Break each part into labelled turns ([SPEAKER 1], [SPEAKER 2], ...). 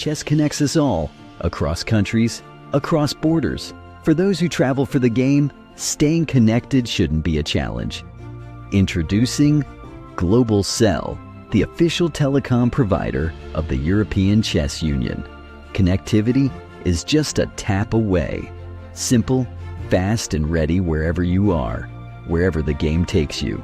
[SPEAKER 1] Chess connects us all, across countries, across borders. For those who travel for the game, staying connected shouldn't be a challenge. Introducing Global Cell, the official telecom provider of the European Chess Union. Connectivity is just a tap away. Simple, fast, and ready wherever you are, wherever the game takes you.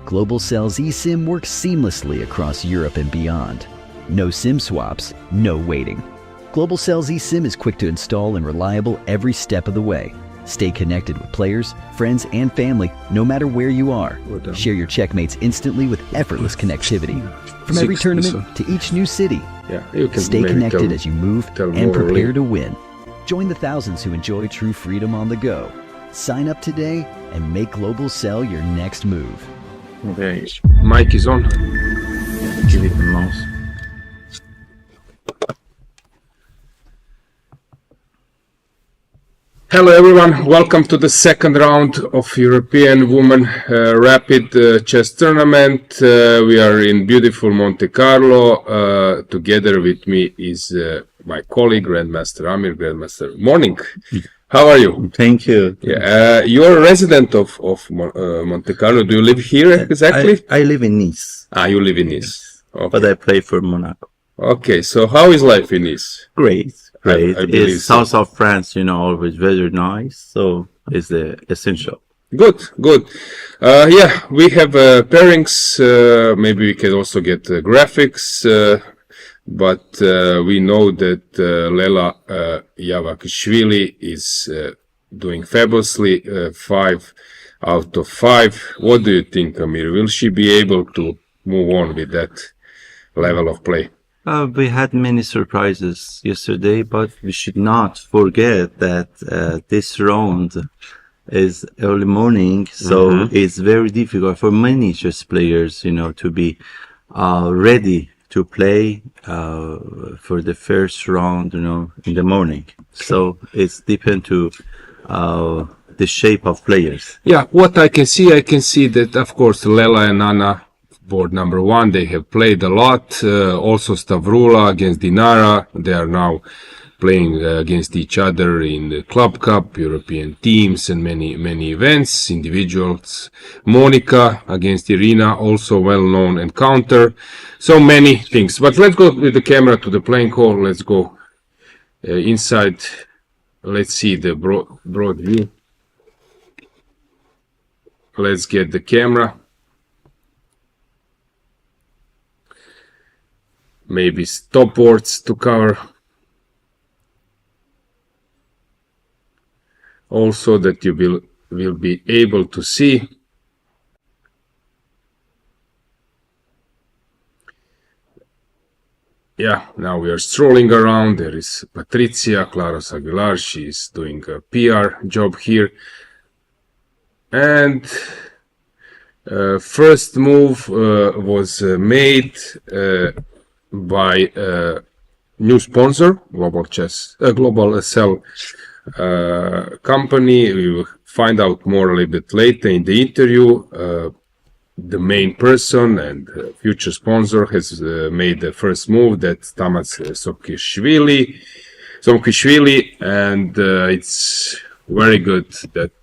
[SPEAKER 1] Global Cell's eSIM works seamlessly across Europe and beyond. No SIM swaps, no waiting. Global Cell's eSIM is quick to install and reliable every step of the way. Stay connected with players, friends, and family no matter where you are. Share your checkmates instantly with effortless connectivity. From every tournament to each new city. Stay connected as you move and prepare to win. Join the thousands who enjoy true freedom on the go. Sign up today and make Global Cell your next move.
[SPEAKER 2] Okay, mic is on. Give it the mouse. Hello everyone, welcome to the second round of European Women Rapid Chess Tournament. We are in beautiful Monte Carlo. Together with me is my colleague, Grandmaster Amir. Grandmaster, morning. How are you?
[SPEAKER 3] Thank you.
[SPEAKER 2] Yeah, you're a resident of Monte Carlo. Do you live here exactly?
[SPEAKER 3] I live in Nice.
[SPEAKER 2] Ah, you live in Nice. Okay.
[SPEAKER 3] But I play for Monaco.
[SPEAKER 2] Okay, so how is life in Nice?
[SPEAKER 3] Great. Great. It's
[SPEAKER 2] so.
[SPEAKER 3] south of France, always very nice. So it's essential.
[SPEAKER 2] Good, good. Yeah, we have pairings. Maybe we can also get graphics. But we know that Lela Yavakishvili is doing fabulously, 5 out of 5. What do you think, Amir? Will she be able to move on with that level of play?
[SPEAKER 3] We had many surprises yesterday, but we should not forget that this round is early morning, so it's very difficult for many chess players, to be ready to play for the first round, in the morning. So it's depend to the shape of players.
[SPEAKER 2] Yeah, what I can see that, of course, Lela and Anna, board number 1, they have played a lot. Also Stavroula against Dinara. They are now playing against each other in the Club Cup, European teams, and many events, individuals. Monica against Irina, also well-known encounter. So many things. But let's go with the camera to the playing hall. Let's go inside. Let's see the broad view. Let's get the camera. Maybe stopboards to cover. Also that you will be able to see. Yeah, now we are strolling around. There is Patricia, Claros Aguilar. She is doing a PR job here. And first move was made by new sponsor, Global Cell company. We will find out more a little bit later in the interview. The main person and future sponsor has made the first move. That's Tamas Somkishvili, and it's very good that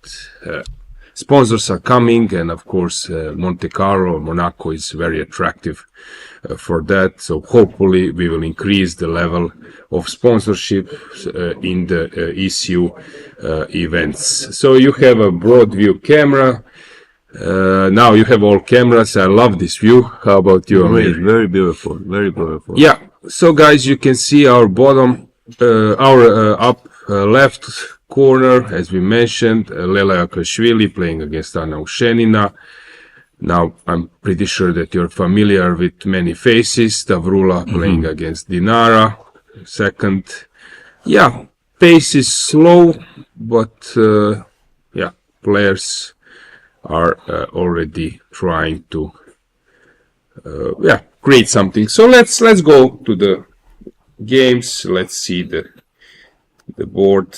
[SPEAKER 2] sponsors are coming, and of course Monte Carlo, Monaco is very attractive for that. So hopefully we will increase the level of sponsorship in the ECU events. So you have a broad view camera. Now you have all cameras. I love this view. How about you, Amir?
[SPEAKER 3] Very beautiful, very beautiful.
[SPEAKER 2] Yeah, so guys, you can see our bottom, our up left corner, as we mentioned, Lela Yavakishvili playing against Anna Ushenina. Now, I'm pretty sure that you're familiar with many faces. Stavroula playing against Dinara, second. Yeah, pace is slow, but yeah, players are already trying to create something. So let's go to the games. Let's see the board.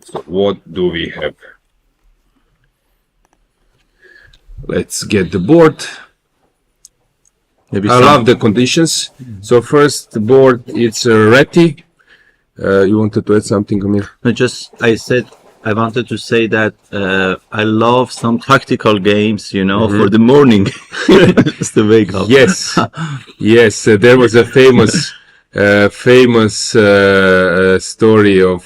[SPEAKER 2] So what do we have? Let's get the board.
[SPEAKER 3] Maybe
[SPEAKER 2] I love the conditions. So first board, it's Reti. You wanted to add something, Amir?
[SPEAKER 3] No, I wanted to say that I love some tactical games, for the morning, just to wake up.
[SPEAKER 2] Yes, yes. There was a famous story of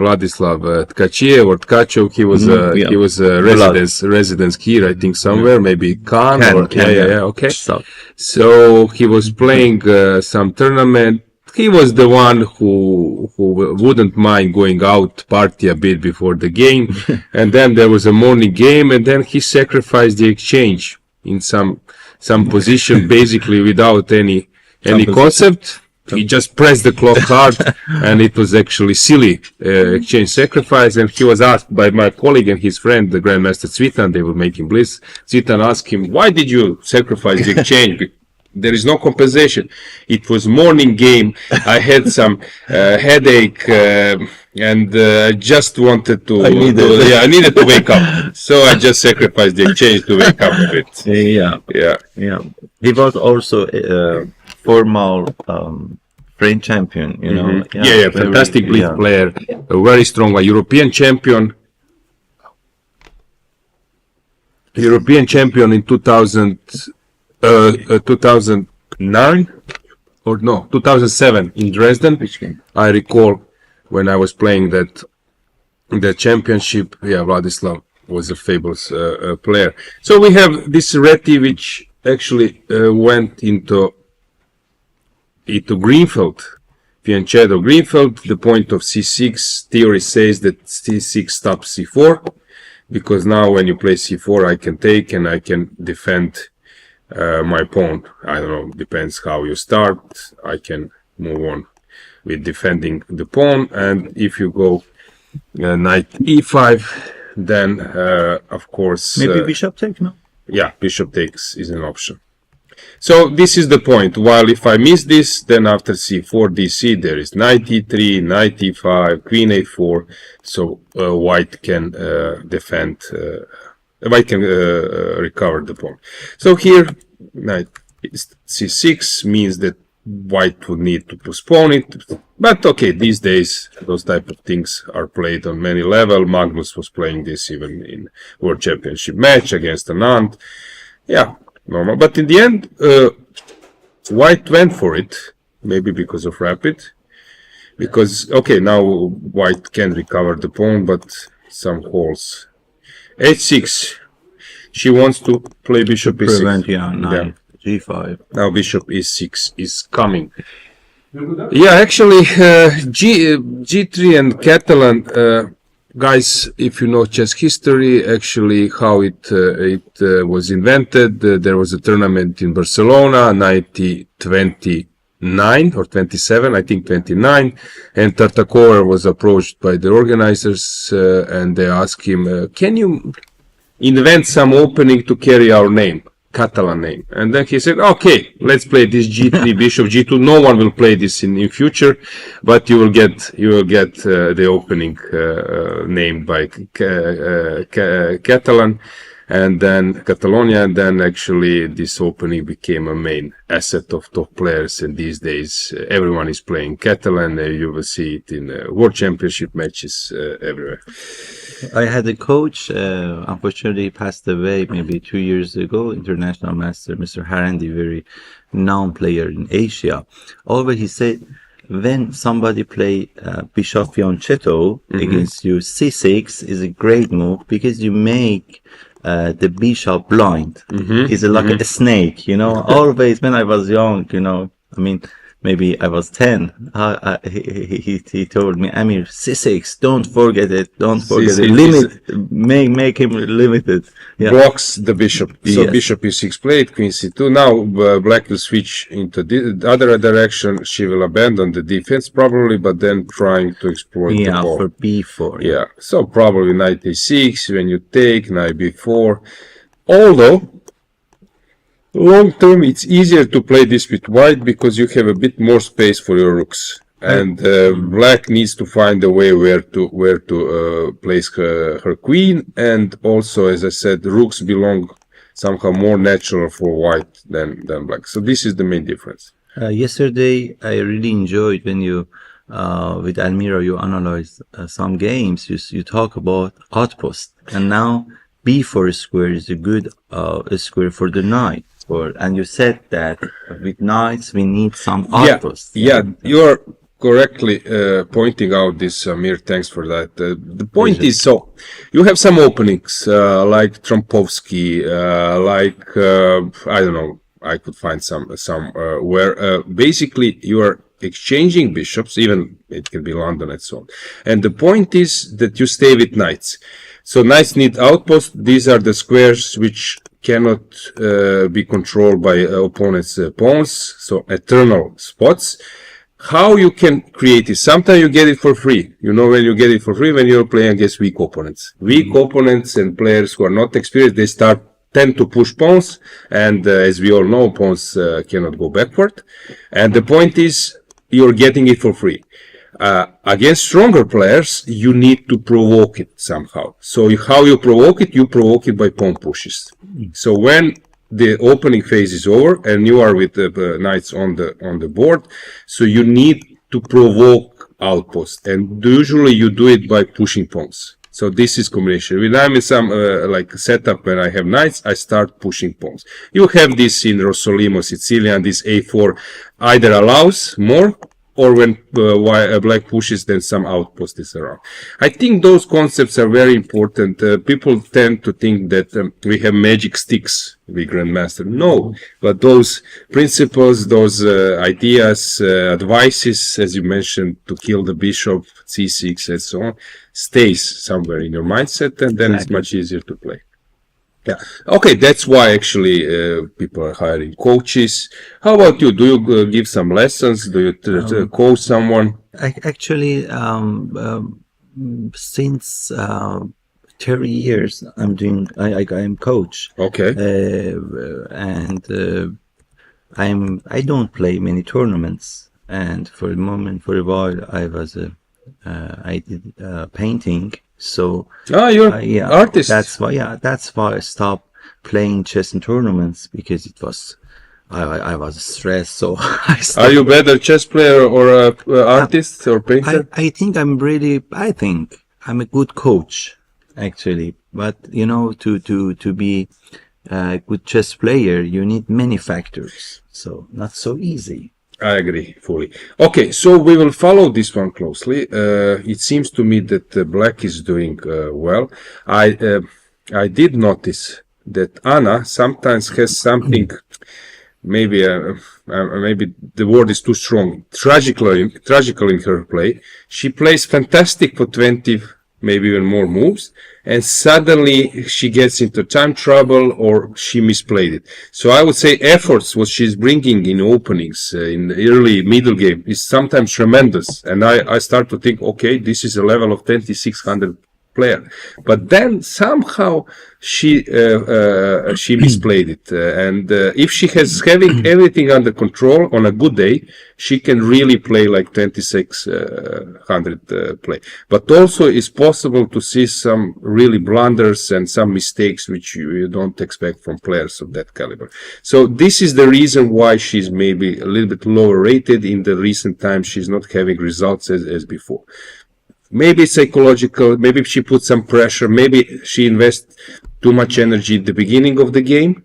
[SPEAKER 2] Vladislav Tkachiev or Tkachov. He was a residence here, I think somewhere, maybe Khan. Okay. So he was playing some tournament. He was the one who wouldn't mind going out, party a bit before the game, and then there was a morning game, and then he sacrificed the exchange in some position, basically without any concept. He just pressed the clock hard, and it was actually silly exchange sacrifice. And he was asked by my colleague and his friend, the Grandmaster Cvitan, they were making bliss. Cvitan asked him, "Why did you sacrifice the exchange? There is no compensation. It was morning game. I had some headache, and I just wanted to. I needed to wake up, so I just sacrificed the exchange to wake up a bit."
[SPEAKER 3] Yeah. He was also formal French champion.
[SPEAKER 2] Fantastic blitz player, a very strong European champion. In 2009 or no, 2007 in Dresden. I recall when I was playing the championship. Vladislav was a fabulous player. So we have this Reti, which actually went into Greenfeld, Fianchetto Greenfeld. The point of c6 theory says that c6 stops c4, because now when you play c4, I can take and I can defend my pawn. I don't know, depends how you start. I can move on with defending the pawn, and if you go knight e5, then of course
[SPEAKER 3] maybe bishop take, no?
[SPEAKER 2] Yeah, bishop takes is an option. So this is the point. While if I miss this, then after c4 dc there is knight e3, knight e5, queen a4. So white can defend. White can recover the pawn. So here, knight c6 means that white would need to postpone it. But okay, these days those type of things are played on many levels. Magnus was playing this even in World Championship match against Anand. Yeah, normal. But in the end, white went for it, maybe because of rapid. Because, okay, now white can recover the pawn, but some holes. h6. She wants to play bishop e6.
[SPEAKER 3] Prevent, g5.
[SPEAKER 2] Now bishop e6 is coming. Yeah, actually, G3 and Catalan, guys, if you know chess history, actually how it was invented, there was a tournament in Barcelona, 1929 or 27, I think 29, and Tartakower was approached by the organizers, and they asked him, can you invent some opening to carry our name, Catalan name? And then he said, okay, let's play this G3 bishop G2. No one will play this in future, but you will get the opening named by Catalan, and then Catalonia, and then actually this opening became a main asset of top players. And these days everyone is playing Catalan. You will see it in World Championship matches everywhere.
[SPEAKER 3] I had a coach, unfortunately he passed away maybe 2 years ago, international master, Mr. Harandi, very known player in Asia. Always he said, when somebody play Bishop Fianchetto against you, c6 is a great move because you make the bishop blind. It's like a snake, always when I was young, maybe I was 10. He told me, Amir, c6, don't forget it. Limit, make him limited. Yeah.
[SPEAKER 2] Blocks the bishop. So bishop e6 played, queen c2. Now black will switch into the other direction. She will abandon the defense probably, but then trying to exploit the ball.
[SPEAKER 3] For b4.
[SPEAKER 2] Yeah, so probably knight a6 when you take, knight b4. Although long term, it's easier to play this with white because you have a bit more space for your rooks, and black needs to find a way where to place her queen. And also, as I said, rooks belong somehow more natural for white than black. So this is the main difference.
[SPEAKER 3] Yesterday, I really enjoyed when you, with Almira, you analyzed some games. You talk about outpost, and now B4 square is a good square for the knight. And you said that with knights we need some outposts.
[SPEAKER 2] Yeah, you are correctly pointing out this, Amir. Thanks for that. The point is, so you have some openings like Trompovsky, I don't know. I could find some where basically you are exchanging bishops, even it can be London and so on. And the point is that you stay with knights. So knights need outposts. These are the squares which cannot be controlled by opponents' pawns, so eternal spots. How you can create it? Sometimes you get it for free. You know when you get it for free, when you're playing against weak opponents. Weak opponents and players who are not experienced, they tend to push pawns, and as we all know, pawns cannot go backward. And the point is, you're getting it for free. Against stronger players, you need to provoke it somehow. So how you provoke it by pawn pushes. So when the opening phase is over and you are with the knights on the board, so you need to provoke outposts, and usually you do it by pushing pawns. So this is combination. When I'm in some like setup when I have knights, I start pushing pawns. You have this in Rossolimo, Sicilian. This A4 either allows more, or when black pushes, then some outpost is around. I think those concepts are very important. People tend to think that we have magic sticks, we grandmaster. No, but those principles, those ideas, advices, as you mentioned, to kill the bishop, c6, and so on, stays somewhere in your mindset, and then it's much easier to play. Yeah. Okay, that's why actually people are hiring coaches. How about you? Do you give some lessons? Do you coach someone?
[SPEAKER 3] Actually, since 30 years, I am coach.
[SPEAKER 2] Okay.
[SPEAKER 3] I don't play many tournaments, and for a while, I did painting. So
[SPEAKER 2] you're artist.
[SPEAKER 3] That's why I stopped playing chess in tournaments, because it was I was stressed. So
[SPEAKER 2] are you better chess player or artist or painter?
[SPEAKER 3] I think I'm a good coach, actually. But you know, to be a good chess player, you need many factors. So not so easy.
[SPEAKER 2] I agree fully. Okay, so we will follow this one closely. It seems to me that black is doing well. I did notice that Anna sometimes has something, maybe the word is too strong, tragical in her play. She plays fantastic for 20, maybe even more moves, and suddenly she gets into time trouble or she misplayed it. So I would say efforts what she's bringing in openings in the early middle game is sometimes tremendous, and I start to think, okay, this is a level of 2600 player, but then somehow she misplayed it, and if she has having everything under control on a good day, she can really play like 2600 play. But also it's possible to see some really blunders and some mistakes which you don't expect from players of that caliber. So this is the reason why she's maybe a little bit lower rated in the recent times. She's not having results as before. Maybe psychological, maybe she put some pressure, maybe she invests too much energy at the beginning of the game,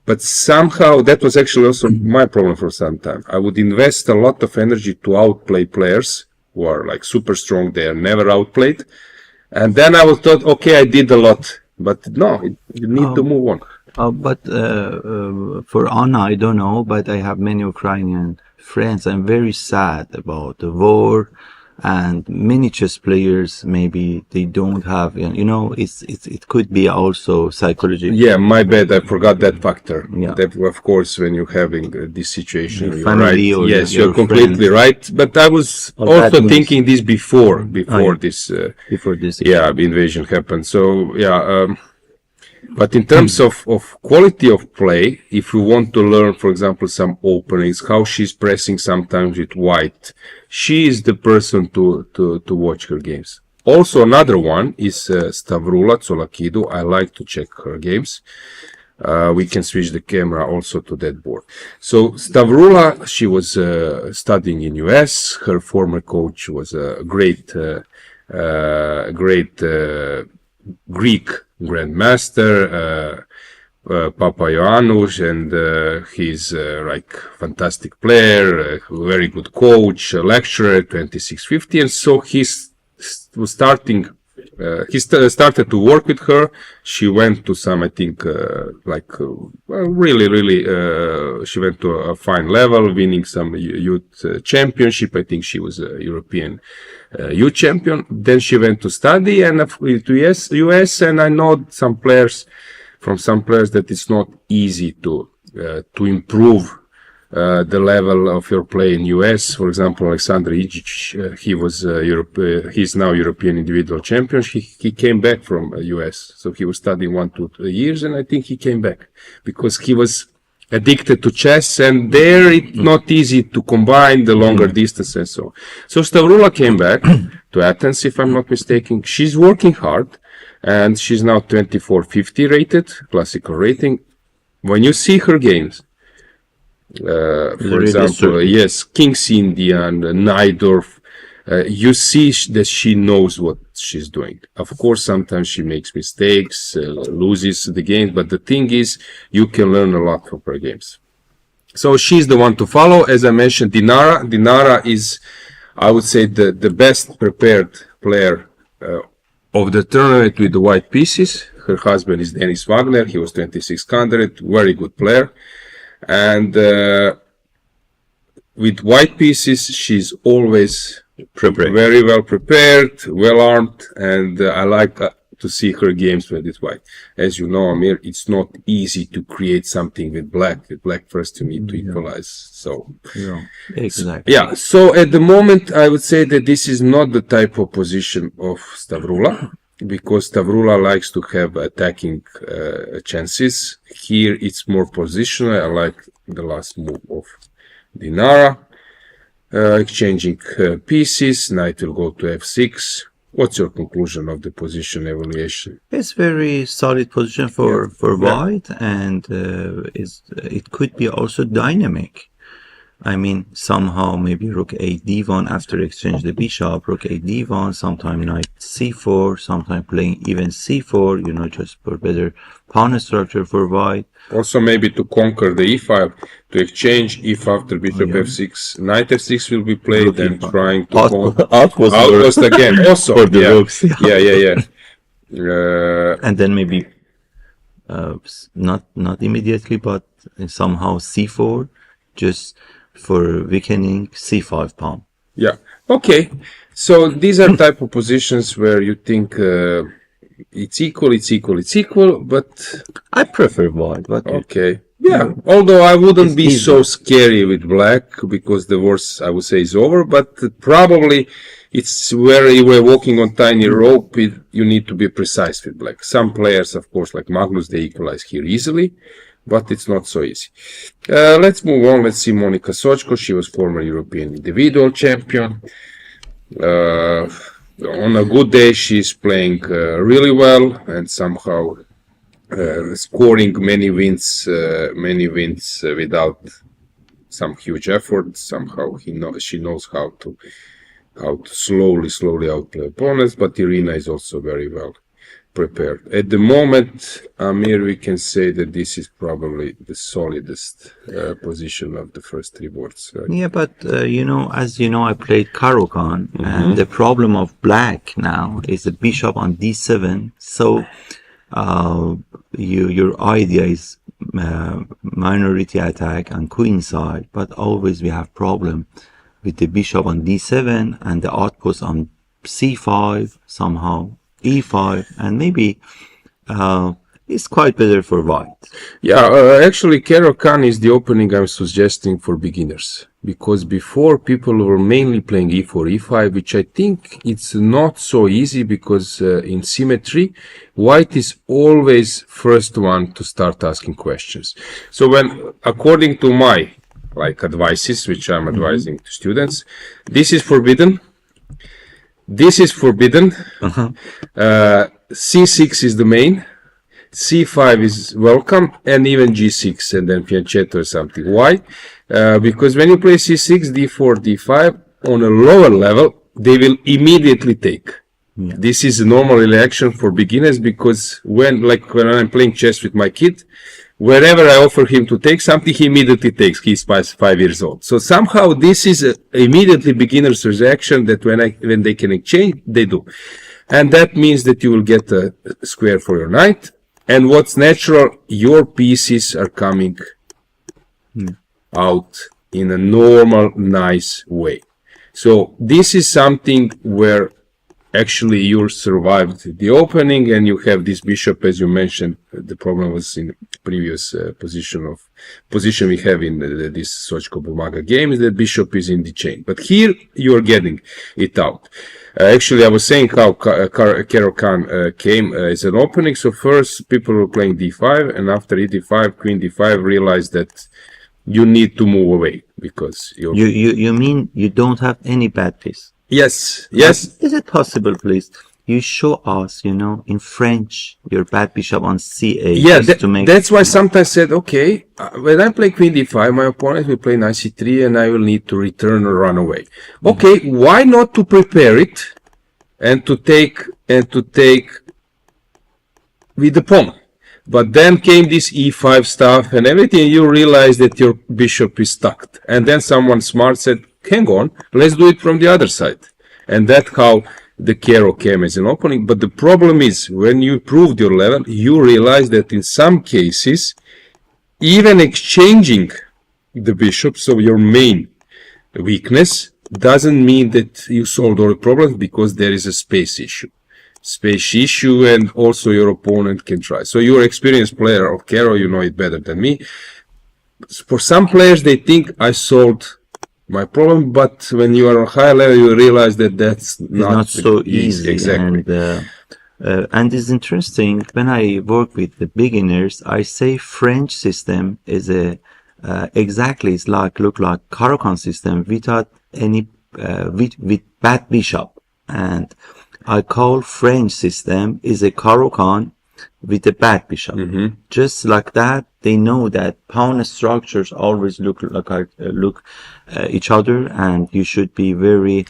[SPEAKER 2] but somehow that was actually also my problem for some time. I would invest a lot of energy to outplay players who are like super strong, they are never outplayed, and then I was thought, okay, I did a lot, but no, you need to move on.
[SPEAKER 3] But for Anna, I don't know, but I have many Ukrainian friends. I'm very sad about the war. And many chess players, maybe they don't have, you know, it could be also psychological.
[SPEAKER 2] Yeah, my bad. I forgot that factor.
[SPEAKER 3] Yeah.
[SPEAKER 2] That, of course, when you're having this situation,
[SPEAKER 3] Your
[SPEAKER 2] you're
[SPEAKER 3] family
[SPEAKER 2] right.
[SPEAKER 3] or
[SPEAKER 2] yes,
[SPEAKER 3] your
[SPEAKER 2] you're completely
[SPEAKER 3] friends.
[SPEAKER 2] right. But I was also thinking this before this invasion happened. So yeah. But in terms of quality of play, if you want to learn, for example, some openings, how she's pressing sometimes with white, she is the person to watch her games. Also, another one is Stavroula Tsolakidou. I like to check her games. we can switch the camera also to that board. So Stavroula, she was studying in US. Her former coach was a great Greek grandmaster, Papaioannou, and he's like fantastic player, very good coach, lecturer, 2650, and so he's starting. He started to work with her. She went to some, I think, really, she went to a fine level, winning some youth championship. I think she was a European youth champion. Then she went to study and to US, and I know some players that it's not easy to improve the level of your play in US. For example, Alexandra Kosteniuk, he was he's now European individual champion. He came back from US, so he was studying 1-2 years, and I think he came back because he was addicted to chess, and there it's not easy to combine the longer distance and so on. So Stavroula came back to Athens, if I'm not mistaken. She's working hard, and she's now 2450 rated, classical rating. When you see her games, for example, yes, King's Indian, Najdorf, you see that she knows what she's doing. Of course, sometimes she makes mistakes, loses the games, but the thing is, you can learn a lot from her games. So she's the one to follow. As I mentioned, Dinara is, I would say, the best prepared player of the tournament with the white pieces. Her husband is Denis Wagner. He was 2600, very good player. And with white pieces, she's always very well prepared, well armed, and I like to see her games with it white. As you know, Amir, it's not easy to create something with black. With black first, you need to equalize. So,
[SPEAKER 3] exactly.
[SPEAKER 2] Yeah. So at the moment, I would say that this is not the type of position of Stavroula, because Stavroula likes to have attacking chances. Here it's more positional. I like the last move of Dinara. Exchanging pieces. Knight will go to f6. What's your conclusion of the position evaluation?
[SPEAKER 3] It's very solid position for white, and it could be also dynamic. I mean, somehow maybe rook a d1 after exchange the bishop, rook a d1, sometime knight c4, sometime playing even c4, you know, just for better pawn structure for white.
[SPEAKER 2] Also maybe to conquer the e-file, to exchange if after bishop f6, knight f6 will be played, rook and trying to outpost again. Also,
[SPEAKER 3] for the rooks. And then maybe not immediately, but somehow c4, just for weakening c5 pawn.
[SPEAKER 2] Yeah. Okay. So these are type of positions where you think it's equal, but
[SPEAKER 3] I prefer white. But
[SPEAKER 2] okay. Yeah. Although I wouldn't be so scary with black, because the worst, I would say, is over, but probably it's where you were walking on tiny rope, you need to be precise with black. Some players, of course, like Magnus, they equalize here easily, but it's not so easy. Let's move on. Let's see Monika Sochko. She was former European individual champion. On a good day, she's playing really well and somehow scoring many wins without some huge effort. Somehow she knows how to slowly outplay opponents. But Irina is also very well prepared. At the moment, Amir, we can say that this is probably the solidest position of the first three boards. Right?
[SPEAKER 3] Yeah, but as you know, I played Caro-Kann, and the problem of black now is the bishop on d7. So your idea is minority attack on queen side, but always we have problem with the bishop on d7 and the outpost on c5 somehow. e5, and maybe it's quite better for white.
[SPEAKER 2] Yeah, actually Caro-Kann is the opening I'm suggesting for beginners, because before people were mainly playing e4, e5, which I think it's not so easy, because in symmetry, white is always first one to start asking questions. So when, according to my advices, which I'm advising to students, this is forbidden. This is forbidden. C6 is the main. c5 is welcome, and even g6 and then fianchetto or something. Why? Because when you play c6, d4, d5 on a lower level, they will immediately take.
[SPEAKER 3] Yeah.
[SPEAKER 2] This is a normal reaction for beginners, because when I'm playing chess with my kid, wherever I offer him to take something, he immediately takes. He's 5 years old. So somehow this is a immediately beginner's reaction that when they can exchange, they do. And that means that you will get a square for your knight. And what's natural, your pieces are coming out in a normal, nice way. So this is something where actually you survived the opening, and you have this bishop, as you mentioned. The problem was in the previous position we have in this Sochko Bumaga game, is that bishop is in the chain. But here you are getting it out. Actually, I was saying how Caro Khan came as an opening. So first people were playing d5, and after e5, queen d5, realized that you need to move away, because
[SPEAKER 3] you mean you don't have any bad piece?
[SPEAKER 2] Yes.
[SPEAKER 3] Is it possible, please? You show us, in French, your bad bishop on c8.
[SPEAKER 2] Yeah, that's why sometimes I said, okay, when I play queen d5, my opponent will play knight c3, and I will need to return or run away. Okay, why not to prepare it and to take with the pawn? But then came this e5 stuff and everything, and you realize that your bishop is stuck. And then someone smart said, hang on, let's do it from the other side. And that's how the Caro came as an opening. But the problem is, when you proved your level, you realize that in some cases, even exchanging the bishop, so your main weakness, doesn't mean that you solved all the problems, because there is a space issue. And also your opponent can try. So you're an experienced player of Caro, you know it better than me. For some players, they think I solved my problem, but when you are on higher level, you realize that that's not
[SPEAKER 3] so easy.
[SPEAKER 2] Exactly.
[SPEAKER 3] And it's interesting, when I work with the beginners, I say French system is exactly, it's look like Caro Khan system without any with bad bishop. And I call French system is a Caro Khan with a bad bishop. Just like that, they know that pawn structures always look each other, and you should be very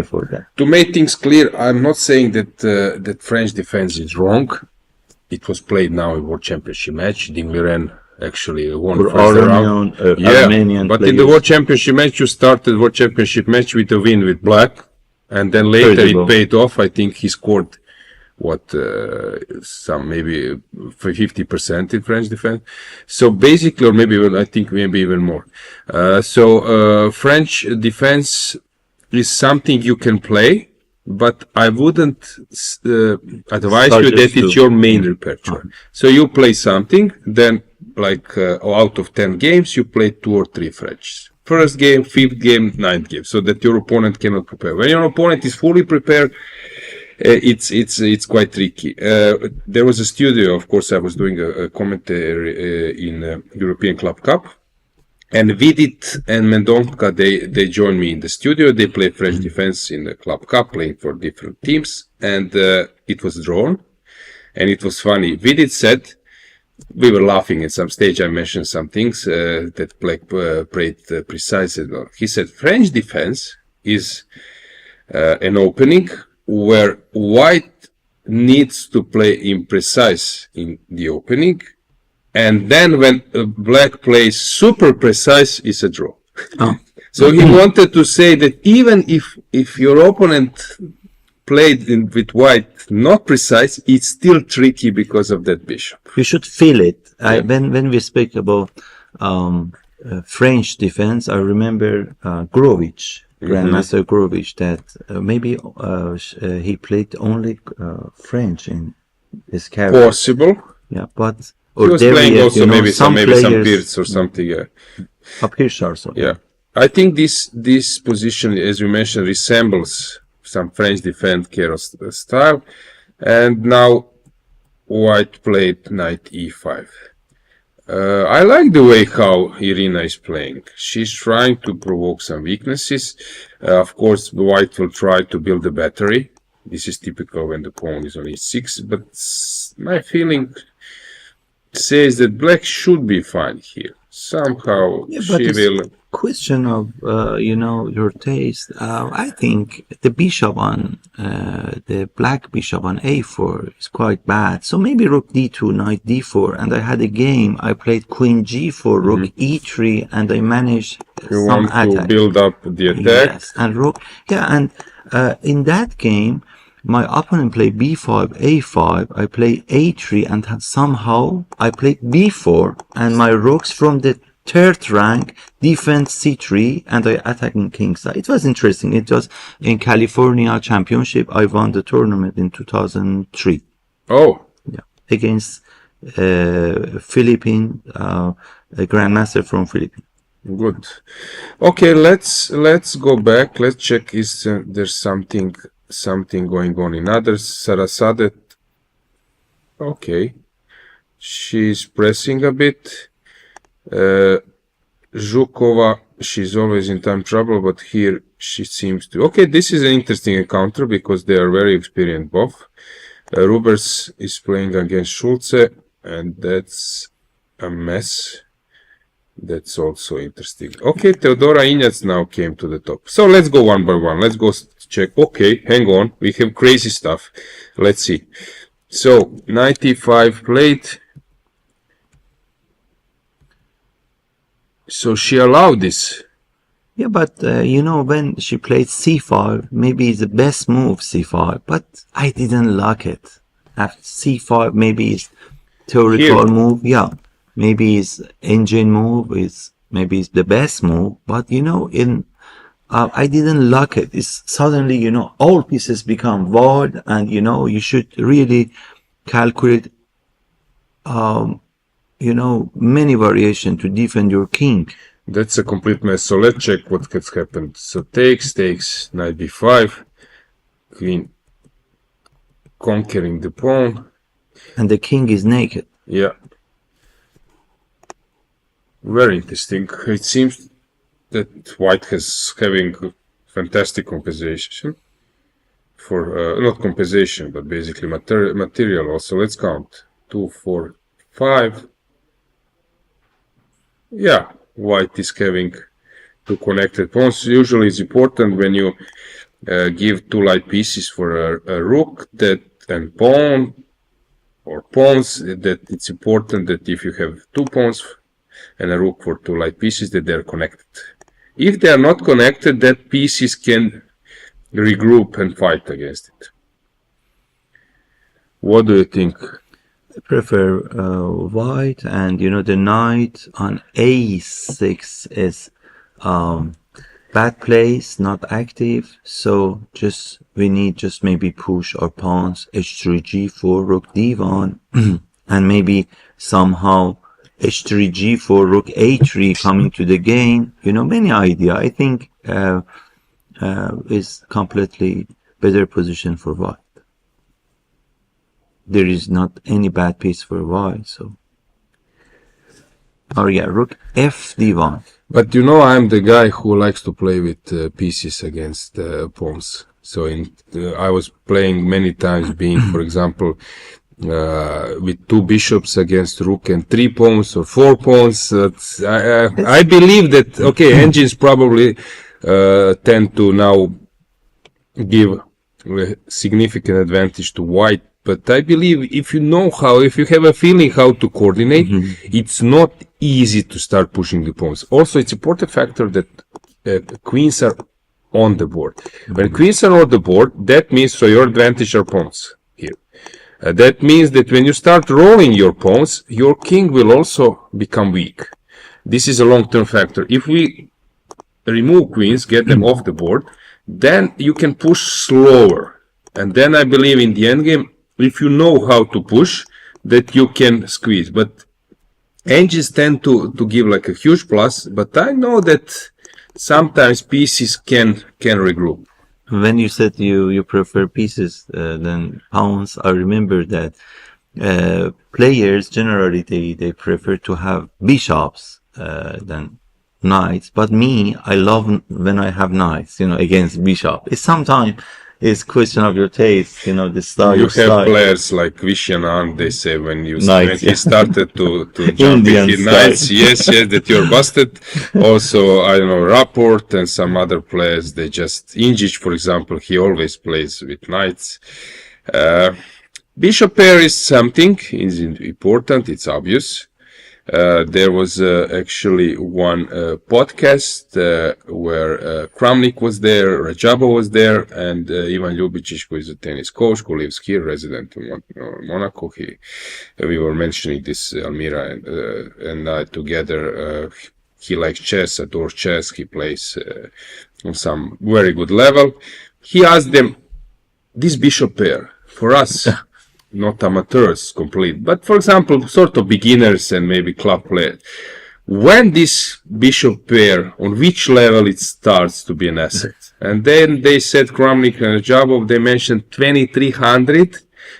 [SPEAKER 3] for that.
[SPEAKER 2] To make things clear, I'm not saying that that French defense is wrong. It was played now in World Championship match. Dimiren actually won
[SPEAKER 3] For
[SPEAKER 2] first round.
[SPEAKER 3] Armenian
[SPEAKER 2] but
[SPEAKER 3] players.
[SPEAKER 2] in the World Championship match, you started World Championship match with a win with black, and then later it paid off. I think he scored some maybe 50% in French defense. So basically, or maybe even, I think maybe even more. French defense is something you can play, but I wouldn't advise you that it's your main repertoire. So you play something, then out of 10 games, you play 2 or 3 French. First game, 5th game, 9th game, so that your opponent cannot prepare. When your opponent is fully prepared, it's quite tricky. There was a studio, of course, I was doing a commentary in European Club Cup, and Vidit and Mendonca, they joined me in the studio. They play French defense in the Club Cup, playing for different teams, and it was drawn, and it was funny. Vidit said, we were laughing at some stage, I mentioned some things that Black played precise. He said, French defense is an opening where white needs to play imprecise in the opening, and then when black plays super precise, it's a draw. So he wanted to say that even if your opponent played with white not precise, it's still tricky because of that bishop.
[SPEAKER 3] You should feel it. When we speak about French defense, I remember Grovic, Grandmaster Grovic, that maybe he played only French in his career.
[SPEAKER 2] Possible.
[SPEAKER 3] Yeah, but
[SPEAKER 2] he was playing also maybe some Pirtz or something. Yeah.
[SPEAKER 3] Pirtz also.
[SPEAKER 2] Yeah, I think this position, as you mentioned, resembles some French defense Caro style, and now white played knight e5. I like the way how Irina is playing. She's trying to provoke some weaknesses. Of course, white will try to build a battery This is typical when the pawn is on e6, but my feeling says that black should be fine here. Somehow she will.
[SPEAKER 3] Question of your taste. I think the bishop on the black bishop on a4 is quite bad. So maybe rook d2, knight d4, and I had a game. I played queen g4, rook e3, and I managed
[SPEAKER 2] You
[SPEAKER 3] some
[SPEAKER 2] want to
[SPEAKER 3] attack.
[SPEAKER 2] build up the attack.
[SPEAKER 3] Yes, and rook. Yeah, and in that game, my opponent played b5, a5. I played a3, and somehow I played b4, and my rooks from the third rank defense c3, and I attack in kingside. It was interesting. It was in California Championship. I won the tournament in 2003.
[SPEAKER 2] Oh,
[SPEAKER 3] Yeah, against Philippine a grandmaster from Philippines.
[SPEAKER 2] good. Okay, let's go back. Let's check is there's something going on in others. Sarasadet. Okay, she's pressing a bit. Zhukova, she's always in time trouble, but here she seems to. Okay, this is an interesting encounter because they are very experienced both. Rubers is playing against Schulze, and that's a mess. That's also interesting. Okay, Teodora Inyac now came to the top. So let's go one by one. Let's go check. Okay, hang on. We have crazy stuff. Let's see. So, 95 played. So she allowed this.
[SPEAKER 3] Yeah, but when she played c5, maybe it's the best move c5, but I didn't like it. After c5, maybe it's theoretical move. Yeah, maybe it's engine move. Maybe it's the best move. But I didn't like it. It's suddenly all pieces become void, and you should really calculate many variations to defend your king.
[SPEAKER 2] That's a complete mess. So let's check what has happened. So takes, knight b5, queen conquering the pawn.
[SPEAKER 3] And the king is naked.
[SPEAKER 2] Yeah. Very interesting. It seems that white has having fantastic compensation for, not compensation, but basically material also. Let's count. 2, 4, 5. Yeah, white is having two connected pawns. Usually it's important when you give two light pieces for a rook and pawn or pawns, that it's important that if you have two pawns and a rook for two light pieces, that they're connected. If they are not connected, that pieces can regroup and fight against it. What do you think?
[SPEAKER 3] I prefer white, and the knight on a6 is bad place, not active, so we need just maybe push our pawns, h3 g4, rook d1, and maybe somehow h3 g4, rook a3 coming to the game. Many idea. I think is completely better position for white. There is not any bad piece for white, so. Oh yeah, rook f d1.
[SPEAKER 2] But I'm the guy who likes to play with pieces against pawns. So I was playing many times being, for example, with two bishops against rook and 3 pawns or 4 pawns. I believe that, okay, engines probably tend to now give a significant advantage to white. But I believe if you have a feeling how to coordinate, it's not easy to start pushing the pawns. Also, it's an important factor that queens are on the board. When queens are on the board, that means so your advantage are pawns here. That means that when you start rolling your pawns, your king will also become weak. This is a long-term factor. If we remove queens, get them off the board, then you can push slower. And then I believe in the endgame, if you know how to push, that you can squeeze. But engines tend to give like a huge plus, but I know that sometimes pieces can regroup.
[SPEAKER 3] When you said you prefer pieces than pawns, I remember that players generally they prefer to have bishops than knights. But me, I love when I have knights, against bishop. It's sometimes it's question of your taste, you know, the style.
[SPEAKER 2] You
[SPEAKER 3] your
[SPEAKER 2] have
[SPEAKER 3] style.
[SPEAKER 2] players like Vishanan, they say when
[SPEAKER 3] Knights,
[SPEAKER 2] he
[SPEAKER 3] yeah.
[SPEAKER 2] started to jump
[SPEAKER 3] Indian
[SPEAKER 2] in
[SPEAKER 3] style.
[SPEAKER 2] Knights, yes, that you're busted. Also, I don't know, Rapport and some other players, they just, Injic, for example, he always plays with Knights. Bishop pair is something, is important, it's obvious. There was actually one podcast where Kramling was there, Rajaba was there, and Ivan Ljubicic, who is a tennis coach, who lives here, resident in Monaco. We were mentioning this, Almira and I together. He likes chess, adores chess. He plays on some very good level. He asked them, this bishop pair, for us, not amateurs complete, but for example, sort of beginners and maybe club players, when this bishop pair, on which level it starts to be an asset? And then they said, Kramnik and Jabov, they mentioned 2300,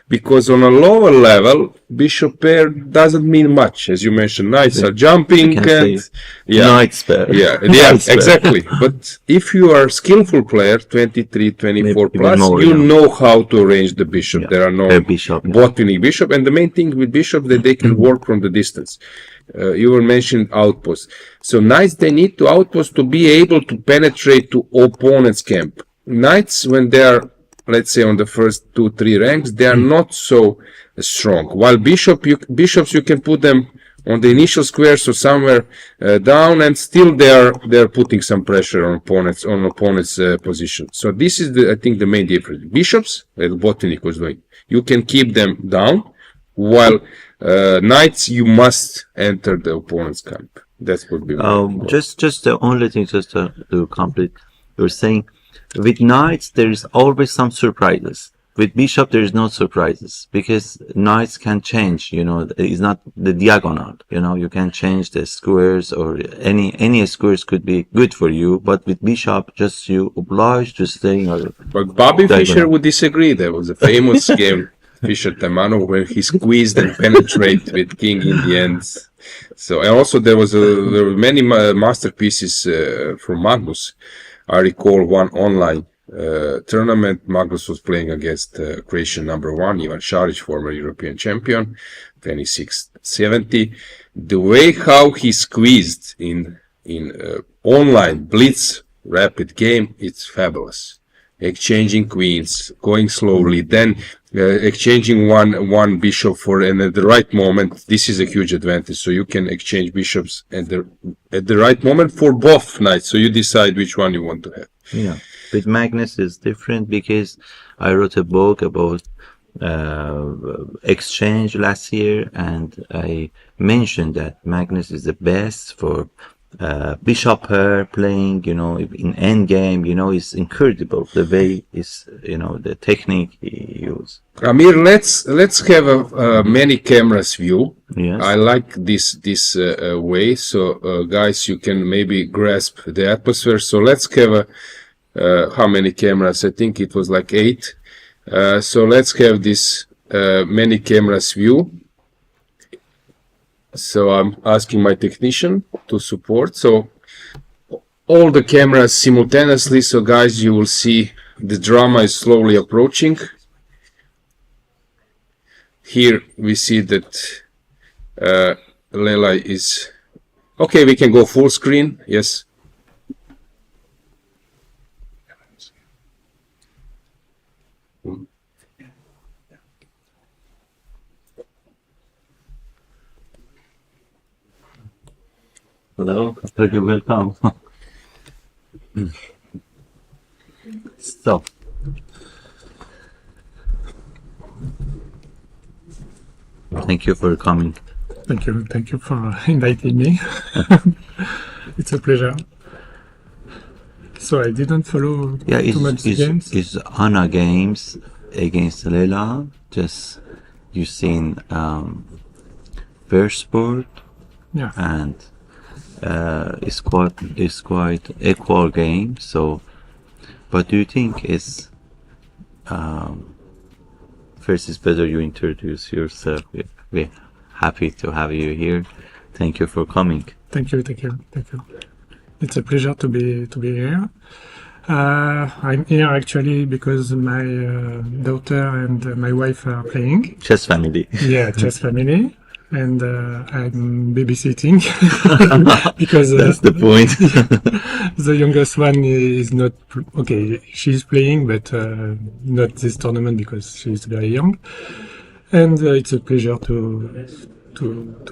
[SPEAKER 2] because on a lower level, bishop pair doesn't mean much. As you mentioned, knights are jumping and
[SPEAKER 3] knights pair.
[SPEAKER 2] Yeah, exactly. But if you are a skillful player, 23, 24 maybe plus, more, you know how to arrange the bishop. There are no bot-winning bishop. And the main thing with bishop that they can work from the distance. You were mentioning outpost. So knights, they need to outpost to be able to penetrate to opponent's camp. Knights, when they are, let's say, on the first 2-3 ranks, they are not so strong. While bishops, you can put them on the initial square, so somewhere down, and still they are putting some pressure on opponent's position. So this is I think the main difference. Bishops, as Botvinnik was doing, you can keep them down, while knights, you must enter the opponent's camp. That would be
[SPEAKER 3] just the only thing, just to complete, you're saying, with knights, there is always some surprises. With bishop, there is no surprises, because knights can change, you know, it's not the diagonal, you know, you can change the squares, or any squares could be good for you, but with bishop, just you obliged to stay.
[SPEAKER 2] But Bobby Fischer would disagree. There was a famous game, Fischer-Tamanov, where he squeezed and penetrated with king in the end. So, and also there were many masterpieces from Magnus. I recall one online tournament. Magnus was playing against Croatian number 1, Ivan Šarić, former European champion, 26-70. The way how he squeezed in online blitz rapid game, it's fabulous. Exchanging queens, going slowly, then exchanging one bishop and at the right moment. This is a huge advantage. So you can exchange bishops at the right moment for both knights. So you decide which one you want to have.
[SPEAKER 3] Yeah, with Magnus is different, because I wrote a book about exchange last year, and I mentioned that Magnus is the best for bishop pair playing, you know, in end game, you know, it's incredible the way is, you know, the technique he uses.
[SPEAKER 2] Amir, let's have a many cameras view.
[SPEAKER 3] Yes.
[SPEAKER 2] I like this way. So guys, you can maybe grasp the atmosphere. So let's have how many cameras? I think it was like 8. So let's have this many cameras view. So I'm asking my technician to support. So all the cameras simultaneously. So guys, you will see the drama is slowly approaching. Here we see that Lela is... Okay, we can go full screen. Yes.
[SPEAKER 3] Hello, you're welcome. So, thank you for coming.
[SPEAKER 4] Thank you for inviting me. It's a pleasure. So I didn't follow too much games.
[SPEAKER 3] It's Anna games against Lela. Just you've seen first board,
[SPEAKER 4] yeah,
[SPEAKER 3] and it's quite equal game. So, but do you think it's first it's better you introduce yourself? We're happy to have you here. Thank you for coming.
[SPEAKER 4] Thank you. It's a pleasure to be here. I'm here actually because my daughter and my wife are playing.
[SPEAKER 3] Chess family.
[SPEAKER 4] Yeah, chess family. And I'm babysitting because
[SPEAKER 3] That's the point.
[SPEAKER 4] the youngest one is not okay. She's playing, but not this tournament because she's very young. And it's a pleasure to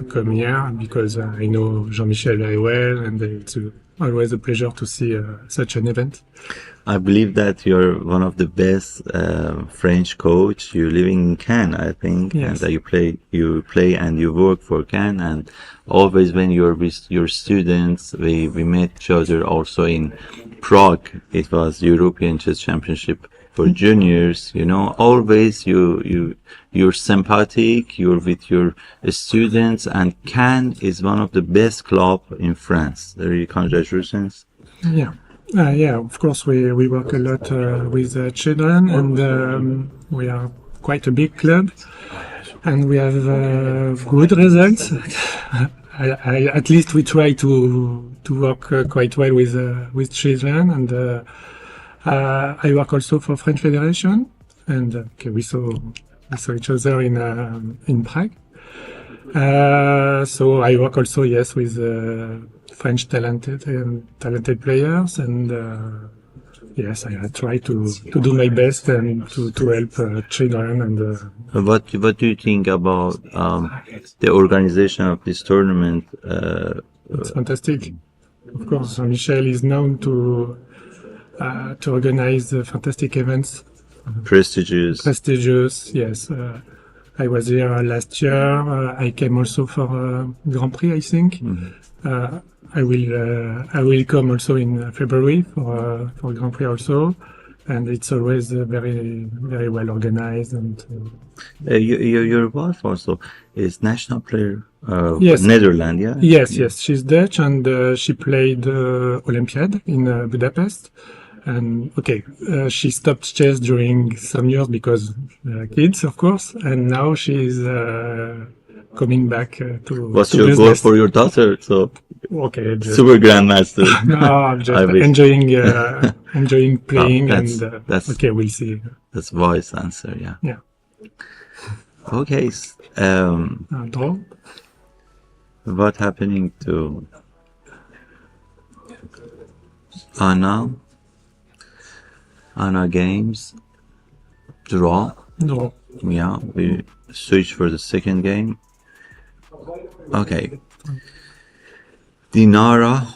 [SPEAKER 4] come here because I know Jean-Michel very well, and it's always a pleasure to see such an event.
[SPEAKER 3] I believe that you're one of the best French coach. You're living in Cannes, I think,
[SPEAKER 4] Yes.
[SPEAKER 3] and that you play and you work for Cannes. And always when you're with your students, we met each other also in Prague. It was European Chess Championship for juniors. You know, always you're sympathetic. You're with your students, and Cannes is one of the best club in France. Very congratulations.
[SPEAKER 4] Yeah. Yeah, of course, we work a lot with children, and we are quite a big club, and we have good results. At least we try to work quite well with children, and I work also for French Federation, and we saw each other in Prague. So I work also, yes, with French talented players, and yes, I try to do my best and to help children. And
[SPEAKER 3] What do you think about the organization of this tournament?
[SPEAKER 4] It's fantastic. Of course, Michel is known to organize fantastic events. Prestigious, yes. I was here last year. I came also for Grand Prix, I think. Mm-hmm. I will come also in February for Grand Prix also, and it's always very very well organized. And
[SPEAKER 3] your wife also is national player of
[SPEAKER 4] yes.
[SPEAKER 3] Netherlands, yeah.
[SPEAKER 4] Yes, she's Dutch, and she played Olympiad in Budapest. And she stopped chess during some years because kids, of course, and now she's coming back to.
[SPEAKER 3] What's
[SPEAKER 4] to
[SPEAKER 3] your
[SPEAKER 4] business.
[SPEAKER 3] goal for your daughter? So super grandmaster.
[SPEAKER 4] No, I'm just enjoying playing, that's we'll see.
[SPEAKER 3] That's wise answer, yeah.
[SPEAKER 4] Yeah.
[SPEAKER 3] Okay.
[SPEAKER 4] Draw.
[SPEAKER 3] What happening to Anna games? Draw.
[SPEAKER 4] No.
[SPEAKER 3] Yeah, we switch for the second game. Okay. Dinara.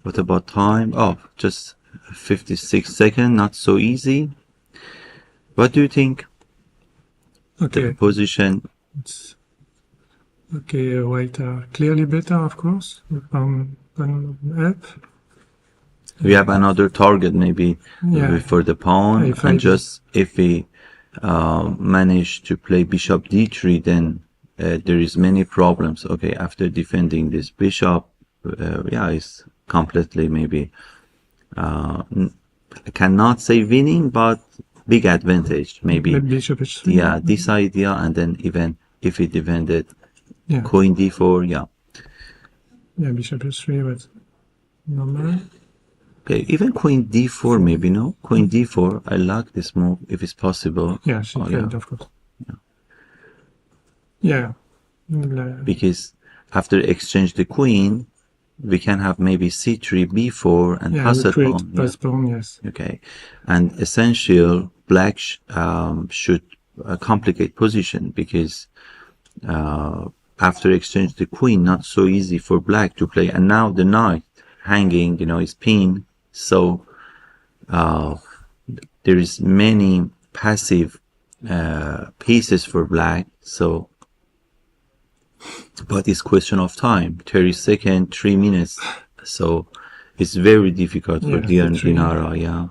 [SPEAKER 3] What about time? Oh, just 56 seconds. Not so easy. What do you think?
[SPEAKER 4] Okay.
[SPEAKER 3] The position.
[SPEAKER 4] It's okay. White are clearly better, of course. Up.
[SPEAKER 3] We have another target maybe for the pawn, and just if we manage to play bishop d3, then there is many problems. Okay, after defending this bishop, it's completely maybe I cannot say winning, but big advantage maybe.
[SPEAKER 4] Bishop h3.
[SPEAKER 3] Yeah, this idea, and then even if we defended queen d4,
[SPEAKER 4] Yeah, bishop h3, but normal.
[SPEAKER 3] Okay, even queen d4 maybe, no? Queen d4, I like this move if it's possible.
[SPEAKER 4] Yeah, she played, of course. Yeah.
[SPEAKER 3] Because after exchange the queen, we can have maybe c3, b4, and pass pawn.
[SPEAKER 4] Yes.
[SPEAKER 3] Okay, and essential black should complicate position, because after exchange the queen, not so easy for black to play, and now the knight hanging, is pinned. So there is many passive pieces for black. So, but it's question of time. 30 seconds, 3 minutes. So it's very difficult for Dinara. Yeah.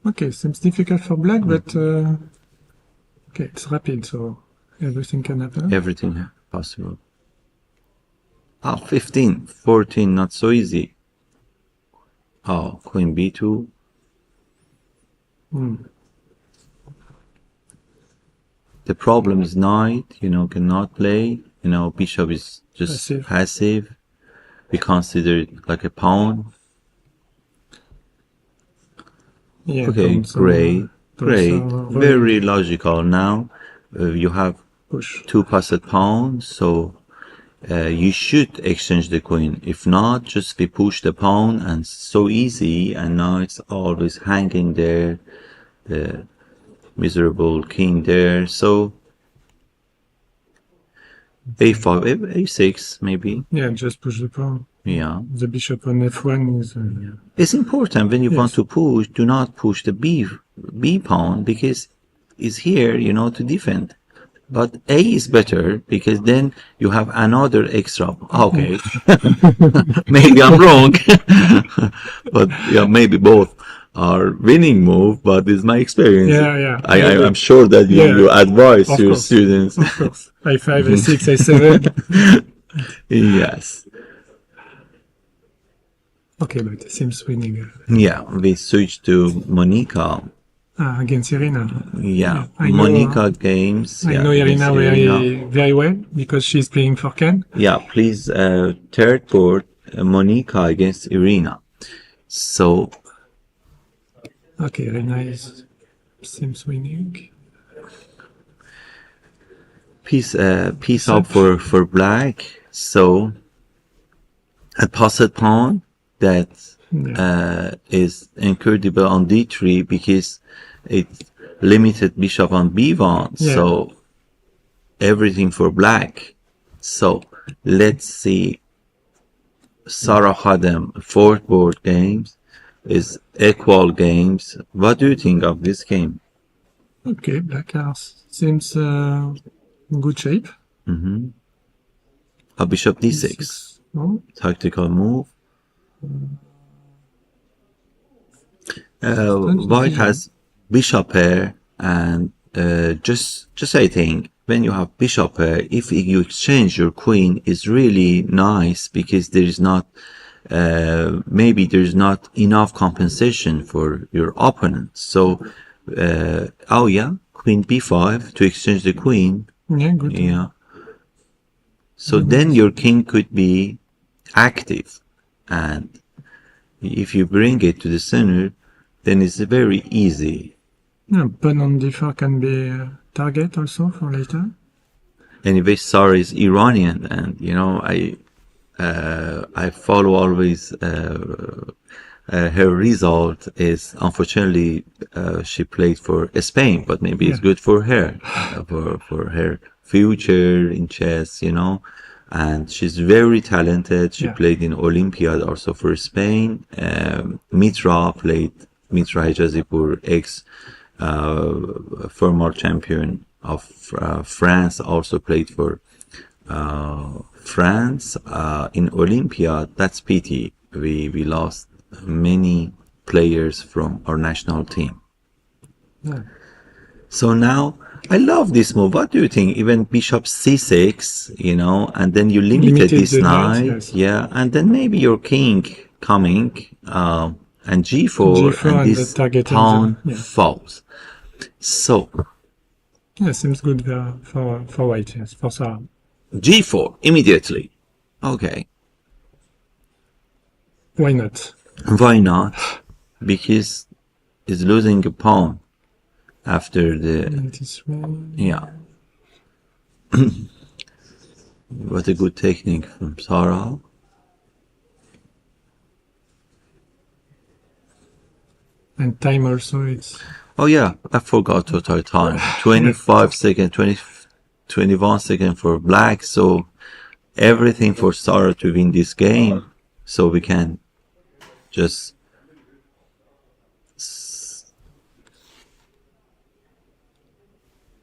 [SPEAKER 4] Okay, seems difficult for black, but it's rapid, so everything can happen.
[SPEAKER 3] Everything possible. 15, 14, not so easy. Oh, queen b2. The problem is knight, cannot play. bishop is just
[SPEAKER 4] Passive.
[SPEAKER 3] passive. We consider it like a pawn.
[SPEAKER 4] Yeah,
[SPEAKER 3] Okay,
[SPEAKER 4] pawns are-
[SPEAKER 3] great, great,
[SPEAKER 4] are
[SPEAKER 3] very logical. Now you have
[SPEAKER 4] push.
[SPEAKER 3] 2 passed pawns, so you should exchange the queen. If not, just we push the pawn, and so easy. And now it's always hanging there, the miserable king there. So a5, a6 maybe.
[SPEAKER 4] Yeah, just push the pawn.
[SPEAKER 3] Yeah,
[SPEAKER 4] The bishop on f1 is.
[SPEAKER 3] it's important when you
[SPEAKER 4] Yes.
[SPEAKER 3] want to push. Do not push the b pawn because it's here, to defend. But a is better because then you have another extra. Okay, maybe I'm wrong, but yeah, maybe both are winning move. But it's my experience.
[SPEAKER 4] Yeah.
[SPEAKER 3] I'm sure that you advise
[SPEAKER 4] Of
[SPEAKER 3] your
[SPEAKER 4] course.
[SPEAKER 3] students.
[SPEAKER 4] Of course. a5, a6, a7.
[SPEAKER 3] Yes.
[SPEAKER 4] Okay, but it seems winning
[SPEAKER 3] Yeah, we switch to Monica.
[SPEAKER 4] against Irina.
[SPEAKER 3] Yeah,
[SPEAKER 4] I know-
[SPEAKER 3] Monica games.
[SPEAKER 4] I
[SPEAKER 3] yeah,
[SPEAKER 4] know Irina
[SPEAKER 3] against
[SPEAKER 4] very well because she's playing for Ken.
[SPEAKER 3] Yeah, please, third board, Monica against Irina. So,
[SPEAKER 4] Okay, Irina seems winning.
[SPEAKER 3] piece up for black. So, a passed pawn that is incredible on d3 because it limited bishop on b1.
[SPEAKER 4] Yeah.
[SPEAKER 3] So, everything for black. So, let's see. Sarah Khadem, fourth board games is equal games. What do you think of this game?
[SPEAKER 4] Okay, black seems in good shape.
[SPEAKER 3] A bishop d6,
[SPEAKER 4] No?
[SPEAKER 3] tactical move. White has bishop pair, and just I think when you have bishop pair, if you exchange your queen, is really nice because there is not maybe there's not enough compensation for your opponent. So queen b5 to exchange the queen.
[SPEAKER 4] Yeah, good.
[SPEAKER 3] Yeah. So then your king could be active, and if you bring it to the center, then it's very easy.
[SPEAKER 4] Yeah, pawn on d4 can be a target also for later.
[SPEAKER 3] Anyway, Sarah is Iranian, and I follow always her result is unfortunately she played for Spain, but maybe it's good for her, for her future in chess, and she's very talented. She played in Olympiad also for Spain. Mitra Hejazipur, former champion of France, also played for France in Olympiad. That's pity. We lost many players from our national team.
[SPEAKER 4] Yeah.
[SPEAKER 3] So now I love this move. What do you think? Even bishop c6, and then you limited this
[SPEAKER 4] the
[SPEAKER 3] knight.
[SPEAKER 4] knight, yes.
[SPEAKER 3] Yeah, and then maybe your king coming and g4, and
[SPEAKER 4] and
[SPEAKER 3] this
[SPEAKER 4] the target
[SPEAKER 3] pawn
[SPEAKER 4] and
[SPEAKER 3] falls. So
[SPEAKER 4] Yeah, seems good for white, yes, for Sarah.
[SPEAKER 3] g4 immediately. Okay,
[SPEAKER 4] Why not?
[SPEAKER 3] why not? Because it's losing a pawn after the
[SPEAKER 4] 93.
[SPEAKER 3] yeah. What a good technique from Sarah.
[SPEAKER 4] And time also, it's
[SPEAKER 3] Oh yeah, I forgot total time. 25 seconds, 21 seconds for black. So everything for Sarah to win this game. So we can just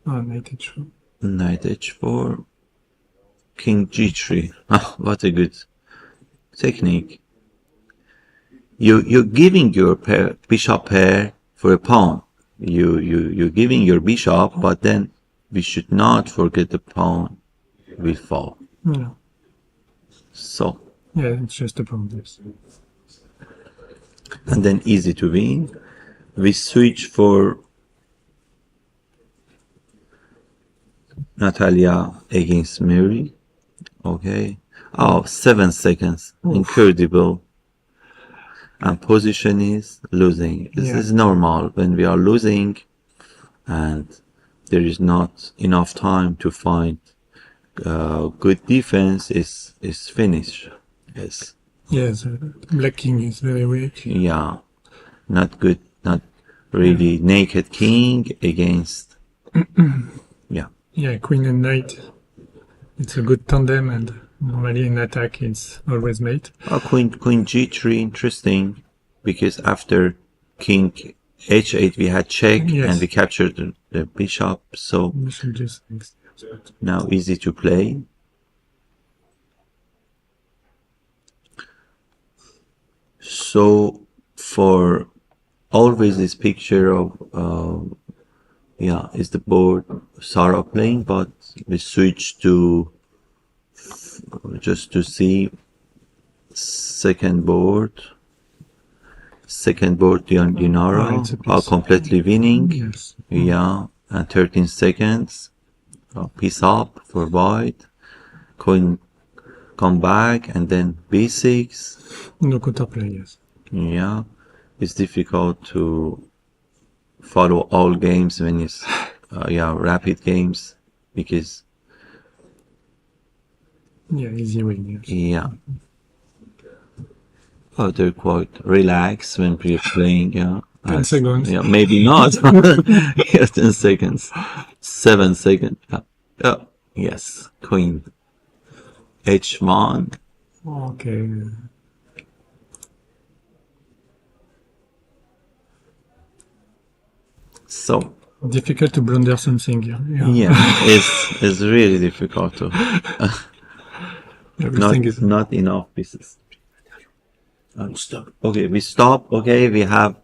[SPEAKER 4] knight h4.
[SPEAKER 3] knight h4, king g3. Oh, what a good technique. You're giving your bishop pair for a pawn. You're giving your bishop, but then we should not forget the pawn will fall.
[SPEAKER 4] Yeah.
[SPEAKER 3] So,
[SPEAKER 4] Yeah, it's just a pawn, yes.
[SPEAKER 3] and then easy to win. We switch for Natalia against Mary. Okay. Oh, 7 seconds.
[SPEAKER 4] Oof.
[SPEAKER 3] Incredible. And position is losing. This is normal when we are losing and there is not enough time to find good defense is finished. Yes.
[SPEAKER 4] Yes, Black King is very weak.
[SPEAKER 3] Yeah. Not good. Not really naked king against. Yeah.
[SPEAKER 4] Yeah, Queen and Knight. It's a good tandem, and normally in attack it's always mate.
[SPEAKER 3] Queen G3 interesting because after King H8 we had check and we captured the bishop, so now easy to play. So for always this picture of is the board Sarah playing, but we switch to just to see second board Dinara are completely winning.
[SPEAKER 4] Yes.
[SPEAKER 3] Yeah, and 13 seconds. Piece up for white. Queen come back and then b6.
[SPEAKER 4] No counterplay, yes.
[SPEAKER 3] Yeah, it's difficult to follow all games when it's rapid games because
[SPEAKER 4] easy win. Yes.
[SPEAKER 3] Yeah. Oh, they're quite relaxed when we're playing.
[SPEAKER 4] 10 seconds.
[SPEAKER 3] Yeah, maybe not. Yes, 10 seconds. 7 seconds. Yes, Queen H1.
[SPEAKER 4] Okay.
[SPEAKER 3] So
[SPEAKER 4] difficult to blunder something.
[SPEAKER 3] Yeah, it's really difficult to. Not enough pieces. Okay, we stop. Okay, we have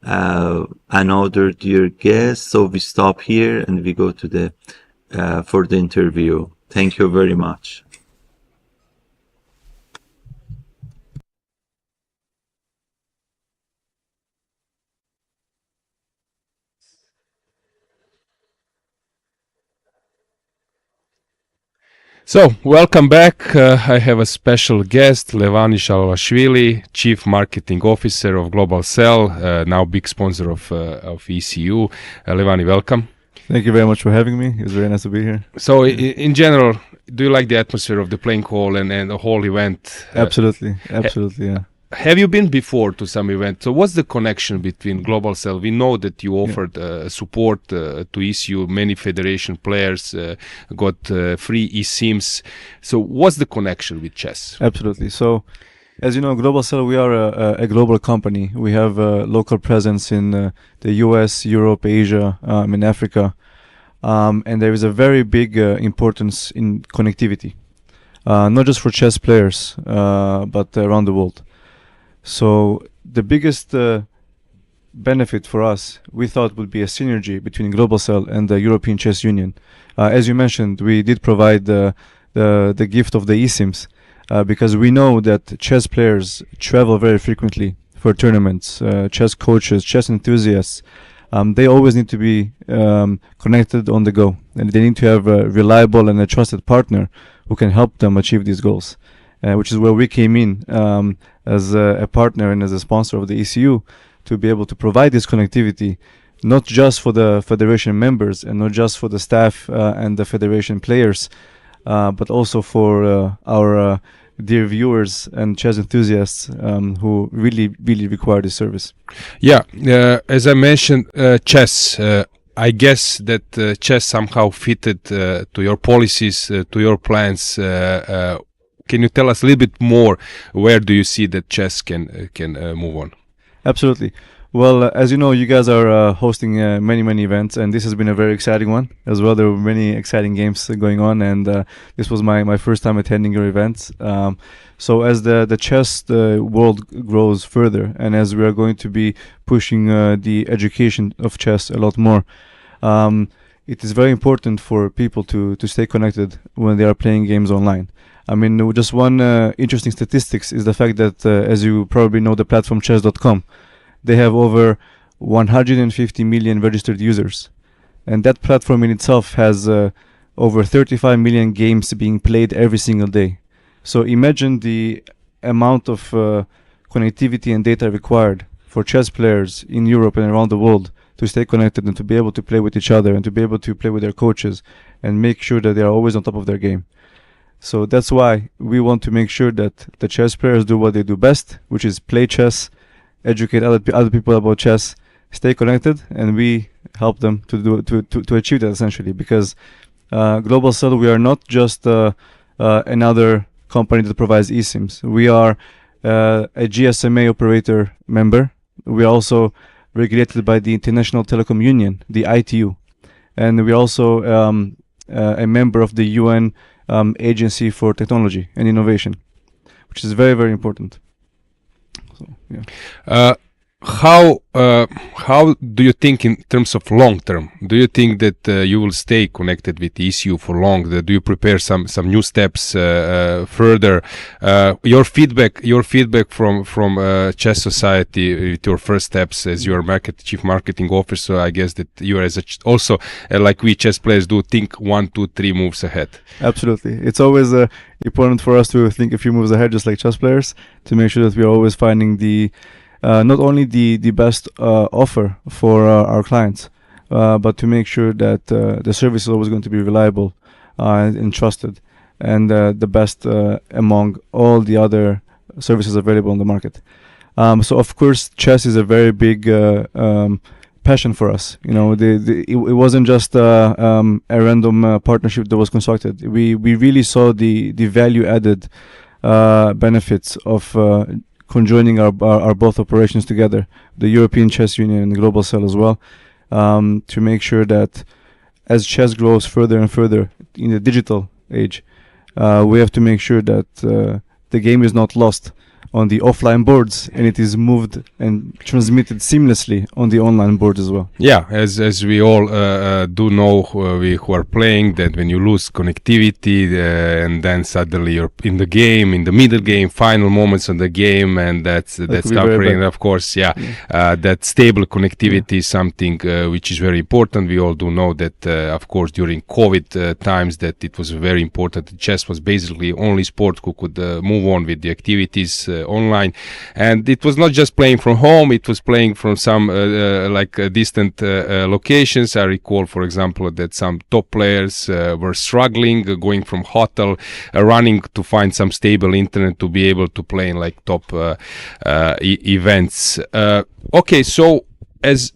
[SPEAKER 3] another dear guest, so we stop here and we go to the for the interview. Thank you very much.
[SPEAKER 2] So, welcome back. I have a special guest, Levani Shalashvili, Chief Marketing Officer of Global Cell, now big sponsor of ECU. Levani, welcome.
[SPEAKER 5] Thank you very much for having me. It's very nice to be here.
[SPEAKER 2] So, in general, do you like the atmosphere of the playing hall and the whole event?
[SPEAKER 5] Absolutely, yeah.
[SPEAKER 2] Have you been before to some event? So what's the connection between Global Cell? We know that you offered support to ECU. Many federation players got free eSIMs. So what's the connection with chess?
[SPEAKER 5] Absolutely. So, as you know, Global Cell, we are a global company. We have a local presence in the US, Europe, Asia, in Africa. And there is a very big importance in connectivity, not just for chess players, but around the world. So the biggest benefit for us, we thought, would be a synergy between Global Cell and the European Chess Union. As you mentioned, we did provide the gift of the eSIMs because we know that chess players travel very frequently for tournaments. Chess coaches, chess enthusiasts, they always need to be connected on the go, and they need to have a reliable and a trusted partner who can help them achieve these goals. Which is where we came in as a partner and as a sponsor of the ECU to be able to provide this connectivity, not just for the federation members and not just for the staff and the federation players, but also for our dear viewers and chess enthusiasts who really, really require this service.
[SPEAKER 2] Yeah, as I mentioned, chess. I guess that chess somehow fitted to your policies, to your plans. Can you tell us a little bit more? Where do you see that chess can move on?
[SPEAKER 5] Absolutely. Well, as you know, you guys are hosting many events, and this has been a very exciting one as well. There were many exciting games going on, and this was my first time attending your events. So as the chess world grows further, and as we are going to be pushing the education of chess a lot more, it is very important for people to stay connected when they are playing games online. I mean, just one interesting statistics is the fact that, as you probably know, the platform chess.com, they have over 150 million registered users. And that platform in itself has over 35 million games being played every single day. So imagine the amount of connectivity and data required for chess players in Europe and around the world to stay connected and to be able to play with each other and to be able to play with their coaches and make sure that they are always on top of their game. So that's why we want to make sure that the chess players do what they do best, which is play chess, educate other people about chess, stay connected, and we help them to achieve that essentially. Because Global Cell, we are not just another company that provides eSIMs. We are a GSMA operator member. We are also regulated by the International Telecom Union, the ITU, and we are also a member of the UN Agency for Technology and Innovation, which is very, very important. So, yeah.
[SPEAKER 2] How do you think in terms of long term? Do you think that you will stay connected with the ECU for long? Do you prepare some new steps further? Your feedback from Chess Society with your first steps as your chief marketing officer. I guess that you are also like we chess players do think 1, 2, 3 moves ahead.
[SPEAKER 5] Absolutely, it's always important for us to think a few moves ahead, just like chess players, to make sure that we are always finding the not only the best offer for our clients, but to make sure that the service is always going to be reliable and trusted, and the best among all the other services available on the market. So of course, chess is a very big passion for us. You know, it wasn't just a random partnership that was constructed. We really saw the value added benefits of conjoining our both operations together, the European Chess Union and the Global Cell as well, to make sure that as chess grows further and further in the digital age, we have to make sure that the game is not lost on the offline boards and it is moved and transmitted seamlessly on the online boards as well.
[SPEAKER 2] Yeah, as we all do know, we who are playing, that when you lose connectivity and then suddenly you're in the game, in the middle game, final moments of the game, and that's suffering. Of course, that stable connectivity is something which is very important. We all do know that, of course, during COVID times, that it was very important. Chess was basically only sport who could move on with the activities online, and it was not just playing from home, it was playing from some distant locations. I recall, for example, that some top players were struggling, going from hotel, running to find some stable internet to be able to play in like top events. Okay, so as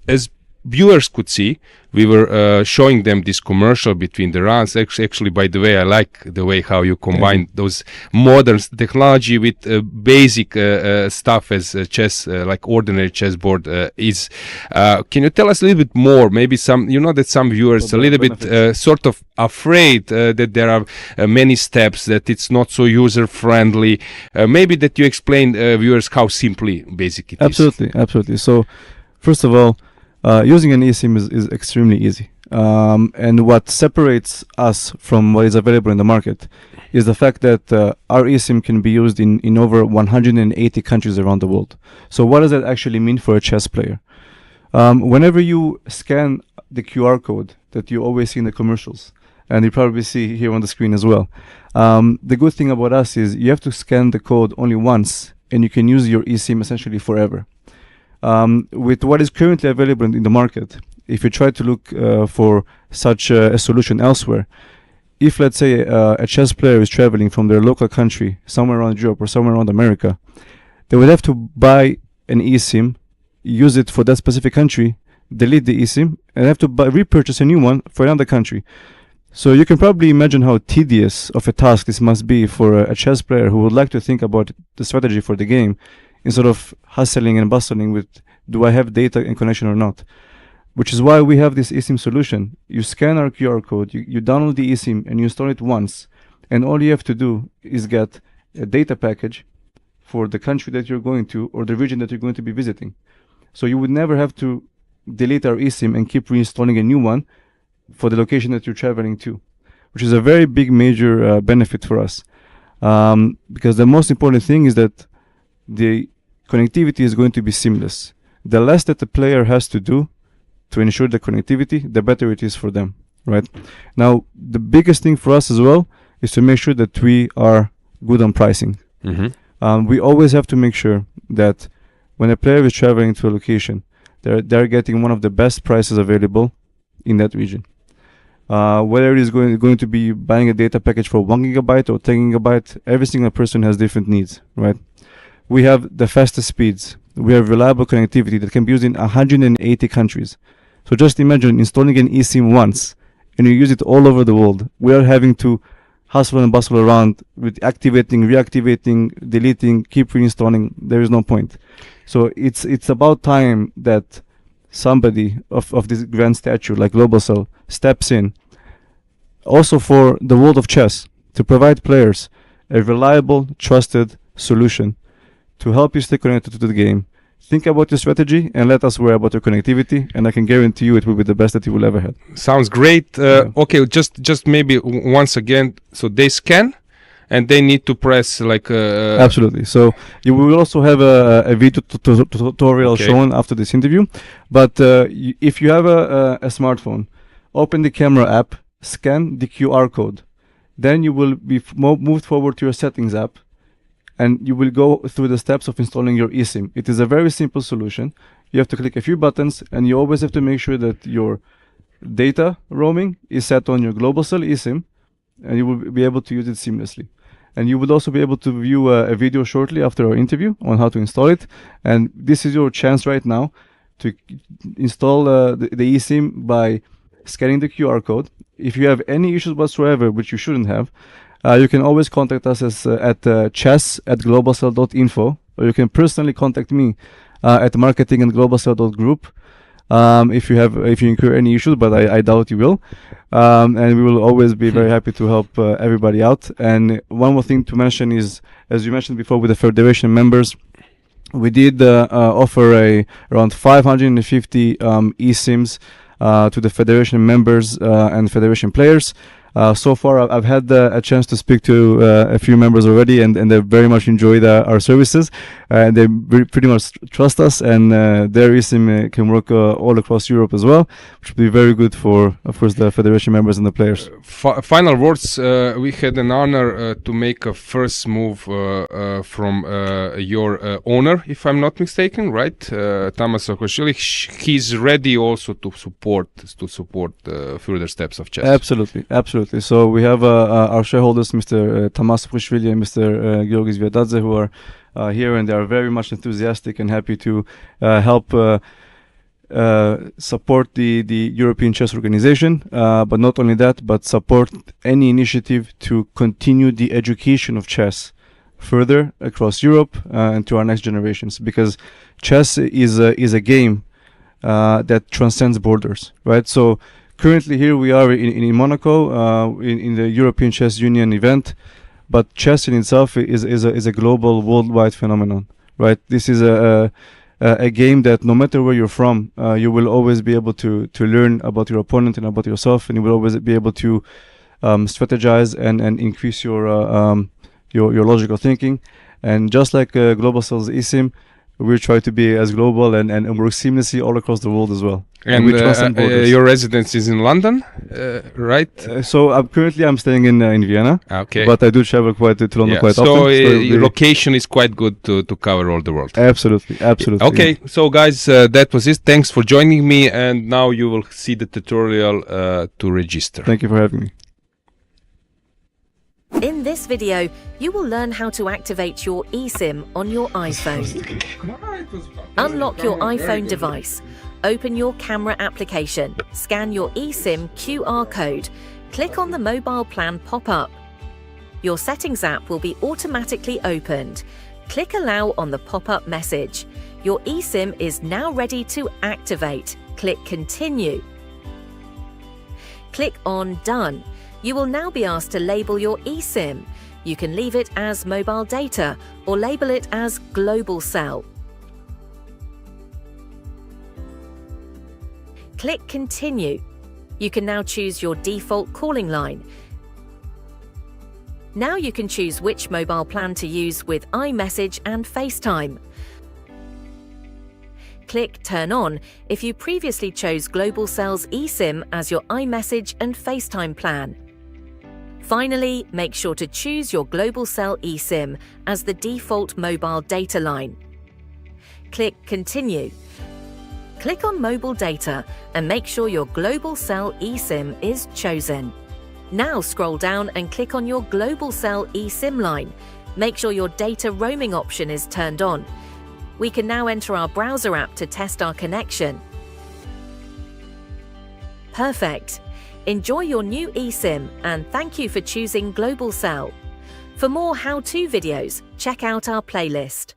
[SPEAKER 2] viewers could see, we were showing them this commercial between the rounds. Actually, by the way, I like the way how you combine those modern technology with basic stuff as chess, like ordinary chessboard is. Can you tell us a little bit more? Maybe some viewers a little bit sort of afraid that there are many steps, that it's not so user friendly. Maybe that you explain viewers how simply basic it is.
[SPEAKER 5] Absolutely. So, first of all, using an eSIM is extremely easy. And what separates us from what is available in the market is the fact that our eSIM can be used in over 180 countries around the world. So what does that actually mean for a chess player? Whenever you scan the QR code that you always see in the commercials, and you probably see here on the screen as well, the good thing about us is you have to scan the code only once, and you can use your eSIM essentially forever. With what is currently available in the market, if you try to look for such a solution elsewhere, if let's say a chess player is traveling from their local country somewhere around Europe or somewhere around America, they would have to buy an eSIM, use it for that specific country, delete the eSIM, and have to repurchase a new one for another country. So you can probably imagine how tedious of a task this must be for a chess player who would like to think about the strategy for the game, instead of hustling and bustling with, do I have data and connection or not? Which is why we have this eSIM solution. You scan our QR code, you download the eSIM, and you install it once. And all you have to do is get a data package for the country that you're going to or the region that you're going to be visiting. So you would never have to delete our eSIM and keep reinstalling a new one for the location that you're traveling to, which is a very big major benefit for us. Because the most important thing is that the connectivity is going to be seamless. The less that the player has to do to ensure the connectivity, the better it is for them. right? Now, the biggest thing for us as well is to make sure that we are good on pricing. We always have to make sure that when a player is traveling to a location, they're getting one of the best prices available in that region. Whether it is going to be buying a data package for 1 gigabyte or 10 gigabyte, every single person has different needs, right? We have the fastest speeds. We have reliable connectivity that can be used in 180 countries. So just imagine installing an eSIM once and you use it all over the world. We are having to hustle and bustle around with activating, reactivating, deleting, keep reinstalling. There is no point. So it's about time that somebody of this grand stature like Globacell steps in, also for the world of chess, to provide players a reliable, trusted solution to help you stay connected to the game. Think about your strategy and let us worry about your connectivity, and I can guarantee you it will be the best that you will ever have.
[SPEAKER 2] Sounds great. Okay, just maybe once again, so they scan and they need to press like
[SPEAKER 5] absolutely. So you will also have a video tutorial shown after this interview, but if you have a smartphone, open the camera app, scan the QR code, then you will be moved forward to your settings app, and you will go through the steps of installing your eSIM. It is a very simple solution. You have to click a few buttons, and you always have to make sure that your data roaming is set on your Globacell eSIM, and you will be able to use it seamlessly. And you will also be able to view a video shortly after our interview on how to install it. And this is your chance right now to install the eSIM by scanning the QR code. If you have any issues whatsoever, which you shouldn't have, you can always contact us at chess@globacell.info, or you can personally contact me at marketing@globacell.group if you incur any issues, but I doubt you will. And we will always be very happy to help everybody out. And one more thing to mention is, as you mentioned before, with the Federation members, we did offer around 550 eSIMs to the Federation members and Federation players. So far, I've had a chance to speak to a few members already, and they very much enjoyed our services. They pretty much trust us, and their eSIM can work all across Europe as well, which will be very good for, of course, the Federation members and the players. Final words. We had an honor to make a first move from your owner, if I'm not mistaken, right? Tamas Saakashvili. He's ready also to support further steps of chess. Absolutely. So we have our shareholders, Mr. Tamas Saakashvili and Mr. Georgi Zviadadze, who are here, and they are very much enthusiastic and happy to help support the European Chess Organization, but not only that, but support any initiative to continue the education of chess further across Europe and to our next generations, because chess is a game that transcends borders, right? So currently here we are in Monaco in the European Chess Union event, but chess in itself is a global, worldwide phenomenon, right? This is a game that no matter where you're from, you will always be able to learn about your opponent and about yourself, and you will always be able to strategize and increase your logical thinking. And just like Globacell's eSIM, we try to be as global and work seamlessly all across the world as well. And your residence is in London, right? So currently I'm staying in Vienna, but I do travel to London quite often. So your location is quite good to cover all the world. Absolutely. Okay, so guys, that was it. Thanks for joining me, and now you will see the tutorial to register. Thank you for having me.
[SPEAKER 6] In this video, you will learn how to activate your eSIM on your iPhone. Unlock your iPhone device. Open your camera application. Scan your eSIM QR code. Click on the mobile plan pop-up. Your settings app will be automatically opened. Click Allow on the pop-up message. Your eSIM is now ready to activate. Click Continue. Click on Done. You will now be asked to label your eSIM. You can leave it as mobile data or label it as Globacell. Click Continue. You can now choose your default calling line. Now you can choose which mobile plan to use with iMessage and FaceTime. click Turn On if you previously chose Global Cell's eSIM as your iMessage and FaceTime plan. Finally, make sure to choose your Global Cell eSIM as the default mobile data line. Click Continue. Click on Mobile Data and make sure your Global Cell eSIM is chosen. Now scroll down and click on your Global Cell eSIM line. Make sure your data roaming option is turned on. We can now enter our browser app to test our connection. Perfect. Enjoy your new eSIM and thank you for choosing Global Cell. For more how-to videos, check out our playlist.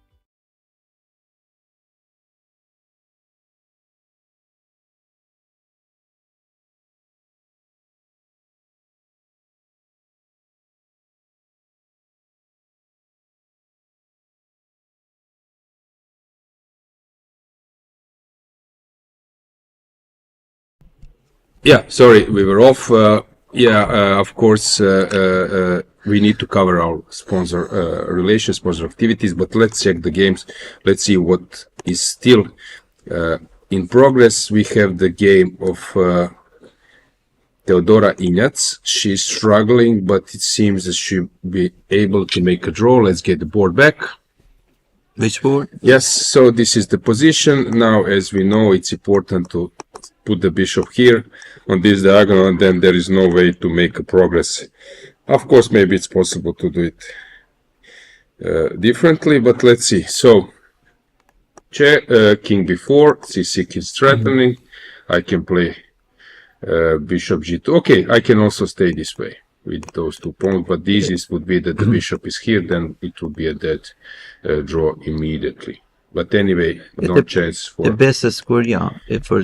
[SPEAKER 2] Yeah, sorry, we were off. Of course, we need to cover our sponsor relations, sponsor activities, but let's check the games. Let's see what is still in progress. We have the game of Teodora Ignatz. She's struggling, but it seems that she'll be able to make a draw. Let's get the board back.
[SPEAKER 3] Which board?
[SPEAKER 2] Yes, so this is the position. Now, as we know, it's important to put the bishop here on this diagonal, and then there is no way to make a progress. Of course, maybe it's possible to do it differently, but let's see. So, king b4, c6 is threatening. I can play bishop g2. Okay, I can also stay this way with those 2 pawns, but the easiest would be that the bishop is here, then it would be a dead draw immediately. But anyway, no chance for...
[SPEAKER 3] The best square,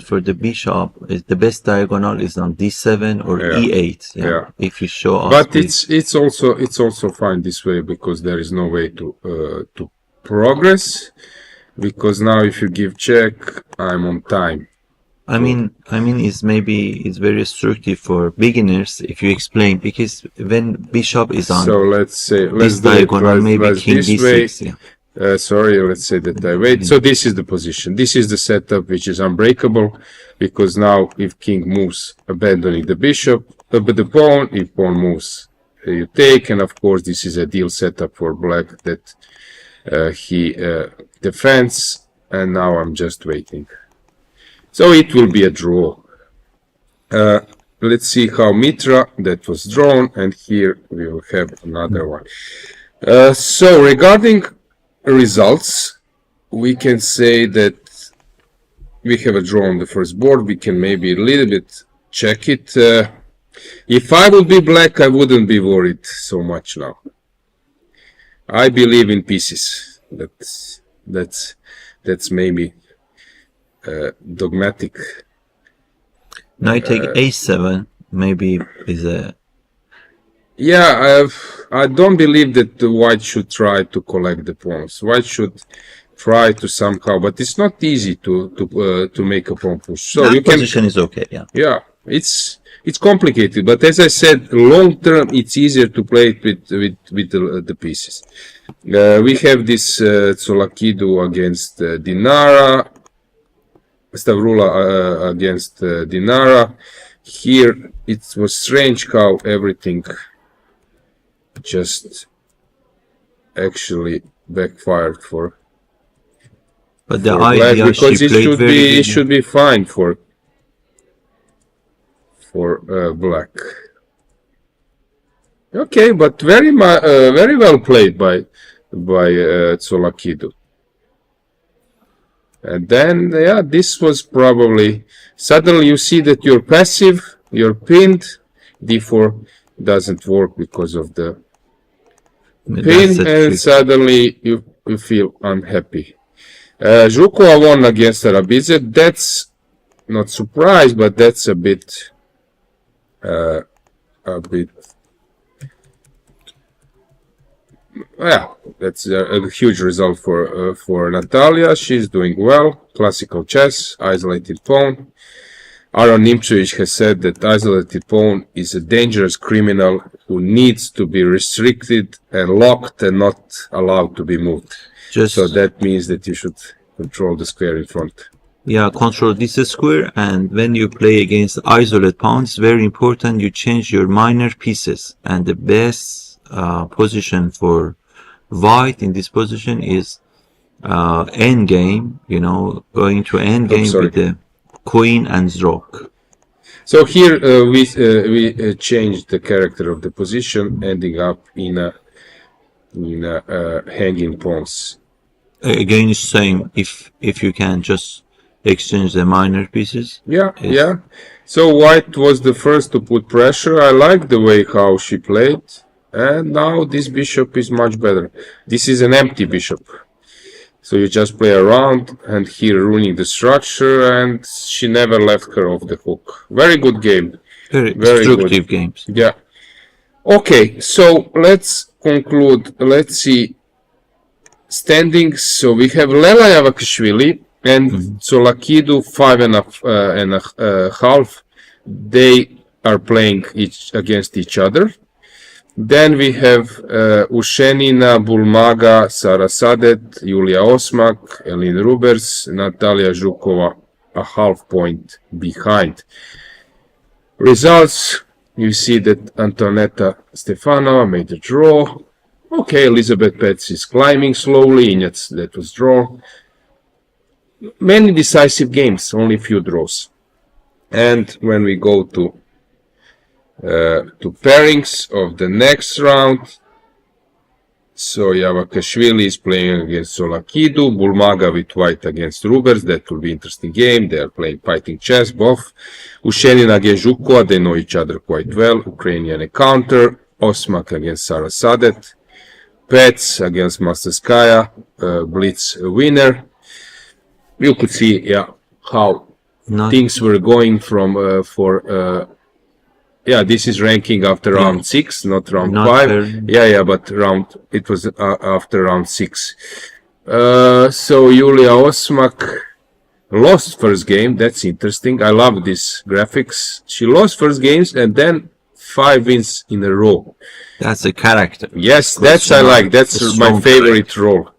[SPEAKER 3] for the bishop, is the best diagonal is on d7 or e8. Yeah. If you show us...
[SPEAKER 2] But it's also fine this way, because there is no way to progress, because now if you give check, I'm on time.
[SPEAKER 3] I mean, it's very restrictive for beginners if you explain, because when bishop is on,
[SPEAKER 2] so let's say
[SPEAKER 3] this diagonal, maybe king d6.
[SPEAKER 2] Sorry, let's say that I wait. So this is the position. This is the setup which is unbreakable, because now if king moves, abandoning the bishop, but the pawn, if pawn moves, you take, and of course this is a deal setup for black that he defends, and now I'm just waiting. So it will be a draw. Let's see how Mitra, that was drawn, and here we will have another one. So regarding results, we can say that we have a draw on the first board. We can maybe a little bit check it. If I would be black, I wouldn't be worried so much now. I believe in pieces. That's maybe dogmatic.
[SPEAKER 3] Now I take a7, maybe is a...
[SPEAKER 2] Yeah, I don't believe that the white should try to collect the pawns. White should try to somehow, but it's not easy to make a pawn push. So
[SPEAKER 3] that
[SPEAKER 2] you can,
[SPEAKER 3] position is okay, yeah.
[SPEAKER 2] Yeah, it's complicated, but as I said, long term it's easier to play it with the pieces. We have this Tsolakidou against Dinara, Stavroula against Dinara. Here it was strange how everything just actually backfired for.
[SPEAKER 3] But the
[SPEAKER 2] black,
[SPEAKER 3] idea
[SPEAKER 2] because
[SPEAKER 3] she played
[SPEAKER 2] it should be fine for black. Okay, but very well played by Tsolakidou. And then, yeah, this was probably... Suddenly you see that you're passive, you're pinned. d4 doesn't work because of the pin, and suddenly you feel unhappy. Zhukova won against Arabidze. That's not surprise, but that's a bit... yeah, that's a huge result for Natalia. She's doing well. Classical chess, isolated pawn. Aron Nimčević has said that isolated pawn is a dangerous criminal who needs to be restricted and locked and not allowed to be moved. So that means that you should control the square in front.
[SPEAKER 3] Yeah, control this square, and when you play against isolate pawns, it's very important you change your minor pieces. And the best position for white in this position is end game, going to end game with the queen and rook.
[SPEAKER 2] So here we changed the character of the position, ending up in a hanging pawns.
[SPEAKER 3] Again, it's same. If you can just exchange the minor pieces.
[SPEAKER 2] Yeah. So white was the first to put pressure. I like the way how she played, and now this bishop is much better. This is an empty bishop, so you just play around, and here ruining the structure, and she never left her off the hook. Very good game.
[SPEAKER 3] Very destructive games.
[SPEAKER 2] Yeah. Okay, so let's conclude. Let's see standings. So we have Lela Yavakashvili and Tsolakidou 5.5. They are playing against each other. Then we have Ushenina, Bulmaga, Sara Sadet, Julia Osmak, Elin Rubers, Natalia Zhukova a half point behind. Results, you see that Antoaneta Stefanova made a draw. Okay, Elisabeth Paehtz is climbing slowly. That was draw. Many decisive games, only few draws. And when we go to pairings of the next round, so Yavakashvili is playing against Tsolakidou, Bulmaga with white against Rubers. That will be an interesting game. They are playing fighting chess, both. Ushenina against Zhukova, they know each other quite well. Ukrainian encounter. Osmak against Sara Sadet. Paehtz against Masterskaya, Blitz winner. You could see, how things were going from this is ranking after round 6, not round 5. But it was after round 6. So Julia Osmak lost first game. That's interesting. I love this graphics. She lost first games and then 5 wins in a row.
[SPEAKER 3] That's a character.
[SPEAKER 2] Yes, that's I like. That's my favorite role.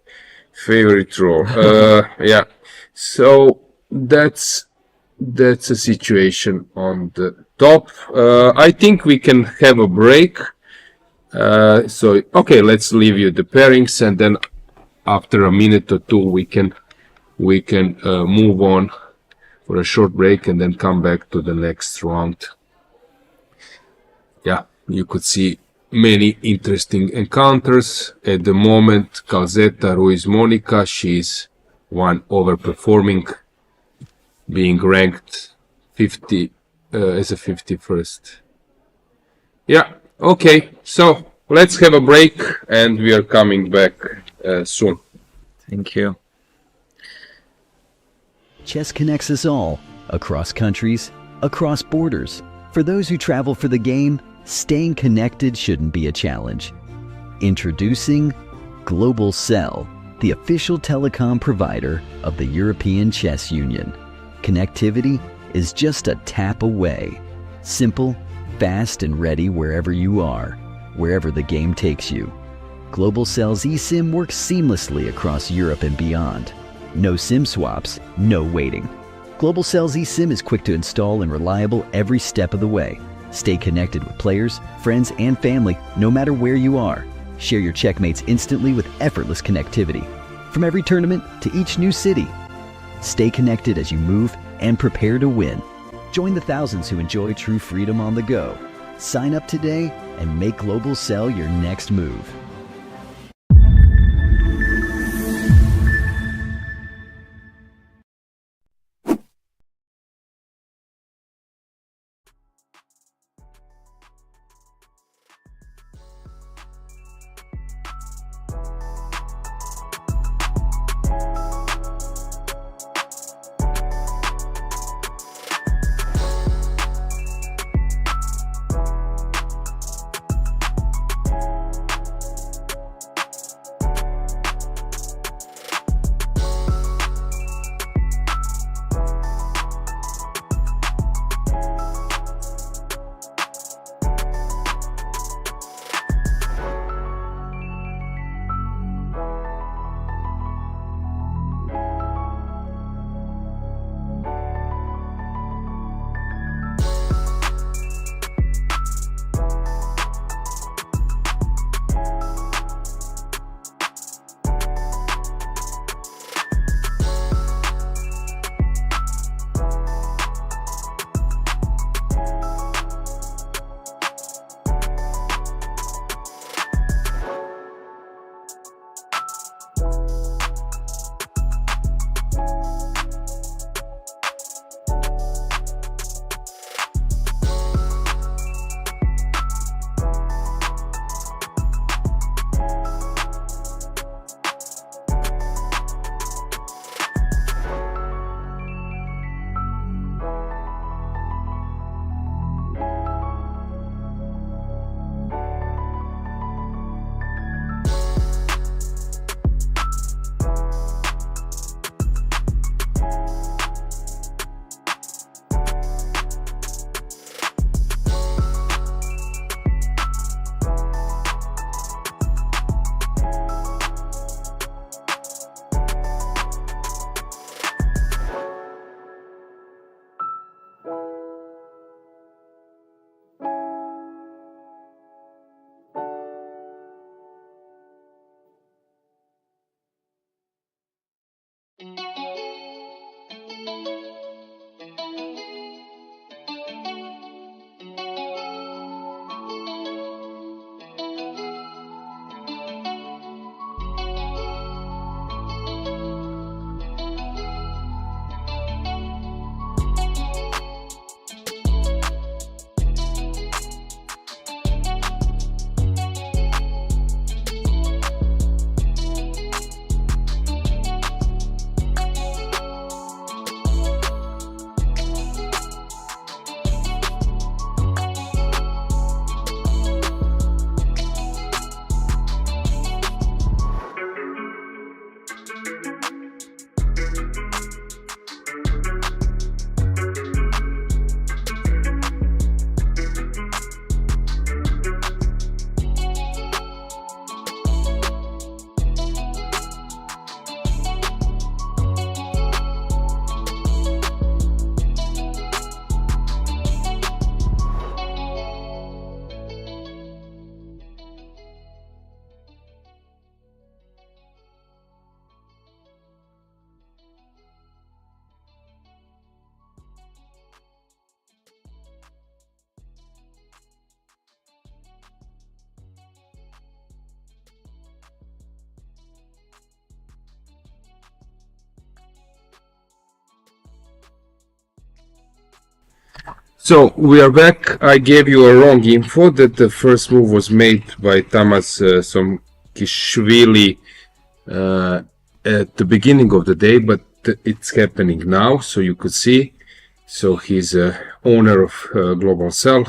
[SPEAKER 2] Yeah. So that's a situation on the top. I think we can have a break. Okay, let's leave you the pairings, and then after a minute or two we can move on for a short break and then come back to the next round. Yeah, you could see many interesting encounters at the moment. Calzetta, Ruiz, Monica, she's one overperforming, being ranked 50 as a 51st. Yeah, okay, so let's have a break and we are coming back soon.
[SPEAKER 3] Thank you.
[SPEAKER 1] Chess connects us all, across countries, across borders. For those who travel for the game, staying connected shouldn't be a challenge. Introducing Global Cell, the official telecom provider of the European Chess Union. Connectivity is just a tap away. Simple, fast, and ready wherever you are, wherever the game takes you. Global Cell's eSIM works seamlessly across Europe and beyond. No SIM swaps, no waiting. Global Cell's eSIM is quick to install and reliable every step of the way. Stay connected with players, friends, and family no matter where you are. Share your checkmates instantly with effortless connectivity. From every tournament to each new city. Stay connected as you move and prepare to win. Join the thousands who enjoy true freedom on the go. Sign up today and make Global Cell your next move.
[SPEAKER 2] So we are back. I gave you a wrong info that the first move was made by Tamas Somkishvili at the beginning of the day, but it's happening now, so you could see. So he's owner of Global Cell,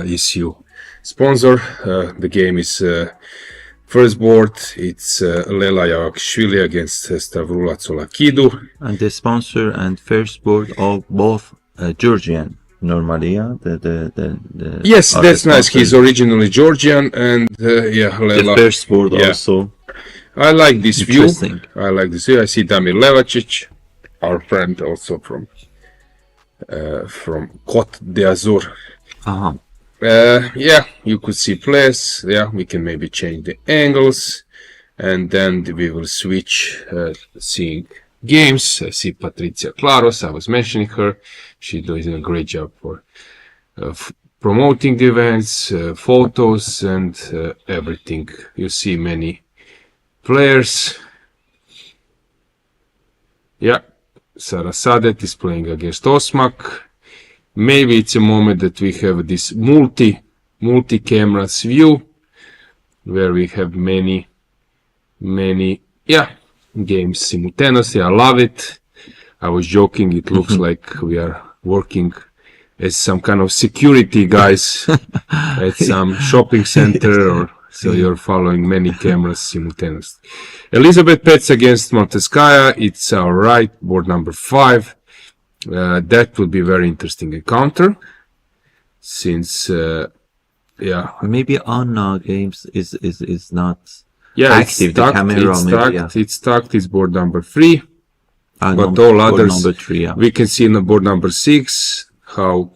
[SPEAKER 2] issue sponsor. The game is first board. It's Lela Jankovic against Stavroula Tsolakidou.
[SPEAKER 3] And the sponsor and first board of both Georgian normally, yeah.
[SPEAKER 2] Yes, that's nice. He's originally Georgian, and yeah, Lela.
[SPEAKER 3] The first board also.
[SPEAKER 2] I like this view. I like this view. I see Damir Levacic, our friend, also from Côte d'Azur. Yeah, you could see players. Yeah, we can maybe change the angles, and then we will switch seeing games. I see Patricia Claros. I was mentioning her. She's doing a great job for promoting the events, photos, and everything. You see many players. Yeah, Sara Sadet is playing against Osmak. Maybe it's a moment that we have this multi-cameras view, where we have many games simultaneously. I love it. I was joking, it looks like we are working as some kind of security guys at some shopping center, or so you're following many cameras simultaneously. Elisabeth Paehtz against Monteskaya. It's our right, board number 5. That would be very interesting encounter, since
[SPEAKER 3] maybe Anna games is not
[SPEAKER 2] It's
[SPEAKER 3] active.
[SPEAKER 2] stuck.
[SPEAKER 3] The camera
[SPEAKER 2] It's stuck. It's board number 3. But all others, we can see in the board number 6 how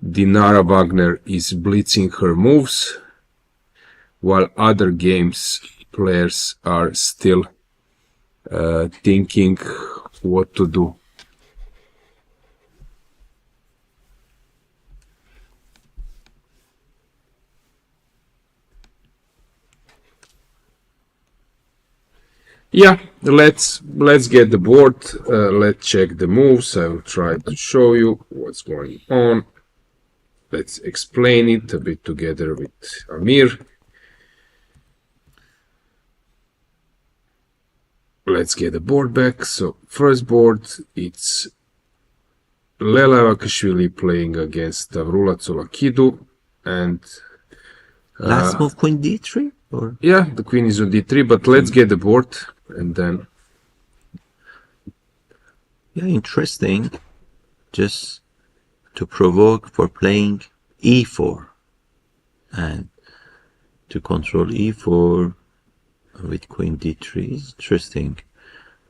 [SPEAKER 2] Dinara Wagner is blitzing her moves, while other games players are still thinking what to do. Yeah, let's get the board. Let's check the moves. I will try to show you what's going on. Let's explain it a bit together with Amir. Let's get the board back. So first board, it's Lela Jankovic playing against Stavroula Tsolakidou, and
[SPEAKER 3] last move queen d3, or
[SPEAKER 2] yeah, the queen is on d3. But let's get the board. And then,
[SPEAKER 3] yeah, interesting. Just to provoke for playing e4 and to control e4 with queen d3 is interesting,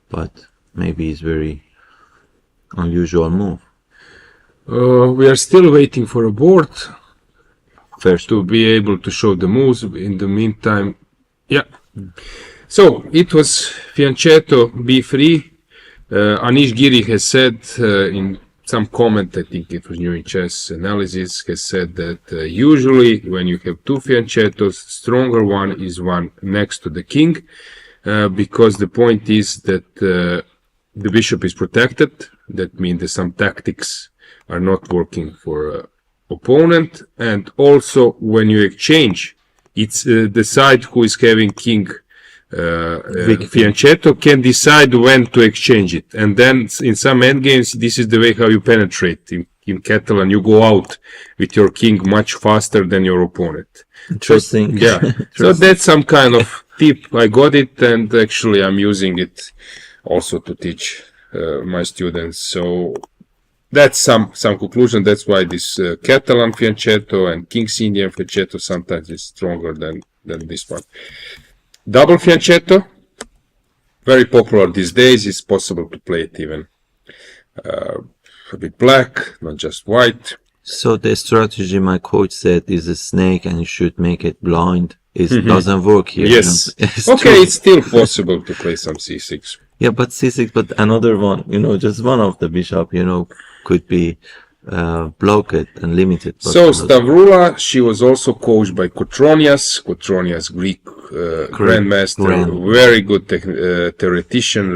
[SPEAKER 3] but maybe it's very unusual move.
[SPEAKER 2] We are still waiting for a board
[SPEAKER 3] First
[SPEAKER 2] to be able to show the moves. In the meantime, yeah. So it was fianchetto b3. Anish Giri has said in some comment, I think it was New in Chess Analysis, has said that usually when you have two fianchettos, stronger one is one next to the king, because the point is that the bishop is protected. That means that some tactics are not working for opponent, and also when you exchange, it's the side who is having king fianchetto can decide when to exchange it, and then in some endgames this is the way how you penetrate. In Catalan you go out with your king much faster than your opponent.
[SPEAKER 3] Interesting.
[SPEAKER 2] So, yeah. So that's some kind of tip. I got it, and actually I'm using it also to teach my students. So that's some conclusion. That's why this Catalan fianchetto and King's Indian fianchetto sometimes is stronger than this one. Double fianchetto, very popular these days. It's possible to play it even a bit black, not just white.
[SPEAKER 3] So the strategy my coach said is a snake and you should make it blind. It doesn't work here.
[SPEAKER 2] Yes.
[SPEAKER 3] It's
[SPEAKER 2] okay,
[SPEAKER 3] true.
[SPEAKER 2] it's still possible to play some c6.
[SPEAKER 3] Yeah, but c6, but another one, just one of the bishop, could be blocked and limited. But
[SPEAKER 2] So Stavroula, she was also coached by Kotronias, Greek grandmaster, very good theoretician,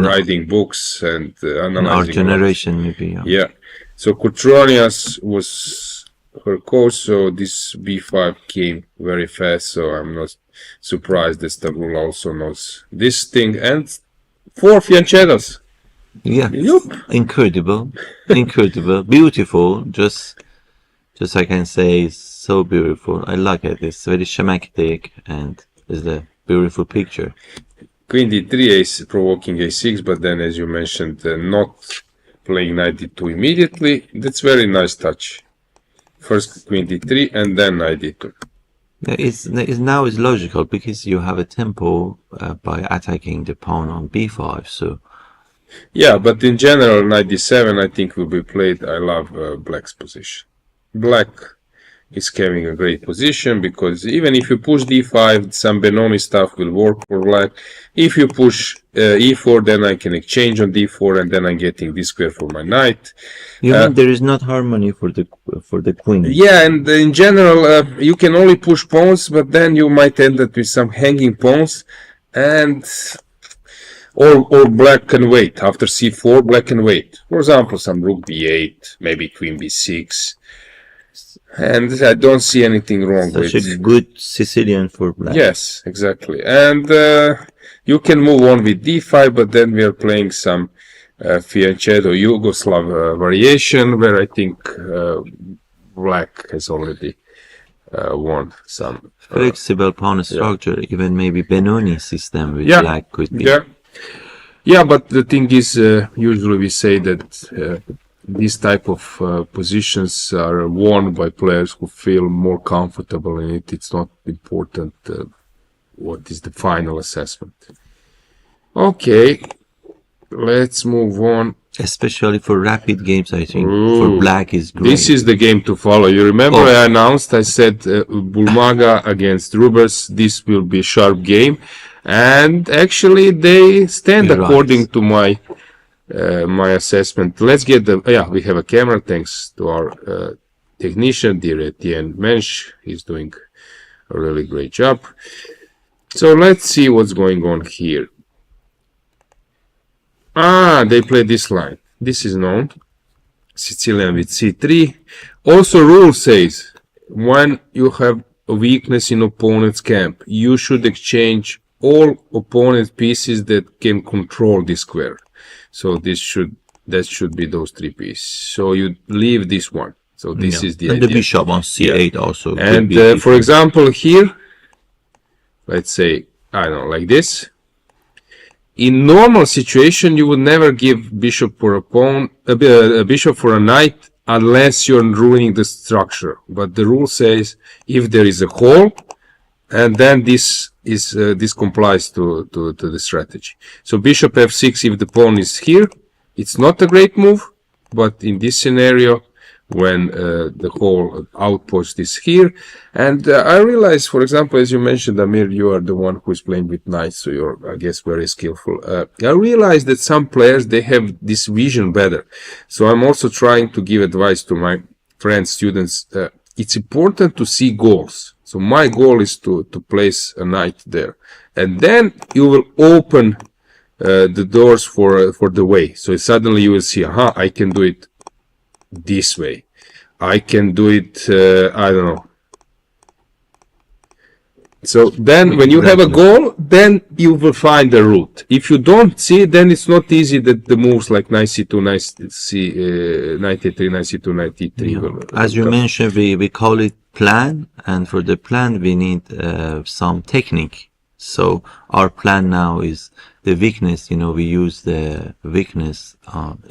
[SPEAKER 2] writing books and
[SPEAKER 3] in
[SPEAKER 2] analyzing.
[SPEAKER 3] our generation, maybe.
[SPEAKER 2] Yeah. So Kutronias was her coach, so this b5 came very fast, so I'm not surprised that Stavroula also knows this thing. And 4 fianchettos.
[SPEAKER 3] Yeah,
[SPEAKER 2] Yup.
[SPEAKER 3] incredible, incredible, beautiful. Just I can say, so beautiful. I like it. It's very schematic and it's a beautiful picture.
[SPEAKER 2] Queen d3, ace provoking a6, but then, as you mentioned, not playing knight d2 immediately. That's very nice touch. First queen d3 and then knight d2.
[SPEAKER 3] Yeah, it's now is logical because you have a tempo by attacking the pawn on b5. So
[SPEAKER 2] yeah, but in general, knight d7 I think will be played. I love black's position. Black is having a great position because even if you push d5, some Benoni stuff will work for black. If you push e4, then I can exchange on d4, and then I'm getting this square for my knight.
[SPEAKER 3] you mean there is not harmony for the queen?
[SPEAKER 2] Yeah, and in general, you can only push pawns, but then you might end up with some hanging pawns, and or black can wait. After c4, black can wait. For example, some rook b8, maybe queen b6. And I don't see anything wrong with
[SPEAKER 3] Such a good Sicilian for black.
[SPEAKER 2] Yes, exactly. And you can move on with d5, but then we are playing some fianchetto Yugoslav variation, where I think black has already won some.
[SPEAKER 3] Flexible pawn structure, even maybe Benoni system with black could be.
[SPEAKER 2] Yeah, but the thing is, usually we say that these type of positions are won by players who feel more comfortable in it. It's not important what is the final assessment. Okay, let's move on.
[SPEAKER 3] Especially for rapid games, I think for black is great.
[SPEAKER 2] This is the game to follow. You remember I announced, I said Bulmaga against Rubers, this will be a sharp game. And actually they stand according to my my assessment. Let's get the we have a camera, thanks to our technician, dear Etienne Mensch. He's doing a really great job. So let's see what's going on here. They play this line. This is known. Sicilian with c3. Also rule says when you have a weakness in opponent's camp, you should exchange all opponent pieces that can control this square. So that should be those 3 pieces. So you leave this one. So this is the
[SPEAKER 3] and
[SPEAKER 2] idea.
[SPEAKER 3] the bishop on c8 also.
[SPEAKER 2] And for example here, let's say, I don't know, like this. In normal situation, you would never give bishop for a pawn, a bishop for a knight, unless you're ruining the structure. But the rule says if there is a hole, and then this complies to the strategy. So bishop f6, if the pawn is here, it's not a great move. But in this scenario, when the whole outpost is here, and I realize, for example, as you mentioned, Amir, you are the one who is playing with knights, so you're, I guess, very skillful. I realize that some players, they have this vision better. So I'm also trying to give advice to my friends, students. It's important to see goals. So my goal is to place a knight there, and then you will open the doors for the way. So suddenly you will see, I can do it this way. I can do it, I don't know. So then when you have a goal, then you will find a route. If you don't see, then it's not easy that the moves like knight c2, knight a3, knight c2, knight e3
[SPEAKER 3] as you mentioned, we call it plan, and for the plan we need some technique. So our plan now is the weakness, we use the weakness on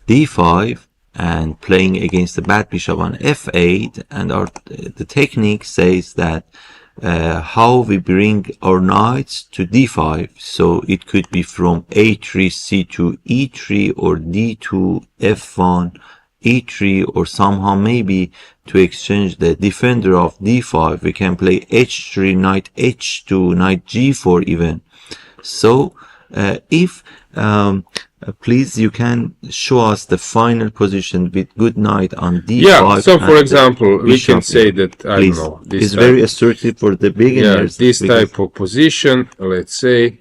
[SPEAKER 3] d5 and playing against the bad bishop on f8, and the technique says that how we bring our knights to d5. So it could be from a3, c2, e3, or d2, f1, e3, or somehow maybe to exchange the defender of d5. We can play h3, knight h2, knight g4 even. So if please, you can show us the final position with good knight on d5.
[SPEAKER 2] Yeah, so for example, we can say that, I don't know, this
[SPEAKER 3] it's very assertive for the beginners.
[SPEAKER 2] Yeah, this type of position, let's say,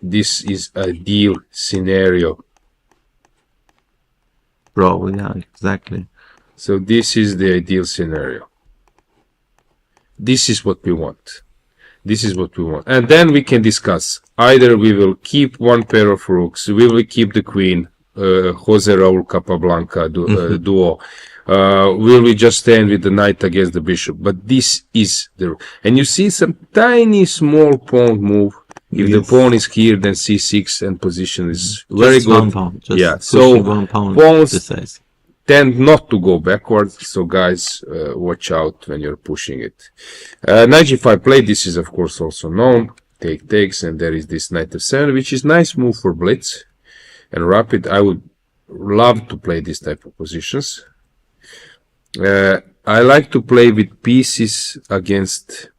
[SPEAKER 2] this is a ideal scenario.
[SPEAKER 3] Bravo, yeah, exactly.
[SPEAKER 2] So this is the ideal scenario. This is what we want. This is what we want. And then we can discuss. Either we will keep one pair of rooks, we will keep the queen, Jose Raul Capablanca duo. Will we just stand with the knight against the bishop? But this is the... And you see some tiny small pawn move. If the pawn is here, then c6 and position is very
[SPEAKER 3] Just
[SPEAKER 2] good.
[SPEAKER 3] 1 pound. Just
[SPEAKER 2] Yeah,
[SPEAKER 3] pushing
[SPEAKER 2] so
[SPEAKER 3] 1 pound
[SPEAKER 2] pawns
[SPEAKER 3] precise.
[SPEAKER 2] tend not to go backwards, so guys, watch out when you're pushing it. Knight g5 play, this is of course also known. Take takes, and there is this knight f7, which is nice move for blitz and rapid. I would love to play this type of positions. I like to play with pieces against,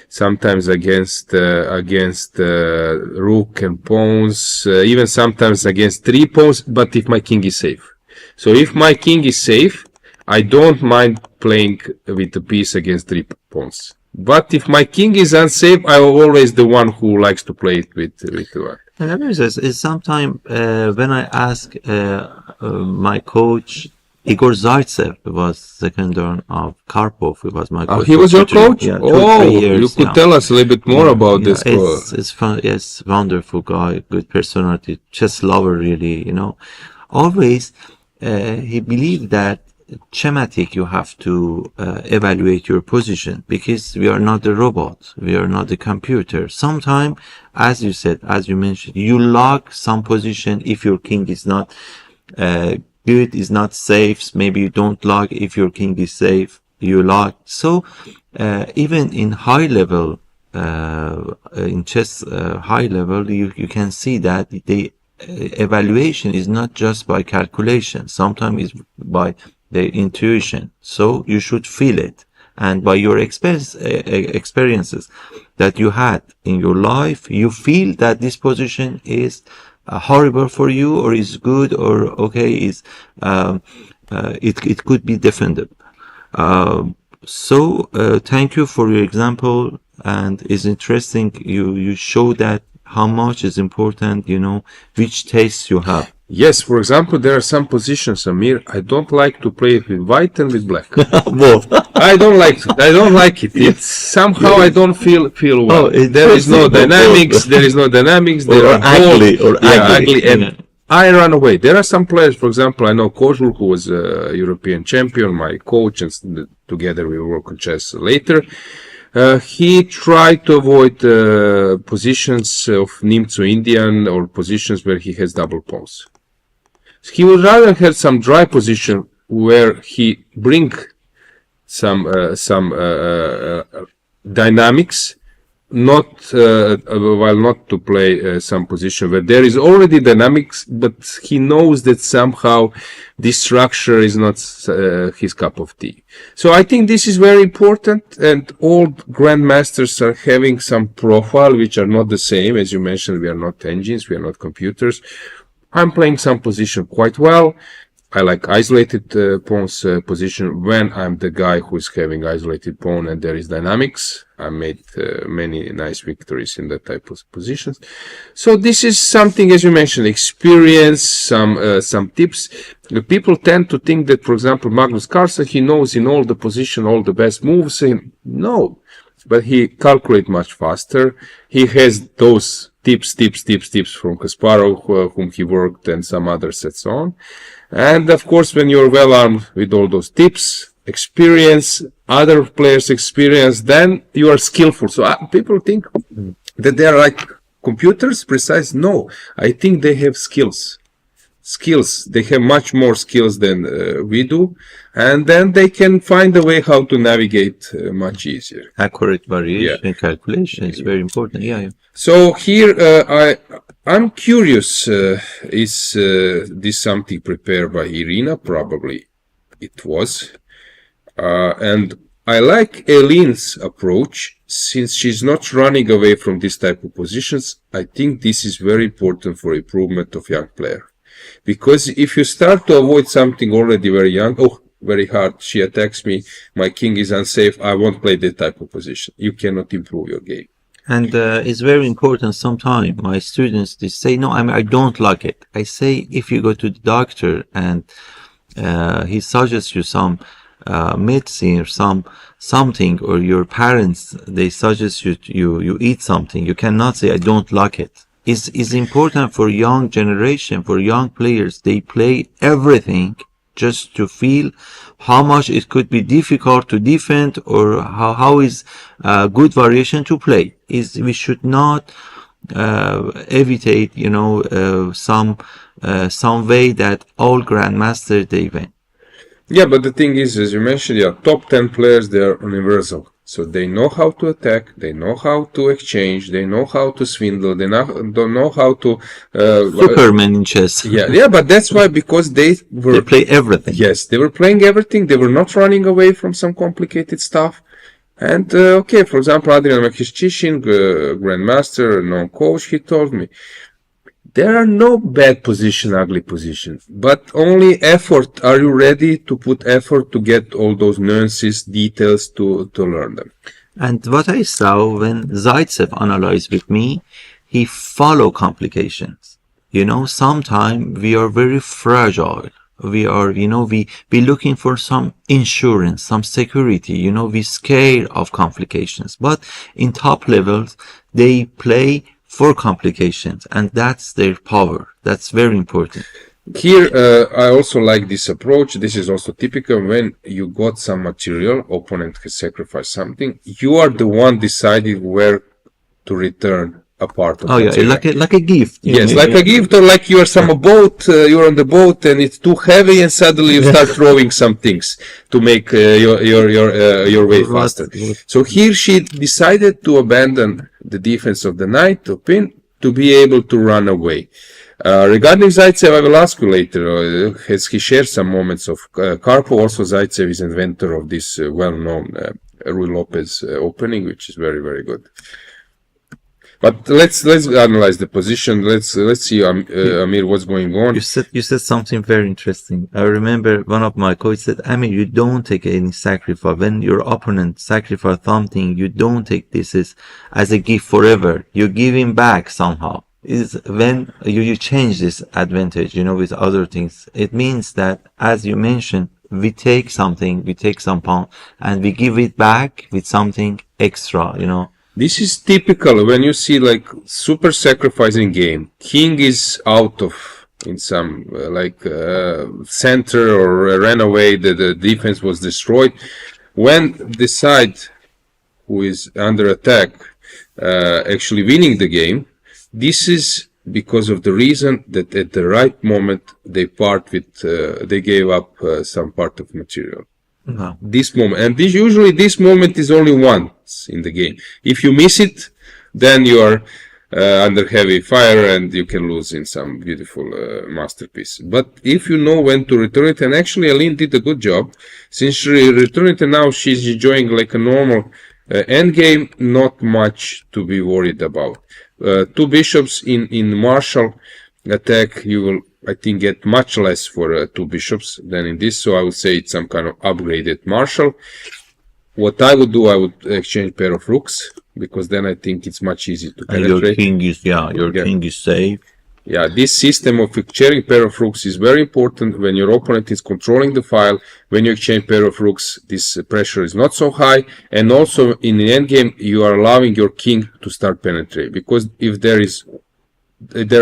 [SPEAKER 2] sometimes against rook and pawns, even sometimes against 3 pawns, but if my king is safe. So if my king is safe, I don't mind playing with a piece against 3 pawns. But if my king is unsafe, I'm always the one who likes to play it with the one.
[SPEAKER 3] And Amir says, is sometimes when I ask my coach, Igor Zaitsev was second turn of Karpov. He was my coach.
[SPEAKER 2] He was your coach?
[SPEAKER 3] Yeah,
[SPEAKER 2] 2-3
[SPEAKER 3] years,
[SPEAKER 2] you could tell us a little bit more about this.
[SPEAKER 3] It's fun. Yes, wonderful guy, good personality, chess lover, really. You know, always he believed that schematic you have to evaluate your position, because we are not a robot, we are not a computer. Sometimes, as you said, as you mentioned, you lock some position if your king is not good, is not safe. Maybe you don't lock if your king is safe, you lock. So even in high level, in chess high level, you can see that the evaluation is not just by calculation, sometimes it's by the intuition. So you should feel it, and by your experiences that you had in your life, you feel that this position is horrible for you, or is good, or okay, is it could be defended. So thank you for your example, and it's interesting you show that how much is important, you know, which taste you have.
[SPEAKER 2] Yes, for example, there are some positions, Amir, I don't like to play it with white and with black.
[SPEAKER 3] Both.
[SPEAKER 2] I don't like it. I don't like it. It's somehow I don't feel well. There is no dynamics. There is no dynamics. There are
[SPEAKER 3] ugly,
[SPEAKER 2] ugly, and I run away. There are some players, for example, I know Kozul, who was a European champion, my coach, and together we work on chess later. He tried to avoid positions of Nimzo Indian or positions where he has double pawns. He would rather have some dry position where he bring some dynamics, while not to play some position where there is already dynamics, but he knows that somehow this structure is not his cup of tea. So I think this is very important, and all grandmasters are having some profile which are not the same. As you mentioned, we are not engines, we are not computers. I'm playing some position quite well. I like isolated pawns position when I'm the guy who is having isolated pawn and there is dynamics. I made many nice victories in that type of positions. So this is something, as you mentioned, experience, some tips. The people tend to think that, for example, Magnus Carlsen, he knows in all the position all the best moves. No, but he calculates much faster. He has those tips from Kasparov, whom he worked, and some others and so on. And of course, when you're well armed with all those tips, experience, other players' experience, then you are skillful. So people think that they are like computers, precise. No, I think they have skills. They have much more skills than we do, and then they can find a way how to navigate much easier.
[SPEAKER 3] Accurate variation, calculation is very important. Yeah.
[SPEAKER 2] So here I'm curious, is this something prepared by Irina? Probably it was. And I like Elin's approach, since she's not running away from this type of positions. I think this is very important for improvement of young player. Because if you start to avoid something already very young, very hard, she attacks me, my king is unsafe, I won't play that type of position. You cannot improve your game.
[SPEAKER 3] And it's very important. Sometimes my students, they say, no, I don't like it. I say, if you go to the doctor and he suggests you some medicine or something, or your parents, they suggest you eat something, you cannot say I don't like it. It's important for young generation, for young players. They play everything just to feel how much it could be difficult to defend, or how is good variation to play. We should not evitate, some way that all grandmasters they win.
[SPEAKER 2] Yeah, but the thing is, as you mentioned, top 10 players, they are universal. So they know how to attack, they know how to exchange, they know how to swindle, they don't know how to...
[SPEAKER 3] Superman in chess.
[SPEAKER 2] Yeah, but that's why, because they
[SPEAKER 3] play everything.
[SPEAKER 2] Yes, they were playing everything, they were not running away from some complicated stuff. And, okay, for example, Adrian Makishchishin, grandmaster, non-coach, he told me, there are no bad position, ugly positions, but only effort. Are you ready to put effort to get all those nuances, details to learn them?
[SPEAKER 3] And what I saw when Zaitsev analyzed with me, he follow complications. Sometimes we are very fragile. We are, we looking for some insurance, some security, we scared of complications. But in top levels, they play for complications, and that's their power. That's very important.
[SPEAKER 2] Here, I also like this approach. This is also typical when you got some material, opponent has sacrificed something, you are the one deciding where to return a part of material.
[SPEAKER 3] Like a gift.
[SPEAKER 2] Yes, like a gift, or like you're on the boat and it's too heavy and suddenly you start throwing some things to make your way faster. So here she decided to abandon the defense of the knight to pin to be able to run away. Regarding Zaitsev, I will ask you later, has he shared some moments of Karpov? Also, Zaitsev is inventor of this well-known Rui Lopez opening, which is very, very good. But let's analyze the position. Let's see, Amir, what's going on.
[SPEAKER 3] You said something very interesting. I remember one of my coaches said, Amir, you don't take any sacrifice. When your opponent sacrifice something, you don't take this as a gift forever. You give him back somehow. Is when you change this advantage, with other things. It means that, as you mentioned, we take something, we take some pound, and we give it back with something extra,
[SPEAKER 2] This is typical when you see like super sacrificing game. King is out in some center or ran away. The defense was destroyed. When the side who is under attack actually winning the game, this is because of the reason that at the right moment they gave up some part of material.
[SPEAKER 3] Wow.
[SPEAKER 2] This moment, and this moment is only once in the game. If you miss it, then you are under heavy fire and you can lose in some beautiful masterpiece. But if you know when to return it, and actually Aline did a good job, since she returned it and now she's enjoying like a normal end game, not much to be worried about. Two bishops in martial attack, you will, I think, get much less for two bishops than in this, so I would say it's some kind of upgraded marshal. What I would do, I would exchange pair of rooks, because then I think it's much easier to penetrate.
[SPEAKER 3] Your king is safe.
[SPEAKER 2] Yeah, this system of exchanging pair of rooks is very important when your opponent is controlling the file. When you exchange pair of rooks, this pressure is not so high, and also in the endgame, you are allowing your king to start penetrate, because if there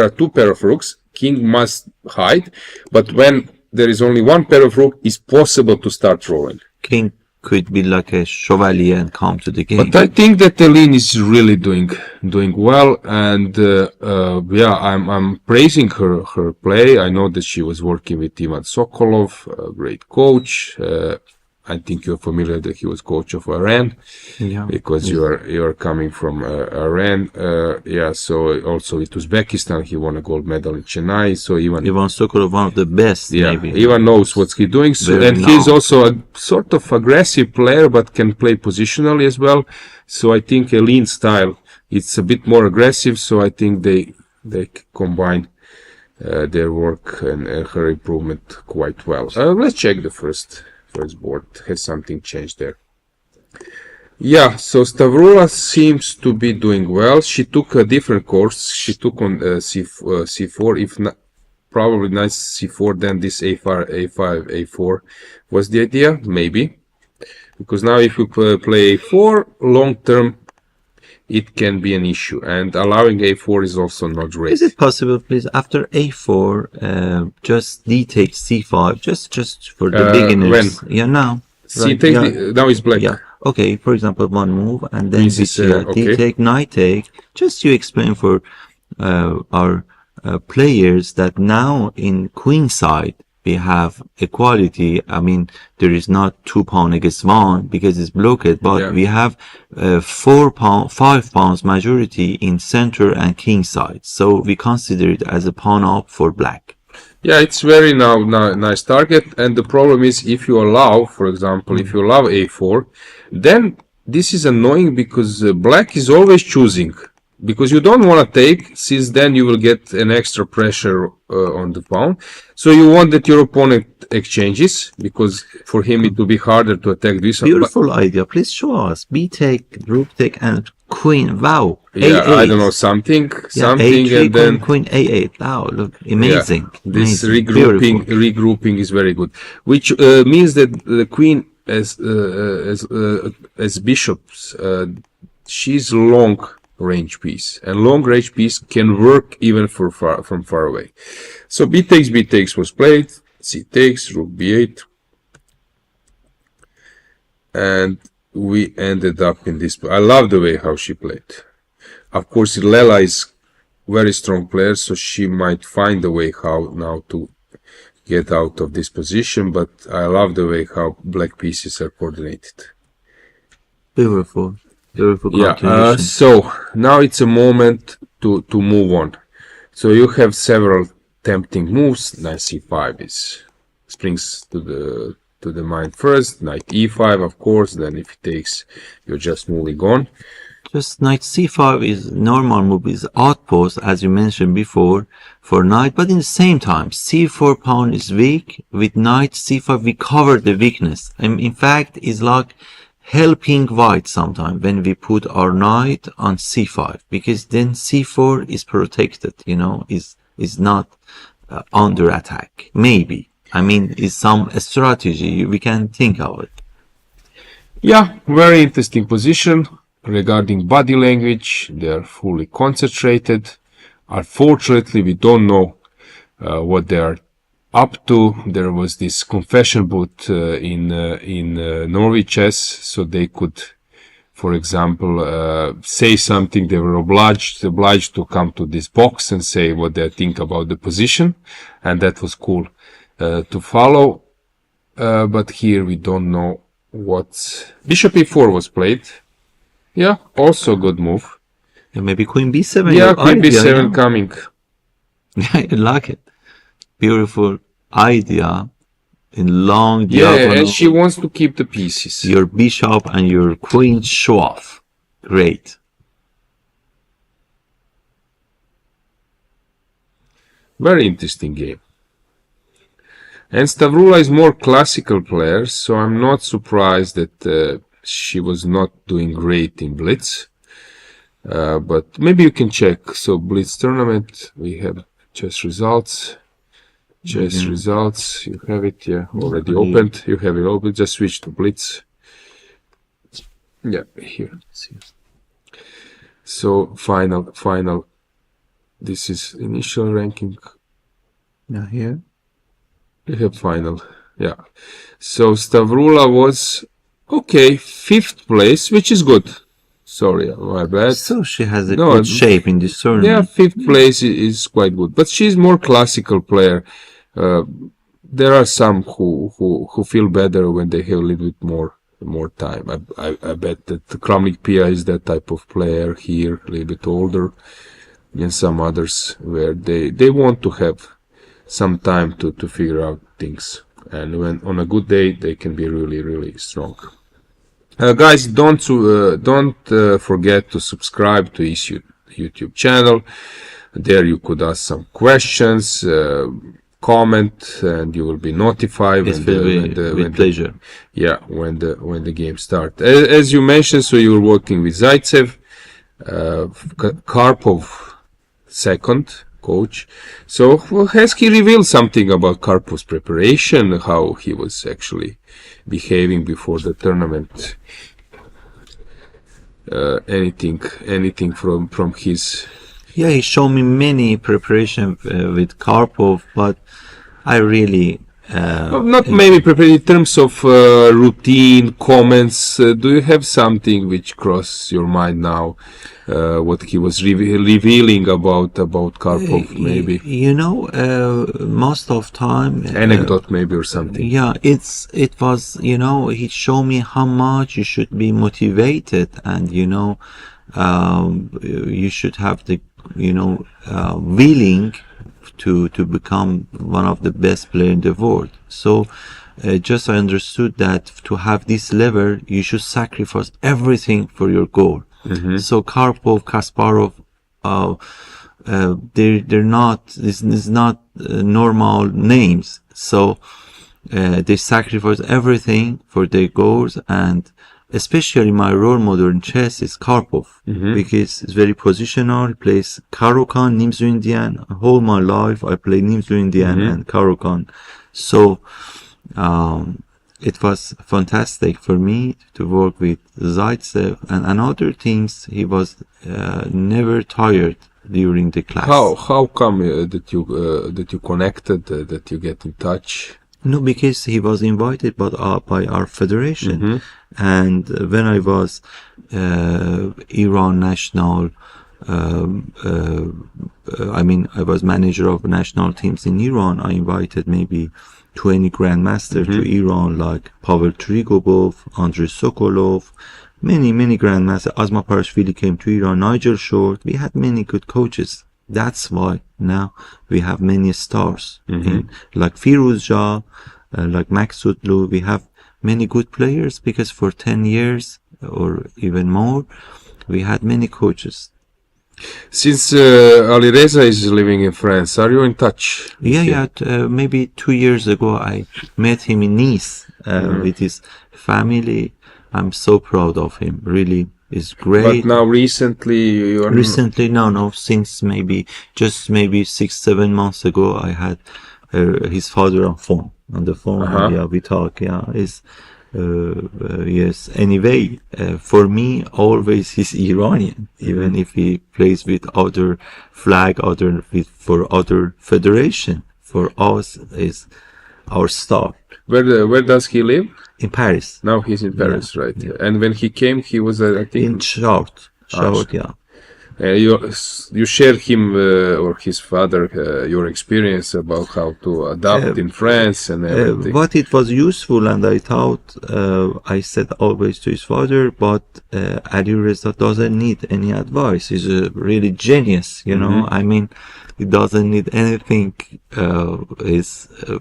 [SPEAKER 2] are two pair of rooks, king must hide, but when there is only one pair of rook, it's possible to start rolling.
[SPEAKER 3] King could be like a chevalier and come to the game.
[SPEAKER 2] But I think that Aline is really doing well, and I'm praising her play. I know that she was working with Ivan Sokolov, a great coach. I think you're familiar that he was coach of Iran, because you are coming from Iran. So also with Uzbekistan, he won a gold medal in Chennai. So Ivan
[SPEAKER 3] Sokolov, one of the best. Maybe.
[SPEAKER 2] Ivan knows what he's doing. So, and he's also a sort of aggressive player, but can play positionally as well. So I think Aline's style, it's a bit more aggressive. So I think they combine their work and her improvement quite well. Let's check the first board. Has something changed there? Yeah, so Stavroula seems to be doing well. She took a different course. She took on c4. probably knight c4, then this a5, a4 was the idea, maybe. Because now if you play a4, long term, it can be an issue. And allowing a4 is also not great.
[SPEAKER 3] Is it possible, please, after a4, just d takes c5, just for the beginners?
[SPEAKER 2] When?
[SPEAKER 3] Yeah, now.
[SPEAKER 2] C takes, now it's black.
[SPEAKER 3] Yeah. Okay, for example, one move, and then
[SPEAKER 2] This is, okay.
[SPEAKER 3] d take, knight take. Just you explain for our players that now in queen side we have equality. I mean, there is not 2 pawn against 1 because it's blocked, but we have 5 pawns majority in center and king side. So we consider it as a pawn up for black.
[SPEAKER 2] Yeah, it's very nice target. And the problem is, if you allow, for example, if you allow a4, then this is annoying because black is always choosing. Because you don't want to take, since then you will get an extra pressure on the pawn. So you want that your opponent exchanges, because for him it will be harder to attack this.
[SPEAKER 3] Beautiful idea. Please show us. B take, rook take, and queen. Wow.
[SPEAKER 2] Yeah,
[SPEAKER 3] A8.
[SPEAKER 2] I don't know, something,
[SPEAKER 3] A3,
[SPEAKER 2] and then
[SPEAKER 3] queen A8. Wow, look, amazing.
[SPEAKER 2] Yeah, this
[SPEAKER 3] amazing.
[SPEAKER 2] regrouping is very good, which means that the queen as bishops, she's long range piece, and long range piece can work even from far away. So b takes was played, c takes, rook b8, and we ended up in this. I love the way how she played. Of course, Lela is very strong player, so she might find a way how now to get out of this position, but I love the way how black pieces are coordinated.
[SPEAKER 3] Beautiful.
[SPEAKER 2] Yeah, so now it's a moment to move on. So you have several tempting moves. Knight c5 is springs to the mind first. Knight e5, of course. Then if it takes, you're just moving on.
[SPEAKER 3] Just knight c5 is normal move, is outpost, as you mentioned before, for knight. But in the same time, c4 pawn is weak. With knight c5, we cover the weakness. And in fact, it's like helping white sometimes when we put our knight on c5, because then c4 is protected, you know, is not under attack. Maybe, I mean, is some strategy we can think of it.
[SPEAKER 2] Yeah, very interesting position. Regarding body language, they are fully concentrated. Unfortunately, we don't know what they are up to. There was this confession booth in Norway chess, so they could, for example, say something. They were obliged to come to this box and say what they think about the position, and that was cool to follow. But here we don't know what. Bishop e4 was played. Yeah, also good move.
[SPEAKER 3] And maybe queen b7.
[SPEAKER 2] Yeah, queen b7 coming.
[SPEAKER 3] I like it. Beautiful idea in long
[SPEAKER 2] diagonal. Yeah, and she wants to keep the pieces.
[SPEAKER 3] Your bishop and your queen show off. Great.
[SPEAKER 2] Very interesting game. And Stavroula is more classical player, so I'm not surprised that she was not doing great in Blitz. But maybe you can check. So Blitz tournament, we have chess results. Chess results, you have it, yeah, already opened. You have it open, just switch to Blitz. Yeah, here. So final. This is initial ranking.
[SPEAKER 3] Yeah, here.
[SPEAKER 2] You have final, yeah. So Stavroula was, okay, 5th place, which is good. Sorry, my bad.
[SPEAKER 3] So she has a good shape in this tournament.
[SPEAKER 2] Yeah, 5th place is quite good, but she's more classical player. There are some who feel better when they have a little bit more time. I bet that Cramling Pia is that type of player here, a little bit older, and some others where they want to have some time to figure out things. And when on a good day, they can be really strong. Guys, don't forget to subscribe to his YouTube channel. There you could ask some questions, comment, and you will be notified when the game starts. As you mentioned, so you were working with Zaitsev, Karpov second, coach. So has he revealed something about Karpov's preparation, how he was actually behaving before the tournament? Anything from his?
[SPEAKER 3] Yeah, he showed me many preparation with Karpov, but I really
[SPEAKER 2] not maybe prepared in terms of routine comments. Do you have something which crosses your mind now? What he was revealing about Karpov, maybe
[SPEAKER 3] most of time
[SPEAKER 2] anecdote maybe or something.
[SPEAKER 3] Yeah, it was he showed me how much you should be motivated, and you should have the willing to become one of the best players in the world. So just I understood that to have this level, you should sacrifice everything for your goal. So Karpov, Kasparov, they're not. This is not normal names. So they sacrifice everything for their goals, and especially my role model in chess is Karpov, because it's very positional. He plays Caro-Kann, Nimzo Indian. Whole my life I play Nimzo Indian and Caro-Kann. So it was fantastic for me to work with Zaitsev and other teams. He was never tired during the class.
[SPEAKER 2] How come that you connected, that you get in touch?
[SPEAKER 3] No, because he was invited by our federation, and when I was Iran national, I was manager of national teams in Iran. I invited maybe 20 grandmasters to Iran, like Pavel Trigobov, Andrei Sokolov, many grandmasters. Azma Parashvili came to Iran, Nigel Short. We had many good coaches. That's why now we have many stars, like Firuz Shah, like Maksutlu. We have many good players because for 10 years or even more, we had many coaches.
[SPEAKER 2] Since Alireza is living in France, are you in touch?
[SPEAKER 3] Yeah. Maybe 2 years ago, I met him in Nice with his family. I'm so proud of him. Really, is great.
[SPEAKER 2] But now recently, you are
[SPEAKER 3] no. Since maybe 6-7 months ago, I had his father on the phone. Yeah, we talk. Yeah, yes. Anyway, for me, always he's Iranian, even if he plays with other flag, for other federation. For us, is our star.
[SPEAKER 2] Where does he live?
[SPEAKER 3] In Paris.
[SPEAKER 2] Now he's in Paris, right? Yeah. And when he came, he was, I think,
[SPEAKER 3] in Chartres. Yeah.
[SPEAKER 2] You share him or his father your experience about how to adapt in France and everything.
[SPEAKER 3] But it was useful, and I thought I said always to his father, but Alireza doesn't need any advice. He's a really genius, he doesn't need anything.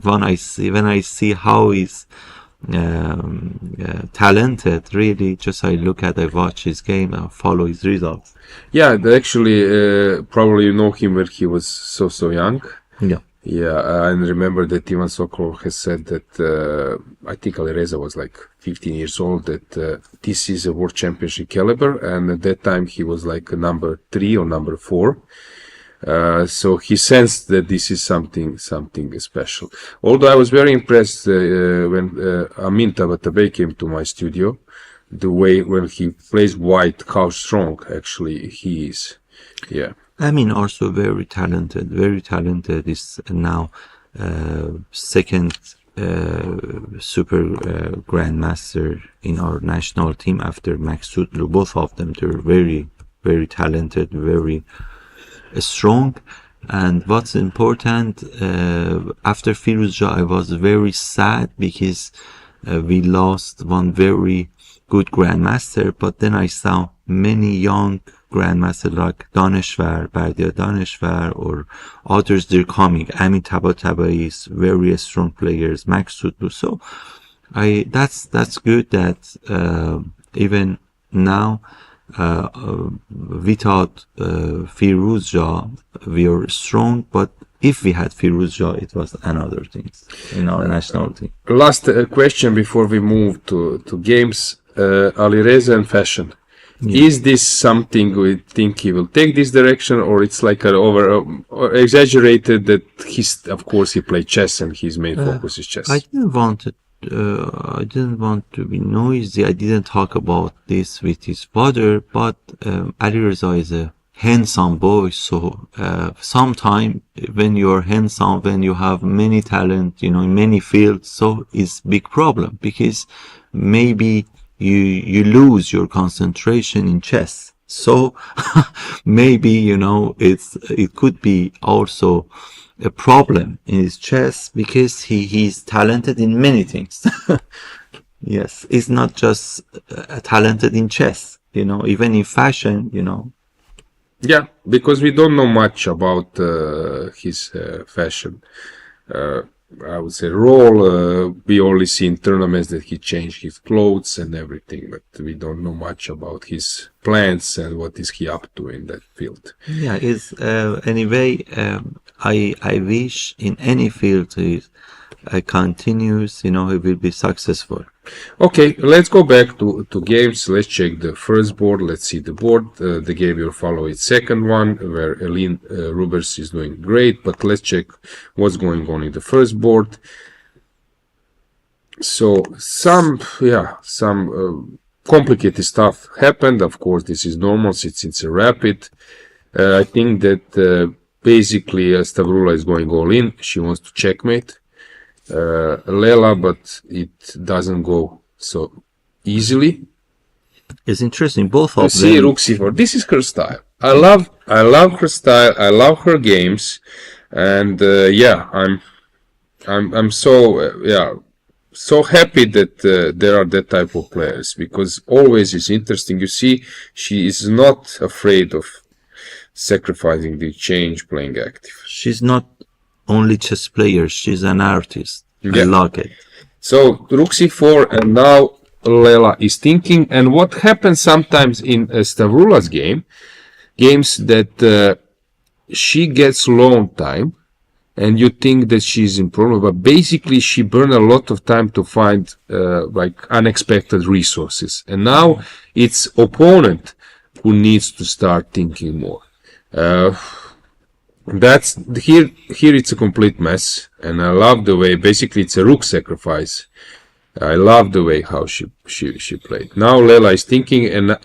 [SPEAKER 3] When I see how he's talented, really, just I watch his game and follow his results.
[SPEAKER 2] Yeah, actually, probably you know him when he was so young. Yeah, and remember that Ivan Sokolov has said that I think Alireza was like 15 years old, that this is a world championship caliber, and at that time he was like a number 3 or number 4. So he sensed that this is something special. Although I was very impressed when Amin Tabatabai came to my studio, the way when he plays white, how strong actually he is. Yeah.
[SPEAKER 3] Amin also very talented. Is now second super grandmaster in our national team after Maksutlu. Both of them, they're very, very talented, very strong. And what's important, after Firuz Shah, I was very sad because we lost one very good grandmaster, but then I saw many young grandmasters like Daneshvar, Bardia Daneshvar, or others, they're coming. Amir Tabatabai is very strong players, Maksutlu. So that's good that even now, without Firuz Shah, we are strong, but if we had Firuz Shah, it was another thing in our national team.
[SPEAKER 2] Last question before we move to games. Alireza and fashion. Is this something we think he will take this direction, or it's like an or exaggerated that of course he played chess and his main focus is chess?
[SPEAKER 3] I didn't want to be noisy. I didn't talk about this with his father, but Alireza is a handsome boy, so sometime when you're handsome, when you have many talent, in many fields, so it's big problem, because maybe you lose your concentration in chess. So maybe it could be also a problem in his chess, because he's talented in many things. Yes, he's not just talented in chess, even in fashion,
[SPEAKER 2] Yeah, because we don't know much about his fashion. I would say role. We only see in tournaments that he changed his clothes and everything, but we don't know much about his plans and what is he up to in that field.
[SPEAKER 3] Yeah, is anyway. I wish in any field he continues. He will be successful.
[SPEAKER 2] Okay, let's go back to games. Let's check the first board. Let's see the board. The game will follow its second one, where Elin Rubers is doing great. But let's check what's going on in the first board. So some complicated stuff happened. Of course, this is normal since it's a rapid. I think that basically Stavroula is going all in. She wants to checkmate Lela, but it doesn't go so easily.
[SPEAKER 3] It's interesting, both of them.
[SPEAKER 2] See, Rook C4. This is her style. I love her style. I love her games, and I'm so happy that there are that type of players, because always is interesting. You see, she is not afraid of sacrificing the change, playing active.
[SPEAKER 3] She's not only chess player, she's an artist.
[SPEAKER 2] Yeah.
[SPEAKER 3] I like it.
[SPEAKER 2] So Rook C4, and now Lela is thinking. And what happens sometimes in Stavroula's games that she gets long time, and you think that she's in problem, but basically she burned a lot of time to find like unexpected resources. And now it's opponent who needs to start thinking more. That's here it's a complete mess, and I love the way basically it's a rook sacrifice. I love the way how she played. Now Lela is thinking, and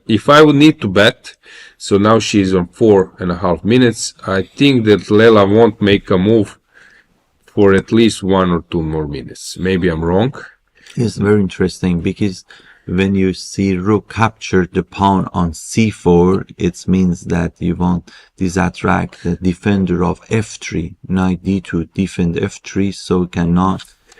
[SPEAKER 2] if I would need to bet, so now she's on 4.5 minutes, I think that Lela won't make a move for at least 1 or 2 more minutes. Maybe I'm wrong.
[SPEAKER 3] It's very interesting, because when you see rook capture the pawn on c4, it means that you want disattract the defender of f3, knight d2, defend f3, so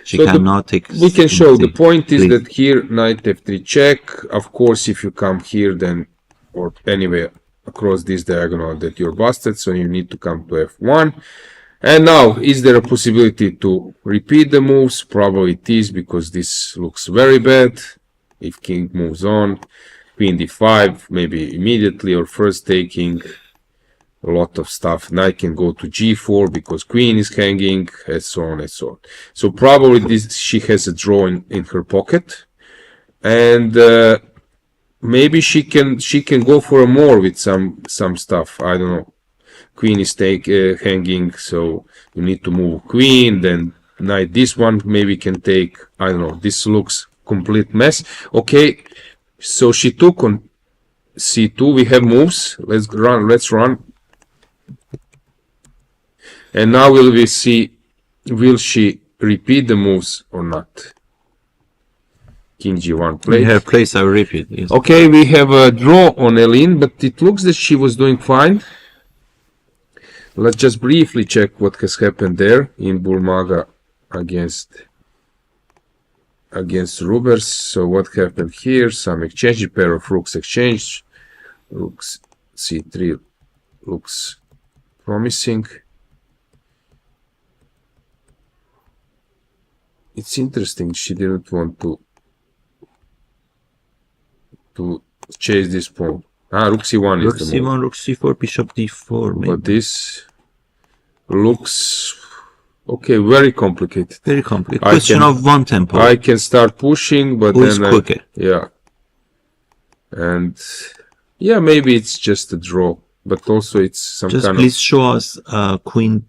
[SPEAKER 3] she cannot take.
[SPEAKER 2] We can show the point is that here knight f3 check. Of course, if you come here, then or anywhere across this diagonal, that you're busted, so you need to come to f1. And now, is there a possibility to repeat the moves? Probably it is, because this looks very bad. If king moves on, queen d5, maybe immediately, or first taking a lot of stuff. Knight can go to g4 because queen is hanging, and so on and so on. So probably she has a draw in her pocket, and maybe she can go for a more with some stuff. I don't know. Queen is hanging, so you need to move queen. Then knight this one maybe can take. I don't know. This looks complete mess. Okay, so she took on c2. We have moves. Let's run. And now we see, will she repeat the moves or not? King g1 play.
[SPEAKER 3] In her place, I repeat. Yes.
[SPEAKER 2] Okay, we have a draw on Elin, but it looks that she was doing fine. Let's just briefly check what has happened there in Bulmaga against Rubers. So what happened here? Some exchange, a pair of rooks exchange. Rooks c3 looks promising. It's interesting, she didn't want to chase this pawn. Rook c1
[SPEAKER 3] Rook
[SPEAKER 2] is the move.
[SPEAKER 3] c1, rook c4, bishop d4. Maybe.
[SPEAKER 2] But this looks okay, very complicated.
[SPEAKER 3] Very complicated. Question of one tempo.
[SPEAKER 2] I can start pushing, but
[SPEAKER 3] Who's
[SPEAKER 2] then
[SPEAKER 3] quicker?
[SPEAKER 2] yeah. And yeah, maybe it's just a draw, but also it's some
[SPEAKER 3] Just
[SPEAKER 2] kind
[SPEAKER 3] please show us king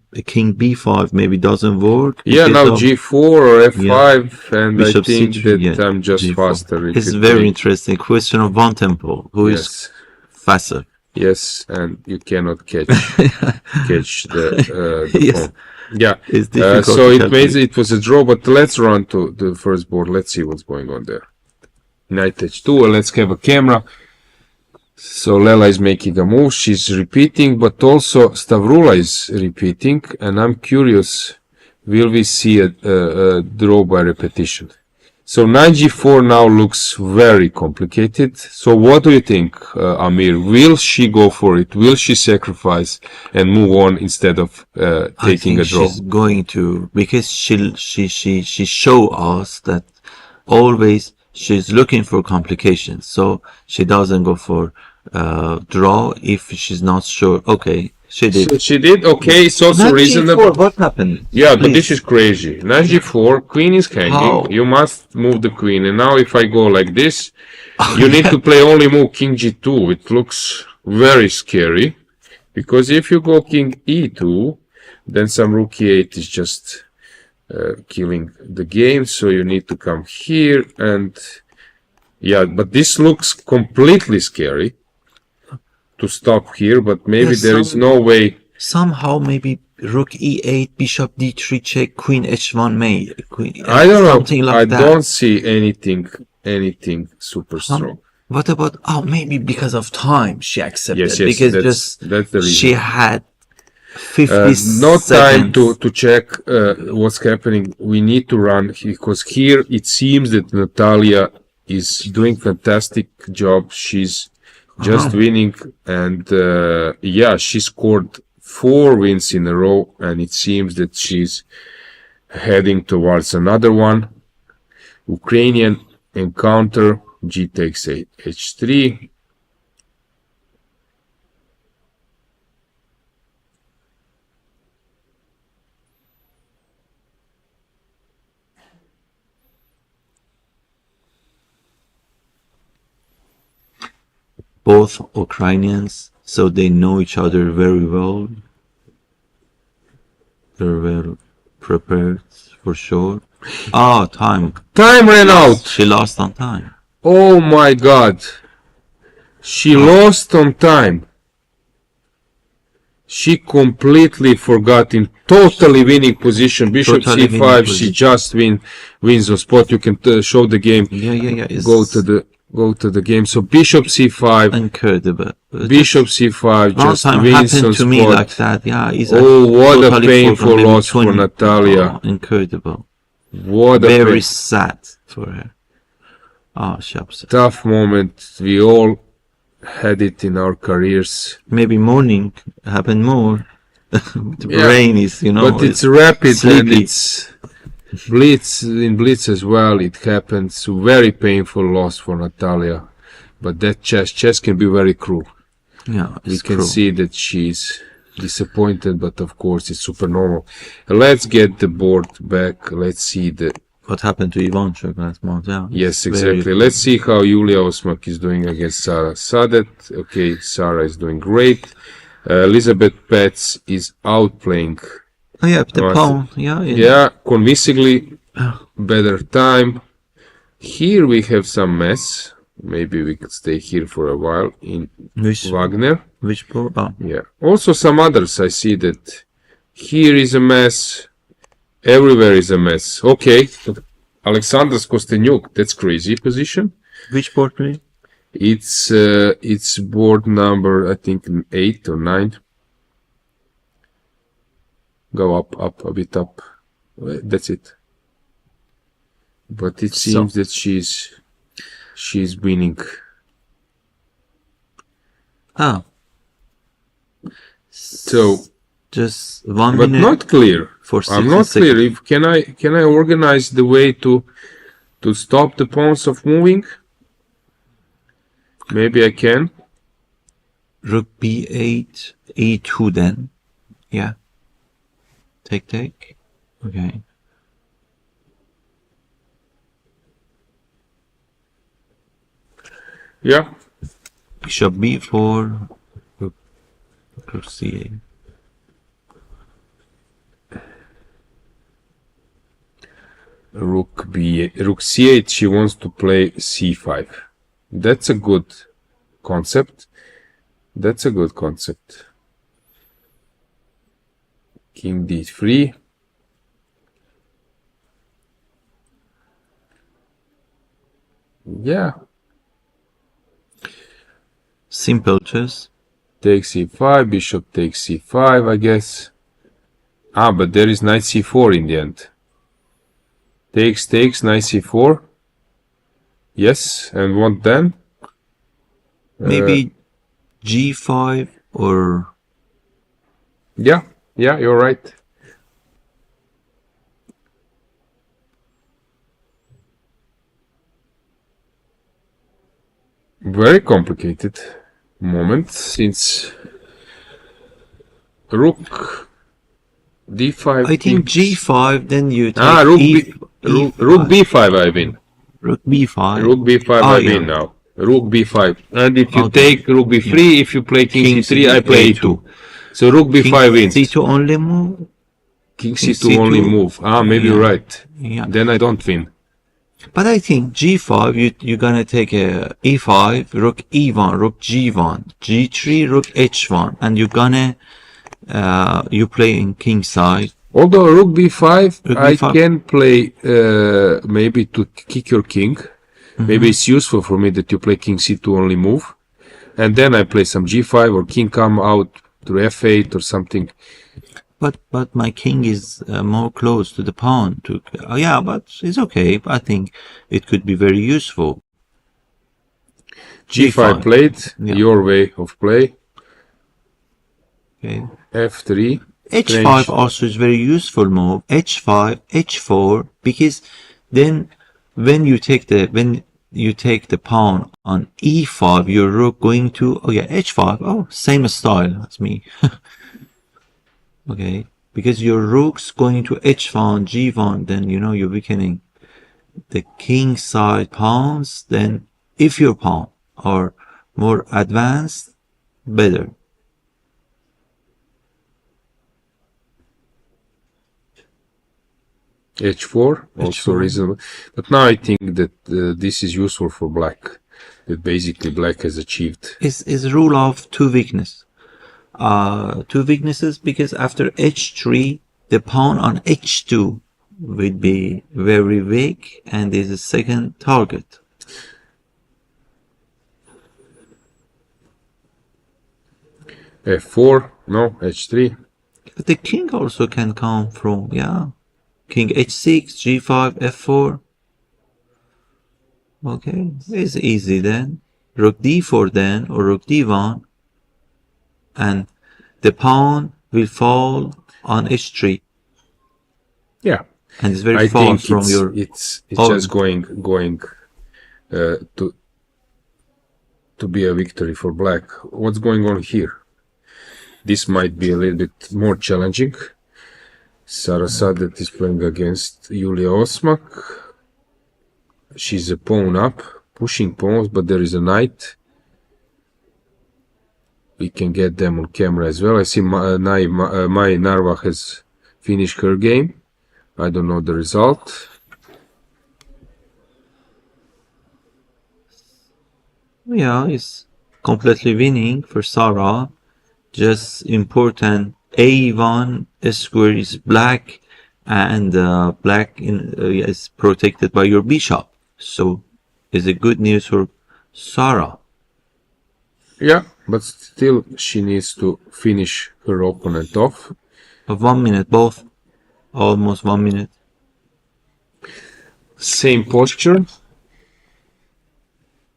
[SPEAKER 3] b5 maybe doesn't work.
[SPEAKER 2] yeah, now g4 or f5, and
[SPEAKER 3] Bishop
[SPEAKER 2] I think
[SPEAKER 3] c3,
[SPEAKER 2] that
[SPEAKER 3] yeah,
[SPEAKER 2] I'm just
[SPEAKER 3] g4.
[SPEAKER 2] faster. If
[SPEAKER 3] It's
[SPEAKER 2] you
[SPEAKER 3] very
[SPEAKER 2] take-
[SPEAKER 3] interesting question of one tempo. Who is
[SPEAKER 2] Yes,
[SPEAKER 3] faster?
[SPEAKER 2] yes, and you cannot catch the
[SPEAKER 3] Yes.
[SPEAKER 2] pawn. Yeah,
[SPEAKER 3] It's difficult
[SPEAKER 2] so
[SPEAKER 3] to
[SPEAKER 2] it
[SPEAKER 3] calculate.
[SPEAKER 2] it was a draw, but let's run to the first board. Let's see what's going on there. Knight h2, and let's have a camera. So Lela is making a move, she's repeating, but also Stavroula is repeating, and I'm curious, will we see a draw by repetition? So knight g4 now looks very complicated. So what do you think, Amir? Will she go for it? Will she sacrifice and move on instead of taking
[SPEAKER 3] I
[SPEAKER 2] a
[SPEAKER 3] think
[SPEAKER 2] draw?
[SPEAKER 3] she's going to, because she show us that always she's looking for complications, so she doesn't go for draw if she's not sure. Okay, she did.
[SPEAKER 2] So she did, okay, it's also
[SPEAKER 3] Knight
[SPEAKER 2] reasonable.
[SPEAKER 3] G4, what happened?
[SPEAKER 2] Yeah, but
[SPEAKER 3] Please.
[SPEAKER 2] this is crazy. Knight g4, queen is hanging.
[SPEAKER 3] How?
[SPEAKER 2] You must move the queen. And now if I go like this, you need to play only move king g2. It looks very scary. Because if you go king e2, then some rook e8 is just killing the game. So you need to come here. And yeah, but this looks completely scary to stop here. But maybe
[SPEAKER 3] Yes,
[SPEAKER 2] there is no way.
[SPEAKER 3] Somehow maybe rook e8, bishop d3 check, queen h1 mate. Queen,
[SPEAKER 2] I don't know.
[SPEAKER 3] something like
[SPEAKER 2] I
[SPEAKER 3] that.
[SPEAKER 2] don't see anything super strong.
[SPEAKER 3] What about, maybe because of time she accepted.
[SPEAKER 2] Yes, yes,
[SPEAKER 3] because
[SPEAKER 2] that's the reason.
[SPEAKER 3] she had 50
[SPEAKER 2] No time
[SPEAKER 3] seconds.
[SPEAKER 2] to check what's happening. We need to run because here it seems that Natalia is doing fantastic job. She's just winning, and yeah, she scored 4 wins in a row, and it seems that she's heading towards another one. Ukrainian encounter, g takes 8, h3.
[SPEAKER 3] Both Ukrainians, so they know each other very well. They're well prepared for sure. Time.
[SPEAKER 2] Time ran out.
[SPEAKER 3] She lost on time.
[SPEAKER 2] Oh my god. She lost on time. She completely forgot in totally winning position. Bishop
[SPEAKER 3] Totally
[SPEAKER 2] c5,
[SPEAKER 3] winning
[SPEAKER 2] she
[SPEAKER 3] position.
[SPEAKER 2] just wins on spot. You can show the game.
[SPEAKER 3] Yeah.
[SPEAKER 2] Go to the game. So bishop c5,
[SPEAKER 3] Incredible.
[SPEAKER 2] bishop c5
[SPEAKER 3] Last
[SPEAKER 2] just
[SPEAKER 3] time
[SPEAKER 2] wins on
[SPEAKER 3] happened to me
[SPEAKER 2] spot.
[SPEAKER 3] like that. Yeah. It's
[SPEAKER 2] Oh, what a
[SPEAKER 3] totally
[SPEAKER 2] painful
[SPEAKER 3] forgotten.
[SPEAKER 2] loss for
[SPEAKER 3] 20.
[SPEAKER 2] Natalia.
[SPEAKER 3] Incredible.
[SPEAKER 2] What a
[SPEAKER 3] Very sad for her. She upset.
[SPEAKER 2] tough moment. We all had it in our careers.
[SPEAKER 3] Maybe morning happened more. The
[SPEAKER 2] Yeah,
[SPEAKER 3] brain is,
[SPEAKER 2] But it's rapid and
[SPEAKER 3] sleepy.
[SPEAKER 2] it's blitz as well. It happens. Very painful loss for Natalia. But that chess can be very cruel.
[SPEAKER 3] Yeah,
[SPEAKER 2] We
[SPEAKER 3] it's
[SPEAKER 2] can
[SPEAKER 3] cruel.
[SPEAKER 2] see that she's disappointed, but of course it's super normal. Let's get the board back. Let's see the
[SPEAKER 3] What happened to Ivanchuk last month? Yeah.
[SPEAKER 2] yes,
[SPEAKER 3] it's very-
[SPEAKER 2] exactly. Let's see how Yulia Osmak is doing against Sarah Sadet. Okay, Sarah is doing great. Elisabeth Paehtz is outplaying.
[SPEAKER 3] Oh yeah, the
[SPEAKER 2] Right.
[SPEAKER 3] pawn.
[SPEAKER 2] Yeah, convincingly better time. Here we have some mess. Maybe we could stay here for a while in Wagner.
[SPEAKER 3] Which board? Oh,
[SPEAKER 2] Yeah. Also some others. I see that here is a mess. Everywhere is a mess. Okay. Alexandra Kosteniuk. That's crazy position.
[SPEAKER 3] which board, please?
[SPEAKER 2] It's board number, I think 8 or 9. Go up, a bit up. That's it. But it seems that she's winning. So,
[SPEAKER 3] Just 1
[SPEAKER 2] but
[SPEAKER 3] minute.
[SPEAKER 2] not clear.
[SPEAKER 3] For
[SPEAKER 2] I'm
[SPEAKER 3] 60
[SPEAKER 2] not clear.
[SPEAKER 3] seconds.
[SPEAKER 2] If can I organize the way to stop the pawns of moving? Maybe I can.
[SPEAKER 3] Rook b8, e2 then. Yeah. Take. Okay.
[SPEAKER 2] Yeah.
[SPEAKER 3] Bishop b4, rook c8.
[SPEAKER 2] Rook c8. She wants to play c5. That's a good concept. That's a good concept. King d3. Yeah.
[SPEAKER 3] Simple chess.
[SPEAKER 2] Take c5, bishop takes c5, I guess. Ah, but there is knight c4 in the end. Takes, knight c4. Yes, and what then?
[SPEAKER 3] Maybe g5 or...
[SPEAKER 2] Yeah, you're right. Very complicated moment, since rook d5.
[SPEAKER 3] I think g5, then you take
[SPEAKER 2] rook b5 I win.
[SPEAKER 3] Rook b5.
[SPEAKER 2] Rook b5 I win now. Rook b5. And if you take rook b3, if you play king c3, I play a2. So rook b5 wins.
[SPEAKER 3] c2 only move?
[SPEAKER 2] King c2 only move. Ah, maybe you're right.
[SPEAKER 3] Yeah.
[SPEAKER 2] Then I don't win.
[SPEAKER 3] But I think g5, you're gonna take a e5, rook e1, rook g1, g3, rook h1, and you're gonna you play in king side.
[SPEAKER 2] Although rook b5,
[SPEAKER 3] Rook
[SPEAKER 2] I
[SPEAKER 3] b5.
[SPEAKER 2] can play maybe to kick your king. Maybe it's useful for me that you play king c2 only move, and then I play some g5 or king come out to f8 or something.
[SPEAKER 3] But my king is more close to the pawn. Yeah, but it's okay. I think it could be very useful.
[SPEAKER 2] g5 played,
[SPEAKER 3] Yeah.
[SPEAKER 2] your way of play.
[SPEAKER 3] Okay.
[SPEAKER 2] f3.
[SPEAKER 3] h5
[SPEAKER 2] Strange.
[SPEAKER 3] also is very useful move. h5, h4, because then when you take the pawn on e5, your rook going to h5. Oh, same style as me. Okay, because your rook's going to h1, g1, then you're weakening the king side pawns. Then if your pawn are more advanced, better.
[SPEAKER 2] h4 also reasonable, but now I think that this is useful for black, that basically black has achieved.
[SPEAKER 3] Is rule of two weakness. Two weaknesses, because after h3 the pawn on h2 will be very weak and is a second target.
[SPEAKER 2] f4, no, h3.
[SPEAKER 3] But the king also can come from, king h6, g5, f4. Okay, it's easy then. Rook d4 then, or rook d1, and the pawn will fall on h3.
[SPEAKER 2] Yeah,
[SPEAKER 3] And it's very
[SPEAKER 2] I
[SPEAKER 3] far
[SPEAKER 2] think
[SPEAKER 3] from your...
[SPEAKER 2] it's just going to be a victory for black. What's going on here? This might be a little bit more challenging. Sara Sadet is playing against Julia Osmak. She's a pawn up, pushing pawns, but there is a knight. We can get them on camera as well. I see Mai Narva has finished her game. I don't know the result.
[SPEAKER 3] Yeah, it's completely winning for Sara. Just important a1 square is black, and black is protected by your bishop. So it's a good news for Sara.
[SPEAKER 2] Yeah, but still she needs to finish her opponent off.
[SPEAKER 3] 1 minute, both. Almost 1 minute.
[SPEAKER 2] Same posture.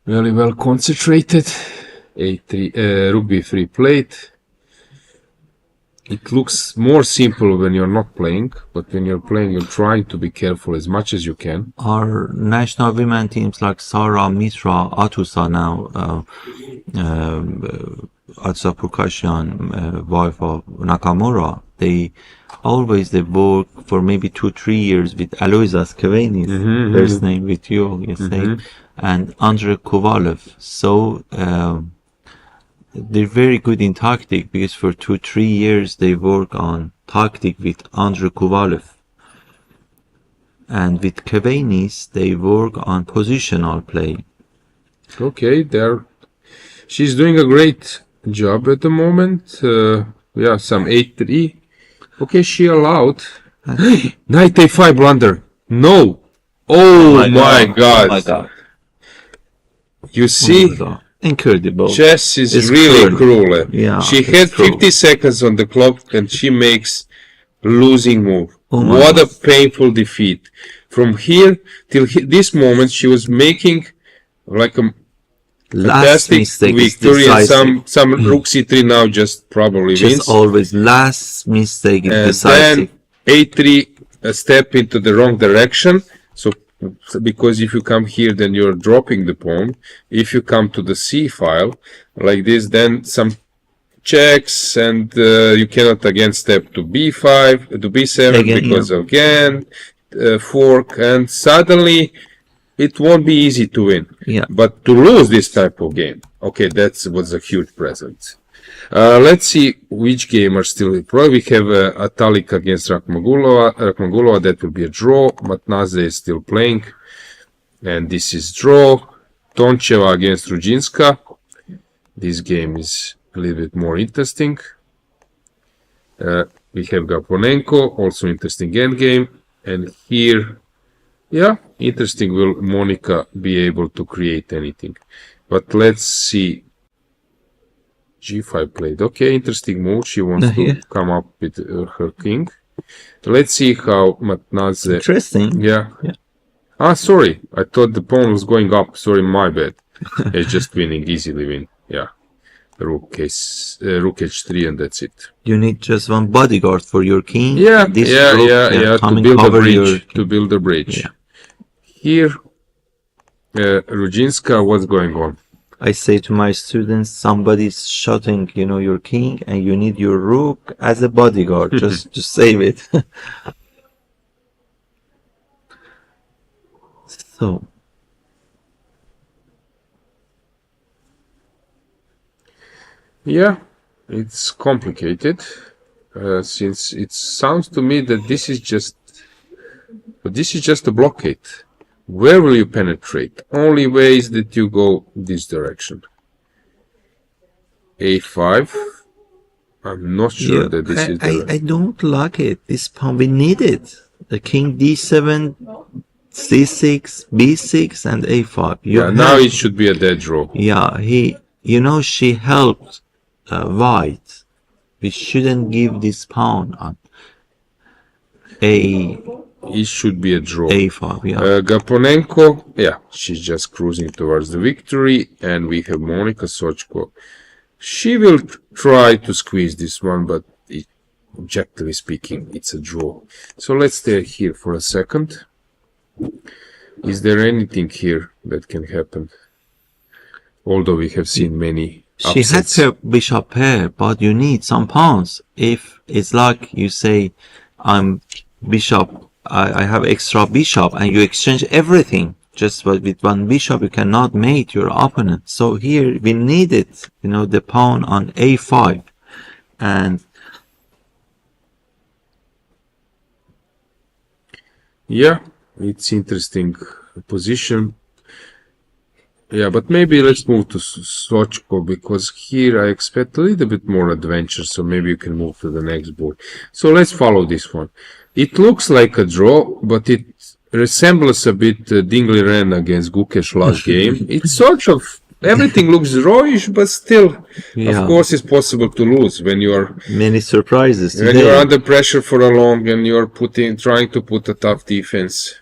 [SPEAKER 2] Very well concentrated. A3, rook b3 played. It looks more simple when you're not playing, but when you're playing, you're trying to be careful as much as you can.
[SPEAKER 3] Our national women teams like Sara, Mitra, Atusa now, Atusa Purkashian, wife of Nakamura, they work for maybe 2-3 years with Alojzije Keveni's first name with you, and Andrei Kovalev. So they're very good in tactic because for 2-3 years they work on tactic with Andrei Kovalev. And with Kavanis, they work on positional play.
[SPEAKER 2] Okay, she's doing a great job at the moment. Yeah, some 8-3. Okay, she allowed. Knight a5 blunder. No. Oh my God.
[SPEAKER 3] Oh my God.
[SPEAKER 2] You see?
[SPEAKER 3] Oh my God. Incredible.
[SPEAKER 2] Chess is
[SPEAKER 3] It's
[SPEAKER 2] really
[SPEAKER 3] cruel.
[SPEAKER 2] cruel.
[SPEAKER 3] Yeah,
[SPEAKER 2] she
[SPEAKER 3] it's
[SPEAKER 2] had
[SPEAKER 3] cruel.
[SPEAKER 2] 50 seconds on the clock and she makes losing move.
[SPEAKER 3] Oh my
[SPEAKER 2] What
[SPEAKER 3] God.
[SPEAKER 2] a painful defeat. From here till this moment, she was making like a
[SPEAKER 3] Last
[SPEAKER 2] fantastic
[SPEAKER 3] mistake is
[SPEAKER 2] victory, and
[SPEAKER 3] decisive.
[SPEAKER 2] some rook c3 now just probably
[SPEAKER 3] Just
[SPEAKER 2] wins.
[SPEAKER 3] always last mistake is
[SPEAKER 2] And
[SPEAKER 3] decisive.
[SPEAKER 2] then a3, a step into the wrong direction. So because if you come here, then you're dropping the pawn. If you come to the c file like this, then some checks, and you cannot again step to b5 to b7
[SPEAKER 3] Again,
[SPEAKER 2] because
[SPEAKER 3] yeah.
[SPEAKER 2] again fork, and suddenly it won't be easy to win.
[SPEAKER 3] Yeah.
[SPEAKER 2] But to lose this type of game, okay, that was a huge present. Let's see which game are still. Probably we have Atalik against Rakhmagulova. That will be a draw. Matnaze is still playing, and this is draw. Toncheva against Rudzinska. This game is a little bit more interesting. We have Gaponenko, also interesting endgame. And here, yeah, interesting. Will Monica be able to create anything? But let's see. G5 played. Okay, interesting move. She wants to come up with her king. Let's see how Matnaze.
[SPEAKER 3] Interesting.
[SPEAKER 2] Yeah. Ah, sorry. I thought the pawn was going up. Sorry, my bad. It's just winning, easily win. Yeah. Rook h3, and that's it.
[SPEAKER 3] You need just one bodyguard for your king.
[SPEAKER 2] Yeah,
[SPEAKER 3] This
[SPEAKER 2] yeah,
[SPEAKER 3] group
[SPEAKER 2] yeah,
[SPEAKER 3] can
[SPEAKER 2] yeah.
[SPEAKER 3] come
[SPEAKER 2] To
[SPEAKER 3] and
[SPEAKER 2] build a
[SPEAKER 3] cover
[SPEAKER 2] bridge.
[SPEAKER 3] your-
[SPEAKER 2] To build a bridge.
[SPEAKER 3] Yeah.
[SPEAKER 2] Here, Rudzinska, what's going on?
[SPEAKER 3] I say to my students, somebody's shooting, your king, and you need your rook as a bodyguard just to save it. So,
[SPEAKER 2] Yeah, it's complicated. Since it sounds to me that this is just a blockade. Where will you penetrate? Only way is that you go this direction. A5. I'm not sure that this is the...
[SPEAKER 3] I don't like it. This pawn, we need it. The king d7, c6, b6, and a5.
[SPEAKER 2] Yeah, now it should be a dead draw.
[SPEAKER 3] Yeah, she helped white. We shouldn't give this pawn on
[SPEAKER 2] It should be a draw.
[SPEAKER 3] a5. Yeah.
[SPEAKER 2] Gaponenko, yeah, she's just cruising towards the victory, and we have Monika Sochko. She will try to squeeze this one, but objectively speaking, it's a draw. So let's stay here for a second. Is there anything here that can happen? Although we have seen many
[SPEAKER 3] She had
[SPEAKER 2] upsets.
[SPEAKER 3] her bishop pair, but you need some pawns. If it's like you say, I'm bishop, I have extra bishop, and you exchange everything. Just with one bishop, you cannot mate your opponent. So here we needed, the pawn on a5, and
[SPEAKER 2] Yeah, it's interesting position. Yeah, but maybe let's move to Sochko, because here I expect a little bit more adventure, so maybe you can move to the next board. So let's follow this one. It looks like a draw, but it resembles a bit Dingley Ren against Gukesh last game. It's sort of, everything looks drawish, but still,
[SPEAKER 3] Yeah.
[SPEAKER 2] of course, it's possible to lose when you are
[SPEAKER 3] many surprises
[SPEAKER 2] when
[SPEAKER 3] today.
[SPEAKER 2] you're under pressure for a long and you're trying to put a tough defense.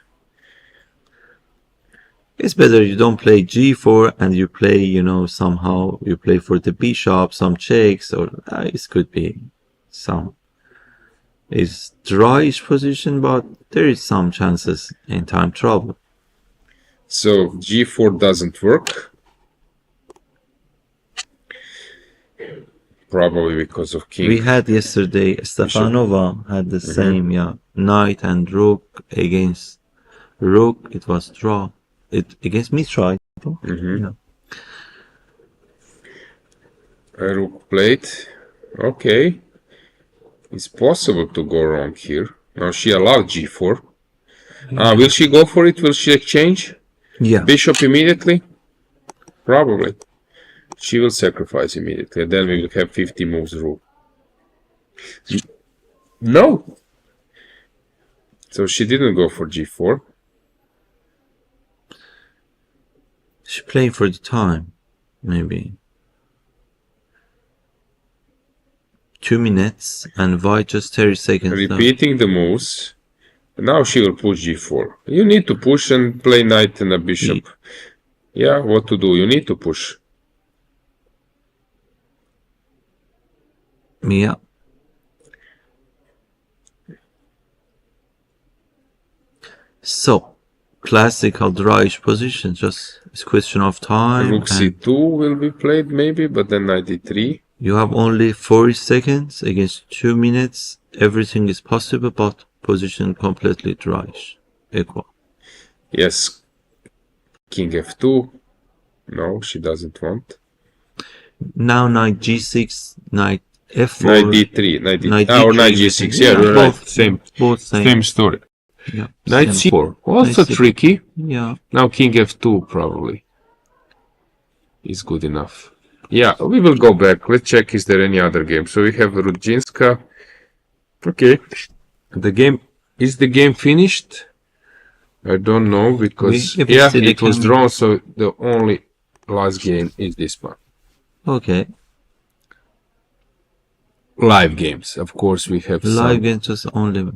[SPEAKER 3] It's better you don't play g4 and you play, somehow you play for the bishop, some checks, or it could be some. It's drawish position, but there is some chances in time trouble.
[SPEAKER 2] So g4 doesn't work. Probably because of king.
[SPEAKER 3] We had yesterday, Stefanova had the same, knight and rook against rook. It was draw. It against Mitra, I think. Yeah.
[SPEAKER 2] Rook played. Okay. It's possible to go wrong here. Now she allowed g4. Will she go for it? Will she exchange?
[SPEAKER 3] Yeah.
[SPEAKER 2] Bishop immediately? Probably. She will sacrifice immediately. And then we will have 50 moves rule. No! So she didn't go for g4.
[SPEAKER 3] She played for the time, maybe. 2 minutes and white just 30 seconds.
[SPEAKER 2] Repeating the moves. Now she will push g4. You need to push and play knight and a bishop. Yeah, what to do? You need to push.
[SPEAKER 3] Yeah. So, classical drawish position, just it's question of time.
[SPEAKER 2] Rook c2 will be played maybe, but then knight d3.
[SPEAKER 3] You have only 40 seconds against 2 minutes. Everything is possible, but position completely drawish. Equal.
[SPEAKER 2] Yes. King f2. No, she doesn't want.
[SPEAKER 3] Now knight g6, knight f4.
[SPEAKER 2] Knight d3, knight d3, or knight g6. Yeah,
[SPEAKER 3] both,
[SPEAKER 2] right.
[SPEAKER 3] Both
[SPEAKER 2] same story.
[SPEAKER 3] Yeah.
[SPEAKER 2] Knight c4. Also
[SPEAKER 3] Knight
[SPEAKER 2] tricky.
[SPEAKER 3] Yeah.
[SPEAKER 2] Now king f2 probably is good enough. Yeah, we will go back. Let's check is there any other game. So we have Rudzinska. Okay. Is the game finished? I don't know because it was drawn, so the only last game is this one.
[SPEAKER 3] Okay.
[SPEAKER 2] Live games. Of course we have
[SPEAKER 3] live games just only.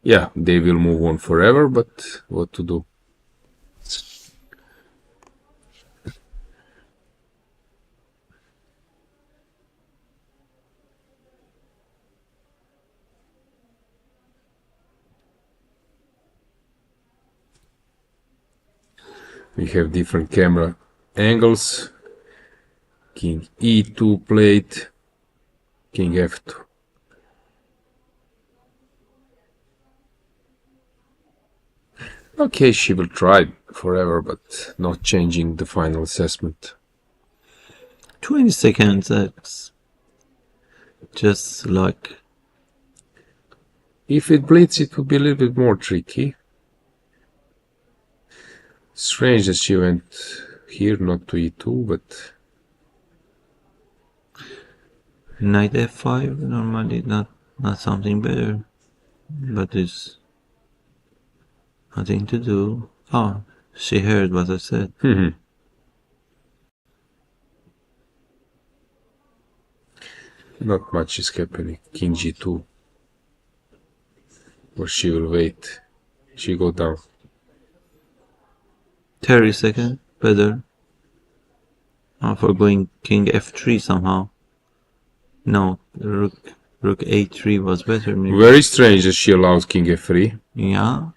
[SPEAKER 2] Yeah, they will move on forever, but what to do? We have different camera angles. King e2 played. King f2. Okay, she will try forever, but not changing the final assessment.
[SPEAKER 3] 20 seconds, that's just like...
[SPEAKER 2] If it bleeds, it would be a little bit more tricky. Strange that she went here, not to e2, but...
[SPEAKER 3] Knight f5, normally not something better, but it's nothing to do. Oh, she heard what I said.
[SPEAKER 2] Not much is happening. King g2. Or she will wait. She go down.
[SPEAKER 3] 30 seconds, better. For going king f3 somehow. No, rook a3 was better. Maybe.
[SPEAKER 2] Very strange that she allows king f3.
[SPEAKER 3] Yeah.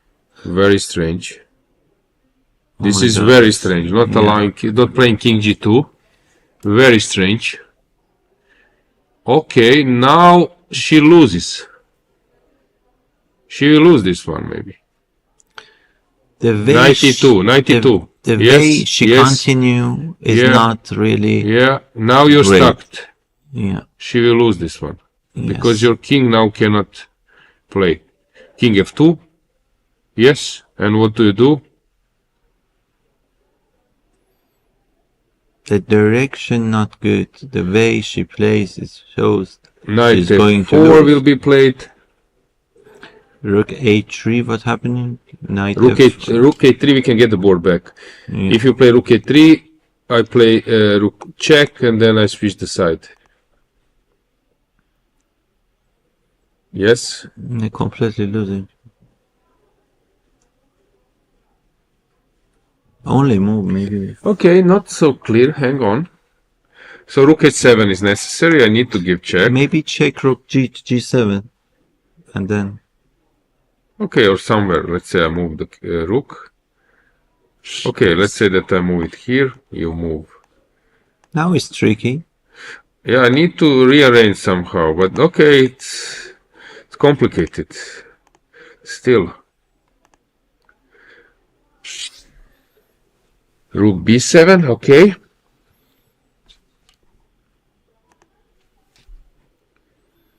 [SPEAKER 2] Very strange. This is very strange. Not allowing, not playing king g2. Very strange. Okay, now she loses. She will lose this one maybe.
[SPEAKER 3] The way
[SPEAKER 2] 92, 92.
[SPEAKER 3] The way she continue is not really.
[SPEAKER 2] Yeah, now you're
[SPEAKER 3] great.
[SPEAKER 2] stuck.
[SPEAKER 3] Yeah.
[SPEAKER 2] She will lose this one. Because your king now cannot play. King f2. Yes. And what do you do?
[SPEAKER 3] The direction not good. The way she plays it shows
[SPEAKER 2] Knight
[SPEAKER 3] she's going to
[SPEAKER 2] f4
[SPEAKER 3] lose.
[SPEAKER 2] will be played.
[SPEAKER 3] Rook a3, what's happening? Knight
[SPEAKER 2] rook a3, we can get the board back.
[SPEAKER 3] Yeah.
[SPEAKER 2] If you play rook a3, I play rook check, and then I switch the side. Yes?
[SPEAKER 3] They're completely losing. Only move, maybe.
[SPEAKER 2] Okay, not so clear. Hang on. So rook h7 is necessary. I need to give check.
[SPEAKER 3] Maybe check rook g7, and then.
[SPEAKER 2] Okay, or somewhere. Let's say I move the rook. Okay, let's say that I move it here. You move.
[SPEAKER 3] Now it's tricky.
[SPEAKER 2] Yeah, I need to rearrange somehow. But okay, it's complicated. Still. Rook b7, okay.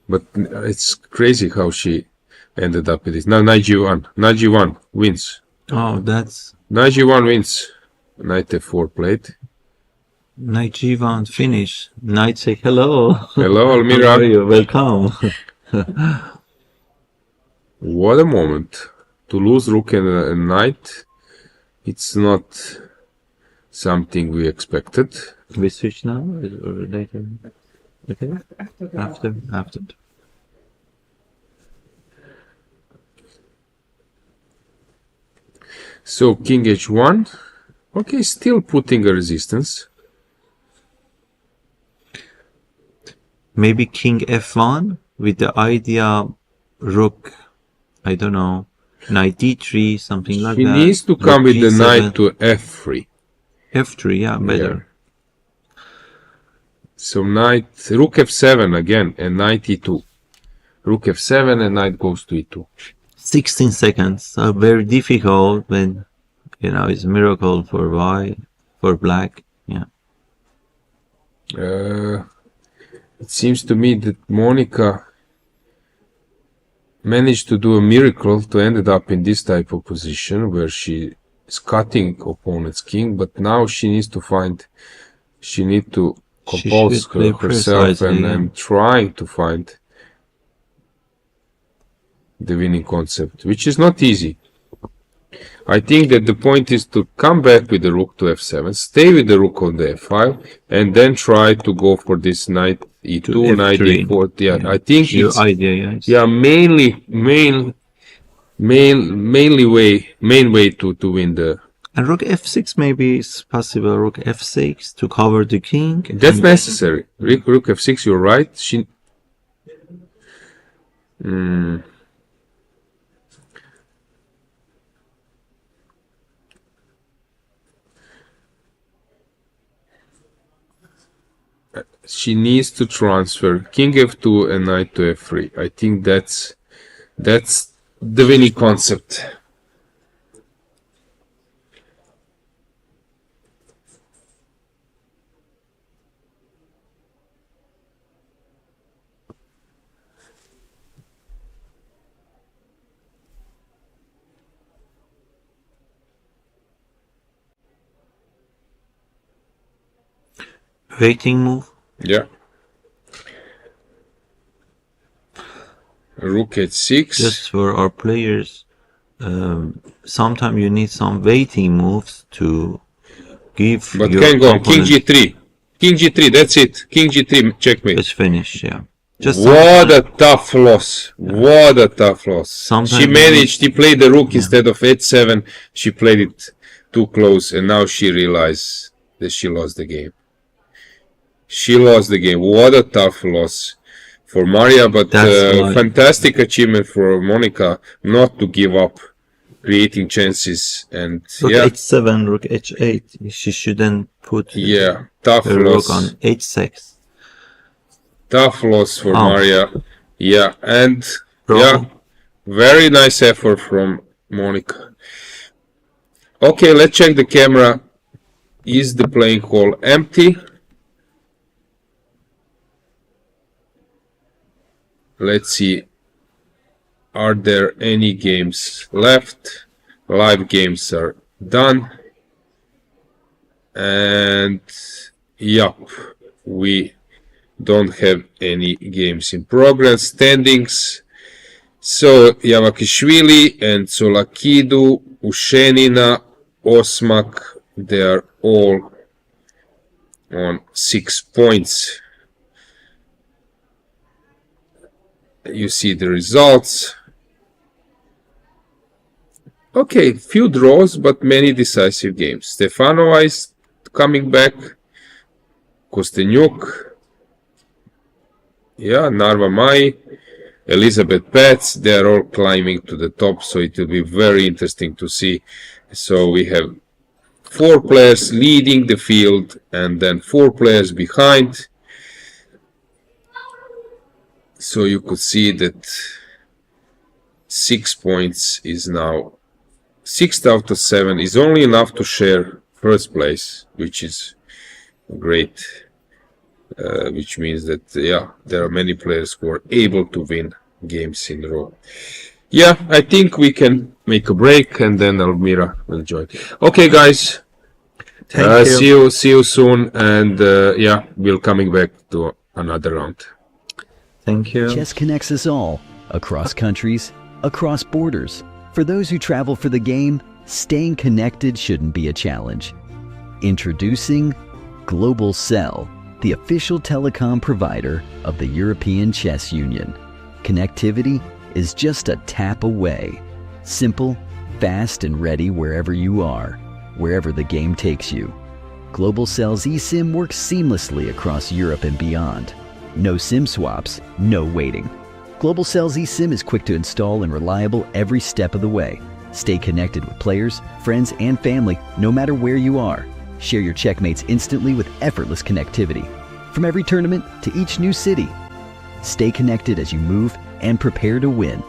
[SPEAKER 2] But it's crazy how she ended up with this. Now knight g1. Knight g1 wins.
[SPEAKER 3] Oh, that's
[SPEAKER 2] Knight g1 wins. Knight f4 played.
[SPEAKER 3] knight g1 finish. Knight say hello.
[SPEAKER 2] Hello,
[SPEAKER 3] How are
[SPEAKER 2] Almira.
[SPEAKER 3] you? Welcome.
[SPEAKER 2] What a moment. To lose rook and a knight, it's not something we expected.
[SPEAKER 3] We switch now or later? Okay. After.
[SPEAKER 2] So king h1. Okay, still putting a resistance.
[SPEAKER 3] Maybe king f1 with the idea rook, I don't know, knight d3, something like
[SPEAKER 2] He
[SPEAKER 3] that.
[SPEAKER 2] needs to come
[SPEAKER 3] Rook
[SPEAKER 2] with the
[SPEAKER 3] g7.
[SPEAKER 2] knight to f3.
[SPEAKER 3] f3, yeah, better.
[SPEAKER 2] So knight, rook f7 again, and knight e2. Rook f7 and knight goes to e2.
[SPEAKER 3] 16 seconds are very difficult when, it's a miracle for black. Yeah.
[SPEAKER 2] It seems to me that Monica managed to do a miracle to end up in this type of position where she is cutting opponent's king, but now she needs to compose herself and trying to find the winning concept, which is not easy. I think that the point is to come back with the rook to f7, stay with the rook on the f5, and then try to go for this knight e2, knight e4. Yeah, I think
[SPEAKER 3] your
[SPEAKER 2] it's
[SPEAKER 3] idea, yes.
[SPEAKER 2] main way to win the.
[SPEAKER 3] And rook f6 maybe is possible. Rook f6 to cover the king.
[SPEAKER 2] That's necessary. Rook f6, you're right. She needs to transfer king f2 and knight to f3. I think that's the winning concept.
[SPEAKER 3] Waiting move.
[SPEAKER 2] Yeah. Rook h6.
[SPEAKER 3] Just for our players, sometimes you need some waiting moves to give.
[SPEAKER 2] But
[SPEAKER 3] your
[SPEAKER 2] hang on, king
[SPEAKER 3] opponent-
[SPEAKER 2] g3. King g3, that's it. King g3, checkmate.
[SPEAKER 3] Let's finish, yeah. Just
[SPEAKER 2] What a tough loss. What a tough loss.
[SPEAKER 3] Sometimes
[SPEAKER 2] She managed, she played the rook instead of h7. She played it too close, and now she realized that she lost the game. She lost the game. What a tough loss for Maria, but fantastic achievement for Monica not to give up, creating chances. And
[SPEAKER 3] rook h7, rook h8. She shouldn't put
[SPEAKER 2] tough
[SPEAKER 3] her
[SPEAKER 2] loss.
[SPEAKER 3] rook on h6.
[SPEAKER 2] Tough loss for Maria. Yeah, and
[SPEAKER 3] Bravo.
[SPEAKER 2] very nice effort from Monica. Okay, let's check the camera. Is the playing hall empty? Let's see. Are there any games left? Live games are done. And yup, we don't have any games in progress. Standings. So Jankovic and Tsolakidou, Ushenina, Osmak, they are all on 6 points. You see the results. Okay, few draws, but many decisive games. Stefanova is coming back. Kosteniuk. Yeah, Narva Mai. Elisabeth Paehtz. They are all climbing to the top, so it will be very interesting to see. So we have 4 players leading the field and then 4 players behind. So you could see that 6 points is now 6 out of 7 is only enough to share first place, which is great. Which means that there are many players who are able to win games in a row. Yeah, I think we can make a break and then Almira will join. Okay, guys.
[SPEAKER 3] Thank you.
[SPEAKER 2] See you soon, and we'll coming back to another round.
[SPEAKER 3] Thank you.
[SPEAKER 1] Chess connects us all, across countries, across borders. For those who travel for the game, staying connected shouldn't be a challenge. Introducing Global Cell, the official telecom provider of the European Chess Union. Connectivity is just a tap away. Simple, fast, and ready wherever you are, wherever the game takes you. Global Cell's eSIM works seamlessly across Europe and beyond. No SIM swaps, no waiting. Global Cell's eSIM is quick to install and reliable every step of the way. Stay connected with players, friends, and family no matter where you are. Share your checkmates instantly with effortless connectivity. From every tournament to each new city. Stay connected as you move and prepare to win.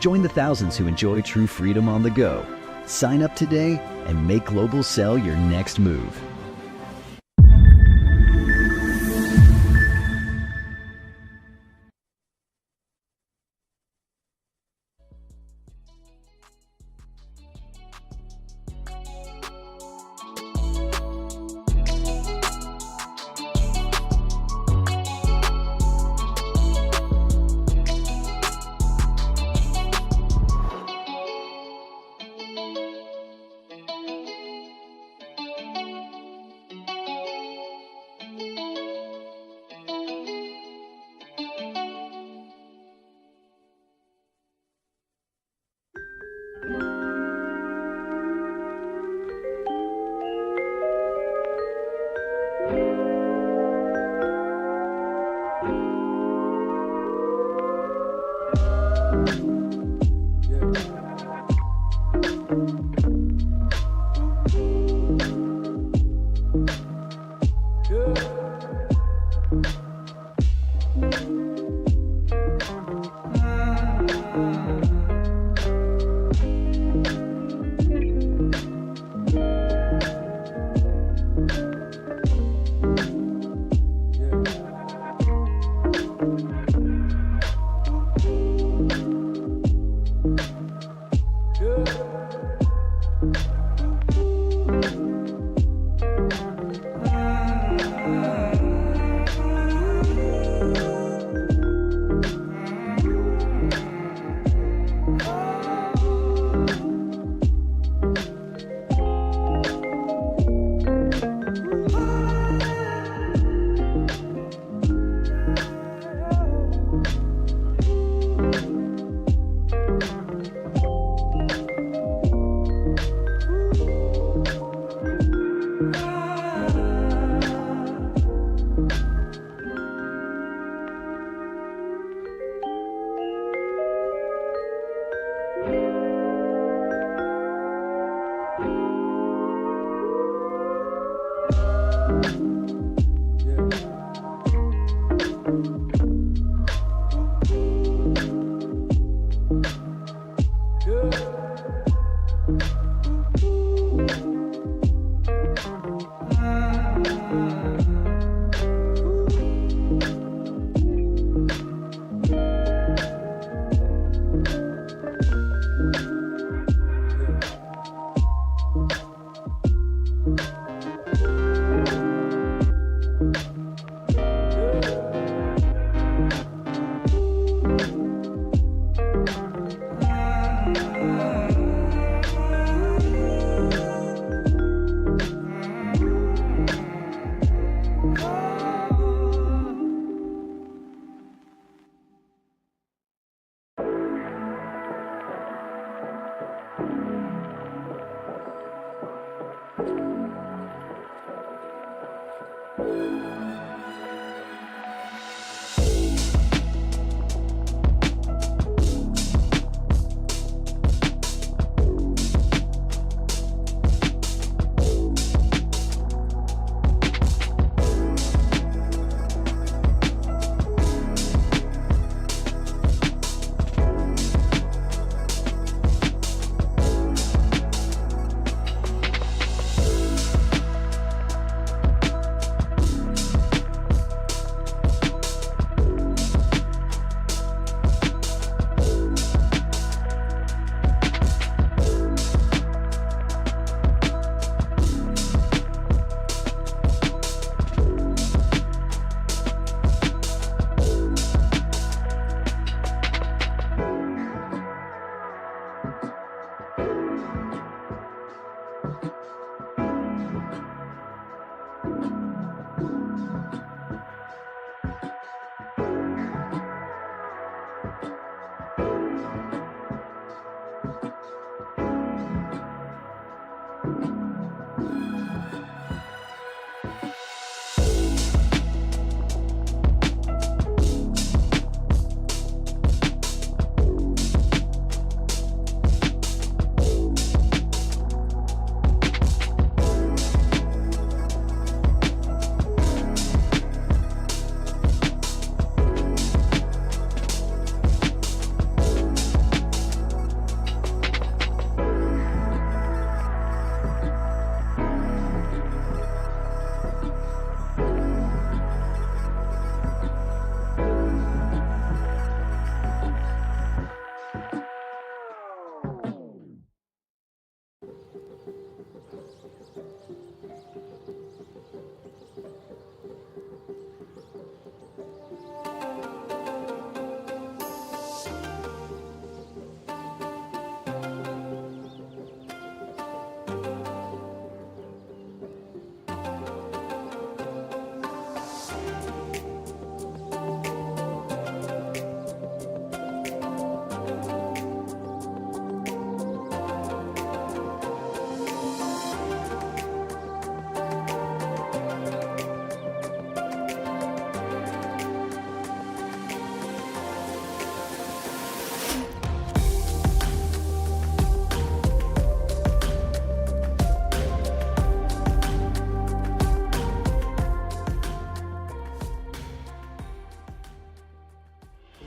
[SPEAKER 1] Join the thousands who enjoy true freedom on the go. Sign up today and make Global Cell your next move.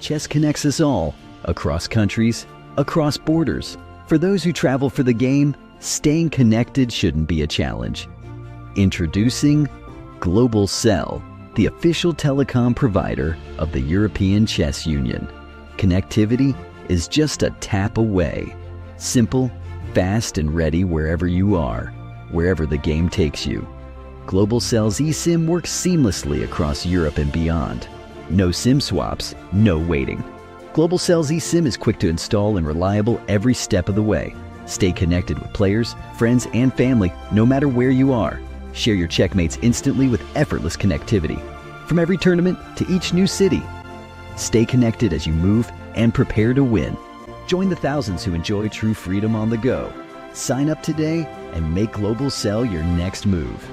[SPEAKER 1] Chess connects us all, across countries, across borders. For those who travel for the game, staying connected shouldn't be a challenge. Introducing Global Cell, the official telecom provider of the European Chess Union. Connectivity is just a tap away. Simple, fast, and ready wherever you are, wherever the game takes you. Global Cell's eSIM works seamlessly across Europe and beyond. No SIM swaps, no waiting. Global Cell's eSIM is quick to install and reliable every step of the way. Stay connected with players, friends, and family no matter where you are. Share your checkmates instantly with effortless connectivity. From every tournament to each new city. Stay connected as you move and prepare to win. Join the thousands who enjoy true freedom on the go. Sign up today and make Global Cell your next move.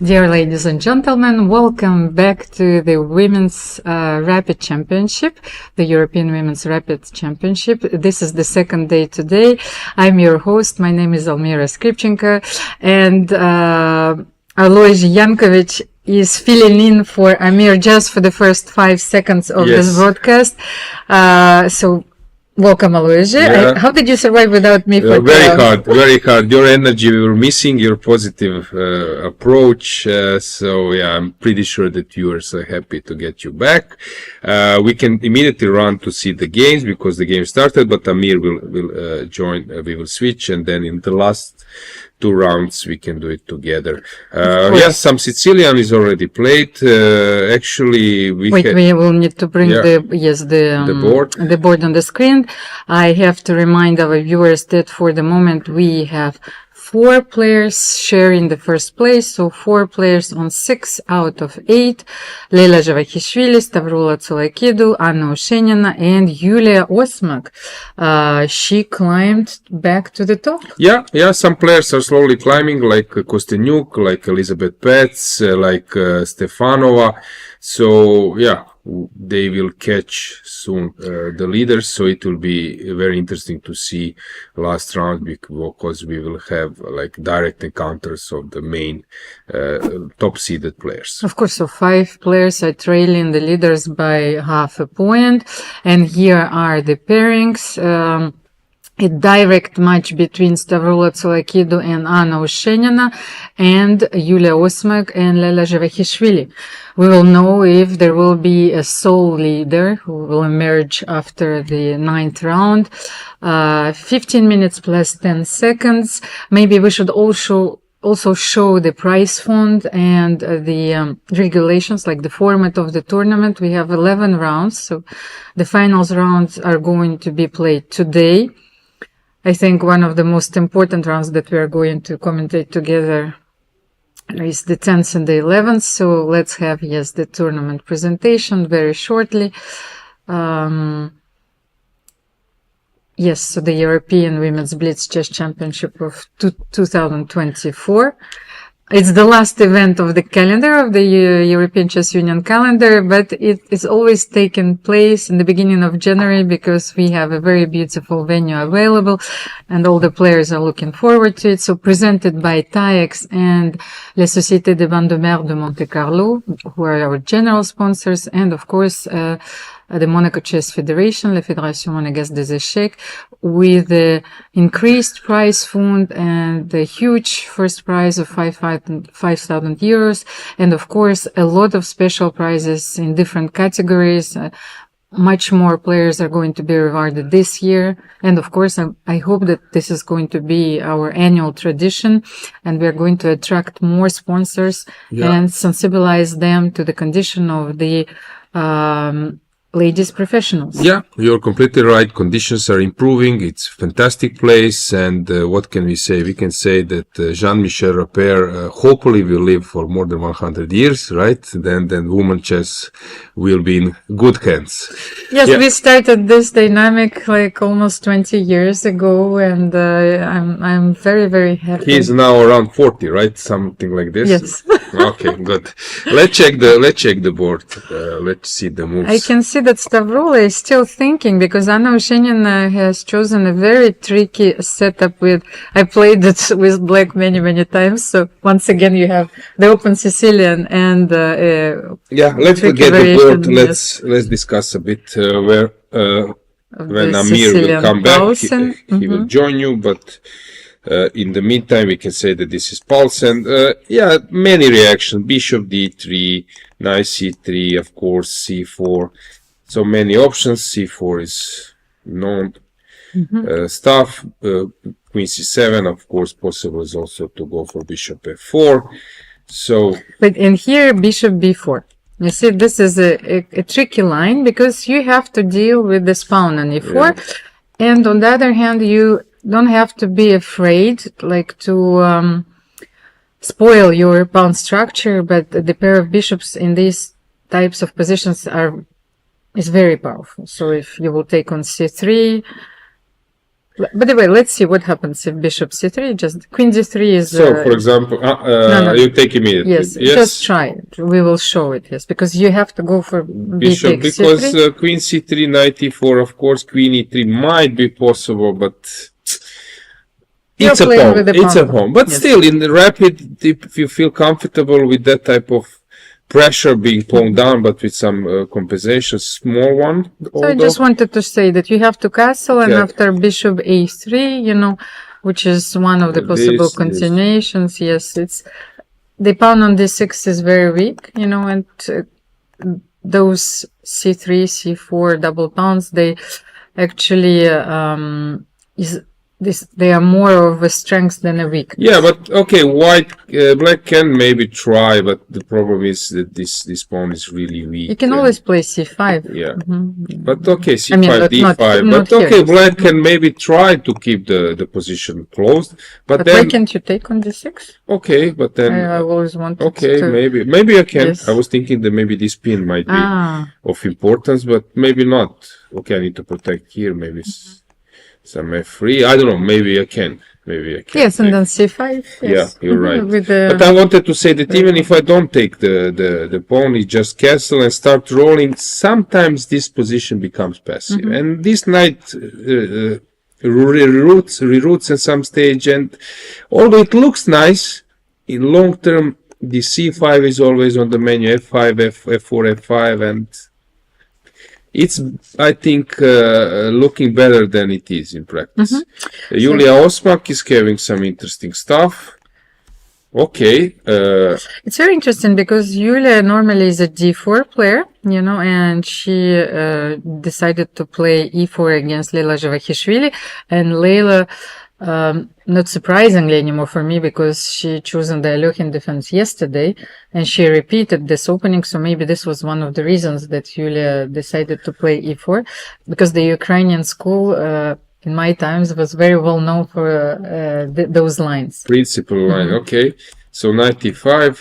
[SPEAKER 7] Dear ladies and gentlemen, welcome back to the Women's Rapid Championship, the European Women's Rapid Championship. This is the second day today. I'm your host. My name is Almira Skripchenko, and Alojzije Jankovic is filling in for Amir just for the first 5 seconds of this broadcast. So welcome, Alojzije.
[SPEAKER 2] Yeah.
[SPEAKER 7] How did you survive without me? For
[SPEAKER 2] very hard. Your energy, we were missing your positive approach. So yeah, I'm pretty sure that viewers are happy to get you back. We can immediately run to see the games because the game started, but Amir will join. We will switch, and then in the last 2 rounds we can do it together. Yes, some Sicilian is already played. Actually, we
[SPEAKER 7] will need to bring the board on the screen. I have to remind our viewers that for the moment we have 4 players sharing the first place, so 4 players on 6 out of 8. Leila Zhavakishvili, Stavroula Tsolakidou, Anna Oshenina, and Yulia Osmak. She climbed back to the top.
[SPEAKER 2] Yeah, some players are slowly climbing, like Kosteniuk, like Elisabeth Paehtz, like Stefanova. So yeah, they will catch soon the leaders, so it will be very interesting to see last round because we will have like direct encounters of the main top seeded players.
[SPEAKER 7] Of course, so 5 players are trailing the leaders by half a point, and here are the pairings. A direct match between Stavroula Tsolakidou and Anna Oshenina, and Yulia Osmak and Leila Zhavakishvili. We will know if there will be a sole leader who will emerge after the 9th round. 15 minutes plus 10 seconds. Maybe we should also show the prize fund and the regulations, like the format of the tournament. We have 11 rounds, so the finals rounds are going to be played today. I think one of the most important rounds that we are going to commentate together is the 10th and the 11th. So let's have, the tournament presentation very shortly. So the European Women's Blitz Chess Championship of 2024. It's the last event of the calendar of the European Chess Union calendar, but it is always taking place in the beginning of January because we have a very beautiful venue available and all the players are looking forward to it. So presented by TAEX and La Société des Bancs de Mer de Monte Carlo, who are our general sponsors, and of course, the Monaco Chess Federation, La Fédération Monégasque des Échecs, with the increased prize fund and the huge first prize of 5,000 euros, and of course a lot of special prizes in different categories. Much more players are going to be rewarded this year, and of course I hope that this is going to be our annual tradition, and we are going to attract more sponsors and sensibilize them to the condition of the ladies professionals.
[SPEAKER 2] Yeah, you're completely right. Conditions are improving. It's a fantastic place. And what can we say? We can say that Jean-Michel Rapper hopefully will live for more than 100 years, right? Then women chess will be in good hands.
[SPEAKER 7] Yes, we started this dynamic like almost 20 years ago, and I'm very, very happy.
[SPEAKER 2] He's now around 40, right? Something like this.
[SPEAKER 7] Yes.
[SPEAKER 2] Okay, good. Let's check the board. Let's see the moves.
[SPEAKER 7] I can see see that Stavroula is still thinking, because Anna Oshenian has chosen a very tricky setup with, I played it with black many, many times. So once again, you have the open Sicilian and,
[SPEAKER 2] let's forget the board. Let's discuss a bit, when Amir will come back, he will join you, but in the meantime, we can say that this is Paulsen. Many reactions. Bishop d3, knight c3, of course, c4. So many options. c4 is known stuff. Queen c7, of course, possible is also to go for bishop f4. So,
[SPEAKER 7] but in here, bishop b4. You see, this is a tricky line, because you have to deal with this pawn on e4. And on the other hand, you don't have to be afraid, like, to spoil your pawn structure, but the pair of bishops in these types of positions is very powerful. So if you will take on c3, by the way, let's see what happens if bishop c3, just queen d3 is...
[SPEAKER 2] So, for example, you take immediately.
[SPEAKER 7] Yes, just try it. We will show it, yes, because you have to go for
[SPEAKER 2] bishop, because queen c3, knight e4, of course, queen e3 might be possible, but it's a pawn. It's a pawn. But still, in the rapid, if you feel comfortable with that type of pressure being pawned down, but with some compensation, small one.
[SPEAKER 7] So I just wanted to say that you have to castle, and after bishop a3, which is one of the possible continuations. Yes, it's the pawn on d6 is very weak, and those c3, c4 double pawns, they actually they are more of a strength than a weakness. Yeah,
[SPEAKER 2] but okay, black can maybe try, but the problem is that this pawn is really weak.
[SPEAKER 7] You can always play c5.
[SPEAKER 2] Yeah, but okay, c5, d5. But okay, black can maybe try to keep the position closed. But then,
[SPEAKER 7] why can't you take on d6?
[SPEAKER 2] Okay, but then
[SPEAKER 7] I always wanted
[SPEAKER 2] to. Maybe I can. Yes. I was thinking that maybe this pin might be of importance, but maybe not. Okay, I need to protect here. Maybe. Some f3, I don't know, maybe I can.
[SPEAKER 7] Yes, and then c5. Yes.
[SPEAKER 2] Yeah, you're right. But I wanted to say that even if I don't take the pawn, it just castle and start rolling, sometimes this position becomes passive. And this knight reroutes at some stage, and although it looks nice, in long term, the c5 is always on the menu, f5, f4, f5, and it's, I think, looking better than it is in practice. Julia Osmak is having some interesting stuff. Okay.
[SPEAKER 7] It's very interesting because Julia normally is a d4 player, and she decided to play e4 against Leila Zhavakhishvili. And Leila, not surprisingly anymore for me, because she chosen the Alojzije defense yesterday, and she repeated this opening. So maybe this was one of the reasons that Julia decided to play e4, because the Ukrainian school in my times was very well known for those lines.
[SPEAKER 2] Principal line, okay. So knight e5.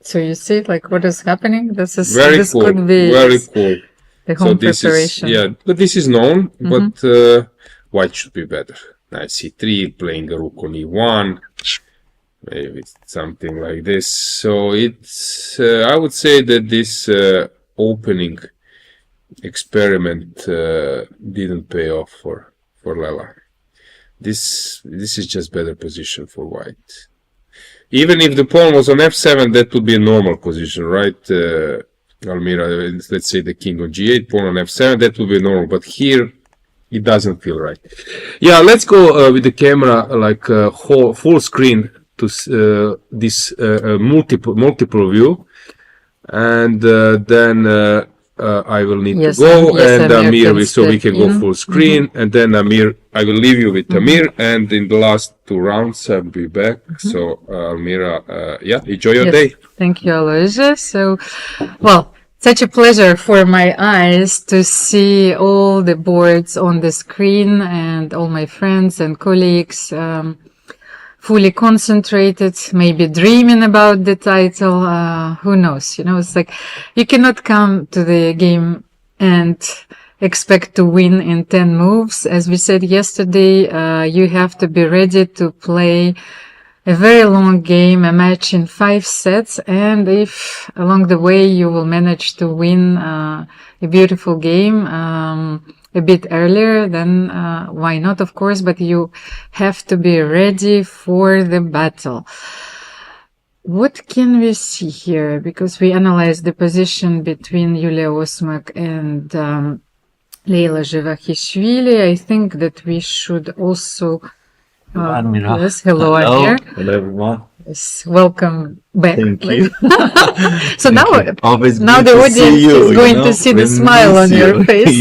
[SPEAKER 7] So you see, like, what is happening? This is
[SPEAKER 2] very cool.
[SPEAKER 7] Could be
[SPEAKER 2] very cool.
[SPEAKER 7] The home preparation.
[SPEAKER 2] But this is known. But white should be better. Knight c3, playing a rook on e1. Maybe something like this. So it's, I would say that this opening experiment didn't pay off for Lela. This is just better position for white. Even if the pawn was on f7, that would be a normal position, right? Almira, let's say the king on g8, pawn on f7, that would be normal. But here, it doesn't feel right. Yeah, let's go with the camera like full screen to this multiple view, and then I will need to go, and Amir will, so we can go full screen, and then Amir, I will leave you with Amir, and in the last 2 rounds I'll be back. So Almira, enjoy your day.
[SPEAKER 7] Thank you, Alojzije. So, well, such a pleasure for my eyes to see all the boards on the screen and all my friends and colleagues fully concentrated, maybe dreaming about the title. Who knows? It's like you cannot come to the game and expect to win in 10 moves. As we said yesterday, you have to be ready to play a very long game, a match in 5 sets, and if along the way you will manage to win a beautiful game a bit earlier, then why not, of course, but you have to be ready for the battle. What can we see here? Because we analyzed the position between Yulia Osmak and Leila Zhevakhishvili. I think that we should also...
[SPEAKER 3] Almira.
[SPEAKER 7] Yes, hello, Amir.
[SPEAKER 3] Hello, everyone.
[SPEAKER 7] Yes, welcome back.
[SPEAKER 3] Thank you.
[SPEAKER 7] So now the
[SPEAKER 3] to
[SPEAKER 7] audience
[SPEAKER 3] see you,
[SPEAKER 7] is going
[SPEAKER 3] you know,
[SPEAKER 7] to see the
[SPEAKER 3] we
[SPEAKER 7] smile
[SPEAKER 3] miss
[SPEAKER 7] on your
[SPEAKER 3] you.
[SPEAKER 7] face.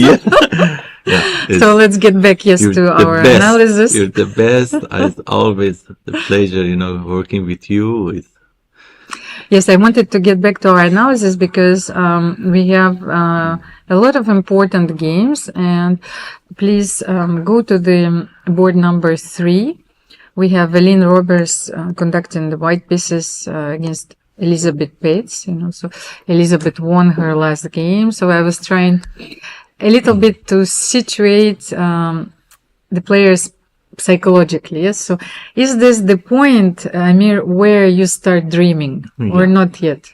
[SPEAKER 3] Yeah,
[SPEAKER 7] So let's get back, yes,
[SPEAKER 3] you're
[SPEAKER 7] to
[SPEAKER 3] the
[SPEAKER 7] our
[SPEAKER 3] best.
[SPEAKER 7] analysis.
[SPEAKER 3] You're the best. It's always the pleasure, you know, working with you.
[SPEAKER 7] Yes, I wanted to get back to our analysis because we have a lot of important games, and please go to the board number 3. We have Eline Roberts conducting the white pieces against Elisabeth Paehtz. You know, so Elisabeth won her last game. So I was trying a little bit to situate the players psychologically. Yes. So is this the point, Amir, where you start dreaming, or not yet?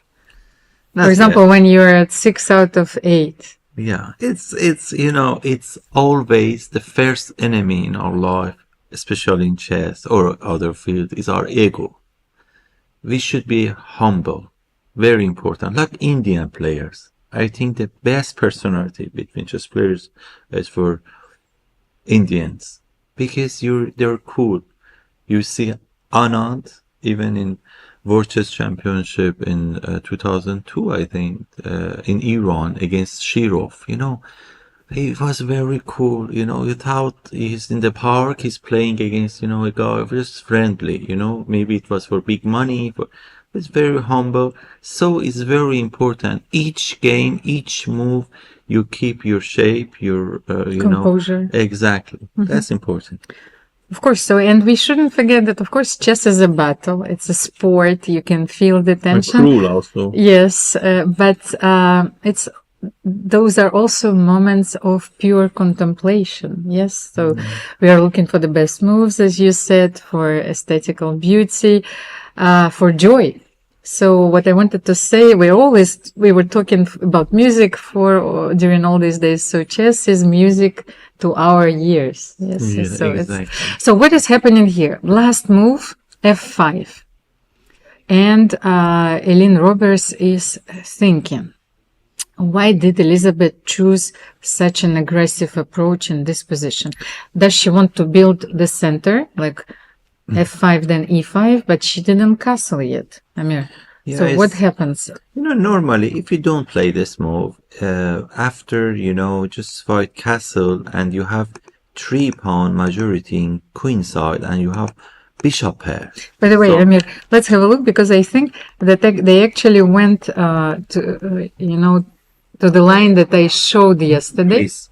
[SPEAKER 7] For example, when you're at 6 out of 8.
[SPEAKER 3] Yeah, it's you know, it's always the first enemy in our life, especially in chess or other field, is our ego. We should be humble, very important. Like Indian players, I think the best personality between chess players is for Indians, because they're cool. You see Anand, even in World Chess Championship in 2002, I think, in Iran against Shirov. You know, he was very cool. You know, you thought he's in the park, he's playing against, you know, a guy just friendly. You know, maybe it was for big money. It's very humble. So it's very important. Each game, each move, you keep your shape, your you
[SPEAKER 7] composure.
[SPEAKER 3] know, exactly. That's important.
[SPEAKER 7] Of course. So, and we shouldn't forget that, of course, chess is a battle. It's a sport. You can feel the tension.
[SPEAKER 3] And cruel also.
[SPEAKER 7] Yes, but those are also moments of pure contemplation. Yes. So we are looking for the best moves, as you said, for aesthetical beauty, for joy. So what I wanted to say, we were talking about music during all these days. So chess is music to our ears. Yes.
[SPEAKER 3] Yeah,
[SPEAKER 7] so
[SPEAKER 3] exactly.
[SPEAKER 7] so what is happening here? Last move, F5. And Eline Roberts is thinking, why did Elisabeth choose such an aggressive approach in this position? Does she want to build the center, like F5 then E5, but she didn't castle yet, Amir?
[SPEAKER 3] Yeah,
[SPEAKER 7] so what happens?
[SPEAKER 3] You know, normally if you don't play this move, after, you know, just fight castle and you have 3-pawn majority in queen side and you have bishop pair.
[SPEAKER 7] By the way, Amir, let's have a look, because I think that they actually went to, you know, to the line that I showed yesterday.
[SPEAKER 3] Please.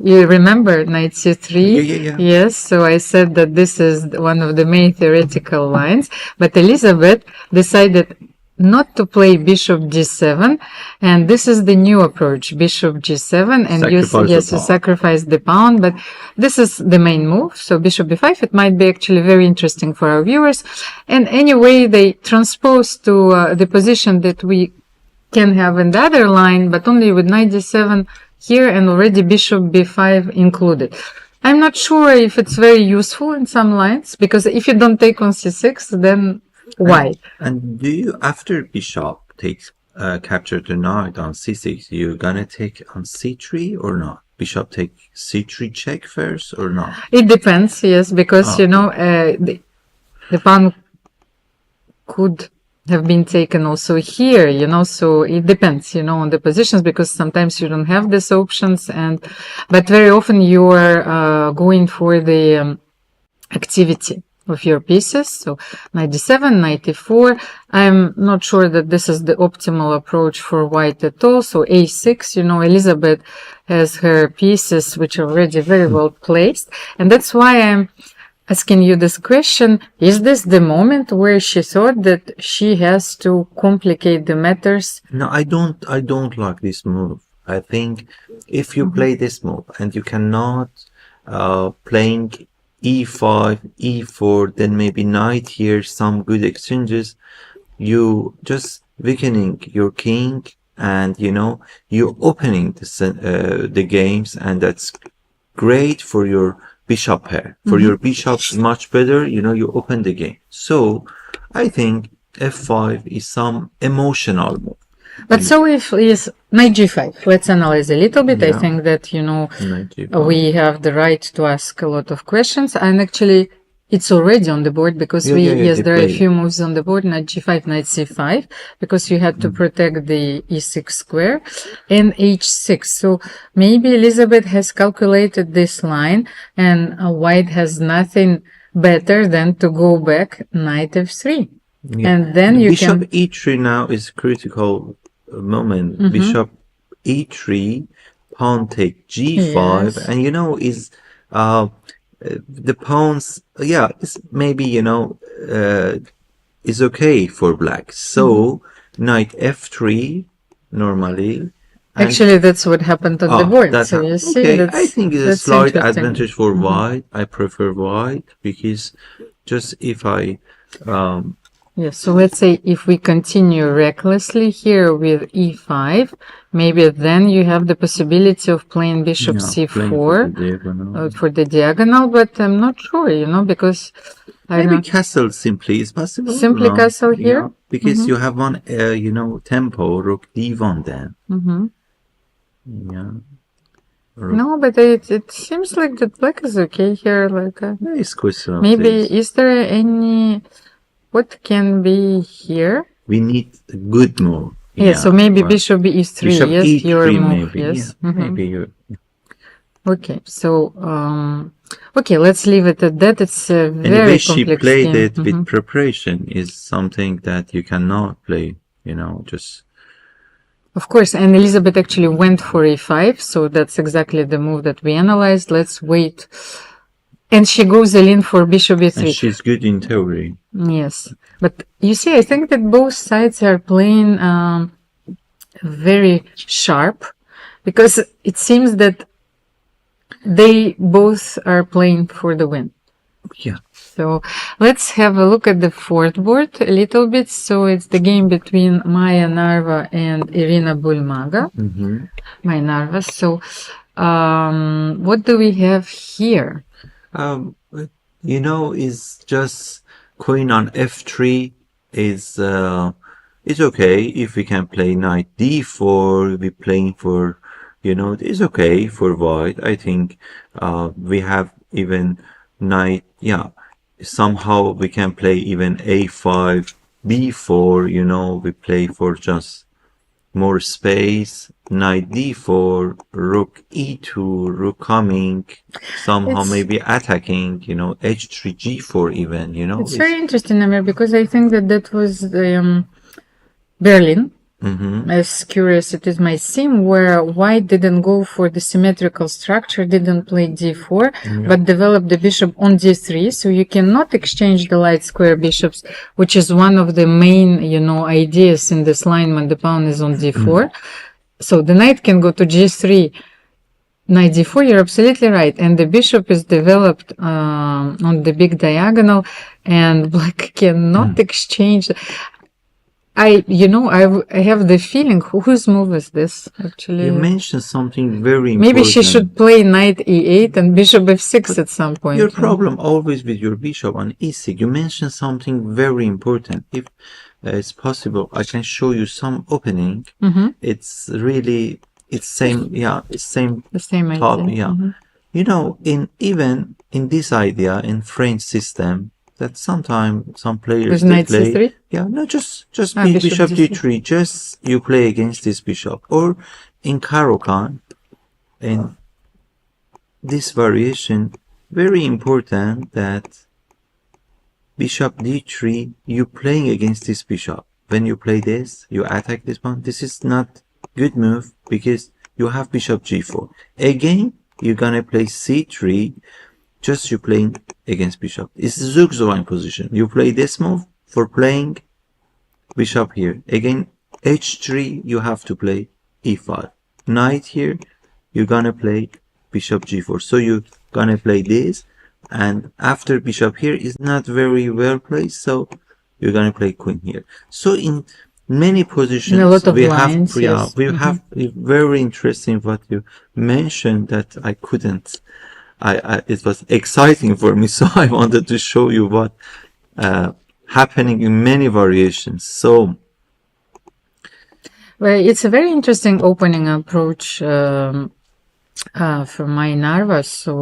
[SPEAKER 7] You remember knight c3?
[SPEAKER 3] Yeah.
[SPEAKER 7] Yes, so I said that this is one of the main theoretical lines, but Elisabeth decided not to play bishop g7, and this is the new approach, bishop g7, and you sacrifice the pawn, but this is the main move, so bishop b5. It might be actually very interesting for our viewers, and anyway they transpose to the position that we can have in the other line, but only with knight d7 here, and already bishop b5 included. I'm not sure if it's very useful in some lines, because if you don't take on c6, then why?
[SPEAKER 3] And do you, after bishop takes capture the knight on c6, you gonna take on c3 or not? Bishop take c3 check first or not?
[SPEAKER 7] It depends, yes, because you know the pawn could have been taken also here, you know, so it depends, you know, on the positions, because sometimes you don't have these options, but very often you are going for the activity of your pieces. So knight d7, knight e4. I'm not sure that this is the optimal approach for white at all. So a6, you know, Elisabeth has her pieces which are already very well placed, and that's why I'm asking you this question. Is this the moment where she thought that she has to complicate the matters?
[SPEAKER 3] No, I don't like this move. I think if you play this move and you cannot playing e5, e4, then maybe knight here, some good exchanges. You just weakening your king, and you opening the games, and that's great for your bishop pair. For your bishop, much better, you open the game. So I think f5 is some emotional move.
[SPEAKER 7] But so if is knight g5, let's analyze a little bit. I think that, we have the right to ask a lot of questions, and actually it's already on the board because there are a few moves on the board, knight g5, knight c5, because you had to protect the e6 square, and h6. So maybe Elisabeth has calculated this line, and white has nothing better than to go back knight f3. Yeah. And then you
[SPEAKER 3] Bishop e3 now is critical moment. Bishop e3, pawn take g5, and is the pawns, it's maybe is okay for black. So knight f3 normally.
[SPEAKER 7] Actually, that's what happened on the board. So you see,
[SPEAKER 3] I think it's a slight advantage for white. I prefer white because just if I
[SPEAKER 7] yes, so let's say if we continue recklessly here with e5, maybe then you have the possibility of playing bishop c4 for the diagonal, but I'm not sure, because
[SPEAKER 3] maybe castle simply is possible.
[SPEAKER 7] Simply castle here?
[SPEAKER 3] Because you have one, tempo, rook d1 then.
[SPEAKER 7] No, but it seems like that black is okay here.
[SPEAKER 3] It's question
[SPEAKER 7] maybe is there any... What can be here?
[SPEAKER 3] We need a good move.
[SPEAKER 7] So maybe bishop e3.
[SPEAKER 3] Bishop
[SPEAKER 7] yes,
[SPEAKER 3] e3
[SPEAKER 7] your move.
[SPEAKER 3] Maybe.
[SPEAKER 7] Yes.
[SPEAKER 3] Maybe you.
[SPEAKER 7] Okay, so let's leave it at that. It's a very
[SPEAKER 3] the way
[SPEAKER 7] complex
[SPEAKER 3] she played
[SPEAKER 7] game.
[SPEAKER 3] it with preparation is something that you cannot play. Just.
[SPEAKER 7] Of course, and Elisabeth actually went for e5, so that's exactly the move that we analyzed. Let's wait. And she goes in for bishop e3.
[SPEAKER 3] And she's good in theory.
[SPEAKER 7] Yes. But you see, I think that both sides are playing very sharp, because it seems that they both are playing for the win.
[SPEAKER 3] Yeah.
[SPEAKER 7] So let's have a look at the fourth board a little bit. So it's the game between Maya Narva and Irina Bulmaga. Maya Narva. So what do we have here?
[SPEAKER 3] Is just queen on f3 is it's okay if we can play knight d4. We're playing for, it's okay for white. I think we have even knight, somehow we can play even a5, b4, we play for just more space. Knight d4, rook e2, rook coming, somehow maybe attacking, h3, g4 even,
[SPEAKER 7] It's very interesting, Amir, because I think that was the Berlin, as curious it is might seem, where white didn't go for the symmetrical structure, didn't play d4, but developed the bishop on d3, so you cannot exchange the light square bishops, which is one of the main, ideas in this line when the pawn is on d4. So the knight can go to g3, knight d4, you're absolutely right. And the bishop is developed on the big diagonal, and black cannot exchange. I have the feeling, whose move is this, actually?
[SPEAKER 3] You mentioned something very important.
[SPEAKER 7] Maybe she should play knight e8 and bishop f6 at some point.
[SPEAKER 3] Your problem always with your bishop on e6. You mentioned something very important. If it's possible, I can show you some opening. It's really, it's same, it's same.
[SPEAKER 7] The same
[SPEAKER 3] top,
[SPEAKER 7] idea.
[SPEAKER 3] Even in this idea, in French system, that sometimes some players
[SPEAKER 7] play.
[SPEAKER 3] C3? Just bishop d3. Just you play against this bishop. Or in Caro-Kann, in this variation, very important that bishop d3, you playing against this bishop. When you play this, you attack this one. This is not good move because you have bishop g4. Again, you're gonna play c3. Just you playing against bishop. It's Zugzwang position. You play this move for playing bishop here. Again, h3, you have to play e5. Knight here, you're gonna play bishop g4. So you're gonna play this and after bishop here is not very well placed, so you're going to play queen here. So in many positions,
[SPEAKER 7] a lot of
[SPEAKER 3] we
[SPEAKER 7] lines,
[SPEAKER 3] have,
[SPEAKER 7] yes.
[SPEAKER 3] we have very interesting what you mentioned that I couldn't. It was exciting for me, so I wanted to show you what happening in many variations. So,
[SPEAKER 7] well, it's a very interesting opening approach for my Narva. So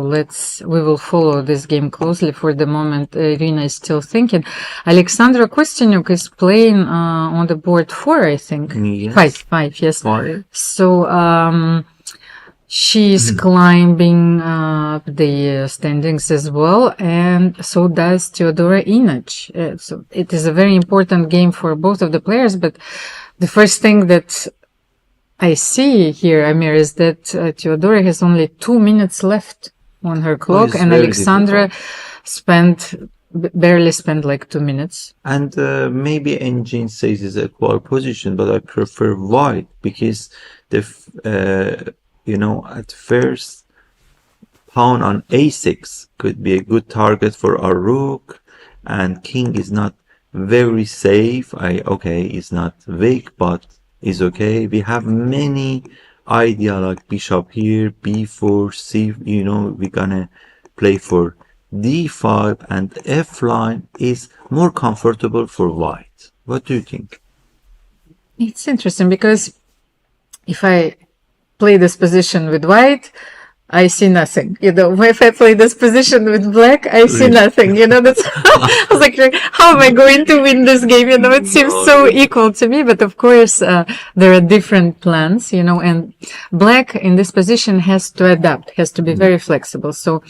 [SPEAKER 7] we will follow this game closely. For the moment, Irina is still thinking. Alexandra Kosteniuk is playing on the board 4, I think.
[SPEAKER 3] Yes.
[SPEAKER 7] Five, yes.
[SPEAKER 3] 5.
[SPEAKER 7] So she is climbing the standings as well, and so does Teodora Inac. So it is a very important game for both of the players, but the first thing that I see here, Amir, is that Teodora has only 2 minutes left on her clock, and Alexandra barely spent like 2 minutes.
[SPEAKER 3] And maybe engine says it's a equal position, but I prefer white because at first pawn on a6 could be a good target for our rook, and king is not very safe. It's not weak, but is okay. We have many idea like bishop here, b4, c. We're gonna play for d5, and f line is more comfortable for white. What do you think?
[SPEAKER 7] It's interesting because if I play this position with white, I see nothing. If I play this position with black, I see nothing. That's I was like, how am I going to win this game? It seems so equal to me, but of course, there are different plans, and black in this position has to adapt, has to be very flexible. So,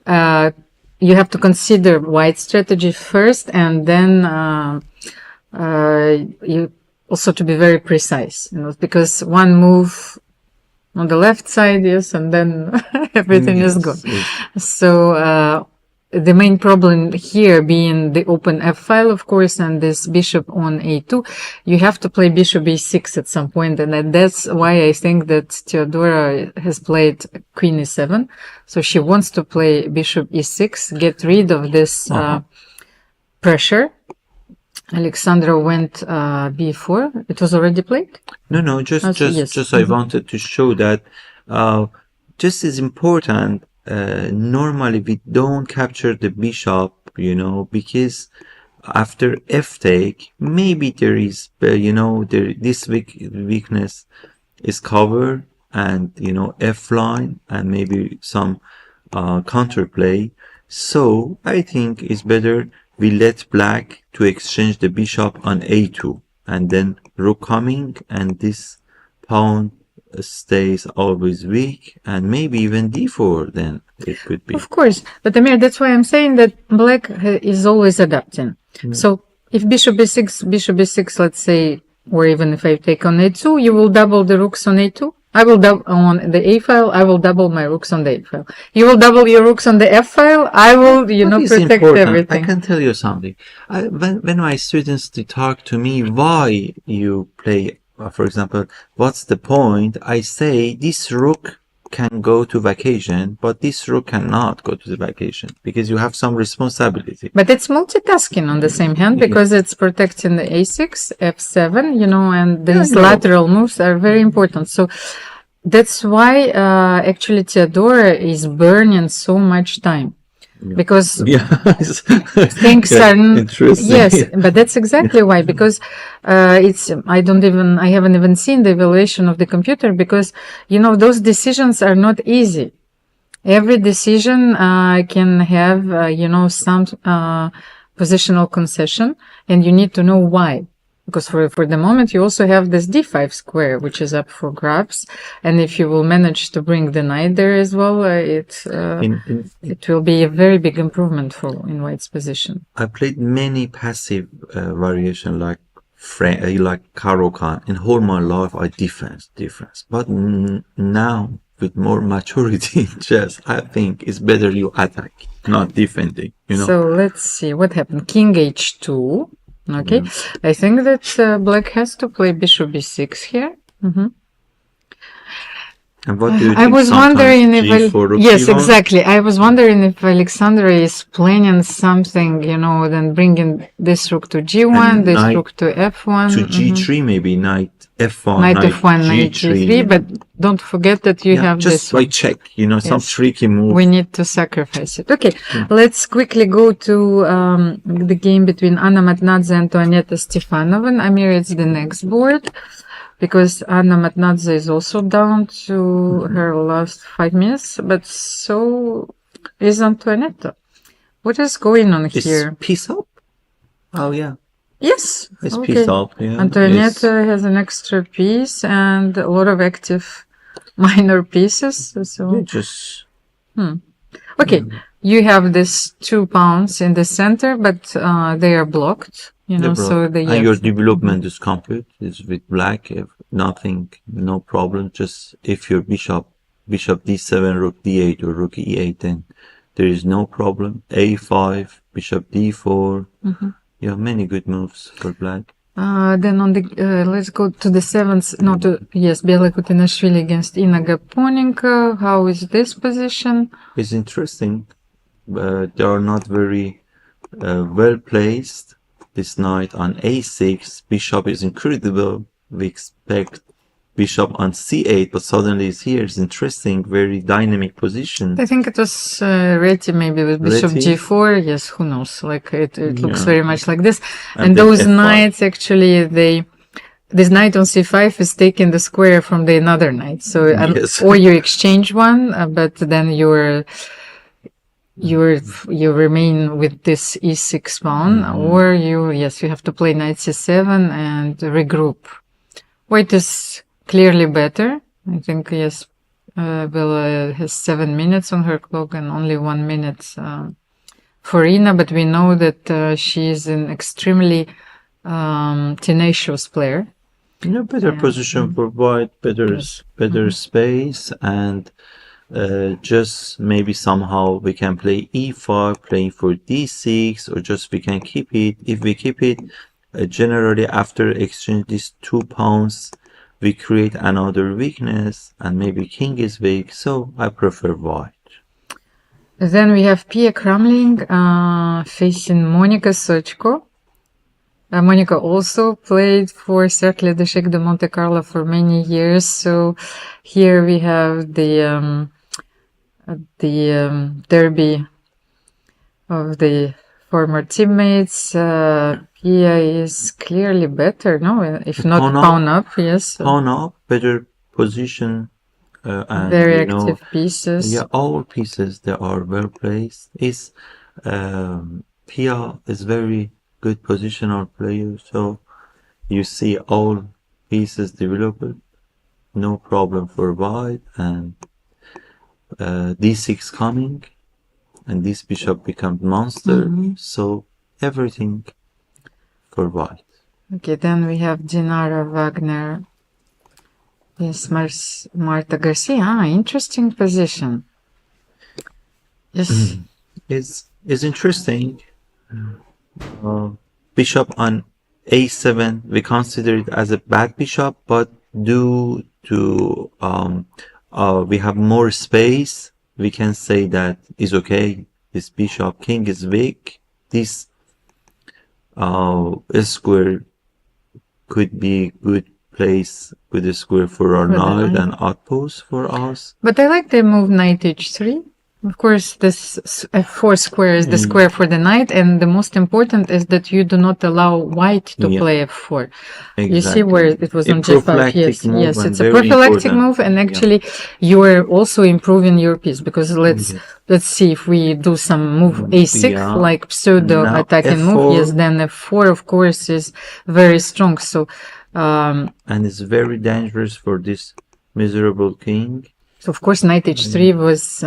[SPEAKER 7] you have to consider white strategy first, and then, you also to be very precise, because one move on the left side, yes, and then everything is gone.
[SPEAKER 3] Yes.
[SPEAKER 7] So the main problem here being the open f file, of course, and this bishop on a2. You have to play bishop e6 at some point, and that's why I think that Teodora has played queen e7. So she wants to play bishop e6, get rid of this pressure. Alexandra went b4. It was already played?
[SPEAKER 3] No, just I wanted to show that just as important. Normally we don't capture the bishop, because after f take, maybe there is, this weakness is covered, and f line, and maybe some counterplay. So I think it's better we let black to exchange the bishop on a2, and then rook coming, and this pawn stays always weak, and maybe even d4 then it could be.
[SPEAKER 7] Of course, but Amir, that's why I'm saying that black is always adapting. So if bishop b6, let's say, or even if I take on a2, you will double the rooks on a2. I will double on the a file. I will double my rooks on the a file. You will double your rooks on the f file. I will, protect everything.
[SPEAKER 3] I can tell you something. When my students talk to me why you play, for example, what's the point? I say this rook can go to vacation, but this rook cannot go to the vacation because you have some responsibility.
[SPEAKER 7] But it's multitasking on the same hand because it's protecting the a6, f7, and these lateral moves are very important. So that's why actually Teodora is burning so much time. Because things are
[SPEAKER 3] interesting.
[SPEAKER 7] Yes, but that's exactly why, because I haven't even seen the evaluation of the computer, because those decisions are not easy. Every decision can have some positional concession, and you need to know why. Because for the moment, you also have this d5 square, which is up for grabs. And if you will manage to bring the knight there as well, it will be a very big improvement in white's position.
[SPEAKER 3] I played many passive variation like Caro-Kann. In whole my life, I defense. But now, with more maturity in chess, I think it's better you attack, not defending.
[SPEAKER 7] So let's see what happened. King h2. Okay, I think that black has to play bishop b6 here.
[SPEAKER 3] And what do you
[SPEAKER 7] I
[SPEAKER 3] think?
[SPEAKER 7] was
[SPEAKER 3] Sometimes
[SPEAKER 7] wondering if
[SPEAKER 3] G4, rook
[SPEAKER 7] yes,
[SPEAKER 3] D1?
[SPEAKER 7] exactly. I was wondering if Alexandra is planning something, then bringing this rook to G1,
[SPEAKER 3] And
[SPEAKER 7] this
[SPEAKER 3] knight
[SPEAKER 7] rook to F1,
[SPEAKER 3] to G3 maybe, knight F1,
[SPEAKER 7] knight F1, knight G3. But don't forget that you have
[SPEAKER 3] just
[SPEAKER 7] this
[SPEAKER 3] by
[SPEAKER 7] one.
[SPEAKER 3] check, some
[SPEAKER 7] Yes.
[SPEAKER 3] tricky move.
[SPEAKER 7] We need to sacrifice it. Okay, let's quickly go to the game between Anna Matnadze and Antoaneta Stefanova. And Amir, it's the next board because Anna Matnadze is also down to her last 5 minutes, but so is Antoaneta. What is going on
[SPEAKER 3] Is
[SPEAKER 7] here?
[SPEAKER 3] piece up? Oh yeah,
[SPEAKER 7] Yes,
[SPEAKER 3] it's
[SPEAKER 7] okay.
[SPEAKER 3] piece up. Yeah,
[SPEAKER 7] Antoaneta has an extra piece and a lot of active minor pieces. So
[SPEAKER 3] just
[SPEAKER 7] okay, you have these 2 pawns in the center, but they are blocked. So they
[SPEAKER 3] and your development is complete. It's with black, nothing, no problem. Just if your bishop d7, rook d8 or rook e8, then there is no problem. a5, bishop d4. You have many good moves for black.
[SPEAKER 7] Then on the let's go to the 7th. Bella Khotenashvili against Ina Gaponinka. How is this position?
[SPEAKER 3] It's interesting. They are not very well placed. This knight on a6, bishop is incredible. We expect bishop on c8, but suddenly it's here. It's interesting, very dynamic position.
[SPEAKER 7] I think it was Reti maybe with bishop
[SPEAKER 3] Reti?
[SPEAKER 7] g4. Yes, who knows? Like it looks
[SPEAKER 3] Yeah.
[SPEAKER 7] very much like this.
[SPEAKER 3] And
[SPEAKER 7] And
[SPEAKER 3] then
[SPEAKER 7] those
[SPEAKER 3] f5.
[SPEAKER 7] knights actually this knight on c5 is taking the square from the another knight. So
[SPEAKER 3] Yes.
[SPEAKER 7] or you exchange one, but then you remain with this e6 pawn, or you have to play knight c7 and regroup. White is clearly better. I think Bella has 7 minutes on her clock and only 1 minute for Ina, but we know that she is an extremely tenacious player.
[SPEAKER 3] Better position for white, better space, and just maybe somehow we can play e5, playing for d6, or just we can keep it. If we keep it, generally after exchange these 2 pawns, we create another weakness, and maybe king is weak, so I prefer white.
[SPEAKER 7] Then we have Pia Cramling facing Monica Sochko. Monica also played for Cercle d'Échecs de Monte Carlo for many years. So here we have the derby of the former teammates. Pia is clearly better, no? If not pawn up, yes.
[SPEAKER 3] Pawn up, better position. And,
[SPEAKER 7] very active pieces.
[SPEAKER 3] Yeah, all pieces, they are well placed. Pia is very good positional player, so you see all pieces developed, no problem for white, and d6 coming, and this bishop becomes monster, so everything for white.
[SPEAKER 7] Okay, then we have Dinara Wagner. Yes, Marta Garcia. Interesting position. Yes.
[SPEAKER 3] It's interesting. Bishop on a7, we consider it as a bad bishop, but due to we have more space, we can say that is okay. This bishop, king is weak. This square could be good place, good square for our knight and outpost for us.
[SPEAKER 7] But I like the move knight h3. Of course, this f4 square is the square for the knight, and the most important is that you do not allow white to play f4.
[SPEAKER 3] Exactly.
[SPEAKER 7] You see where it was on g5. Yes, it's a prophylactic move, and actually you are also improving your piece, because let's see if we do some move a6, like pseudo attacking move. Yes, then f4 of course is very strong. So
[SPEAKER 3] and it's very dangerous for this miserable king.
[SPEAKER 7] So of course knight h3 was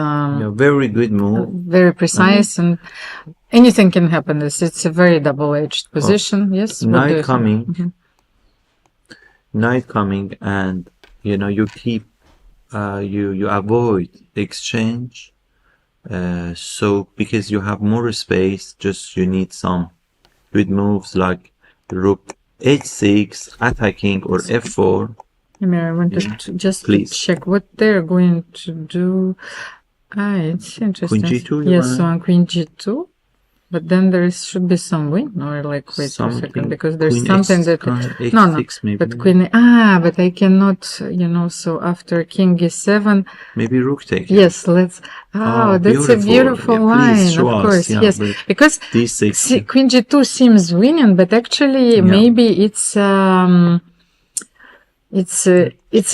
[SPEAKER 3] very good move,
[SPEAKER 7] very precise, and anything can happen. It's a very double-edged position. Yes,
[SPEAKER 3] knight coming, knight coming, and you keep you avoid exchange. So because you have more space, just you need some good moves like rook h6 attacking or f4.
[SPEAKER 7] Amir, I wanted to just to check what they're going to do. It's interesting.
[SPEAKER 3] Queen G2?
[SPEAKER 7] Yes, so on Queen G2. But then there should be some win, or like, wait a second, because there's
[SPEAKER 3] Queen
[SPEAKER 7] something that... No,
[SPEAKER 3] maybe.
[SPEAKER 7] but Queen... but I cannot, so after King E7...
[SPEAKER 3] Maybe Rook take.
[SPEAKER 7] Yes, let's... that's a beautiful line, of course, yes. Because
[SPEAKER 3] D6.
[SPEAKER 7] Queen G2 seems winning, but actually maybe it's a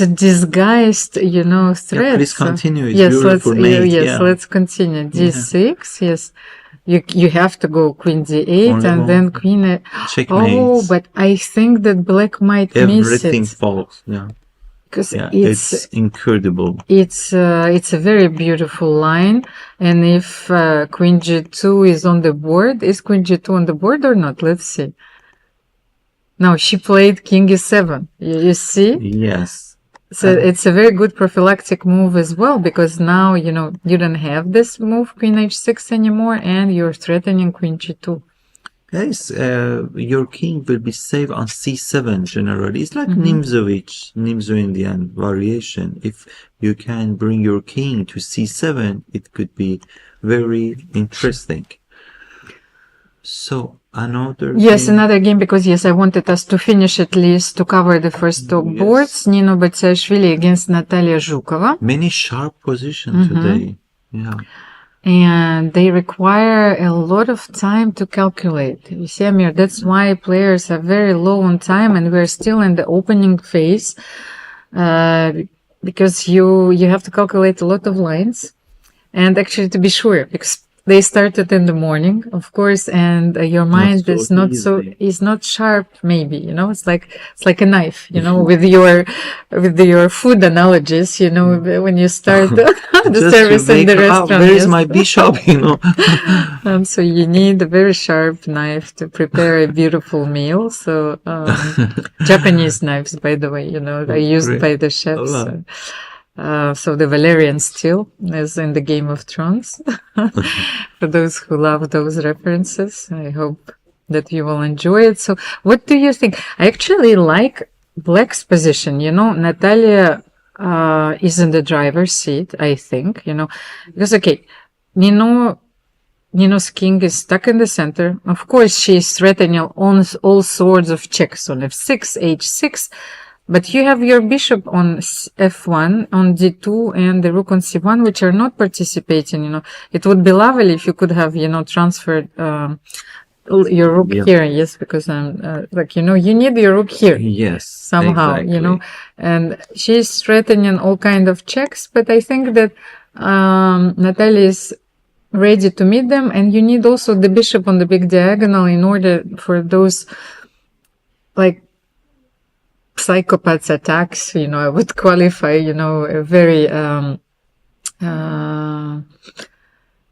[SPEAKER 7] disguised, threat.
[SPEAKER 3] Please continue. It's beautiful mate.
[SPEAKER 7] Let's continue. D6, yes. You have to go Queen D8 and then Queen...
[SPEAKER 3] Checkmate.
[SPEAKER 7] But I think that Black might miss it.
[SPEAKER 3] Everything falls,
[SPEAKER 7] Because
[SPEAKER 3] it's incredible.
[SPEAKER 7] It's a very beautiful line. And if Queen G2 is on the board, is Queen G2 on the board or not? Let's see. No, she played King E7. You see?
[SPEAKER 3] Yes.
[SPEAKER 7] So it's a very good prophylactic move as well, because now, you don't have this move, Queen H6 anymore, and you're threatening Queen G2.
[SPEAKER 3] Yes, your king will be safe on C7 generally. It's like Nimzo Indian variation. If you can bring your king to C7, it could be very interesting. So another
[SPEAKER 7] game, because I wanted us to finish at least to cover the first two boards. Nino Batsiashvili against Natalia Zhukova.
[SPEAKER 3] Many sharp positions today. Yeah.
[SPEAKER 7] And they require a lot of time to calculate. You see, Amir, that's why players are very low on time, and we're still in the opening phase, because you have to calculate a lot of lines. And actually, to be sure, because they started in the morning, of course, and your mind is not sharp. Maybe it's like a knife. With your food analogies. When you start the service in the restaurant.
[SPEAKER 3] Where is my bishop?
[SPEAKER 7] So you need a very sharp knife to prepare a beautiful meal. So Japanese knives, by the way, are used by the chefs. So the Valerian steel is in the Game of Thrones. For those who love those references, I hope that you will enjoy it. So what do you think? I actually like Black's position. Natalia is in the driver's seat, I think, because, Nino's king is stuck in the center. Of course, she is threatening all sorts of checks on F6, H6. But you have your bishop on F1, on D2, and the rook on C1, which are not participating, It would be lovely if you could have, transferred, your rook here. Yes, because you need your rook here.
[SPEAKER 3] Yes.
[SPEAKER 7] Somehow,
[SPEAKER 3] exactly.
[SPEAKER 7] And she's threatening all kind of checks, but I think that, Natalia is ready to meet them, and you need also the bishop on the big diagonal in order for those, psychopaths attacks, I would qualify, a very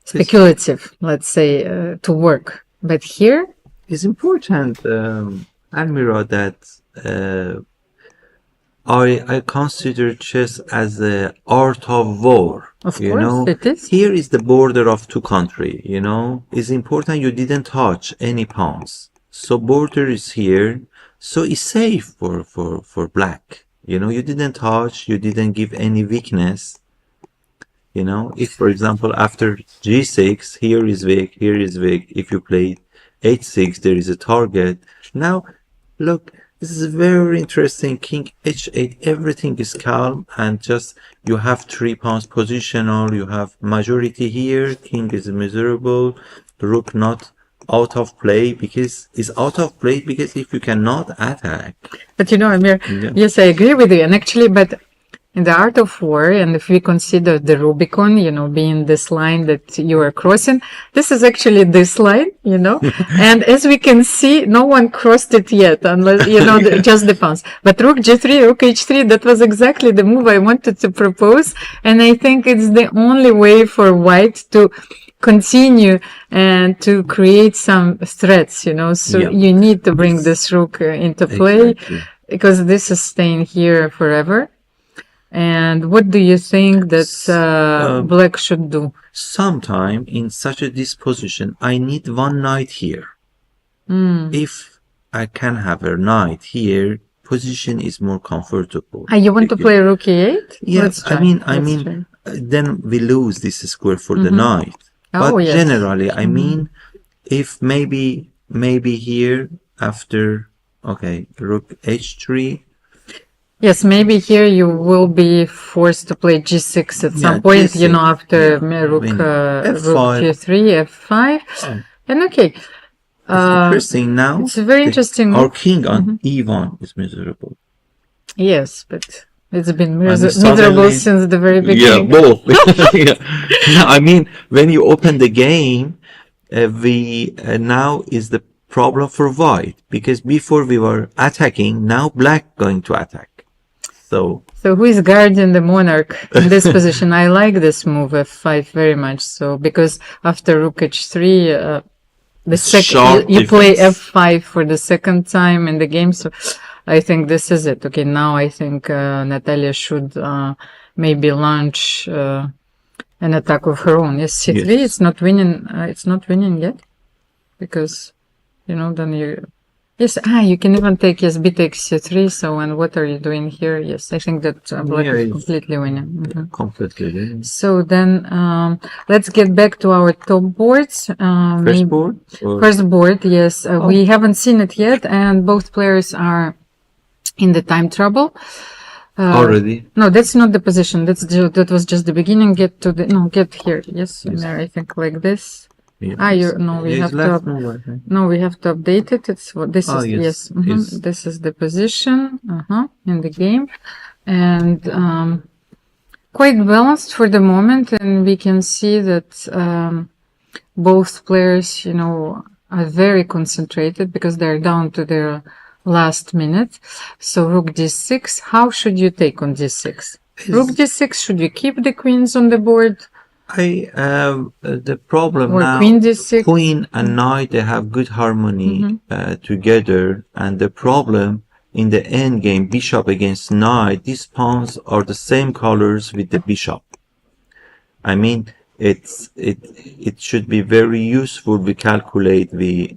[SPEAKER 7] speculative, let's say, to work. But here
[SPEAKER 3] it's important, Almira, that I consider chess as the art of war.
[SPEAKER 7] Of course, it is.
[SPEAKER 3] Here is the border of two countries. It's important you didn't touch any pawns. So border is here. So it's safe for Black. You didn't touch, you didn't give any weakness. If, for example, after G6, here is weak, here is weak. If you played H6, there is a target. Now, look, this is very interesting. King H8, everything is calm, and just you have 3 pawns positional, you have majority here, king is miserable, rook not out of play, because if you cannot attack.
[SPEAKER 7] But Amir, yes, I agree with you. And actually, but in the art of war, and if we consider the Rubicon, being this line that you are crossing, this is actually this line, and as we can see, no one crossed it yet, unless, just the pawns. But rook G3, rook H3, that was exactly the move I wanted to propose. And I think it's the only way for white to continue and to create some threats, so you need to bring this rook into play, because this is staying here forever. And what do you think that Black should do?
[SPEAKER 3] Sometime in such a disposition, I need one knight here. If I can have a knight here, position is more comfortable.
[SPEAKER 7] You want to play rook e8?
[SPEAKER 3] Yeah,
[SPEAKER 7] Let's try.
[SPEAKER 3] I mean, then we lose this square for the knight.
[SPEAKER 7] Oh,
[SPEAKER 3] But
[SPEAKER 7] yes.
[SPEAKER 3] generally, I mean, if maybe here after, okay, rook h3.
[SPEAKER 7] Yes, maybe here you will be forced to play g6 at some
[SPEAKER 3] Yeah,
[SPEAKER 7] point,
[SPEAKER 3] G6,
[SPEAKER 7] after
[SPEAKER 3] yeah.
[SPEAKER 7] rook,
[SPEAKER 3] F5.
[SPEAKER 7] rook g3, f5.
[SPEAKER 3] Oh.
[SPEAKER 7] And okay.
[SPEAKER 3] It's interesting now.
[SPEAKER 7] It's very interesting.
[SPEAKER 3] Our king on e1 is miserable.
[SPEAKER 7] Yes, but it's been
[SPEAKER 3] mean,
[SPEAKER 7] miserable
[SPEAKER 3] suddenly-
[SPEAKER 7] since the very
[SPEAKER 3] Yeah,
[SPEAKER 7] beginning.
[SPEAKER 3] both. Yeah. No, I mean, when you open the game, we now is the problem for white, because before we were attacking, now black going to attack. So
[SPEAKER 7] who is guarding the monarch in this position? I like this move f5 very much. So because after rook h3, the
[SPEAKER 3] Sharp
[SPEAKER 7] second you play
[SPEAKER 3] defense.
[SPEAKER 7] f5 for the second time in the game. So I think this is it. Okay, now I think Natalia should maybe launch an attack of her own. Yes, c3.
[SPEAKER 3] Yes.
[SPEAKER 7] It's not winning. It's not winning yet because then you. Yes, you can even take b takes c3. So, and what are you doing here? Yes, I think that black
[SPEAKER 3] Yeah,
[SPEAKER 7] is
[SPEAKER 3] it's-
[SPEAKER 7] completely winning.
[SPEAKER 3] completely.
[SPEAKER 7] So then, let's get back to our top boards.
[SPEAKER 3] First board? Or-
[SPEAKER 7] First board, yes. We haven't seen it yet, and both players are in the time trouble.
[SPEAKER 3] already.
[SPEAKER 7] No, that's not the position. That was just the beginning. Get here. Yes, Amir, I think like this.
[SPEAKER 3] Yes.
[SPEAKER 7] We
[SPEAKER 3] Yes,
[SPEAKER 7] have
[SPEAKER 3] left
[SPEAKER 7] to.
[SPEAKER 3] move, I think.
[SPEAKER 7] No, we have to update it. It's this
[SPEAKER 3] Ah,
[SPEAKER 7] is
[SPEAKER 3] yes,
[SPEAKER 7] yes.
[SPEAKER 3] yes.
[SPEAKER 7] This is the position in the game, and quite balanced for the moment. And we can see that both players, are very concentrated because they're down to their last minute. So rook d6. How should you take on d6? Rook d6. Should you keep the queens on the board?
[SPEAKER 3] The problem
[SPEAKER 7] Or
[SPEAKER 3] now,
[SPEAKER 7] queen d6?
[SPEAKER 3] queen and knight, they have good harmony together, and the problem in the end game, bishop against knight, these pawns are the same colors with the bishop. I mean, it should be very useful. We calculate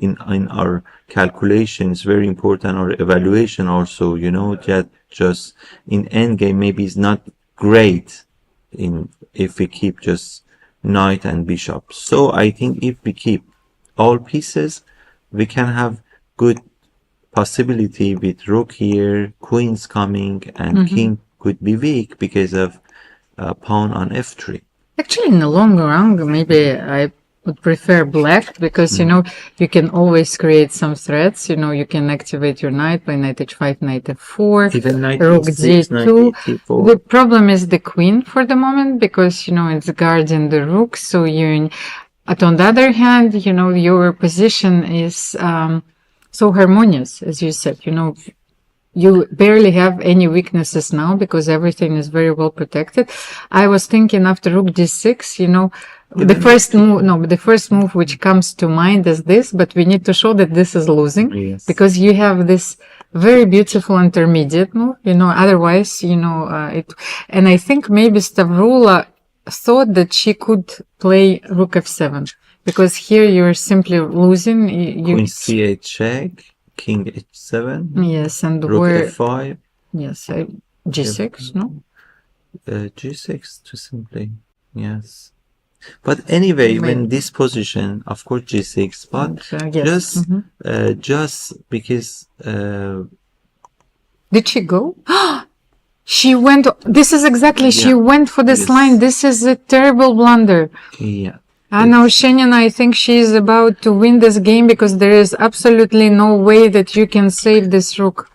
[SPEAKER 3] in our calculations, very important, our evaluation also, that just in end game maybe it's not great if we keep just knight and bishop. So I think if we keep all pieces, we can have good possibility with rook here, queens coming, and king could be weak because of pawn on f3.
[SPEAKER 7] Actually, in the long run, maybe I would prefer black because, you can always create some threats. You can activate your knight, play knight h5, knight f4,
[SPEAKER 3] Even knight
[SPEAKER 7] rook
[SPEAKER 3] e6, knight
[SPEAKER 7] g2.
[SPEAKER 3] e4.
[SPEAKER 7] The problem is the queen for the moment because, it's guarding the rook. So but on the other hand, your position is so harmonious, as you said. You barely have any weaknesses now because everything is very well protected. I was thinking after rook d6, the first move which comes to mind is this, but we need to show that this is losing because you have this very beautiful intermediate move, otherwise, and I think maybe Stavroula thought that she could play rook f7 because here you're simply losing.
[SPEAKER 3] Queen c8 check. King h7.
[SPEAKER 7] Yes, and
[SPEAKER 3] rook
[SPEAKER 7] where
[SPEAKER 3] f5.
[SPEAKER 7] yes, g6, no?
[SPEAKER 3] G6 to simply, yes. But anyway, when this position, of course, g6, but
[SPEAKER 7] yes.
[SPEAKER 3] just because.
[SPEAKER 7] Did she go? She went. This is exactly. She went for this line. This is a terrible blunder.
[SPEAKER 3] Yeah.
[SPEAKER 7] I know, Shenin, I think she is about to win this game because there is absolutely no way that you can save this rook.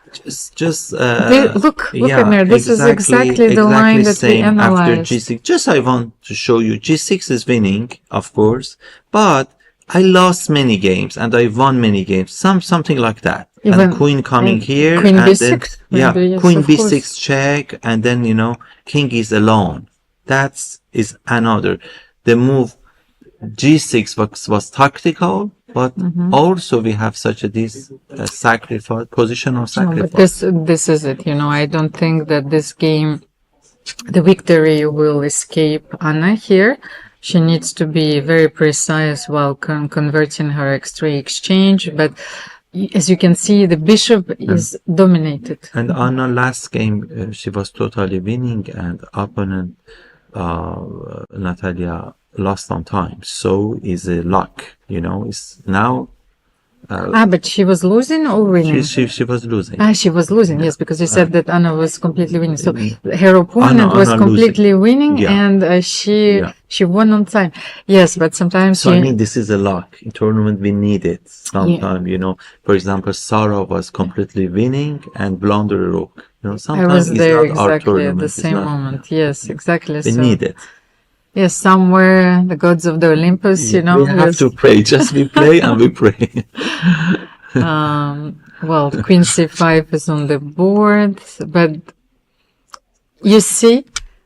[SPEAKER 3] Look,
[SPEAKER 7] Amir, this is exactly the line that we analyzed.
[SPEAKER 3] After g6, I want to show you, g6 is winning, of course, but I lost many games and I won many games, something like that. And queen coming here,
[SPEAKER 7] queen
[SPEAKER 3] and
[SPEAKER 7] b6,
[SPEAKER 3] then,
[SPEAKER 7] yes,
[SPEAKER 3] queen b6
[SPEAKER 7] course.
[SPEAKER 3] check, and then, king is alone. That is another. The move g6 was tactical, but also we have such a sacrifice, positional sacrifice.
[SPEAKER 7] But this is it, I don't think that this game, the victory will escape Anna here. She needs to be very precise while converting her x3 exchange, but as you can see, the bishop is dominated.
[SPEAKER 3] And Anna last game, she was totally winning, and opponent Natalia lost on time. So is a luck, It's now.
[SPEAKER 7] But she was losing or winning?
[SPEAKER 3] She was losing.
[SPEAKER 7] She was losing, yes, because you said that Anna was completely winning. So her opponent was completely winning, and she won on time. Yes, but sometimes.
[SPEAKER 3] So I mean, this is a luck. In tournament, we need it. Sometimes, For example, Sarah was completely winning and blunder a rook. Sometimes
[SPEAKER 7] I was there
[SPEAKER 3] it's not our
[SPEAKER 7] exactly at
[SPEAKER 3] tournament.
[SPEAKER 7] the same moment. Yes, exactly.
[SPEAKER 3] We need it.
[SPEAKER 7] Yes, somewhere the gods of the Olympus,
[SPEAKER 3] We have to pray. Just we play and we pray.
[SPEAKER 7] Well, Queen C5 is on the board, but you see,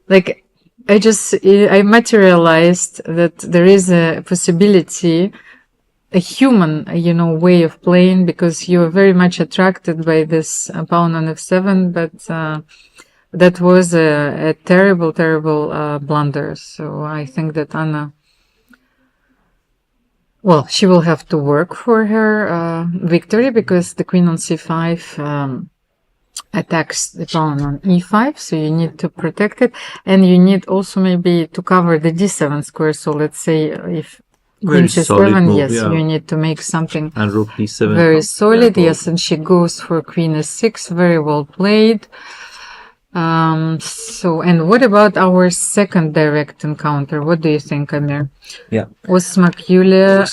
[SPEAKER 7] like, I materialized that there is a possibility, a human, way of playing, because you are very much attracted by this pawn on F7, but, that was a terrible, terrible blunder. So I think that Anna, well, she will have to work for her victory, because the queen on c5 attacks the pawn on e5, so you need to protect it, and you need also maybe to cover the d7 square. So let's say if queen c7, yes, you need to make something
[SPEAKER 3] and rook d7
[SPEAKER 7] very solid. Yes, and she goes for queen s6, very well played. And what about our second direct encounter? What do you think, Amir?
[SPEAKER 3] Yeah.
[SPEAKER 7] Julia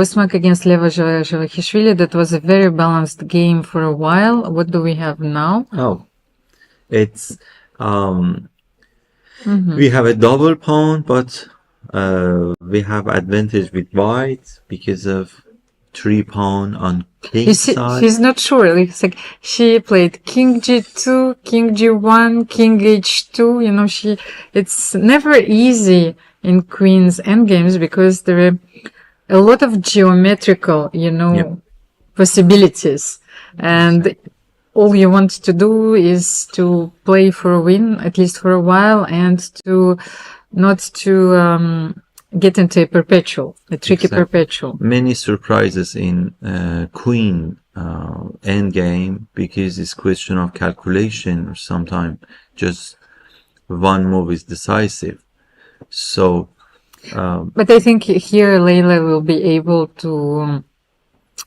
[SPEAKER 7] Osmak against Leva Zhelakhishvili. That was a very balanced game for a while. What do we have now?
[SPEAKER 3] Oh, it's, we have a double pawn, but, we have advantage with white because of 3 pawn on king side.
[SPEAKER 7] She's not sure. It's like she played king g2, king g1, king h2. It's never easy in queen's endgames, because there are a lot of geometrical, possibilities, and all you want to do is to play for a win, at least for a while, and to not to get into a tricky perpetual.
[SPEAKER 3] Many surprises in queen endgame, because it's question of calculation, or sometimes just one move is decisive. So,
[SPEAKER 7] but I think here Leila will be able to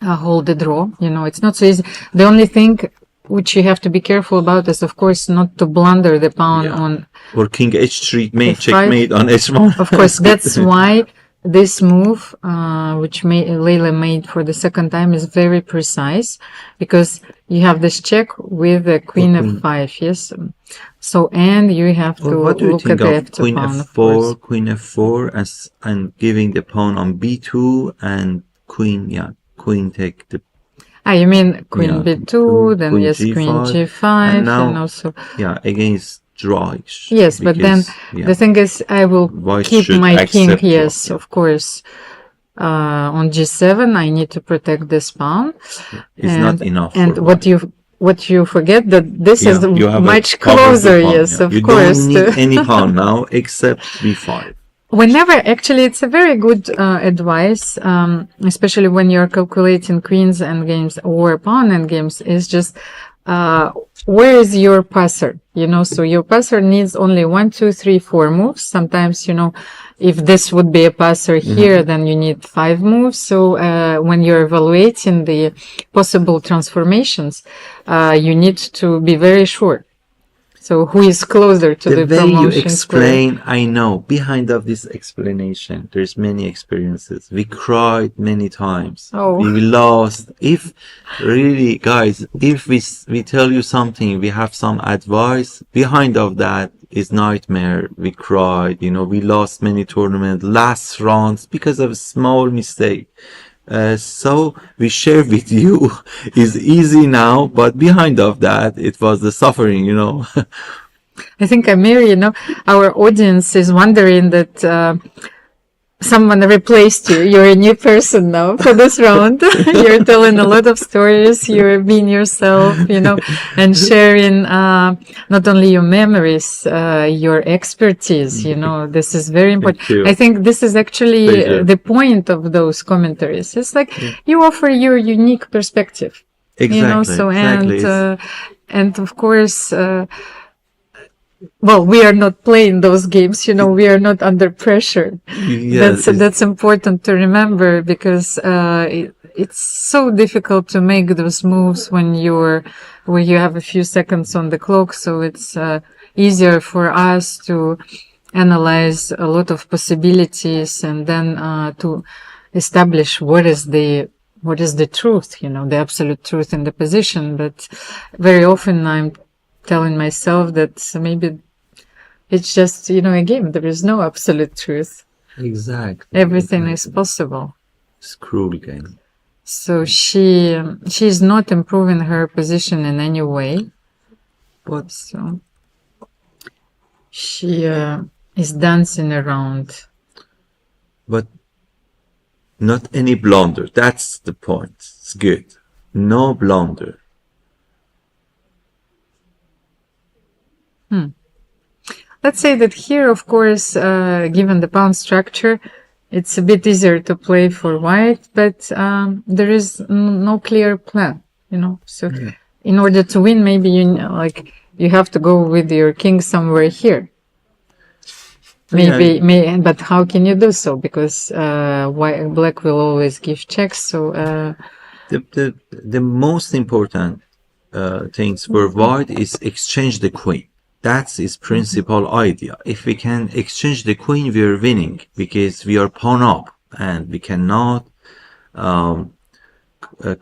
[SPEAKER 7] hold the draw. It's not so easy. The only thing which you have to be careful about is, of course, not to blunder the pawn on
[SPEAKER 3] or king h3 checkmate on h1.
[SPEAKER 7] Of course, that's why this move, which Leila made for the second time, is very precise, because you have this check with the queen f5, yes. So, and you have to look at the f2
[SPEAKER 3] queen
[SPEAKER 7] pawn,
[SPEAKER 3] f4, queen f4, and giving the pawn on b2 and queen take the.
[SPEAKER 7] You mean queen b2, then
[SPEAKER 3] queen
[SPEAKER 7] yes,
[SPEAKER 3] g5,
[SPEAKER 7] queen g5,
[SPEAKER 3] and now,
[SPEAKER 7] and also
[SPEAKER 3] against drawish.
[SPEAKER 7] Yes, but then the thing is, I will keep my king. Yes, of course. On g7, I need to protect this pawn.
[SPEAKER 3] It's not enough.
[SPEAKER 7] And what you forget, that this is much closer. Yes, of course.
[SPEAKER 3] You don't need any pawn now except b5.
[SPEAKER 7] Whenever, actually, it's a very good advice, especially when you're calculating queens endgames or pawn endgames, is just where is your passer? So your passer needs only 1, 2, 3, 4 moves. Sometimes, if this would be a passer here, then you need 5 moves. So when you're evaluating the possible transformations, you need to be very sure. So who is closer to the promotion?
[SPEAKER 3] The way you explain, I know. Behind of this explanation, there's many experiences. We cried many times. We lost. If really, guys, if we tell you something, we have some advice, behind of that is nightmare. We cried, we lost many tournaments, last rounds, because of a small mistake. So we share with you is easy now, but behind of that, it was the suffering,
[SPEAKER 7] I think, Amir, our audience is wondering that someone replaced you. You're a new person now for this round. You're telling a lot of stories. You're being yourself, and sharing not only your memories, your expertise. This is very important. I think this is actually the point of those commentaries. It's like you offer your unique perspective.
[SPEAKER 3] Exactly.
[SPEAKER 7] And of course. Well, we are not playing those games, we are not under pressure. That's important to remember, because it's so difficult to make those moves when you have a few seconds on the clock. So it's easier for us to analyze a lot of possibilities and then to establish what is the truth, the absolute truth in the position. But very often I'm telling myself that maybe it's just, a game. There is no absolute truth.
[SPEAKER 3] Exactly.
[SPEAKER 7] Everything is possible.
[SPEAKER 3] It's a cruel game.
[SPEAKER 7] So she's not improving her position in any way. But so she is dancing around.
[SPEAKER 3] But not any blunder. That's the point. It's good. No blunder.
[SPEAKER 7] Let's say that here, of course, given the pawn structure, it's a bit easier to play for white, but there is no clear plan, So in order to win, maybe you have to go with your king somewhere here. But how can you do so? Because black will always give checks. So
[SPEAKER 3] the most important things for white is exchange the queen. That's its principal idea. If we can exchange the queen, we are winning, because we are pawn up and we cannot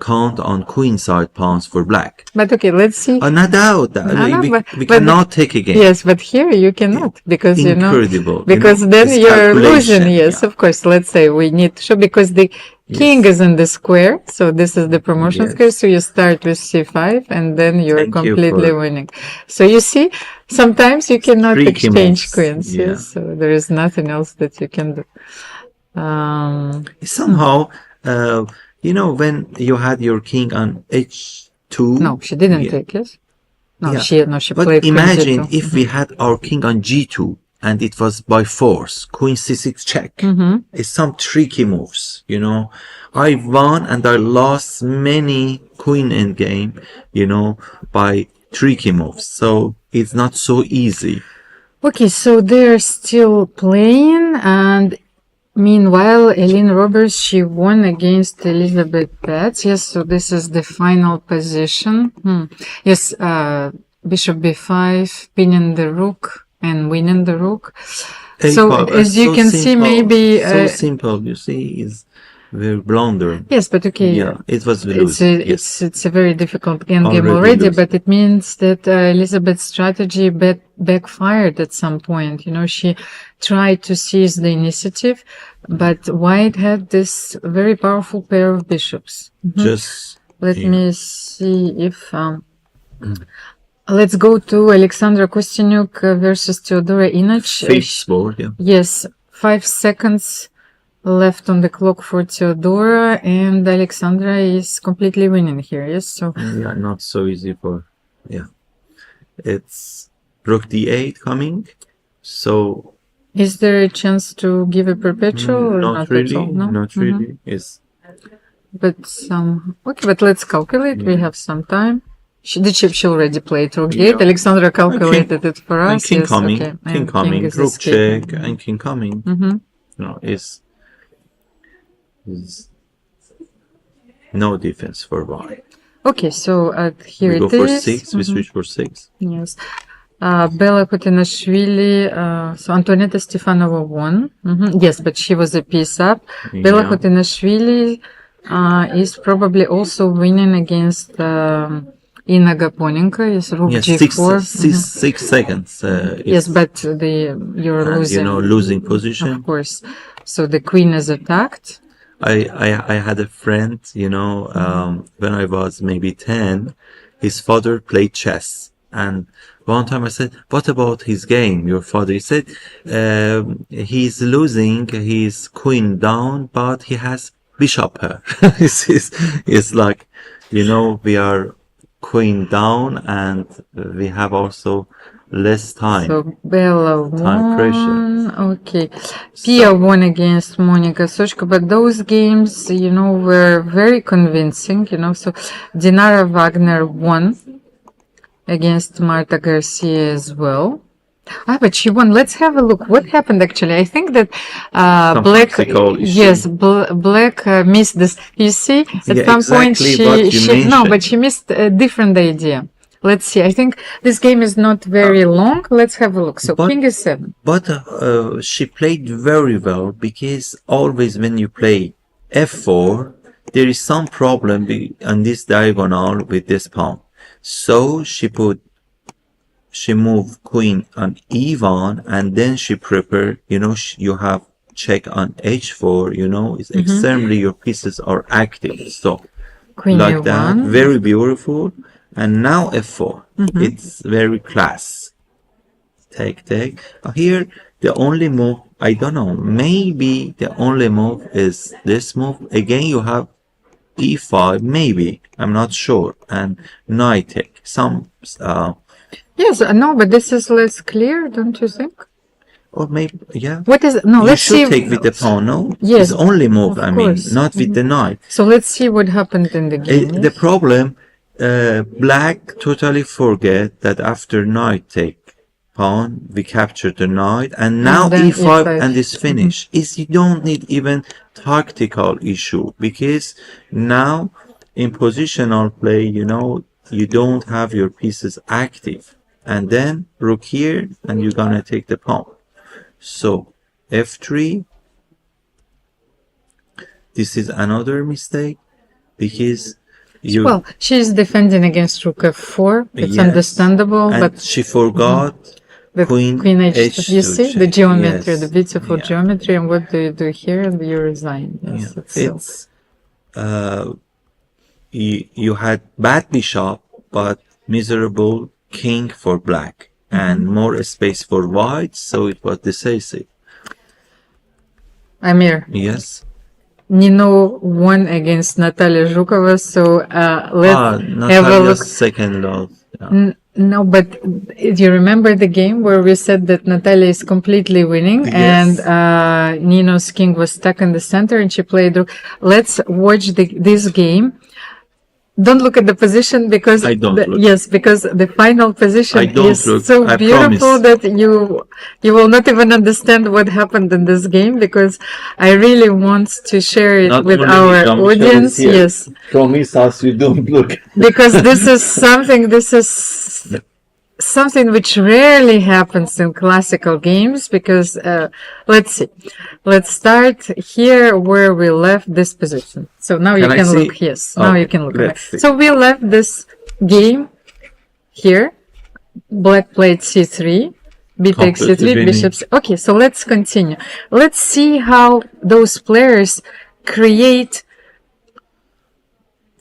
[SPEAKER 3] count on queen side pawns for black.
[SPEAKER 7] But okay, let's see.
[SPEAKER 3] No doubt. We cannot take a game.
[SPEAKER 7] Yes, but here you cannot, because
[SPEAKER 3] incredible.
[SPEAKER 7] Because then you're losing. Yes, of course. Let's say we need to show, because the king is in the square, so this is the promotion square. So you start with c5, and then you're completely winning. So you see, sometimes you cannot exchange queens.
[SPEAKER 3] Yeah.
[SPEAKER 7] Yes, so there is nothing else that you can do.
[SPEAKER 3] Somehow, when you had your king on h2.
[SPEAKER 7] No, she didn't take it. No, she
[SPEAKER 3] but
[SPEAKER 7] played.
[SPEAKER 3] Imagine if we had our king on g2 and it was by force, queen c6 check. It's some tricky moves, I won and I lost many queen endgame, by tricky moves. So it's not so easy.
[SPEAKER 7] Okay, so they're still playing, and meanwhile, Eline Roberts, she won against Elisabeth Paehtz. Yes, so this is the final position. Yes, bishop b5, pinning the rook and winning the rook. So as you can see, maybe
[SPEAKER 3] so simple. You see, is very blunder.
[SPEAKER 7] Yes, but okay.
[SPEAKER 3] Yeah, it was losing.
[SPEAKER 7] It's a very difficult endgame already, but it means that Elisabeth's strategy backfired at some point. She tried to seize the initiative, but white had this very powerful pair of bishops.
[SPEAKER 3] Just
[SPEAKER 7] let me see if let's go to Alexandra Kosteniuk versus Teodora Inac.
[SPEAKER 3] Fifth board, yeah.
[SPEAKER 7] Yes, 5 seconds left on the clock for Teodora, and Alexandra is completely winning here. Yes, so
[SPEAKER 3] not so easy for it's rook d8 coming. So
[SPEAKER 7] is there a chance to give a perpetual or not
[SPEAKER 3] really?
[SPEAKER 7] At all? No?
[SPEAKER 3] Not really. Yes.
[SPEAKER 7] But okay, but let's calculate. We have some time. She already played rook d8. Alexandra calculated it for us.
[SPEAKER 3] King
[SPEAKER 7] yes,
[SPEAKER 3] coming,
[SPEAKER 7] okay.
[SPEAKER 3] king coming, rook check, and king coming. Is no defense for white.
[SPEAKER 7] Okay, so here
[SPEAKER 3] we
[SPEAKER 7] it
[SPEAKER 3] go for
[SPEAKER 7] is.
[SPEAKER 3] 6. We switch for 6.
[SPEAKER 7] Yes. Bella Khotenashvili, so Antoaneta Stefanova won. Yes, but she was a piece up. Bella Khotenashvili is probably also winning against Inna Gaponenko. Is rook g4.
[SPEAKER 3] 6 seconds.
[SPEAKER 7] Yes, but you're losing.
[SPEAKER 3] Losing position.
[SPEAKER 7] Of course. So the queen is attacked.
[SPEAKER 3] I had a friend, when I was maybe 10, his father played chess. And one time I said, what about his game, your father? He said, he's losing his queen down, but he has bishop here. It's like, we are queen down and we have also less time.
[SPEAKER 7] So Bella
[SPEAKER 3] Time pressure.
[SPEAKER 7] won. Okay. Pia won against Monica Sochko, but those games, were very convincing, So Dinara Wagner won against Marta Garcia as well. But she won. Let's have a look. What happened actually? I think that Black, yes, Black missed this. You see, at some point she missed a different idea. Let's see. I think this game is not very long. Let's have a look. So King is 7.
[SPEAKER 3] But she played very well, because always when you play f4, there is some problem on this diagonal with this pawn. So she moved queen on e1, and then she prepared, you have check on h4, it's extremely, your pieces are active. So
[SPEAKER 7] Queen
[SPEAKER 3] like
[SPEAKER 7] A1.
[SPEAKER 3] that, very beautiful. And now f4, it's very class. Take. Here, the only move, I don't know, maybe the only move is this move. Again, you have e5, maybe, I'm not sure, and knight take.
[SPEAKER 7] Yes, no, but this is less clear, don't you think?
[SPEAKER 3] Or maybe, yeah.
[SPEAKER 7] What is no? Let's see.
[SPEAKER 3] You should take with the pawn, no?
[SPEAKER 7] Yes,
[SPEAKER 3] it's only move,
[SPEAKER 7] of course.
[SPEAKER 3] not with the knight.
[SPEAKER 7] So let's see what happened in the game.
[SPEAKER 3] The problem, Black totally forget that after knight take pawn, we captured the knight, and now e5 and it's finished. You don't need even tactical issue, because now in positional play, you don't have your pieces active, and then rook here, and you're gonna take the pawn. So f3, this is another mistake, because
[SPEAKER 7] she's defending against rook f4. It's understandable,
[SPEAKER 3] and
[SPEAKER 7] but
[SPEAKER 3] she forgot
[SPEAKER 7] the
[SPEAKER 3] queen
[SPEAKER 7] h2. You see the geometry,
[SPEAKER 3] yes.
[SPEAKER 7] the beautiful geometry, and what do you do here? And you resign. Yes,
[SPEAKER 3] it's you had bad bishop, but miserable king for Black, and more space for White, so it was decisive.
[SPEAKER 7] Amir.
[SPEAKER 3] Yes.
[SPEAKER 7] Nino won against Natalia Zhukova, so let's have a look.
[SPEAKER 3] Second love. Yeah.
[SPEAKER 7] No, but do you remember the game where we said that Natalia is completely winning,
[SPEAKER 3] Yes.
[SPEAKER 7] and Nino's king was stuck in the center and she played rook? Let's watch this game. Don't look at the position, because
[SPEAKER 3] I don't look.
[SPEAKER 7] Yes, because the final position is so
[SPEAKER 3] I
[SPEAKER 7] beautiful
[SPEAKER 3] promise.
[SPEAKER 7] that you will not even understand what happened in this game, because I really want to share it with our audience. Yes,
[SPEAKER 3] Promise us you don't look.
[SPEAKER 7] because this is something which rarely happens in classical games, because let's see. Let's start here where we left this position. So now you can look. Yes, now you can look. So we left this game here. Black played c3, b takes c3, bishops. Okay, so let's continue. Let's see how those players create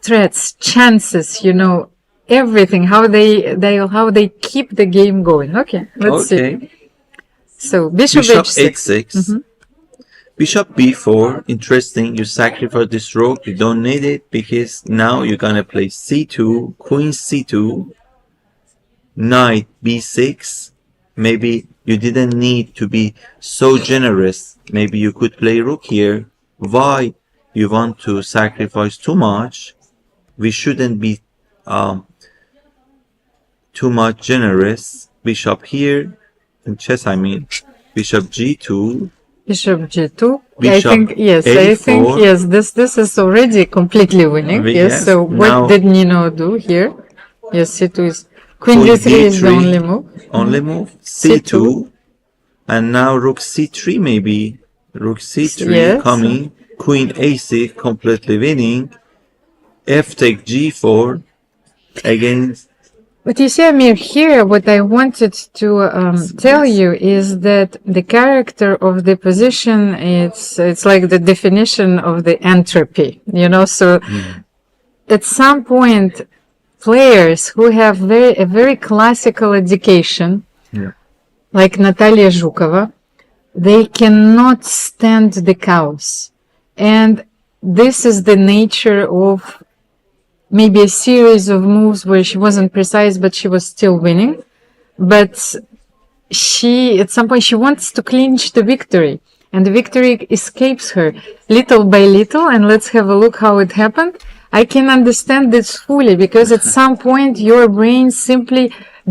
[SPEAKER 7] threats, chances, everything, how they keep the game going. Okay, let's see. So bishop h6.
[SPEAKER 3] Bishop b4, interesting. You sacrifice this rook, you don't need it, because now you're gonna play c2, queen c2, knight b6. Maybe you didn't need to be so generous. Maybe you could play rook here. Why you want to sacrifice too much? We shouldn't be too much generous. Bishop here, in chess bishop g2.
[SPEAKER 7] Bishop g2.
[SPEAKER 3] Bishop
[SPEAKER 7] I think this is already completely winning. Yes. So what did Nino do here? Yes, c2 is queen d3 is the only move.
[SPEAKER 3] Only move. c2, and now rook c3 maybe. Rook c3 coming. Queen a6 completely winning. F take g4 against.
[SPEAKER 7] But you see, Amir, here what I wanted to tell you is that the character of the position, it's like the definition of the entropy, So at some point players who have a very classical education, like Natalia Zhukova, they cannot stand the chaos. And this is the nature of maybe a series of moves where she wasn't precise, but she was still winning. But she, at some point, she wants to clinch the victory. And the victory escapes her little by little. And let's have a look how it happened. I can understand this fully because at some point your brain simply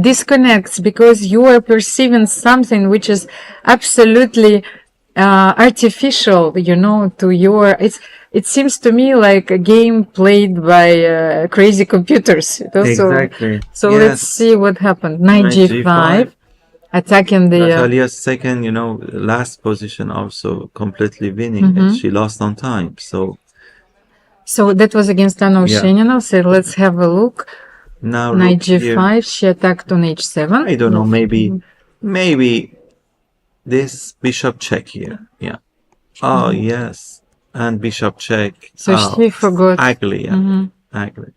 [SPEAKER 7] disconnects because you are perceiving something which is absolutely artificial, to your, it seems to me like a game played by crazy computers.
[SPEAKER 3] Exactly.
[SPEAKER 7] So let's see what happened. Knight G5. Attacking the
[SPEAKER 3] Natalia's second, last position also completely winning, and she lost on time.
[SPEAKER 7] So that was against Anna Oshchenina. So let's have a look.
[SPEAKER 3] Now
[SPEAKER 7] Knight G5. She attacked on H7.
[SPEAKER 3] I don't know. Maybe this bishop check here. Yeah. Oh yes, and bishop check.
[SPEAKER 7] So she forgot.
[SPEAKER 3] Ugly. Yeah. Ugly.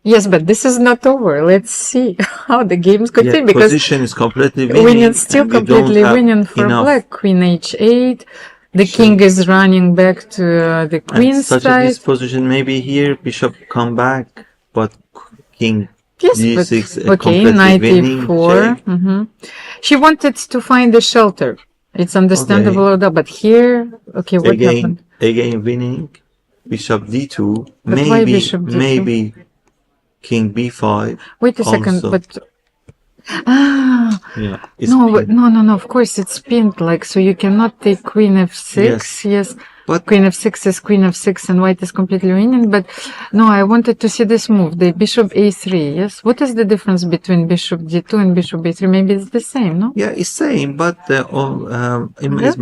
[SPEAKER 7] Yes, but this is not over. Let's see how the games continue because
[SPEAKER 3] position is completely winning.
[SPEAKER 7] Winning still completely winning for black. Queen H8. The king is running back to the queen's
[SPEAKER 3] side.
[SPEAKER 7] Such
[SPEAKER 3] this position, maybe here bishop come back, but king
[SPEAKER 7] G6. Okay, knight E4. She wanted to find a shelter. It's understandable, but here, what happened?
[SPEAKER 3] Again, winning. Bishop D2.
[SPEAKER 7] But why bishop D2?
[SPEAKER 3] Maybe king B5.
[SPEAKER 7] Wait a second, but no. Of course, it's pinned. So you cannot take queen F6. Yes. But queen F6 is queen F6, and white is completely winning. But no, I wanted to see this move. The bishop A3. Yes. What is the difference between bishop D2 and bishop A3? Maybe it's the same, no?
[SPEAKER 3] Yeah, it's same. But it's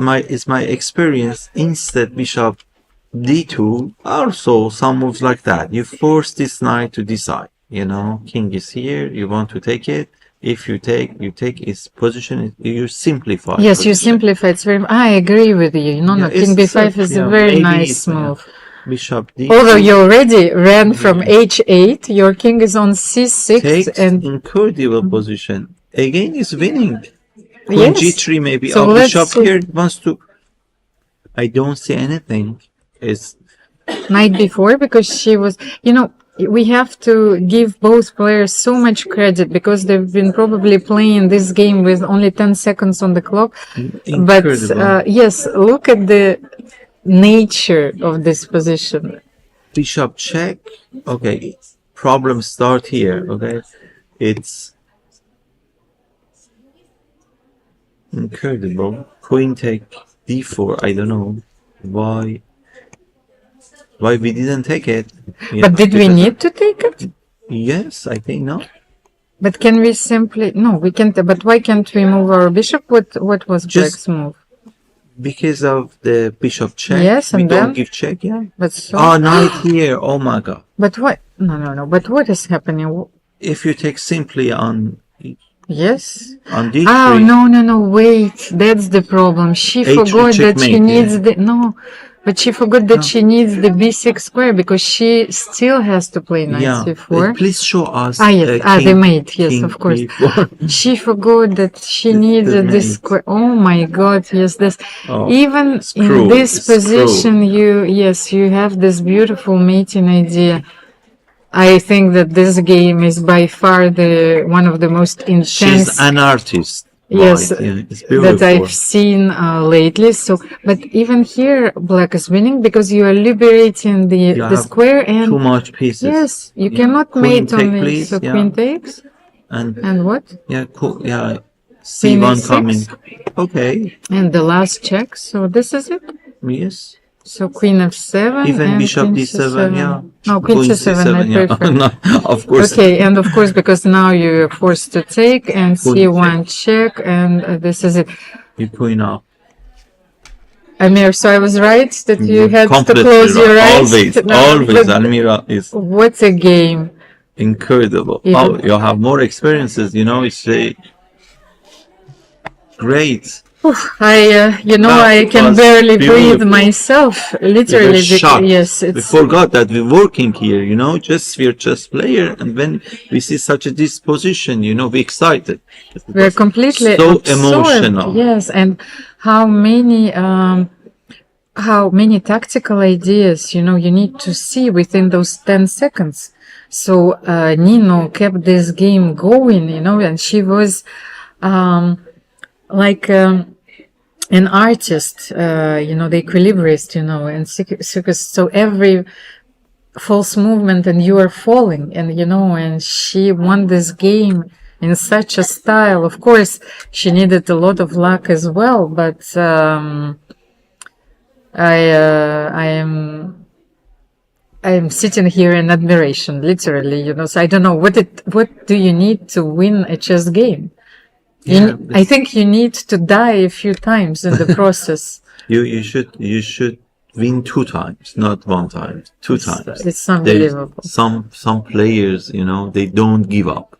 [SPEAKER 3] my experience. Instead, bishop D2, also some moves like that. You force this knight to decide. King is here. You want to take it. If you take its position, you simplify.
[SPEAKER 7] Yes, you simplify. It's very. I agree with you. King B5 is a very nice move.
[SPEAKER 3] Bishop D2.
[SPEAKER 7] Although you already ran from H8, your king is on C6
[SPEAKER 3] takes
[SPEAKER 7] and
[SPEAKER 3] incredible position. Again, is winning. Queen G3 maybe. So bishop here wants to. I don't see anything. It's
[SPEAKER 7] knight B4 because she was. We have to give both players so much credit because they've been probably playing this game with only 10 seconds on the clock.
[SPEAKER 3] Incredible.
[SPEAKER 7] But yes, look at the nature of this position.
[SPEAKER 3] Bishop check. Okay, problem start here. Okay, it's incredible. Queen take D4. I don't know why we didn't take it.
[SPEAKER 7] But did we need to take it?
[SPEAKER 3] Yes, I think no.
[SPEAKER 7] But can we simply... No, we can't. But why can't we move our bishop? What was black's move?
[SPEAKER 3] Because of the bishop check.
[SPEAKER 7] Yes, and
[SPEAKER 3] we don't give check,
[SPEAKER 7] But so...
[SPEAKER 3] Oh, knight here. Oh my god.
[SPEAKER 7] But what? No. But what is happening?
[SPEAKER 3] If you take simply on...
[SPEAKER 7] Yes.
[SPEAKER 3] On D3.
[SPEAKER 7] Oh, no. Wait. That's the problem. She forgot that she needs the... No. But she forgot that she needs the b6 square because she still has to play knight c4.
[SPEAKER 3] Please show us.
[SPEAKER 7] The mate. Yes, of course. She forgot that she needed this square. Oh my God! Yes, this. Even in this position, you have this beautiful mating idea. I think that this game is by far one of the most intense.
[SPEAKER 3] She's an artist.
[SPEAKER 7] Yes, that I've seen lately. So, but even here, black is winning because you are liberating the square and
[SPEAKER 3] too much pieces.
[SPEAKER 7] Yes, you cannot mate on it. So queen takes. And what?
[SPEAKER 3] C1 coming. Okay.
[SPEAKER 7] And the last check. So this is it.
[SPEAKER 3] Yes.
[SPEAKER 7] So queen f7
[SPEAKER 3] even
[SPEAKER 7] and
[SPEAKER 3] bishop
[SPEAKER 7] queen
[SPEAKER 3] d7,
[SPEAKER 7] No, queen c7, I prefer.
[SPEAKER 3] No, of course.
[SPEAKER 7] Okay, and of course, because now you're forced to take and c1 check, and this is it.
[SPEAKER 3] You queen up.
[SPEAKER 7] Amir, so I was right that you had to close your eyes?
[SPEAKER 3] Always, Almira is...
[SPEAKER 7] What a game.
[SPEAKER 3] Incredible. You have more experiences, it's great. Wow,
[SPEAKER 7] I
[SPEAKER 3] it
[SPEAKER 7] can
[SPEAKER 3] was
[SPEAKER 7] barely breathe
[SPEAKER 3] beautiful.
[SPEAKER 7] myself.
[SPEAKER 3] We were
[SPEAKER 7] Literally,
[SPEAKER 3] shocked.
[SPEAKER 7] yes,
[SPEAKER 3] We
[SPEAKER 7] it's
[SPEAKER 3] forgot that we're working here, we're just player, and when we see such a disposition, we excited. It
[SPEAKER 7] we're
[SPEAKER 3] was
[SPEAKER 7] completely
[SPEAKER 3] so
[SPEAKER 7] absorbed.
[SPEAKER 3] emotional.
[SPEAKER 7] Yes, and how many tactical ideas, you need to see within those 10 seconds. So, Nino kept this game going, and she was, like, an artist, the equilibrist, and so every false movement and you are falling, and she won this game in such a style. Of course, she needed a lot of luck as well, but I am sitting here in admiration, literally, so I don't know what do you need to win a chess game?
[SPEAKER 3] Yeah,
[SPEAKER 7] I think you need to die a few times in the process.
[SPEAKER 3] you should win 2 times, not 1 time, 2 times.
[SPEAKER 7] It's unbelievable.
[SPEAKER 3] Some players, they don't give up.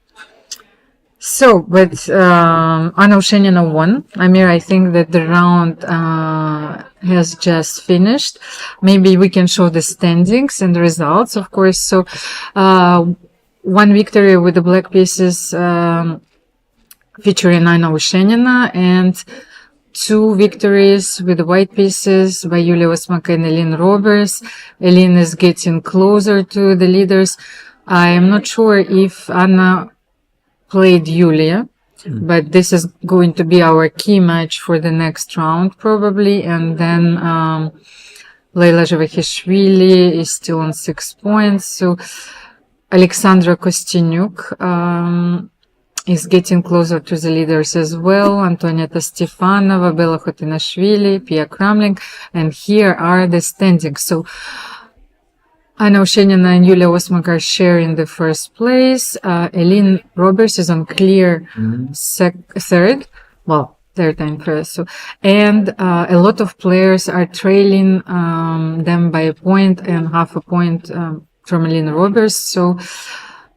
[SPEAKER 7] So, but Anna Oshchenina won. Amir, I think that the round has just finished. Maybe we can show the standings and the results, of course. So, one victory with the black pieces featuring Anna Oshchenina, and 2 victories with the white pieces by Yulia Osmaka and Elin Roberts. Elin is getting closer to the leaders. I am not sure if Anna played Yulia, but this is going to be our key match for the next round, probably. And then Leila Zhevahishvili is still on 6 points. So Alexandra Kosteniuk is getting closer to the leaders as well. Antoaneta Stefanova, Bella Khotenashvili, Pia Cramling, and here are the standings. So Anna Oshchenina and Yulia Osmak are sharing the first place. Elin Roberts is on clear third. Well, third and first. So, and a lot of players are trailing them by a point and half a point from Elin Roberts. So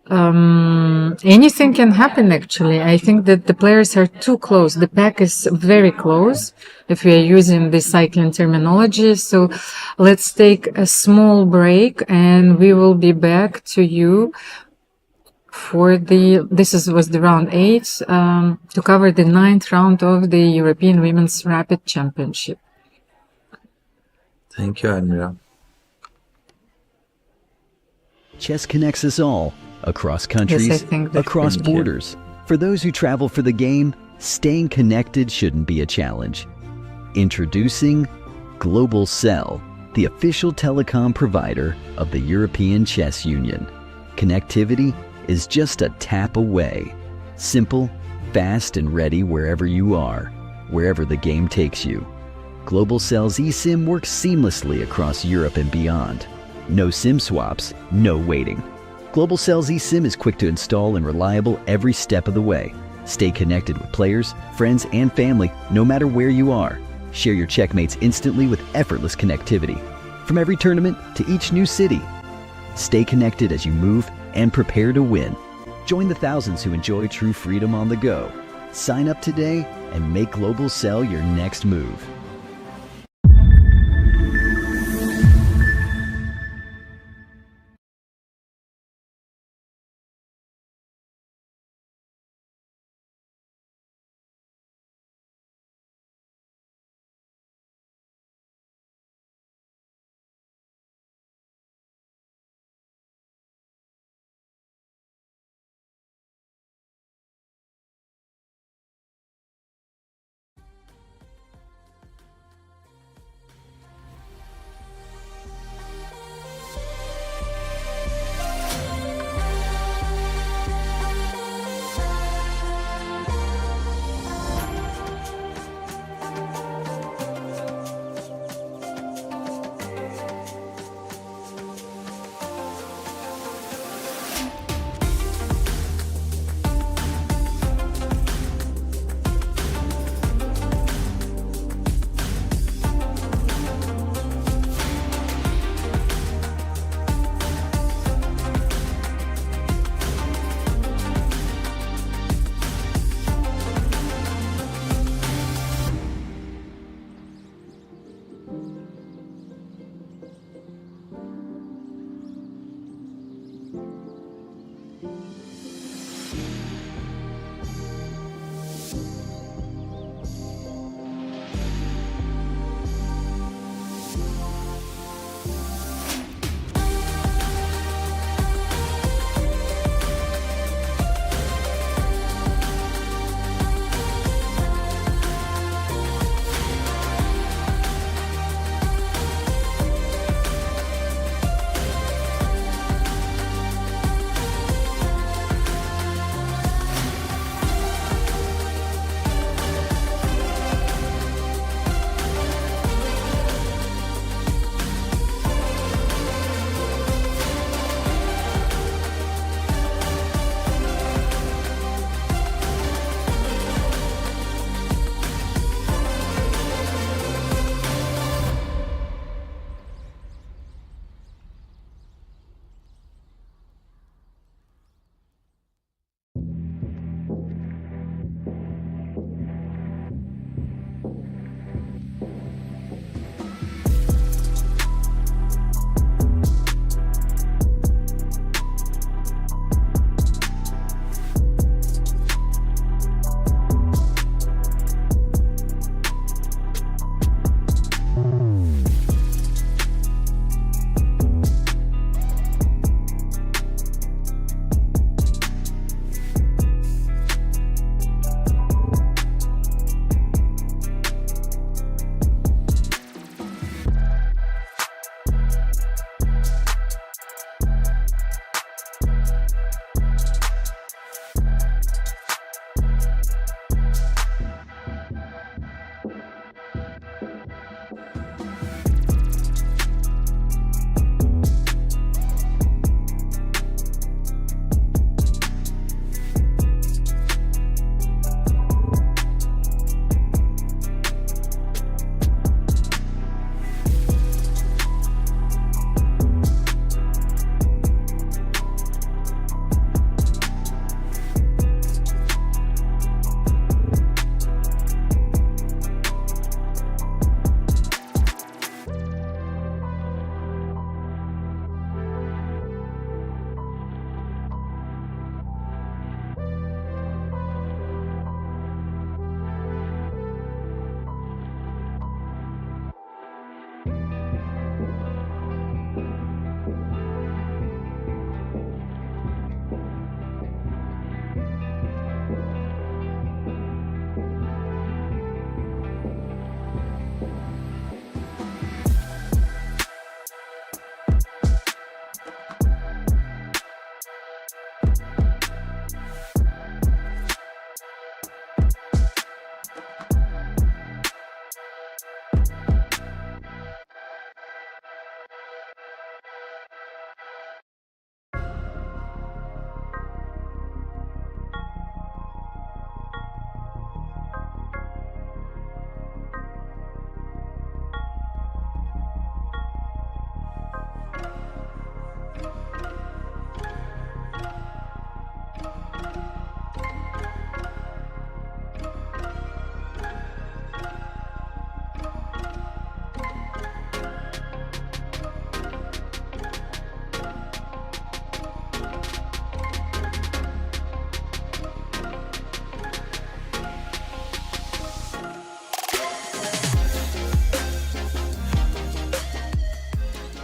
[SPEAKER 7] anything can happen, actually. I think that the players are too close. The pack is very close, if we are using the cycling terminology. So let's take a small break and we will be back to you for was the round 8, to cover the 9th round of the European Women's Rapid Championship.
[SPEAKER 3] Thank you, Almira.
[SPEAKER 1] Chess connects us all, across countries,
[SPEAKER 7] Yes, I think that-
[SPEAKER 1] across
[SPEAKER 3] Thank you.
[SPEAKER 1] borders. For those who travel for the game, staying connected shouldn't be a challenge. Introducing Global Cell, the official telecom provider of the European Chess Union. Connectivity is just a tap away. Simple, fast, and ready wherever you are, wherever the game takes you. Global Cell's eSIM works seamlessly across Europe and beyond. No SIM swaps, no waiting. Global Cell's eSIM is quick to install and reliable every step of the way. Stay connected with players, friends, and family no matter where you are. Share your checkmates instantly with effortless connectivity. From every tournament to each new city. Stay connected as you move and prepare to win. Join the thousands who enjoy true freedom on the go. Sign up today and make Global Cell your next move.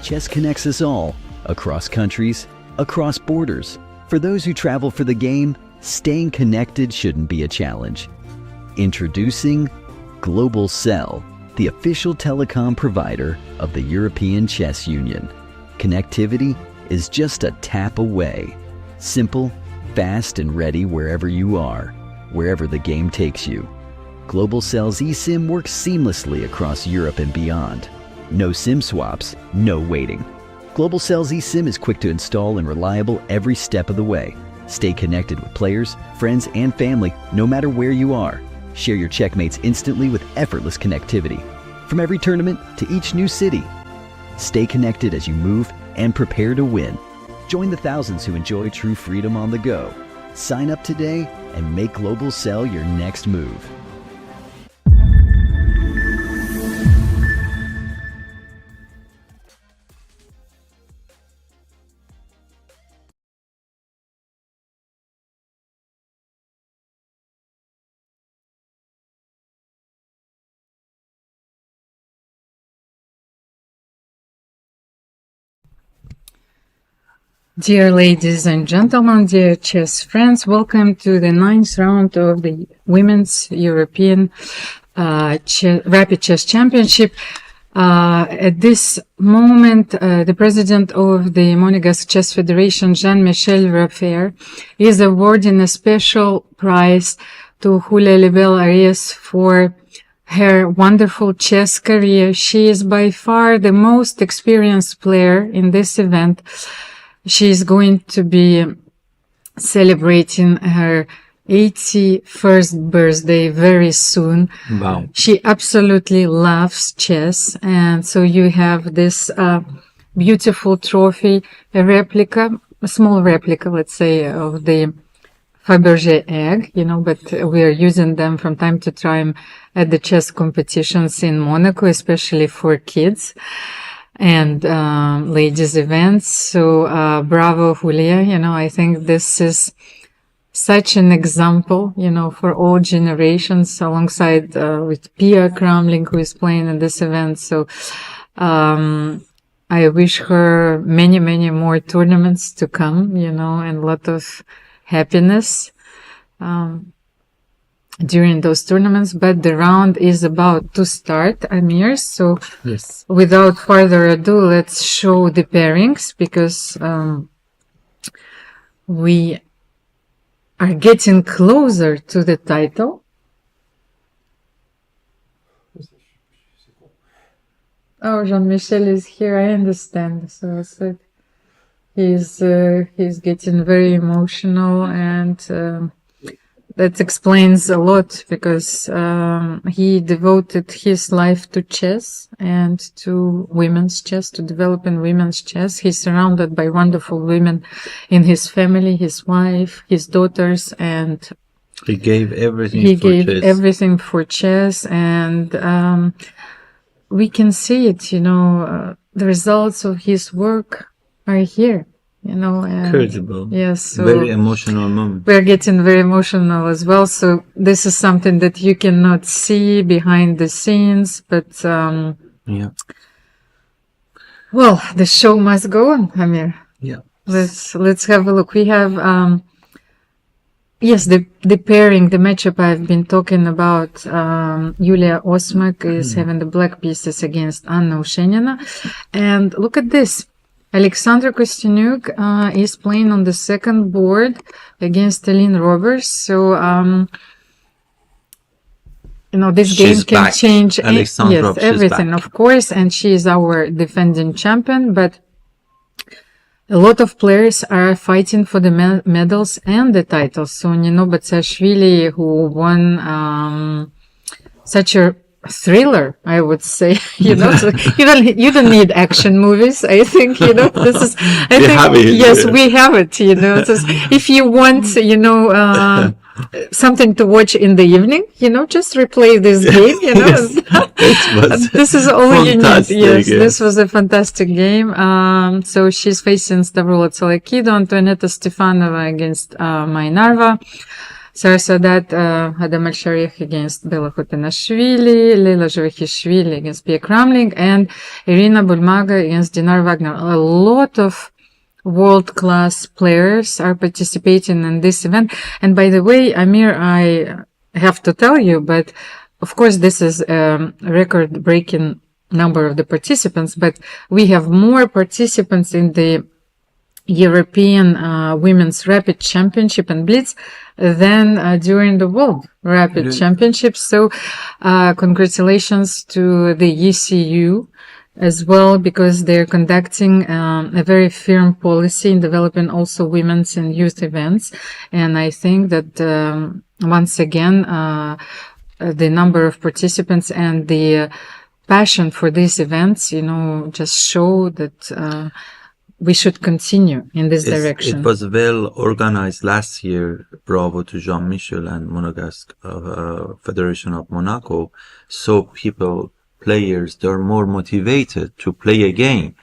[SPEAKER 1] Chess connects us all, across countries, across borders. For those who travel for the game, staying connected shouldn't be a challenge. Introducing Global Cell, the official telecom provider of the European Chess Union. Connectivity is just a tap away. Simple, fast, and ready wherever you are, wherever the game takes you. Global Cell's eSIM works seamlessly across Europe and beyond. No SIM swaps, no waiting. Global Cell's eSIM is quick to install and reliable every step of the way. Stay connected with players, friends, and family no matter where you are. Share your checkmates instantly with effortless connectivity. From every tournament to each new city. Stay connected as you move and prepare to win. Join the thousands who enjoy true freedom on the go. Sign up today and make Global Cell your next move.
[SPEAKER 7] Dear ladies and gentlemen, dear chess friends, welcome to the 9th round of the Women's European Rapid Chess Championship. At this moment, the president of the Monegasque Chess Federation, Jean-Michel Raffaire, is awarding a special prize to Julia Lebel Arias for her wonderful chess career. She is by far the most experienced player in this event. She is going to be celebrating her 81st birthday very soon.
[SPEAKER 3] Wow.
[SPEAKER 7] She absolutely loves chess. And so you have this beautiful trophy, a replica, a small replica, let's say, of the Fabergé egg, but we are using them from time to time at the chess competitions in Monaco, especially for kids and ladies events. So bravo, Julia. I think this is such an example, for all generations, alongside with Pia Cramling, who is playing in this event. So I wish her many, many more tournaments to come, and a lot of happiness during those tournaments. But the round is about to start, Amir. So
[SPEAKER 3] Yes.
[SPEAKER 7] Without further ado, let's show the pairings, because we are getting closer to the title. Oh, Jean-Michel is here. I understand. So he's getting very emotional, and that explains a lot, because he devoted his life to chess and to women's chess, to developing women's chess. He's surrounded by wonderful women in his family, his wife, his daughters, and
[SPEAKER 3] He gave everything
[SPEAKER 7] he
[SPEAKER 3] for
[SPEAKER 7] gave
[SPEAKER 3] chess.
[SPEAKER 7] everything for chess. And we can see it, the results of his work are here, and
[SPEAKER 3] Incredible.
[SPEAKER 7] yes, so
[SPEAKER 3] Very emotional moment.
[SPEAKER 7] we're getting very emotional as well. So this is something that you cannot see behind the scenes, but
[SPEAKER 3] Yeah.
[SPEAKER 7] well, the show must go on, Amir.
[SPEAKER 3] Yeah.
[SPEAKER 7] Let's have a look. We have yes, the pairing, the matchup I've been talking about. Yulia Osmak is having the black pieces against Anna Ushenina, and look at this. Alexandra Kosteniuk is playing on the second board against Aline Roberts. So this game
[SPEAKER 3] She's
[SPEAKER 7] can
[SPEAKER 3] back.
[SPEAKER 7] change
[SPEAKER 3] Alexandra, she's
[SPEAKER 7] everything,
[SPEAKER 3] back.
[SPEAKER 7] of course, and she is our defending champion. But a lot of players are fighting for the medals and the titles. So Nino Batsashvili, who won such a thriller, I would say, so you don't need action movies. I think, this is,
[SPEAKER 3] have it,
[SPEAKER 7] yes,
[SPEAKER 3] yeah.
[SPEAKER 7] we have it, So if you want, something to watch in the evening, just replay this game, This is all you need.
[SPEAKER 3] Fantastic,
[SPEAKER 7] Yes,
[SPEAKER 3] yes.
[SPEAKER 7] this was a fantastic game. So she's facing Stavroula Tsolakidou, Antoaneta Stefanova against Mainarva. Sarsadat Adam Al-Sharif against Bella Khotenashvili, Leila Javakhishvili against Pia Cramling, and Irina Bulmaga against Dinar Wagner. A lot of world-class players are participating in this event. And by the way, Amir, I have to tell you, but of course this is a record-breaking number of the participants, but we have more participants in the European Women's Rapid Championship and Blitz than during the World Rapid Championships. So congratulations to the ECU as well, because they're conducting a very firm policy in developing also women's and youth events. And I think that once again, the number of participants and the passion for these events, just show that we should continue in this direction.
[SPEAKER 3] It was well organized last year. Bravo to Jean-Michel and Monegasque Federation of Monaco. So players, they're more motivated to play a game,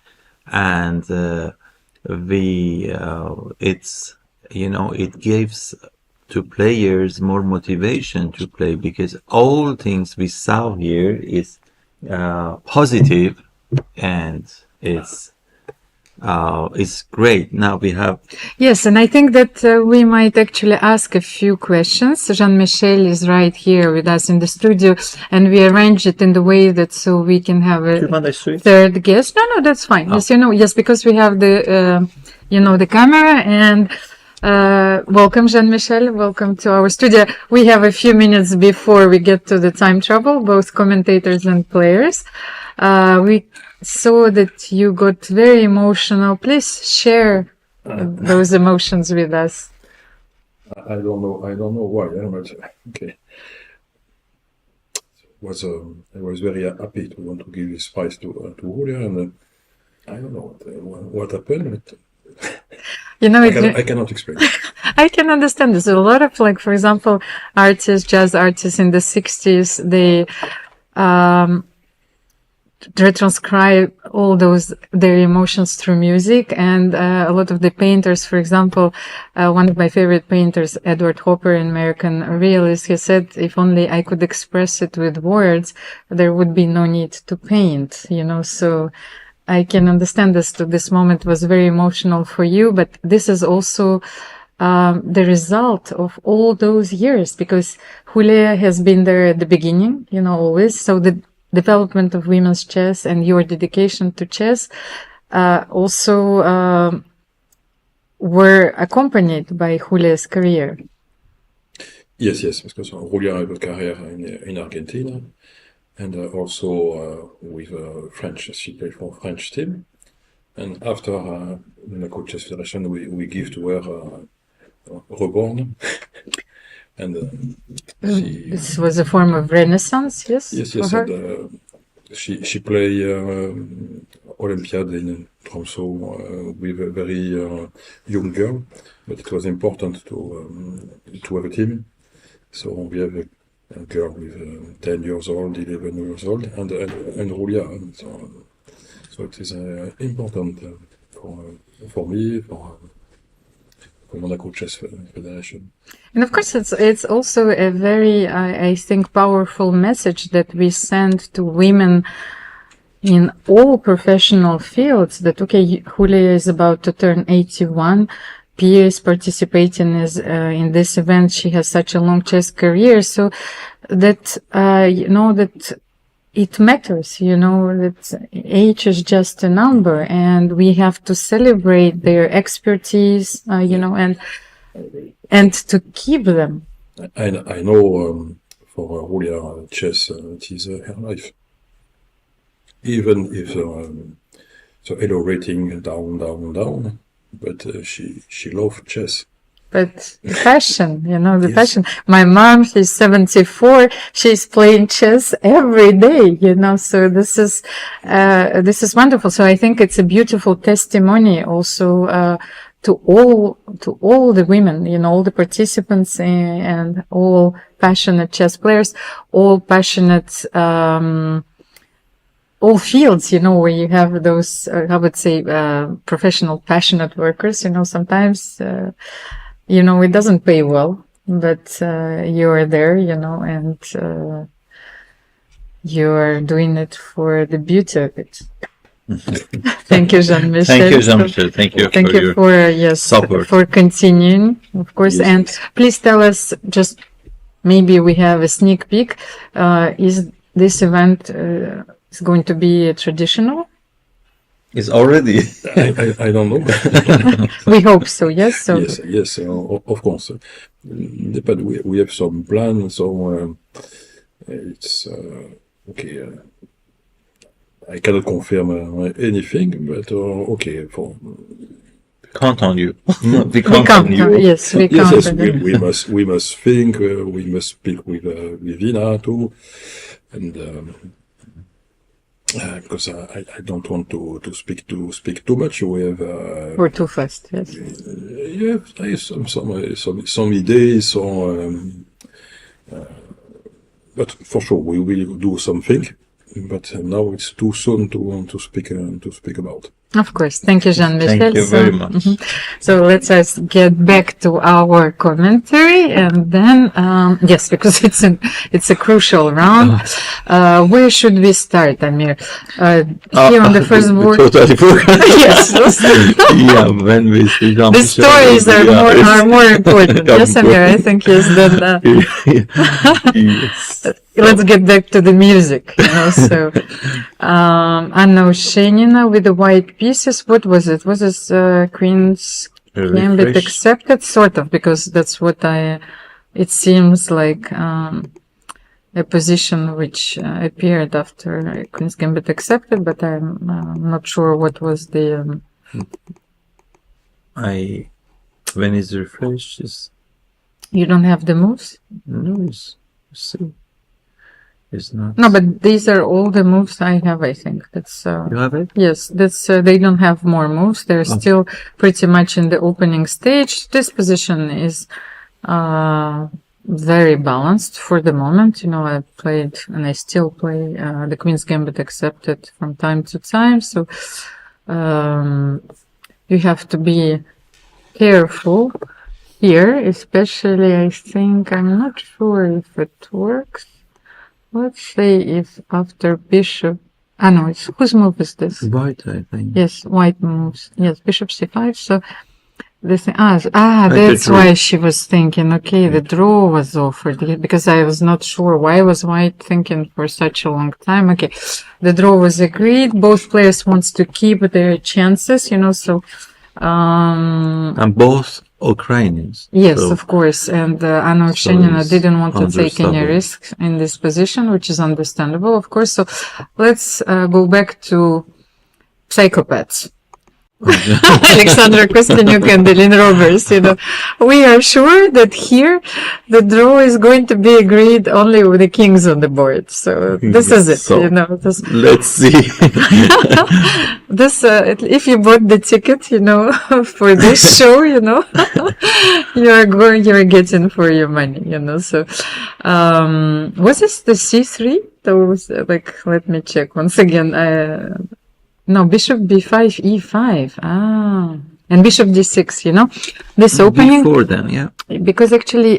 [SPEAKER 3] and it gives to players more motivation to play, because all things we saw here is positive, and it's great. Now we have...
[SPEAKER 7] Yes, and I think that we might actually ask a few questions. Jean-Michel is right here with us in the studio, and we arranged it in the way that so we can have a third guest. No, that's fine. Oh. Yes, because we have the, the camera, and welcome, Jean-Michel. Welcome to our studio. We have a few minutes before we get to the time trouble, both commentators and players. We saw that you got very emotional. Please share those emotions with us.
[SPEAKER 8] I don't know why. But okay. I was very happy to want to give this prize to Julia, and I don't know what happened. But I cannot explain.
[SPEAKER 7] I can understand this. A lot of, for example, jazz artists in the 60s, they retranscribe all their emotions through music, and a lot of the painters, for example, one of my favorite painters, Edward Hopper, an American realist, he said, if only I could express it with words, there would be no need to paint, so I can understand this moment was very emotional for you, but this is also the result of all those years, because Julia has been there at the beginning, always. So the development of women's chess and your dedication to chess also were accompanied by Julia's career.
[SPEAKER 8] Yes, because Julia had a career in Argentina, and also with French. She played for a French team. And after Monaco Chess Federation, we give to her Reborn. And
[SPEAKER 7] this was a form of renaissance, yes?
[SPEAKER 8] Yes. And, she played Olympiad in Tromsø with a very young girl, but it was important to have a team. So we have a girl with 10 years old, 11 years old, and Julia. So it is important for me, for Monaco Chess Federation.
[SPEAKER 7] And of course, it's also a very, I think, powerful message that we send to women in all professional fields that, okay, Julia is about to turn 81. Pia is participating in this event. She has such a long chess career. So that, that it matters, that age is just a number, and we have to celebrate their expertise, and to keep them.
[SPEAKER 8] I know for Julia, chess, it is her life. Even if so Elo rating down, but she loves chess.
[SPEAKER 7] But the passion, the passion. My mom, she's 74. She's playing chess every day, so this is wonderful. So I think it's a beautiful testimony also, to all the women, all the participants and all passionate chess players, all passionate, all fields, where you have those, I would say, professional, passionate workers, sometimes, it doesn't pay well, but you are there, and you are doing it for the beauty of it. Thank you, Jean-Michel.
[SPEAKER 3] Thank you, Jean-Michel. Thank you
[SPEAKER 7] Thank
[SPEAKER 3] for
[SPEAKER 7] you
[SPEAKER 3] your
[SPEAKER 7] for
[SPEAKER 3] support.
[SPEAKER 7] for continuing, of course.
[SPEAKER 3] Yes.
[SPEAKER 7] And please tell us, just maybe we have a sneak peek. Is this event is going to be traditional?
[SPEAKER 3] It's already.
[SPEAKER 8] I don't know.
[SPEAKER 7] We hope so. Yes. So
[SPEAKER 8] Yes, of course. But we have some plans, so it's okay. I cannot confirm anything, but okay.
[SPEAKER 3] Count on you.
[SPEAKER 7] we count on you. Yes, we count
[SPEAKER 8] Yes,
[SPEAKER 7] on you.
[SPEAKER 8] we must think. We must speak with Vina too, and because I don't want to speak too much. We have
[SPEAKER 7] We're too fast. Yes.
[SPEAKER 8] I have some ideas, but for sure we will do something. But now it's too soon to speak about.
[SPEAKER 7] Of course. Thank you, Jean-Michel.
[SPEAKER 3] Thank you very much.
[SPEAKER 7] So let's just get back to our commentary, and then yes, because it's a crucial round. Where should we start, Amir? Here on the first board.
[SPEAKER 3] Totally forgot.
[SPEAKER 7] Yes.
[SPEAKER 3] Yeah, when we see
[SPEAKER 7] The stories are more important. Yes, Amir. I think yes. Then
[SPEAKER 3] Yes.
[SPEAKER 7] let's get back to the music. So Anna Oshenina with the white pieces. What was it? Was this Queen's Gambit accepted? Sort of, because that's what it seems like a position which appeared after Queen's Gambit accepted, but I'm not sure what was the...
[SPEAKER 3] When it's refreshed,
[SPEAKER 7] You don't have the moves?
[SPEAKER 3] No, see. It's not.
[SPEAKER 7] No, but these are all the moves I have, I think. That's
[SPEAKER 3] You have it?
[SPEAKER 7] yes, that's they don't have more moves. They're still pretty much in the opening stage. This position is very balanced for the moment. I played and I still play the Queen's Gambit accepted from time to time. So you have to be careful here, especially I think, I'm not sure if it works. Let's say if after bishop, no, whose move is this?
[SPEAKER 3] White, I think.
[SPEAKER 7] Yes, white moves. Yes, bishop c5. So this, that's why she was thinking, okay, the draw was offered, because I was not sure why was white thinking for such a long time. Okay, the draw was agreed. Both players wants to keep their chances, so,
[SPEAKER 3] And both Ukrainians.
[SPEAKER 7] yes,
[SPEAKER 3] so
[SPEAKER 7] of course. And Anna Oshenina
[SPEAKER 3] it's
[SPEAKER 7] didn't want to take any
[SPEAKER 3] understandable.
[SPEAKER 7] risks in this position, which is understandable, of course. So let's go back to psychopaths. Alexandra Kosteniuk and Elin Roberts, we are sure that here the draw is going to be agreed only with the kings on the board. So this is it,
[SPEAKER 3] So,
[SPEAKER 7] this,
[SPEAKER 3] let's see.
[SPEAKER 7] this if you bought the ticket, for this show, you're getting for your money, so was this the c3? That was let me check once again. No, bishop b5, e5. And bishop d6, this opening.
[SPEAKER 3] Before then, yeah.
[SPEAKER 7] Because actually,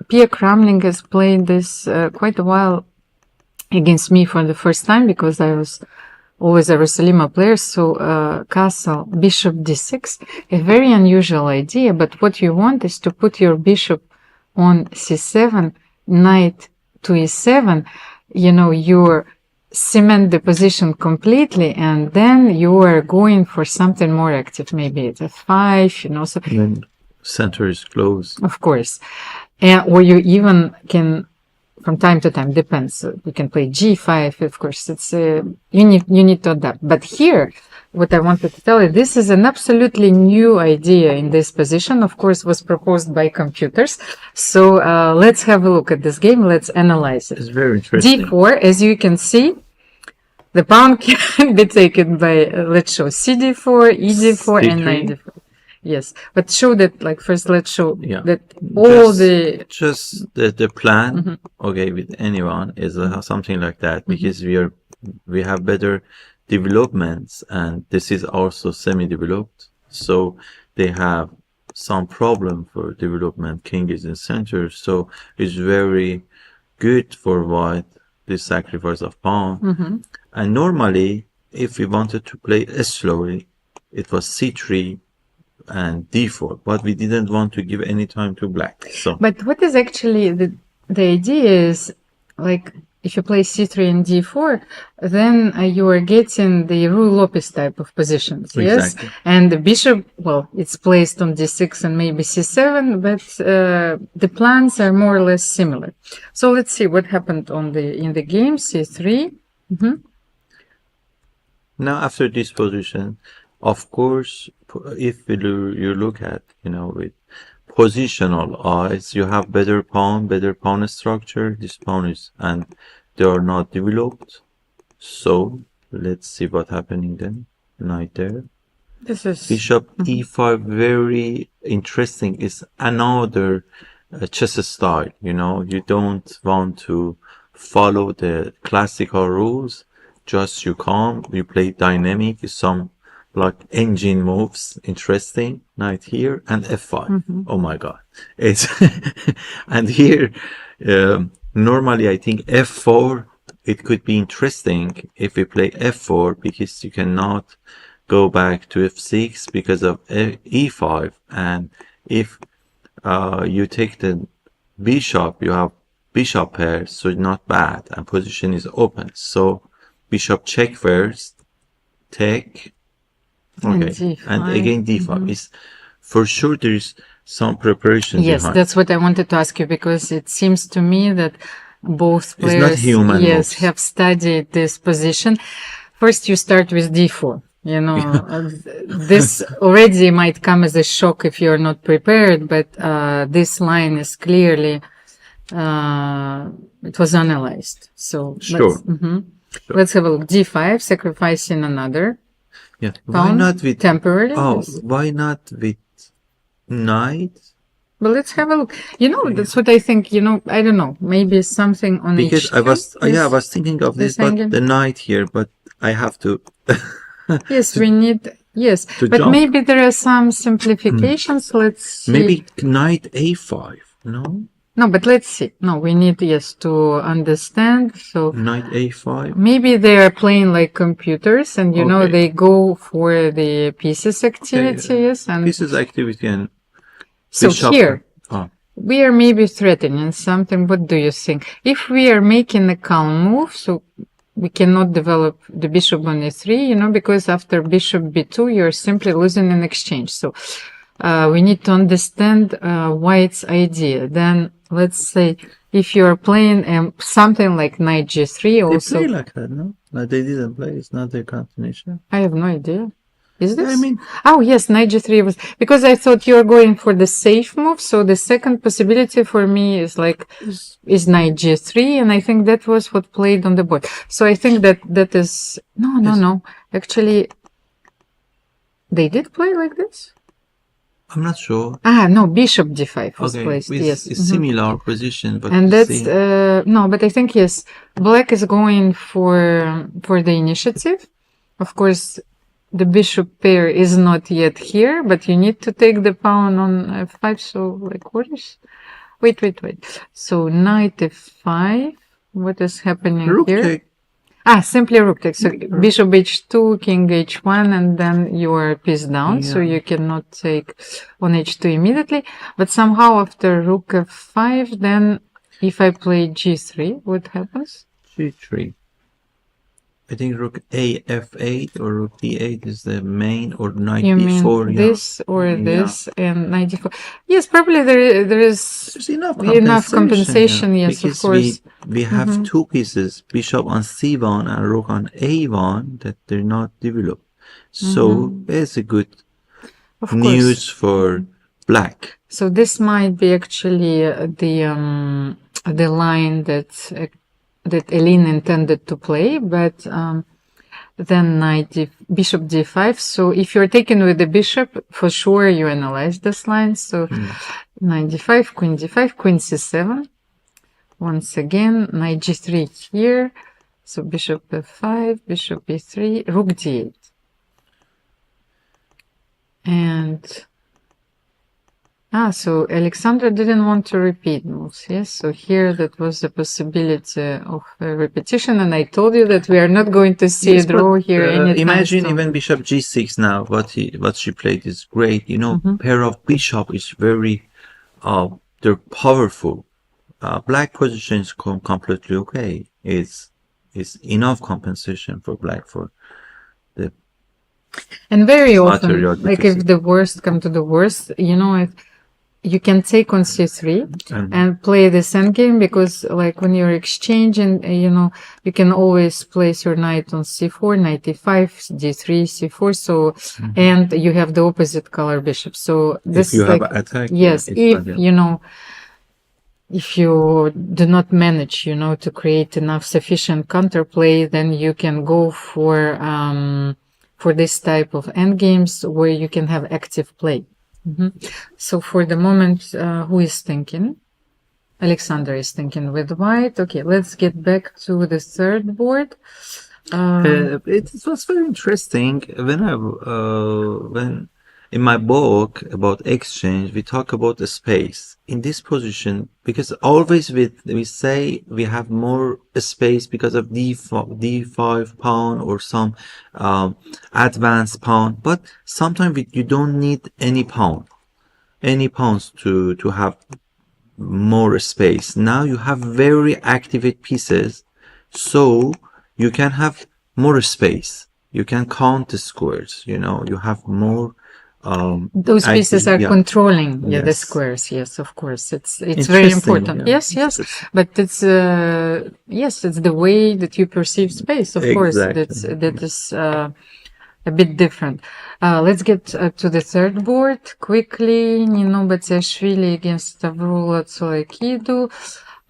[SPEAKER 7] Pia Cramling has played this quite a while against me for the first time, because I was always a Rosalima player. So, castle, bishop d6, a very unusual idea. But what you want is to put your bishop on c7, knight to e7. You're cement the position completely, and then you are going for something more active, maybe it's f5, so
[SPEAKER 3] Then center is closed.
[SPEAKER 7] of course, or you even can, from time to time, depends, you can play g5, of course, it's you need to adapt. But here, what I wanted to tell you, this is an absolutely new idea in this position, of course, was proposed by computers. So let's have a look at this game, let's analyze it.
[SPEAKER 3] It's very interesting.
[SPEAKER 7] d4, as you can see, the pawn can be taken by, let's show cd4, ed4, and
[SPEAKER 3] C3.
[SPEAKER 7] knight d4. Yes, but show that, first let's show
[SPEAKER 3] Yeah.
[SPEAKER 7] that all
[SPEAKER 3] Just the plan, okay, with anyone is something like that, because we have better developments, and this is also semi-developed, so they have some problem for development. King is in center, so it's very good for white, this sacrifice of pawn. And normally, if we wanted to play slowly, it was c3 and d4, but we didn't want to give any time to black. So,
[SPEAKER 7] But what is actually the idea is, like, if you play c3 and d4, then you are getting the Ruy Lopez type of positions, yes?
[SPEAKER 3] Exactly.
[SPEAKER 7] And the bishop, well, it's placed on d6 and maybe c7, but the plans are more or less similar. So let's see what happened in the game, c3.
[SPEAKER 3] now after this position, of course, if you look at, with positional eyes, you have better pawn structure. This pawn is, and they are not developed. So let's see what happening then. Knight there.
[SPEAKER 7] This is
[SPEAKER 3] Bishop e5, very interesting. Is another chess style. You don't want to follow the classical rules. Just you come, you play dynamic, some like engine moves, interesting. Knight here and f5. Oh my god, it's and here normally I think f4, it could be interesting if we play f4, because you cannot go back to f6 because of e5, and if you take the bishop, you have bishop pair, so it's not bad, and position is open. So bishop check first, take. Okay, and again d5 is for sure. There is some preparation.
[SPEAKER 7] Yes,
[SPEAKER 3] behind.
[SPEAKER 7] that's what I wanted to ask you, because it seems to me that both
[SPEAKER 3] It's not
[SPEAKER 7] players,
[SPEAKER 3] human moves.
[SPEAKER 7] have studied this position. First, you start with d4. This already might come as a shock if you're not prepared, but this line is clearly it was analyzed. So
[SPEAKER 3] Sure.
[SPEAKER 7] Let's have a look. d5, sacrificing another.
[SPEAKER 3] Yeah. Why
[SPEAKER 7] Pawn,
[SPEAKER 3] not with
[SPEAKER 7] temporarily?
[SPEAKER 3] Why not with knight?
[SPEAKER 7] But let's have a look. That's what I think. I don't know. Maybe something on
[SPEAKER 3] Because
[SPEAKER 7] H2.
[SPEAKER 3] I was thinking of this, but the knight here. But I have to.
[SPEAKER 7] Yes, we need. Yes, but
[SPEAKER 3] jump.
[SPEAKER 7] maybe there are some simplifications. Let's see.
[SPEAKER 3] Maybe knight a5. No.
[SPEAKER 7] No, but let's see. No, we need to understand. So
[SPEAKER 3] Knight a5.
[SPEAKER 7] maybe they are playing like computers, and
[SPEAKER 3] Okay.
[SPEAKER 7] they go for the pieces activities and
[SPEAKER 3] Pieces activity and.
[SPEAKER 7] so
[SPEAKER 3] bishop-
[SPEAKER 7] here.
[SPEAKER 3] Oh.
[SPEAKER 7] We are maybe threatening something. What do you think? If we are making a calm move, so we cannot develop the bishop on e3, because after bishop b2, you're simply losing an exchange. So we need to understand white's idea. Then let's say if you are playing something like knight g3
[SPEAKER 3] They
[SPEAKER 7] also.
[SPEAKER 3] play like that, no? No, they didn't play. It's not their continuation.
[SPEAKER 7] I have no idea. Is this?
[SPEAKER 3] I mean,
[SPEAKER 7] oh yes, knight g3 was, because I thought you were going for the safe move. So the second possibility for me is knight g3, and I think that was what played on the board. So I think that is no. Actually, they did play like this.
[SPEAKER 3] I'm not sure.
[SPEAKER 7] No, bishop d5 was placed. Yes,
[SPEAKER 3] It's similar position, but
[SPEAKER 7] and
[SPEAKER 3] the
[SPEAKER 7] that's
[SPEAKER 3] same.
[SPEAKER 7] no, but I think yes, black is going for the initiative. Of course, the bishop pair is not yet here, but you need to take the pawn on f5. So what is? Wait. So knight f5. What is happening
[SPEAKER 3] Rook
[SPEAKER 7] here?
[SPEAKER 3] take.
[SPEAKER 7] Simply rook take. So bishop h2, king h1, and then you are piece down. So you cannot take on h2 immediately. But somehow after rook f5, then if I play g3, what happens?
[SPEAKER 3] g3. I think rook a f8 or rook d8 is the main, or knight
[SPEAKER 7] You
[SPEAKER 3] b4.
[SPEAKER 7] mean this or this and knight d4? Yes, probably there is
[SPEAKER 3] There's enough
[SPEAKER 7] compensation. Yes,
[SPEAKER 3] because
[SPEAKER 7] of course.
[SPEAKER 3] we have two pieces, bishop on c1 and rook on a1, that they're not developed. So it's a good
[SPEAKER 7] Of
[SPEAKER 3] news
[SPEAKER 7] course.
[SPEAKER 3] for black.
[SPEAKER 7] So this might be actually the line that Elin intended to play, but then bishop d5. So if you're taken with the bishop, for sure you analyze this line. So knight d5, queen c7. Once again, knight g3 here. So bishop f5, bishop e3, rook d8. And So Alexandra didn't want to repeat moves, yes? So here that was the possibility of repetition, and I told you that we are not going to see a draw here anytime
[SPEAKER 3] Imagine
[SPEAKER 7] soon.
[SPEAKER 3] even bishop g6 now. What she played is great. You know, pair of bishop is very, they're powerful. Black position is completely okay. It's enough compensation for black for the.
[SPEAKER 7] And very often,
[SPEAKER 3] material
[SPEAKER 7] like
[SPEAKER 3] deficit.
[SPEAKER 7] if the worst come to the worst, you know, if you can take on c3 and play this endgame, because like when you're exchanging, you know, you can always place your knight on c4, knight e5, d3, c4. So, and you have the opposite color bishop. So this
[SPEAKER 3] If you
[SPEAKER 7] like,
[SPEAKER 3] have attack,
[SPEAKER 7] yes,
[SPEAKER 3] it's
[SPEAKER 7] if,
[SPEAKER 3] not-
[SPEAKER 7] you know, if you do not manage, you know, to create enough sufficient counterplay, then you can go for this type of endgames where you can have active play. So for the moment, who is thinking? Alexandra is thinking with white. Okay, let's get back to the third board.
[SPEAKER 3] it was very interesting when in my book about exchange we talk about the space in this position, because always we say we have more space because of d5 pawn or some advanced pawn, but sometimes you don't need any pawns to have more space. Now you have very activate pieces, so you can have more space. You can count the squares, you know, you have more
[SPEAKER 7] Those pieces are controlling the
[SPEAKER 3] Yes.
[SPEAKER 7] squares. Yes, of course. It's very
[SPEAKER 3] Interesting,
[SPEAKER 7] important.
[SPEAKER 3] yeah.
[SPEAKER 7] Yes. But it's it's the way that you perceive space. Of course,
[SPEAKER 3] Exactly.
[SPEAKER 7] that is a bit different. Let's get to the third board quickly. Nino Bagheri against Stavroula Tsolakidou.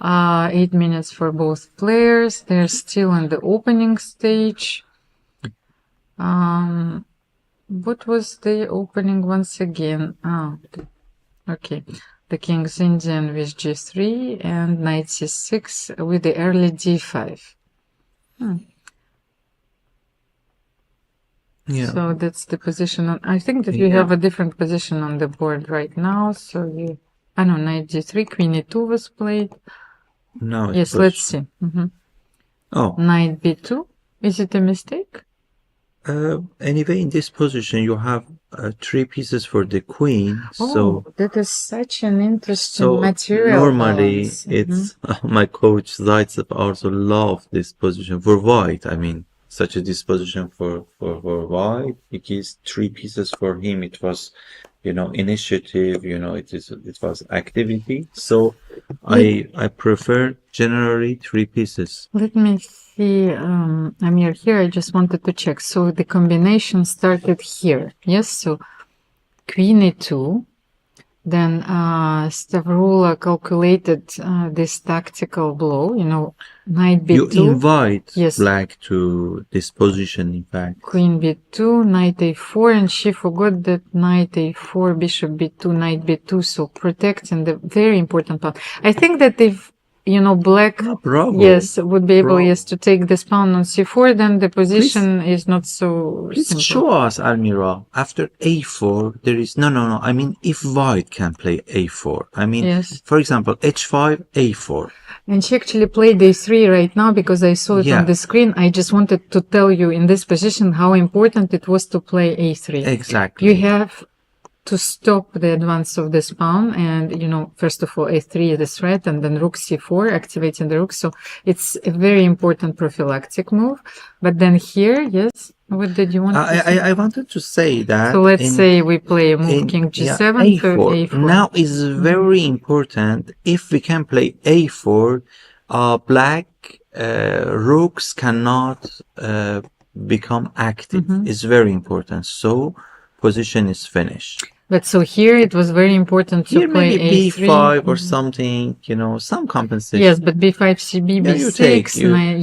[SPEAKER 7] 8 minutes for both players. They're still in the opening stage. What was the opening once again? Okay. The King's Indian with g3 and knight c6 with the early d5.
[SPEAKER 3] Yeah.
[SPEAKER 7] So that's the position. I think that we have a different position on the board right now. So knight g3, queen e2 was played.
[SPEAKER 3] No.
[SPEAKER 7] Yes, let's see.
[SPEAKER 3] Oh.
[SPEAKER 7] Knight b2. Is it a mistake?
[SPEAKER 3] Anyway, in this position, you have 3 pieces for the queen. So
[SPEAKER 7] that is such an interesting material.
[SPEAKER 3] Normally,
[SPEAKER 7] balance.
[SPEAKER 3] it's my coach Zaitsev also loved this position for white. I mean, such a disposition for white, because 3 pieces for him, it was, you know, initiative, you know, it was activity. So I prefer generally 3 pieces.
[SPEAKER 7] Let me see, Amir, here I just wanted to check. So the combination started here. Yes, so queen e2. Then Stavroula calculated this tactical blow, you know, knight b2.
[SPEAKER 3] You invite
[SPEAKER 7] Yes.
[SPEAKER 3] black to this position, in fact.
[SPEAKER 7] Queen b2, knight a4, and she forgot that knight a4, bishop b2, knight b2, so protecting the very important pawn. I think that if, you know, black,
[SPEAKER 3] Bravo.
[SPEAKER 7] yes, would be able,
[SPEAKER 3] Bravo.
[SPEAKER 7] yes, to take this pawn on c4, then the position is not so
[SPEAKER 3] Please
[SPEAKER 7] simple.
[SPEAKER 3] show us, Almira. After a4, there is no. I mean, if white can play a4. I mean,
[SPEAKER 7] Yes.
[SPEAKER 3] for example, h5, a4.
[SPEAKER 7] And she actually played a3 right now because I saw it
[SPEAKER 3] Yeah.
[SPEAKER 7] on the screen. I just wanted to tell you in this position how important it was to play a3.
[SPEAKER 3] Exactly.
[SPEAKER 7] You have to stop the advance of this pawn, and, you know, first of all, a3 is the threat, and then rook c4, activating the rook. So it's a very important prophylactic move. But then here, yes, what did you want to say?
[SPEAKER 3] I wanted to say that.
[SPEAKER 7] So let's say we play a move king g7 to a4.
[SPEAKER 3] Now is very important. If we can play a4, black rooks cannot become active. It's very important. So position is finished.
[SPEAKER 7] But so here it was very important to
[SPEAKER 3] Here
[SPEAKER 7] play
[SPEAKER 3] maybe
[SPEAKER 7] a3.
[SPEAKER 3] b5 or something, you know, some compensation.
[SPEAKER 7] Yes, but b5, cb,
[SPEAKER 3] Yeah, you
[SPEAKER 7] b6.
[SPEAKER 3] take,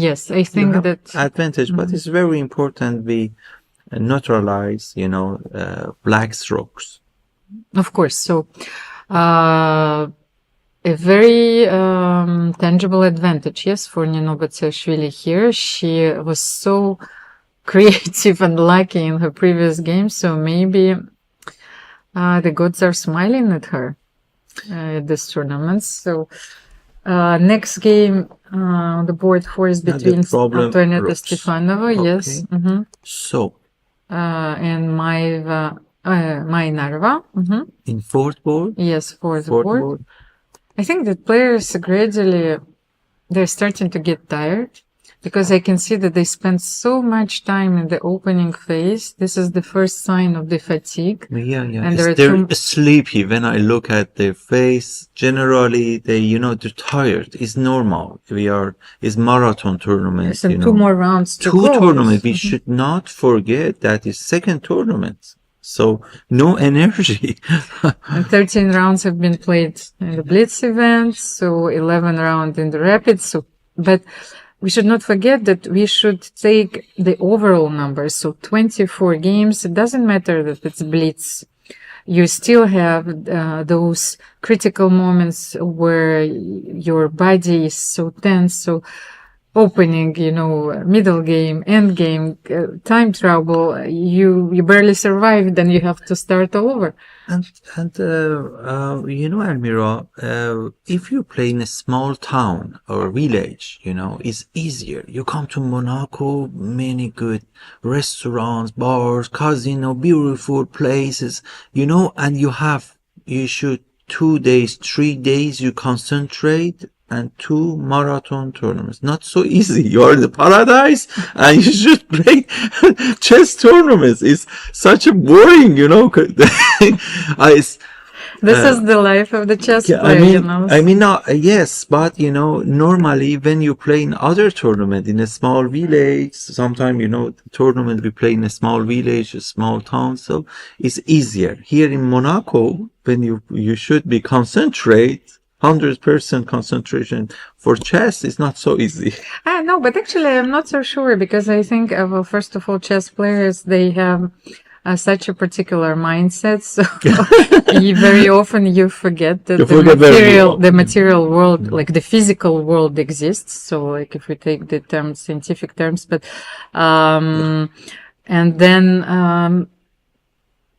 [SPEAKER 7] Yes, I think
[SPEAKER 3] have
[SPEAKER 7] that
[SPEAKER 3] advantage, but it's very important we neutralize, you know, black's rooks.
[SPEAKER 7] of course. So a very tangible advantage, yes, for Nino Bagheri here. She was so creative and lucky in her previous game, so maybe the gods are smiling at her. this tournament. So next game on the board 4 is between Antoaneta Stefanova, yes,
[SPEAKER 3] So
[SPEAKER 7] and Maeva Narva.
[SPEAKER 3] in fourth board,
[SPEAKER 7] Yes, fourth board. I think that players gradually they're starting to get tired because I can see that they spend so much time in the opening phase. This is the first sign of the fatigue.
[SPEAKER 3] Yeah.
[SPEAKER 7] And
[SPEAKER 3] They're sleepy when I look at their face. Generally, they're tired. It's normal. It's marathon tournament.
[SPEAKER 7] And 2 more rounds to go.
[SPEAKER 3] 2 tournaments. We should not forget that is second tournament. So no energy.
[SPEAKER 7] And 13 rounds have been played in the Blitz event, so 11 rounds in the Rapid. But we should not forget that we should take the overall numbers. So 24 games. It doesn't matter that it's Blitz. You still have those critical moments where your body is so tense. So opening, middle game, end game, time trouble, you barely survive, then you have to start all over.
[SPEAKER 3] And Almira, if you play in a small town or village, it's easier. You come to Monaco, many good restaurants, bars, casino, beautiful places, and you should 2 days, 3 days, you concentrate, and 2 marathon tournaments. Not so easy. You're in the paradise and you should play chess tournaments. It's such a boring,
[SPEAKER 7] This is the life of the chess player,
[SPEAKER 3] yes, but normally when you play in other tournament in a small village, sometimes tournament we play in a small village, a small town, so it's easier. Here in Monaco, when you should be concentrate 100% concentration for chess is not so easy.
[SPEAKER 7] No, but actually I'm not so sure because I think, first of all, chess players, they have such a particular mindset. So very often you forget that the material world, like the physical world exists. So like if we take the terms, scientific terms, but, and then,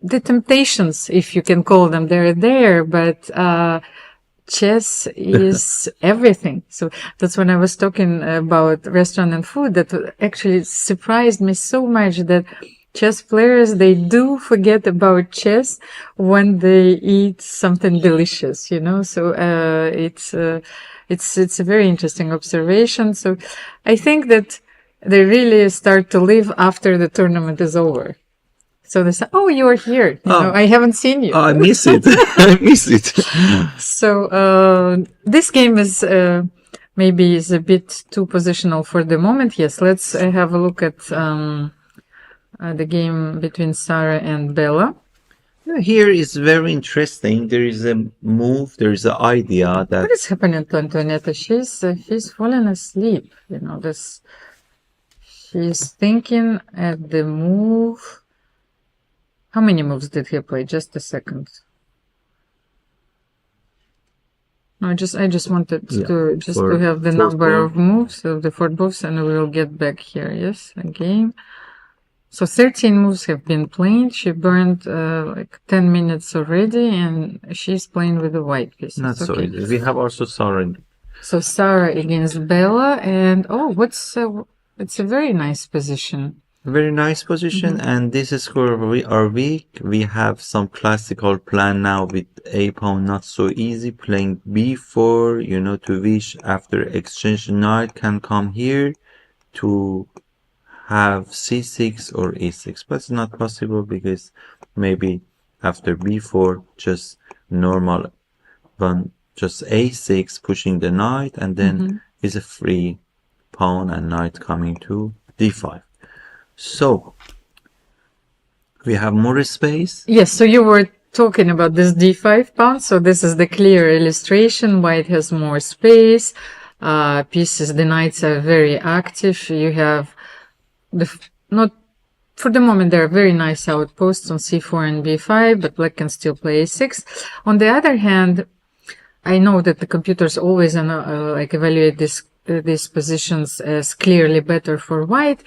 [SPEAKER 7] the temptations, if you can call them, they're there, but, chess is everything. So that's when I was talking about restaurant and food that actually surprised me so much that chess players, they do forget about chess when they eat something delicious, so it's a very interesting observation. So I think that they really start to live after the tournament is over. So they say, "Oh, you are here. I haven't seen you."
[SPEAKER 3] I miss it. I miss it.
[SPEAKER 7] So this game is maybe is a bit too positional for the moment. Yes, let's have a look at the game between Sarah and Bella.
[SPEAKER 3] Here is very interesting. There is a move. There is an idea that
[SPEAKER 7] what is happening to Antoaneta? She's fallen asleep. She's thinking at the move. How many moves did he play? Just a second. No, I just wanted to have the number of moves of the 4 moves, and we will get back here. Yes, again. So 13 moves have been played. She burned like 10 minutes already, and she's playing with the white pieces.
[SPEAKER 3] Not so easy. We have also Sarah.
[SPEAKER 7] So Sarah against Bella, and it's a very nice position.
[SPEAKER 3] Very nice position, and this is where we are weak. We have some classical plan now with a pawn not so easy, playing b4, to which after exchange knight can come here to have c6 or a6, but it's not possible because maybe after b4 just normal one, just a6 pushing the knight, and then is a free pawn and knight coming to d5. So we have more space.
[SPEAKER 7] Yes, so you were talking about this d5 pawn. So this is the clear illustration. White has more space. Pieces, the knights are very active. You have not for the moment, there are very nice outposts on c4 and b5, but black can still play a6. On the other hand, I know that the computers always evaluate these positions as clearly better for white.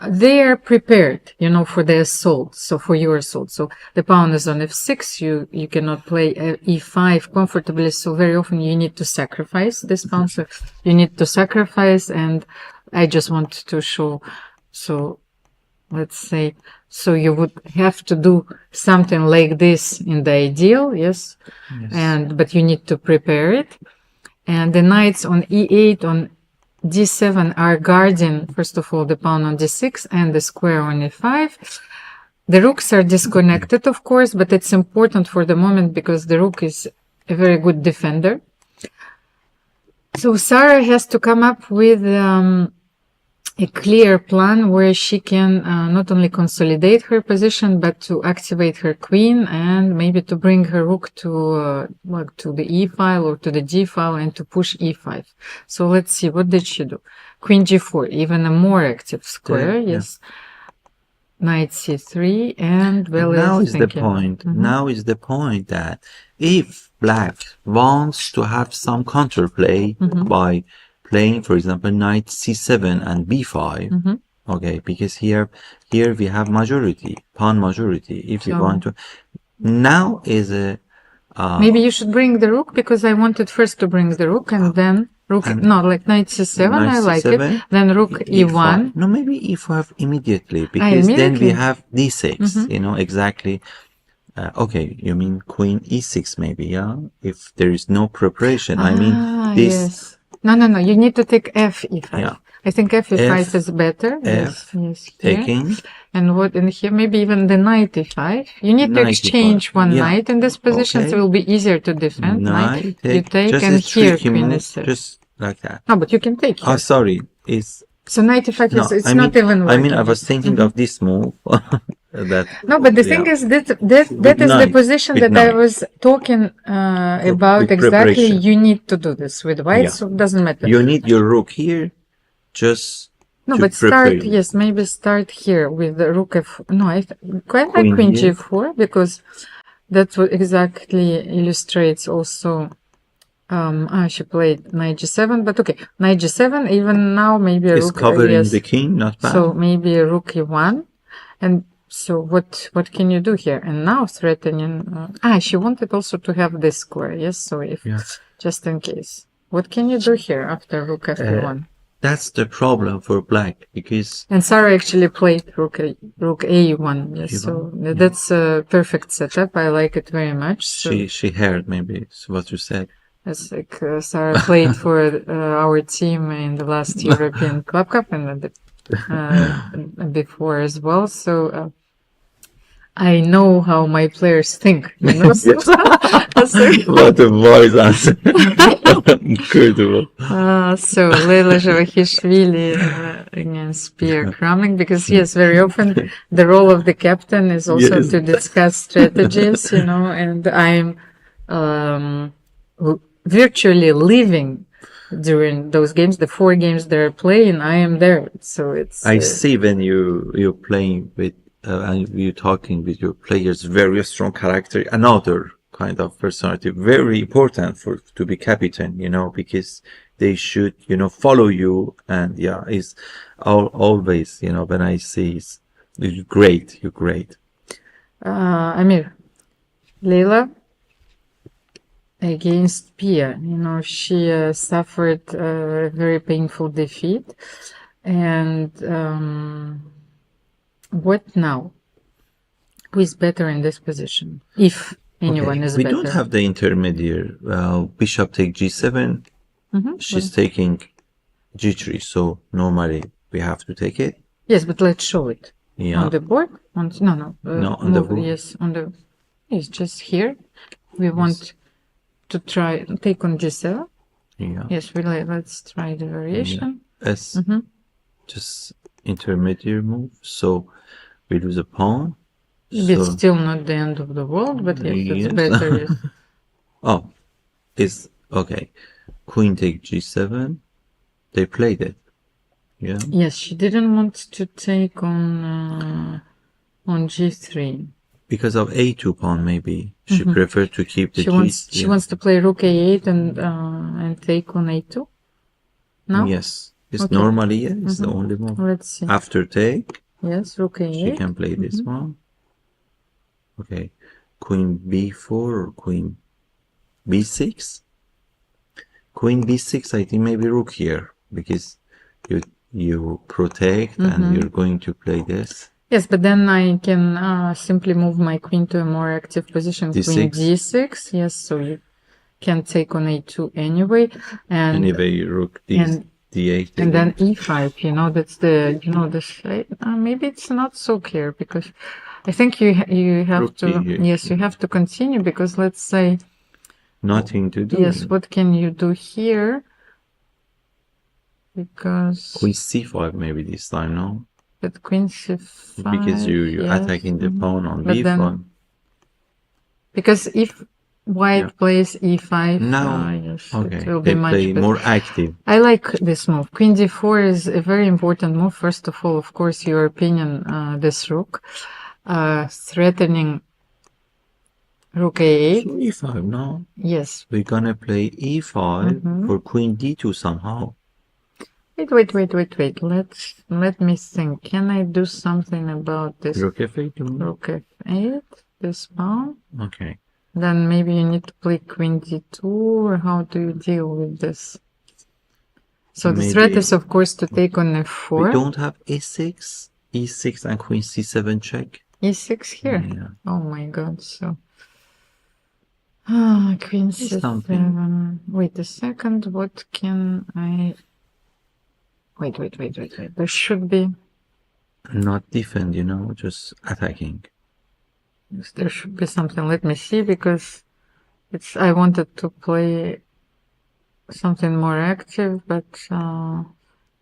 [SPEAKER 7] they are prepared, for the assault. So for your assault. So the pawn is on f6. You cannot play e5 comfortably. So very often you need to sacrifice this pawn. So you need to sacrifice. And I just want to show. So let's say, so you would have to do something like this in the ideal. Yes. But you need to prepare it. And the knights on e8, on d7 are guarding, first of all, the pawn on d6 and the square on e5. The rooks are disconnected, of course, but it's important for the moment because the rook is a very good defender. So Sarah has to come up with a clear plan where she can not only consolidate her position, but to activate her queen and maybe to bring her rook to the e file or to the d file and to push e5. So let's see, what did she do? Queen g4, even a more active square, yes. Knight c3 and Bella
[SPEAKER 3] now is the
[SPEAKER 7] thinking.
[SPEAKER 3] point. Now is the point that if black wants to have some counterplay by playing, for example, knight c7 and b5, okay, because here we have majority, pawn majority. If you want to, now is a
[SPEAKER 7] maybe you should bring the rook, because I wanted first to bring the rook and then rook, no, like knight c7,
[SPEAKER 3] knight
[SPEAKER 7] I like
[SPEAKER 3] c7,
[SPEAKER 7] it. Then rook e1.
[SPEAKER 3] No, maybe e5 immediately, because then we have d6, exactly. Okay, you mean queen e6 maybe, yeah? If there is no preparation, I mean this.
[SPEAKER 7] Yes. No, you need to take f e5.
[SPEAKER 3] Yeah.
[SPEAKER 7] I think f e5 is better.
[SPEAKER 3] F,
[SPEAKER 7] yes,
[SPEAKER 3] taking.
[SPEAKER 7] And what in here, maybe even the knight e5. You need to exchange one knight in this position, so it will be easier to defend.
[SPEAKER 3] Knight,
[SPEAKER 7] you take,
[SPEAKER 3] just
[SPEAKER 7] and
[SPEAKER 3] a
[SPEAKER 7] here
[SPEAKER 3] tricky
[SPEAKER 7] queen
[SPEAKER 3] move,
[SPEAKER 7] e6.
[SPEAKER 3] just like that.
[SPEAKER 7] No, but you can take here.
[SPEAKER 3] Oh, sorry, it's
[SPEAKER 7] So knight e5
[SPEAKER 3] no,
[SPEAKER 7] is it's
[SPEAKER 3] I
[SPEAKER 7] not
[SPEAKER 3] mean,
[SPEAKER 7] even
[SPEAKER 3] I mean, I
[SPEAKER 7] working.
[SPEAKER 3] was thinking of this move. That
[SPEAKER 7] No, but the thing is that is the
[SPEAKER 3] knight,
[SPEAKER 7] position
[SPEAKER 3] with
[SPEAKER 7] that I
[SPEAKER 3] knight.
[SPEAKER 7] was talking about
[SPEAKER 3] With
[SPEAKER 7] exactly.
[SPEAKER 3] preparation.
[SPEAKER 7] You need to do this with white,
[SPEAKER 3] Yeah.
[SPEAKER 7] so it doesn't matter.
[SPEAKER 3] You need your rook here, just
[SPEAKER 7] No,
[SPEAKER 3] to
[SPEAKER 7] but
[SPEAKER 3] prepare.
[SPEAKER 7] start, yes, maybe start here with the rook f. No, I quite like
[SPEAKER 3] Queen
[SPEAKER 7] queen
[SPEAKER 3] here.
[SPEAKER 7] g4 because that's what exactly illustrates also. She played knight g7, but okay, knight g7. Even now, maybe a
[SPEAKER 3] It's
[SPEAKER 7] rook.
[SPEAKER 3] covering
[SPEAKER 7] Yes.
[SPEAKER 3] the king, not bad.
[SPEAKER 7] So maybe a rook e1, and so what can you do here? And now threatening. She wanted also to have this square. Yes, so if just in case, what can you do here after rook f1?
[SPEAKER 3] That's the problem for black, because
[SPEAKER 7] And Sarah actually played rook a1. Yes, so that's a perfect setup. I like it very much. So
[SPEAKER 3] she heard maybe what you said.
[SPEAKER 7] it's like Sarah played for our team in the last European Club Cup and before as well. So I know how my players think.
[SPEAKER 3] What a voice answer. Incredible.
[SPEAKER 7] So Leila Javahishvili against Pia Cramling, because yes, very often the role of the captain is also to discuss strategies, and I'm virtually living during those games, the 4 games they're playing, I am there. So it's
[SPEAKER 3] I see when you're playing with and you're talking with your players, very strong character, another kind of personality, very important to be captain, because they should, follow you. And it's always, when I see you're great.
[SPEAKER 7] Amir, Leila against Pia, she suffered a very painful defeat. And what now? Who is better in this position? If anyone is
[SPEAKER 3] we
[SPEAKER 7] better.
[SPEAKER 3] don't have the intermediate. Bishop take g7. She's taking g3, so normally we have to take it.
[SPEAKER 7] Yes, but let's show it.
[SPEAKER 3] Yeah.
[SPEAKER 7] On the board? On
[SPEAKER 3] the board.
[SPEAKER 7] Yes, it's just here. We want to try take on g7.
[SPEAKER 3] Yeah.
[SPEAKER 7] Yes, let's try the variation.
[SPEAKER 3] Just intermediate move. So we lose a pawn.
[SPEAKER 7] It's still not the end of the world, but yes, it's better. Yes.
[SPEAKER 3] Oh, it's okay. Queen take g7. They played it. Yeah.
[SPEAKER 7] Yes, she didn't want to take on g3
[SPEAKER 3] because of a2 pawn. Maybe she preferred to keep the
[SPEAKER 7] She wants to play rook a8 and take on a2. No.
[SPEAKER 3] Yes. It's
[SPEAKER 7] Okay.
[SPEAKER 3] normally, yeah, it's the only move.
[SPEAKER 7] Let's see.
[SPEAKER 3] After take,
[SPEAKER 7] Yes, rook
[SPEAKER 3] she
[SPEAKER 7] a8.
[SPEAKER 3] can play this one. Okay. Queen b4 or queen b6. Queen b6, I think maybe rook here, because you protect and you're going to play this.
[SPEAKER 7] Yes, but then I can simply move my queen to a more active position.
[SPEAKER 3] D6.
[SPEAKER 7] Queen d6. Yes, so you can take on a2 anyway. And
[SPEAKER 3] Anyway, rook d8.
[SPEAKER 7] and then e5. You know, that's the this. Maybe it's not so clear, because I think you have
[SPEAKER 3] Rook
[SPEAKER 7] to.
[SPEAKER 3] d8.
[SPEAKER 7] Yes, you have to continue, because let's say.
[SPEAKER 3] Nothing to do.
[SPEAKER 7] Yes, what can you do here? Because
[SPEAKER 3] Queen c5 maybe this time, no?
[SPEAKER 7] but queen c5.
[SPEAKER 3] Because you're
[SPEAKER 7] yes,
[SPEAKER 3] attacking the pawn on
[SPEAKER 7] but
[SPEAKER 3] b5.
[SPEAKER 7] then, because if white plays e5, yes,
[SPEAKER 3] Okay,
[SPEAKER 7] it will
[SPEAKER 3] they
[SPEAKER 7] be much
[SPEAKER 3] play
[SPEAKER 7] better.
[SPEAKER 3] more active.
[SPEAKER 7] I like this move. Queen d4 is a very important move. First of all, of course, your opinion, this rook, threatening rook a8.
[SPEAKER 3] e5, no?
[SPEAKER 7] Yes.
[SPEAKER 3] We're gonna play e5 for queen d2 somehow.
[SPEAKER 7] Wait. Let me think. Can I do something about this?
[SPEAKER 3] Rook f8.
[SPEAKER 7] Rook f8, this pawn.
[SPEAKER 3] Okay.
[SPEAKER 7] Then maybe you need to play queen d2, or how do you deal with this? So the threat is, of course, to take on f4.
[SPEAKER 3] We don't have e6, e6 and queen c7 check.
[SPEAKER 7] e6 here.
[SPEAKER 3] Yeah.
[SPEAKER 7] Oh my god, so... queen c7.
[SPEAKER 3] Something.
[SPEAKER 7] Wait a second, what can I... Wait. There should be...
[SPEAKER 3] Not defend, just attacking.
[SPEAKER 7] Yes, there should be something. Let me see, because I wanted to play something more active, but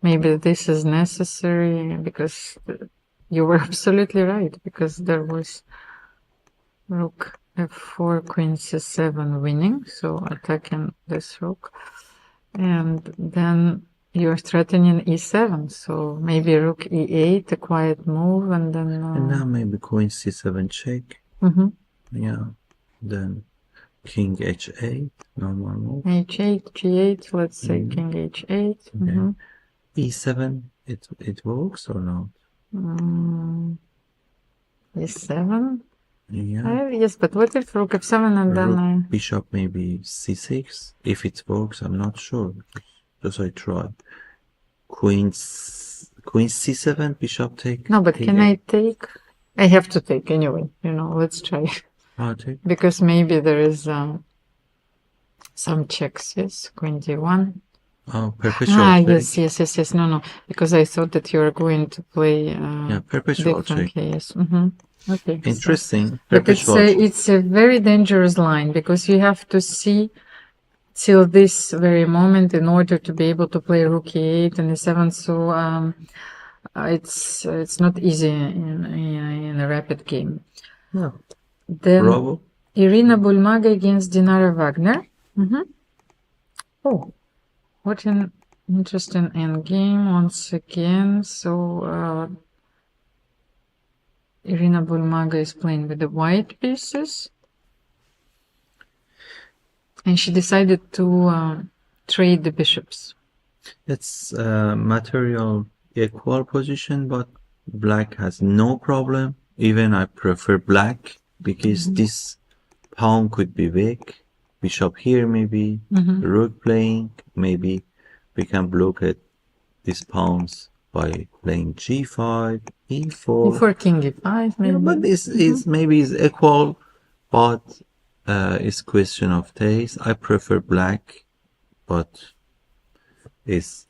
[SPEAKER 7] maybe this is necessary, because you were absolutely right, because there was rook f4, queen c7 winning, so attacking this rook, and then you're threatening e7, so maybe rook e8, a quiet move, and then...
[SPEAKER 3] And now maybe queen c7 check. Yeah. Then king h8, normal move.
[SPEAKER 7] h8, g8, let's say king h8.
[SPEAKER 3] Okay. e7, it works or not?
[SPEAKER 7] e7?
[SPEAKER 3] Yeah.
[SPEAKER 7] Yes, but what if rook f7 and then
[SPEAKER 3] bishop maybe c6? If it works, I'm not sure. Just I try. Queen c7, bishop take.
[SPEAKER 7] No, but can I take? I have to take anyway. Let's try.
[SPEAKER 3] Take.
[SPEAKER 7] Because maybe there is some checks. Yes, queen d1.
[SPEAKER 3] Oh, perpetual check.
[SPEAKER 7] Yes. No. Because I thought that you were going to play.
[SPEAKER 3] Perpetual check.
[SPEAKER 7] Yes. Okay.
[SPEAKER 3] Interesting.
[SPEAKER 7] But it's a very dangerous line, because you have to see till this very moment in order to be able to play rook e8 and e7. So it's not easy in a rapid game.
[SPEAKER 3] Yeah.
[SPEAKER 7] Then
[SPEAKER 3] Bravo.
[SPEAKER 7] Irina Bulmaga against Dinara Wagner. Oh, what an interesting endgame once again. So Irina Bulmaga is playing with the white pieces. And she decided to trade the bishops.
[SPEAKER 3] It's material equal position, but black has no problem. Even I prefer black, because this pawn could be weak. Bishop here maybe, rook playing, maybe we can block it, these pawns by playing g5, e4.
[SPEAKER 7] E4, king e5 maybe.
[SPEAKER 3] Yeah, but this is maybe is equal, but it's question of taste. I prefer black, but it's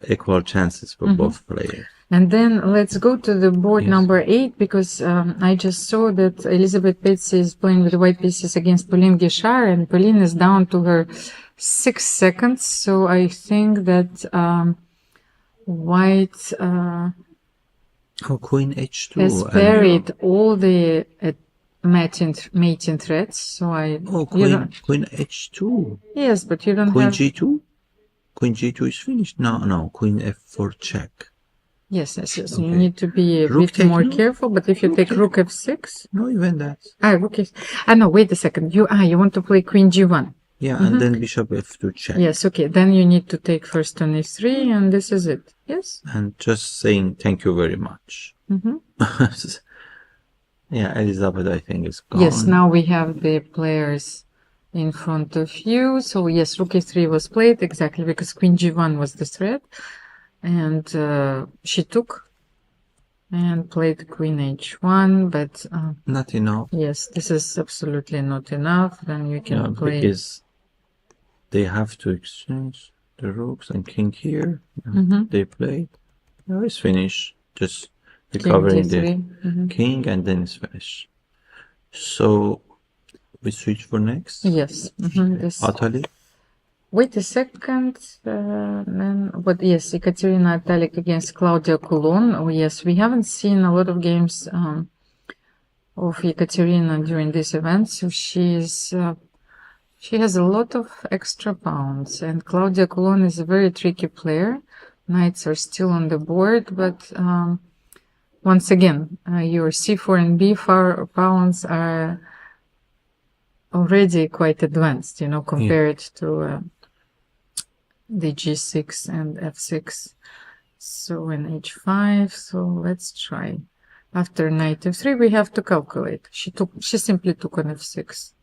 [SPEAKER 3] equal chances for both players.
[SPEAKER 7] And then let's go to the board number 8, because I just saw that Elisabeth Paehtz is playing with the white pieces against Pauline Guichard, and Pauline is down to her 6 seconds. So I think that white
[SPEAKER 3] queen h2
[SPEAKER 7] has parried all the mating threats. So
[SPEAKER 3] queen h2.
[SPEAKER 7] Yes, but you don't
[SPEAKER 3] queen
[SPEAKER 7] have...
[SPEAKER 3] g2. Queen g2 is finished. No. Queen f4 check.
[SPEAKER 7] Yes.
[SPEAKER 3] Okay.
[SPEAKER 7] You need to be a
[SPEAKER 3] Rook
[SPEAKER 7] bit more careful. But if you take rook f6,
[SPEAKER 3] no, even that.
[SPEAKER 7] rook f. No, wait a second. You want to play queen g1.
[SPEAKER 3] Yeah, and then bishop f2 check.
[SPEAKER 7] Yes, okay. Then you need to take first on e3, and this is it. Yes?
[SPEAKER 3] And just saying thank you very much. Yeah, Elisabeth, I think, is gone.
[SPEAKER 7] Yes, now we have the players in front of you. So yes, rook e3 was played exactly because queen g1 was the threat. And she took and played queen h1, but
[SPEAKER 3] not enough.
[SPEAKER 7] yes, this is absolutely not enough. Then you can play
[SPEAKER 3] because they have to exchange the rooks and king here. They played. Now it's finished. Just recovering the king, and then it's finished. So we switch for next.
[SPEAKER 7] Yes. This.
[SPEAKER 3] Atalik.
[SPEAKER 7] Wait a second. Then, but yes, Ekaterina Atalik against Claudia Coulon. Oh yes, we haven't seen a lot of games of Ekaterina during this event, so she has a lot of extra pounds. And Claudia Coulon is a very tricky player. Knights are still on the board, but once again, your c4 and b4 pawns are already quite advanced, compared to the g6 and f6. So in h5, so let's try. After knight f3, we have to calculate. She simply took on f6.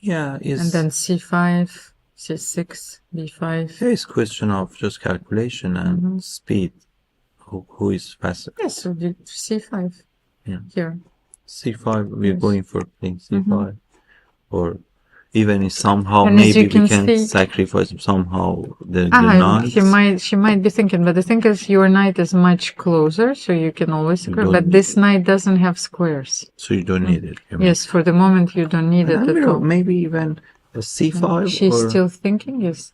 [SPEAKER 3] Yeah,
[SPEAKER 7] and then c5, c6, b5.
[SPEAKER 3] There is question of just calculation and speed. Who is faster?
[SPEAKER 7] Yes, so c5.
[SPEAKER 3] Yeah.
[SPEAKER 7] Here.
[SPEAKER 3] c5, we're going for playing c5. Or even if somehow
[SPEAKER 7] And
[SPEAKER 3] maybe we can
[SPEAKER 7] see,
[SPEAKER 3] sacrifice somehow the knight.
[SPEAKER 7] She might be thinking, but the thing is your knight is much closer, so you can always but this knight doesn't have squares.
[SPEAKER 3] So you don't need it.
[SPEAKER 7] Yes, for the moment you don't need it at all.
[SPEAKER 3] Maybe even a c5.
[SPEAKER 7] She's still thinking, yes.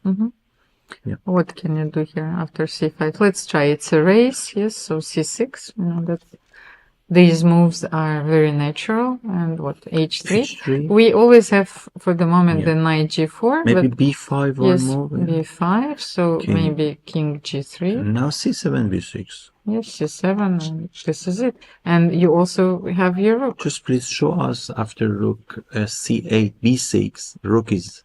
[SPEAKER 3] Yeah.
[SPEAKER 7] What can you do here after c5? Let's try. It's a race, yes. So c6. That these moves are very natural. And what? h3. We always have for the moment the knight g4.
[SPEAKER 3] Maybe b5 or
[SPEAKER 7] yes,
[SPEAKER 3] more.
[SPEAKER 7] b5. So maybe king g3.
[SPEAKER 3] And now c7, b6.
[SPEAKER 7] Yes, c7. And this is it. And you also have your rook.
[SPEAKER 3] Just please show us after rook c8, b6. Rook is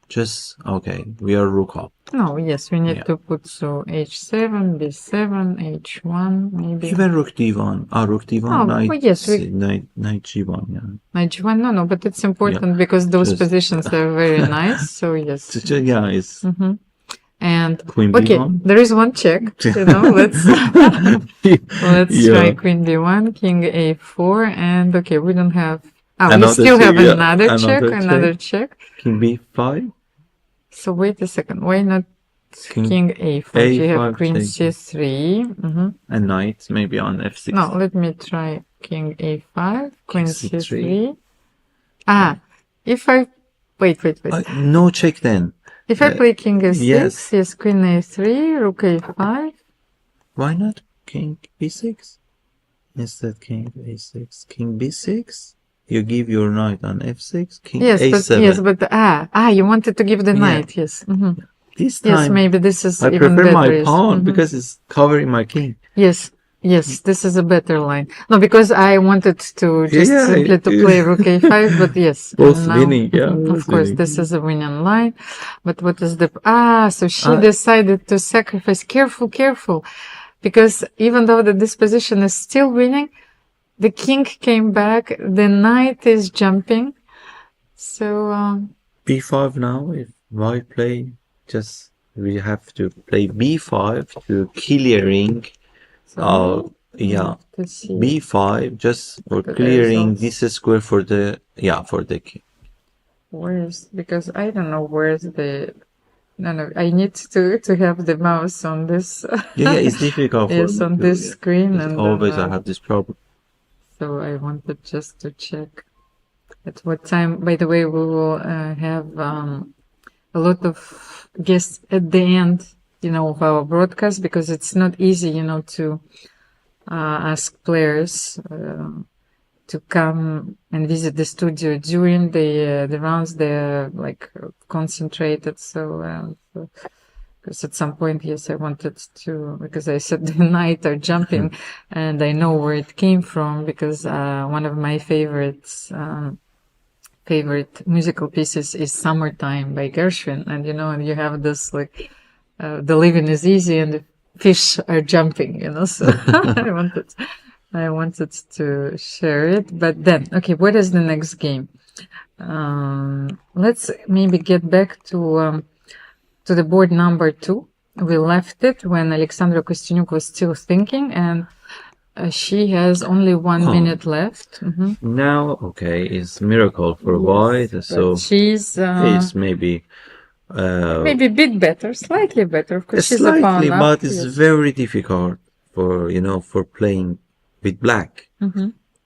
[SPEAKER 3] just okay. We are rook up.
[SPEAKER 7] No, yes, we need to put so h7, b7, h1, maybe.
[SPEAKER 3] Even rook d1. Rook d1, knight g1. Yeah.
[SPEAKER 7] Knight g1, no, but it's important because those positions are very nice. So yes.
[SPEAKER 3] Yeah, it's.
[SPEAKER 7] And
[SPEAKER 3] queen
[SPEAKER 7] okay,
[SPEAKER 3] b1.
[SPEAKER 7] there is one check. Let's try queen b1, king a4, and okay, we don't have. We still have another check.
[SPEAKER 3] King b5.
[SPEAKER 7] So wait a second. Why not king a4? You have queen c3.
[SPEAKER 3] And knight maybe on f6.
[SPEAKER 7] No, let me try king a5, queen c3. If I wait.
[SPEAKER 3] No check then.
[SPEAKER 7] If I play king a6, yes, queen a3, rook a5.
[SPEAKER 3] Why not king b6? Instead king a6, king b6. You give your knight on f6, king a7.
[SPEAKER 7] But you wanted to give the knight, yes.
[SPEAKER 3] This time,
[SPEAKER 7] yes, maybe this is
[SPEAKER 3] I
[SPEAKER 7] even
[SPEAKER 3] prefer
[SPEAKER 7] better.
[SPEAKER 3] my pawn because it's covering my king.
[SPEAKER 7] Yes, this is a better line. No, because I wanted to just simply to play rook a5, but yes.
[SPEAKER 3] Both winning,
[SPEAKER 7] Of course, this is a winning line. But what is the... so she decided to sacrifice. Careful. Because even though this position is still winning, the king came back, the knight is jumping, so...
[SPEAKER 3] b5 now, if white play, we have to play b5 to clearing, b5, just for clearing this square for the king.
[SPEAKER 7] Because I don't know where's the... No, I need to have the mouse on this...
[SPEAKER 3] it's difficult for
[SPEAKER 7] yes, on this screen.
[SPEAKER 3] And always I have this problem.
[SPEAKER 7] So I wanted just to check at what time. By the way, we will have a lot of guests at the end, of our broadcast, because it's not easy, to ask players to come and visit the studio during the rounds. They're like concentrated, so. Because at some point, yes, I wanted to, because I said the knight are jumping and I know where it came from because one of my favorites favorite musical pieces is Summertime by Gershwin. And, and you have this like, the living is easy and the fish are jumping, so I wanted to share it. But then, okay, what is the next game? Let's maybe get back to the board number 2. We left it when Alexandra Kosteniuk was still thinking, and she has only 1 minute left.
[SPEAKER 3] Now, okay, it's miracle for white, so
[SPEAKER 7] she's
[SPEAKER 3] it's maybe
[SPEAKER 7] a bit better, slightly better. Of course, she's a pawn
[SPEAKER 3] slightly,
[SPEAKER 7] up.
[SPEAKER 3] but it's very difficult for for playing with black.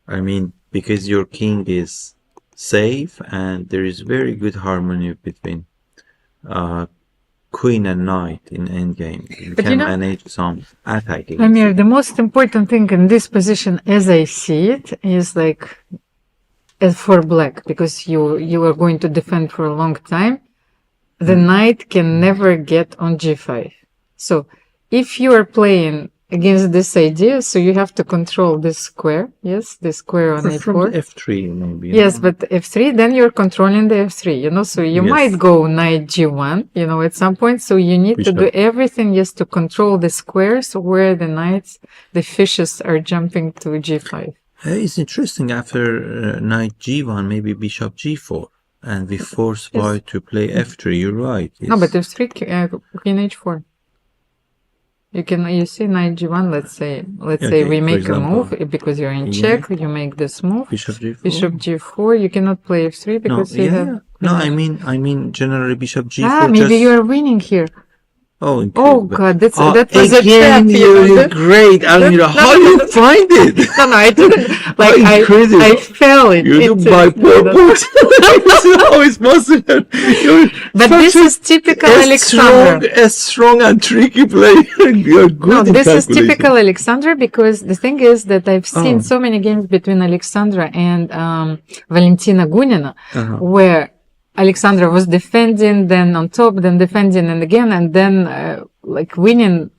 [SPEAKER 3] I mean, because your king is safe, and there is very good harmony between queen and knight in endgame. You can manage some attacking.
[SPEAKER 7] Amir, the most important thing in this position, as I see it, is like for black, because you are going to defend for a long time. The knight can never get on g5. So if you are playing against this idea, so you have to control this square. Yes, the square on
[SPEAKER 3] from
[SPEAKER 7] a4.
[SPEAKER 3] f3 maybe.
[SPEAKER 7] Yes, but f3, then you're controlling the f3, so you might go knight g1, at some point. So you need to do everything, to control the squares where the fishes are jumping to g5.
[SPEAKER 3] It's interesting, after knight g1, maybe bishop g4. And we force white to play f3. You're right.
[SPEAKER 7] No, but f3, queen h4. You see knight g1. Let's say we make a move because you're in check. You make this move.
[SPEAKER 3] Bishop g4.
[SPEAKER 7] Bishop g4. You cannot play f3 because you have.
[SPEAKER 3] No, I mean generally bishop g4.
[SPEAKER 7] Maybe you are winning here.
[SPEAKER 3] Oh
[SPEAKER 7] God, that was a trap.
[SPEAKER 3] You're great, Almira. How do you find it?
[SPEAKER 7] No, I didn't. I fell it.
[SPEAKER 3] You do by purpose. How is possible?
[SPEAKER 7] But this is typical Alexandra.
[SPEAKER 3] A strong and tricky player. You're good.
[SPEAKER 7] No, this is typical Alexandra, because the thing is that I've seen so many games between Alexandra and Valentina Gunina, where Alexandra was defending, then on top, then defending and again, and then winning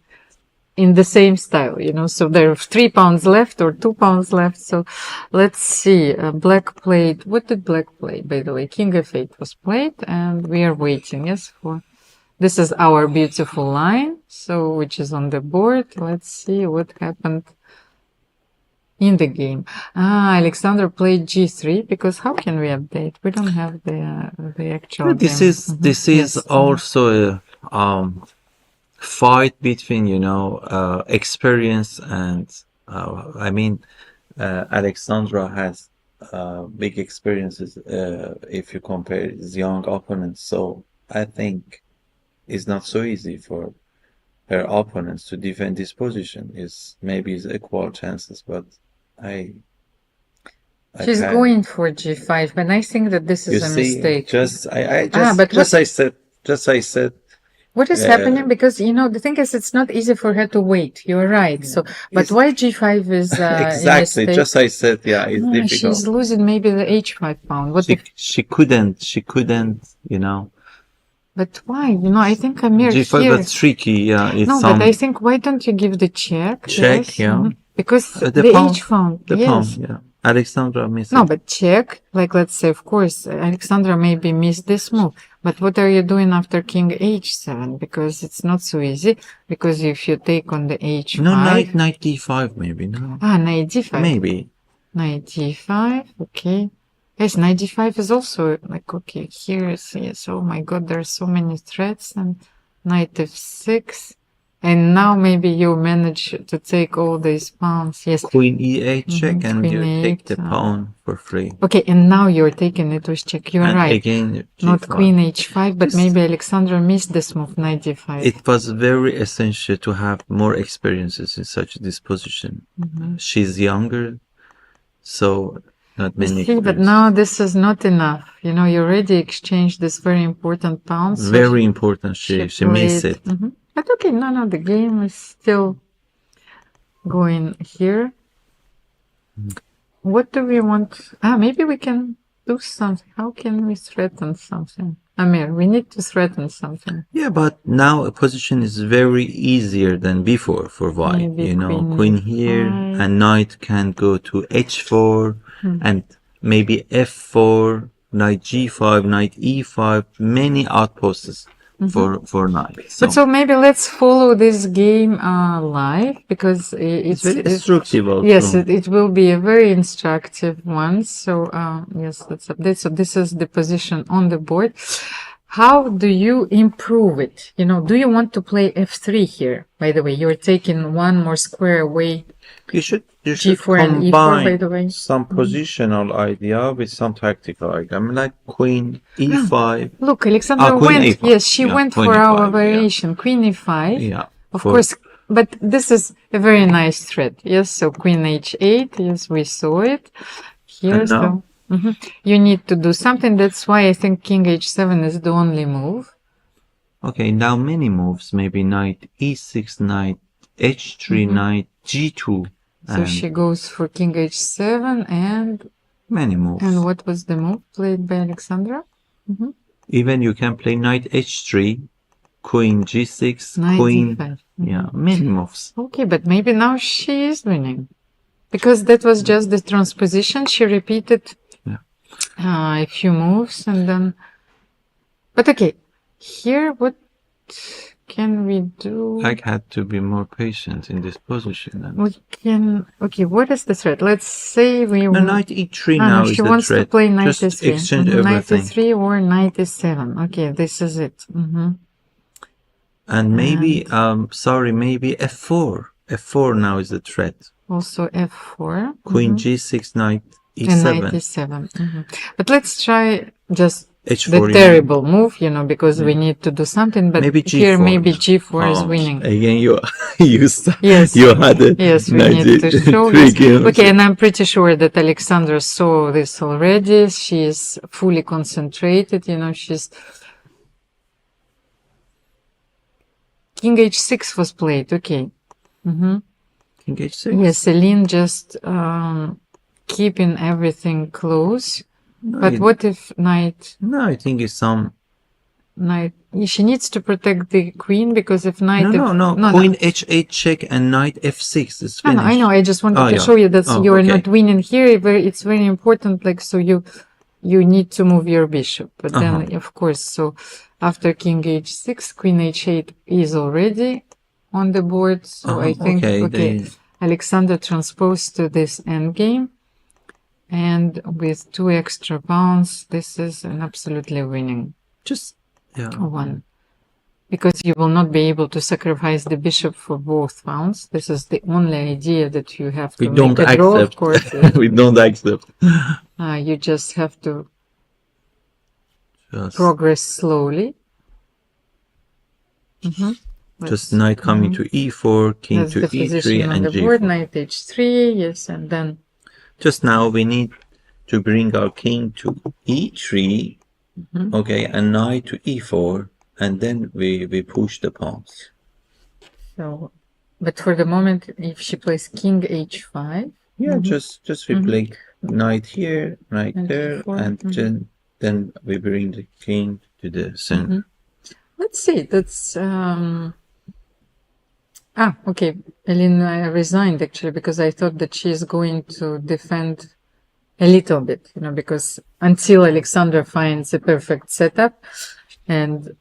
[SPEAKER 7] in the same style, So there are 3 pawns left or 2 pawns left. So let's see. Black played. What did black play, by the way? King f8 was played, and we are waiting. Yes, for this is our beautiful line. So which is on the board. Let's see what happened in the game. Alexandra played g3, because how can we update? We don't have the actual
[SPEAKER 3] This
[SPEAKER 7] game.
[SPEAKER 3] This is also a fight between experience and Alexandra has big experiences if you compare his young opponents. So I think it's not so easy for her opponents to defend this position. Maybe it's equal chances, but
[SPEAKER 7] She's going for g5, but I think that this is a mistake.
[SPEAKER 3] I said.
[SPEAKER 7] What is happening? Because the thing is, it's not easy for her to wait. You're right. So, but why g5 is
[SPEAKER 3] exactly? Just I said, it's difficult.
[SPEAKER 7] She's losing maybe the h5 pawn.
[SPEAKER 3] She couldn't.
[SPEAKER 7] But why? I think Amir
[SPEAKER 3] g5
[SPEAKER 7] here.
[SPEAKER 3] was tricky.
[SPEAKER 7] But I think, why don't you give the check?
[SPEAKER 3] Check, yes?
[SPEAKER 7] Because the
[SPEAKER 3] pawn,
[SPEAKER 7] h pawn.
[SPEAKER 3] The pawn, Alexandra missed.
[SPEAKER 7] No, but check. Let's say, of course, Alexandra maybe missed this move. But what are you doing after king h7? Because it's not so easy. Because if you take on the h5.
[SPEAKER 3] No, knight d5 maybe. No.
[SPEAKER 7] Knight d5.
[SPEAKER 3] Maybe.
[SPEAKER 7] Knight d5. Okay. Yes, knight d5 is also okay. Here is, oh my God, there are so many threats. And knight f6. And now maybe you manage to take all these pawns. Yes.
[SPEAKER 3] Queen e8 check, and you take the pawn for free.
[SPEAKER 7] Okay, and now you're taking it with check. You're right.
[SPEAKER 3] Again,
[SPEAKER 7] not queen h5, but maybe Alexandra missed this move, knight d5.
[SPEAKER 3] It was very essential to have more experiences in such a disposition. She's younger, so not many.
[SPEAKER 7] But now this is not enough. You already exchanged this very important pawn. So
[SPEAKER 3] very important. She missed it.
[SPEAKER 7] But okay, no, the game is still going here. What do we want? Maybe we can do something. How can we threaten something? Amir, we need to threaten something.
[SPEAKER 3] Yeah, but now a position is very easier than before for white.
[SPEAKER 7] Maybe
[SPEAKER 3] queen here, and knight can go to h4, and maybe f4. knight g5, knight e5, many outposts for knight.
[SPEAKER 7] So maybe let's follow this game live, because
[SPEAKER 3] It's very instructive also.
[SPEAKER 7] Yes, it will be a very instructive one. So yes, let's update. So this is the position on the board. How do you improve it? Do you want to play f3 here? By the way, you're taking one more square away.
[SPEAKER 3] You should
[SPEAKER 7] G4 and E4,
[SPEAKER 3] combine
[SPEAKER 7] by the way.
[SPEAKER 3] some positional idea with some tactical idea. Like queen e5.
[SPEAKER 7] Look, Alexandra
[SPEAKER 3] queen
[SPEAKER 7] went.
[SPEAKER 3] A5.
[SPEAKER 7] Yes, she
[SPEAKER 3] Yeah,
[SPEAKER 7] went
[SPEAKER 3] queen
[SPEAKER 7] for our
[SPEAKER 3] E5,
[SPEAKER 7] variation. Queen e5.
[SPEAKER 3] Yeah.
[SPEAKER 7] Of course, but this is a very nice threat. Yes, so queen h8. Yes, we saw it. Here,
[SPEAKER 3] And now?
[SPEAKER 7] so you need to do something. That's why I think king h7 is the only move.
[SPEAKER 3] Okay, now many moves. Maybe knight e6, knight h3, knight g2.
[SPEAKER 7] So she goes for king h7 and
[SPEAKER 3] Many moves.
[SPEAKER 7] And what was the move played by Alexandra?
[SPEAKER 3] Even you can play knight h3, queen g6,
[SPEAKER 7] Knight
[SPEAKER 3] queen.
[SPEAKER 7] e5.
[SPEAKER 3] Yeah, many moves.
[SPEAKER 7] Okay, but maybe now she is winning. Because that was just the transposition. She repeated a few moves and then... But okay, here what can we do?
[SPEAKER 3] I had to be more patient in this position.
[SPEAKER 7] We can... Okay, what is the threat? Let's say we...
[SPEAKER 3] No, knight e3 now is
[SPEAKER 7] she
[SPEAKER 3] the
[SPEAKER 7] wants
[SPEAKER 3] threat.
[SPEAKER 7] to play knight
[SPEAKER 3] Just
[SPEAKER 7] e3.
[SPEAKER 3] exchange
[SPEAKER 7] Knight
[SPEAKER 3] everything.
[SPEAKER 7] e3 or knight e7. Okay, this is it.
[SPEAKER 3] And maybe, sorry, maybe f4. f4 now is the threat.
[SPEAKER 7] Also f4.
[SPEAKER 3] Queen g6, knight
[SPEAKER 7] And
[SPEAKER 3] e7.
[SPEAKER 7] knight e7. But let's try just
[SPEAKER 3] h4.
[SPEAKER 7] the terrible move, because we need to do something. But
[SPEAKER 3] Maybe
[SPEAKER 7] here,
[SPEAKER 3] G4.
[SPEAKER 7] maybe g4 is winning.
[SPEAKER 3] Again, you
[SPEAKER 7] Yes.
[SPEAKER 3] you had it.
[SPEAKER 7] Yes, we need to show this. Okay, and I'm pretty sure that Alexandra saw this already. She is fully concentrated, she's... King h6 was played, okay.
[SPEAKER 3] King h6.
[SPEAKER 7] Yes, Celine just keeping everything close. But what if knight...
[SPEAKER 3] No, I think it's some...
[SPEAKER 7] Knight... She needs to protect the queen, because if knight...
[SPEAKER 3] No. Queen h8 check and knight f6 is finished.
[SPEAKER 7] I know. I just wanted to show you that you are not winning here. It's very important. So you need to move your bishop. But then, of course, so after king h6, queen h8 is already on the board. So I think, Alexander transposed to this endgame. And with 2 extra pawns, this is an absolutely winning one. Because you will not be able to sacrifice the bishop for both pawns. This is the only idea that you have to make a draw, of course.
[SPEAKER 3] We don't accept.
[SPEAKER 7] You just have to progress slowly.
[SPEAKER 3] Just knight coming to e4, king
[SPEAKER 7] That's
[SPEAKER 3] to
[SPEAKER 7] the
[SPEAKER 3] e3
[SPEAKER 7] position on
[SPEAKER 3] and
[SPEAKER 7] the board.
[SPEAKER 3] g4.
[SPEAKER 7] Knight h3, yes, and then...
[SPEAKER 3] Just now we need to bring our king to e3, and knight to e4, and then we push the pawns.
[SPEAKER 7] So, but for the moment, if she plays king h5...
[SPEAKER 3] Just we play knight here, knight there,
[SPEAKER 7] e4,
[SPEAKER 3] and then we bring the king to the center.
[SPEAKER 7] Let's see, that's... okay. Elena resigned, actually, because I thought that she is going to defend a little bit, because until Alexandra finds a perfect setup, and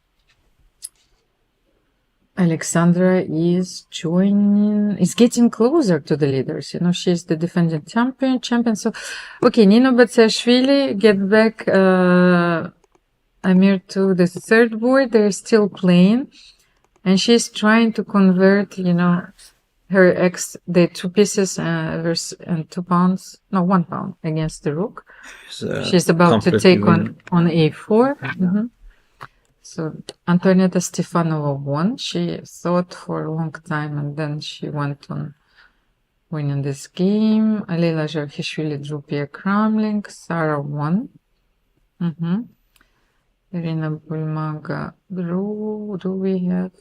[SPEAKER 7] Alexandra is getting closer to the leaders. She's the defending champion. So, okay, Nino Batsiashvili get back Amir to the third board. They're still playing, and she's trying to convert, the 2 pieces and 2 pounds, no, 1 pound against the rook. She's about to take on a4. So Antoaneta Stefanova won. She thought for a long time, and then she went on winning this game. Alojzije drew Pia Cramling. Sarah won. Irina Bulmaga drew. Do we have?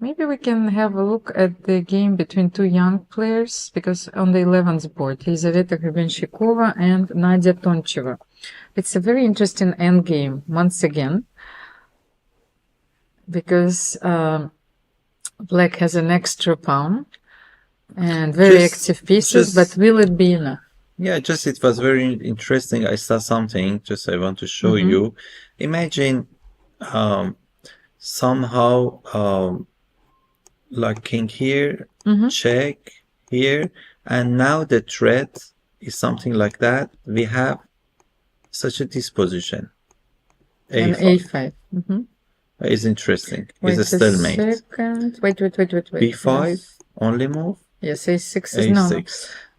[SPEAKER 7] Maybe we can have a look at the game between 2 young players, because on the 11th board, Elizaveta Hrubenshikova and Nadia Toncheva. It's a very interesting endgame, once again, because Black has an extra pawn and very active pieces, but will it be enough?
[SPEAKER 3] Yeah, just it was very interesting. I saw something, just I want to show you. Imagine somehow like king here, check here, and now the threat is something like that. We have such a disposition.
[SPEAKER 7] And A5.
[SPEAKER 3] Is interesting.
[SPEAKER 7] Wait
[SPEAKER 3] It's a stalemate.
[SPEAKER 7] second. Wait.
[SPEAKER 3] B5
[SPEAKER 7] Yes.
[SPEAKER 3] only move.
[SPEAKER 7] Yes, A6 is
[SPEAKER 3] A6.
[SPEAKER 7] no.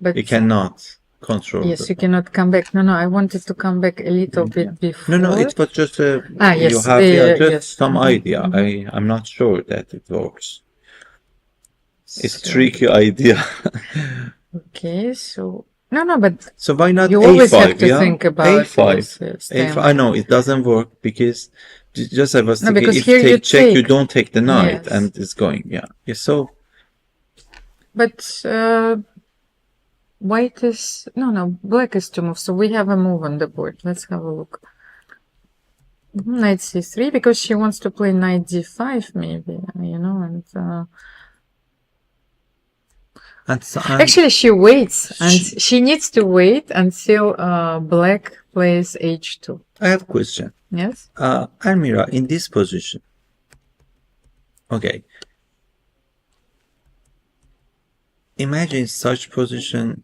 [SPEAKER 7] But
[SPEAKER 3] You cannot control.
[SPEAKER 7] yes, you cannot come back. No, I wanted to come back a little bit before.
[SPEAKER 3] No, it was just a.
[SPEAKER 7] Yes,
[SPEAKER 3] you have just
[SPEAKER 7] yes.
[SPEAKER 3] some idea. I'm not sure that it works. It's tricky idea.
[SPEAKER 7] Okay, so no, but
[SPEAKER 3] So why not
[SPEAKER 7] you
[SPEAKER 3] A5?
[SPEAKER 7] always have to
[SPEAKER 3] yeah?
[SPEAKER 7] think about
[SPEAKER 3] A5.
[SPEAKER 7] this,
[SPEAKER 3] A5. I know it doesn't work because just I was
[SPEAKER 7] No,
[SPEAKER 3] thinking
[SPEAKER 7] because
[SPEAKER 3] if
[SPEAKER 7] here you
[SPEAKER 3] take check, you
[SPEAKER 7] take.
[SPEAKER 3] don't take the knight,
[SPEAKER 7] Yes.
[SPEAKER 3] and it's going. Yeah. So
[SPEAKER 7] But white is black is to move. So we have a move on the board. Let's have a look. Knight c3 because she wants to play knight d5 maybe, and actually she waits and she needs to wait until black plays h2.
[SPEAKER 3] I have a question.
[SPEAKER 7] Yes.
[SPEAKER 3] Almira, in this position. Okay. Imagine such position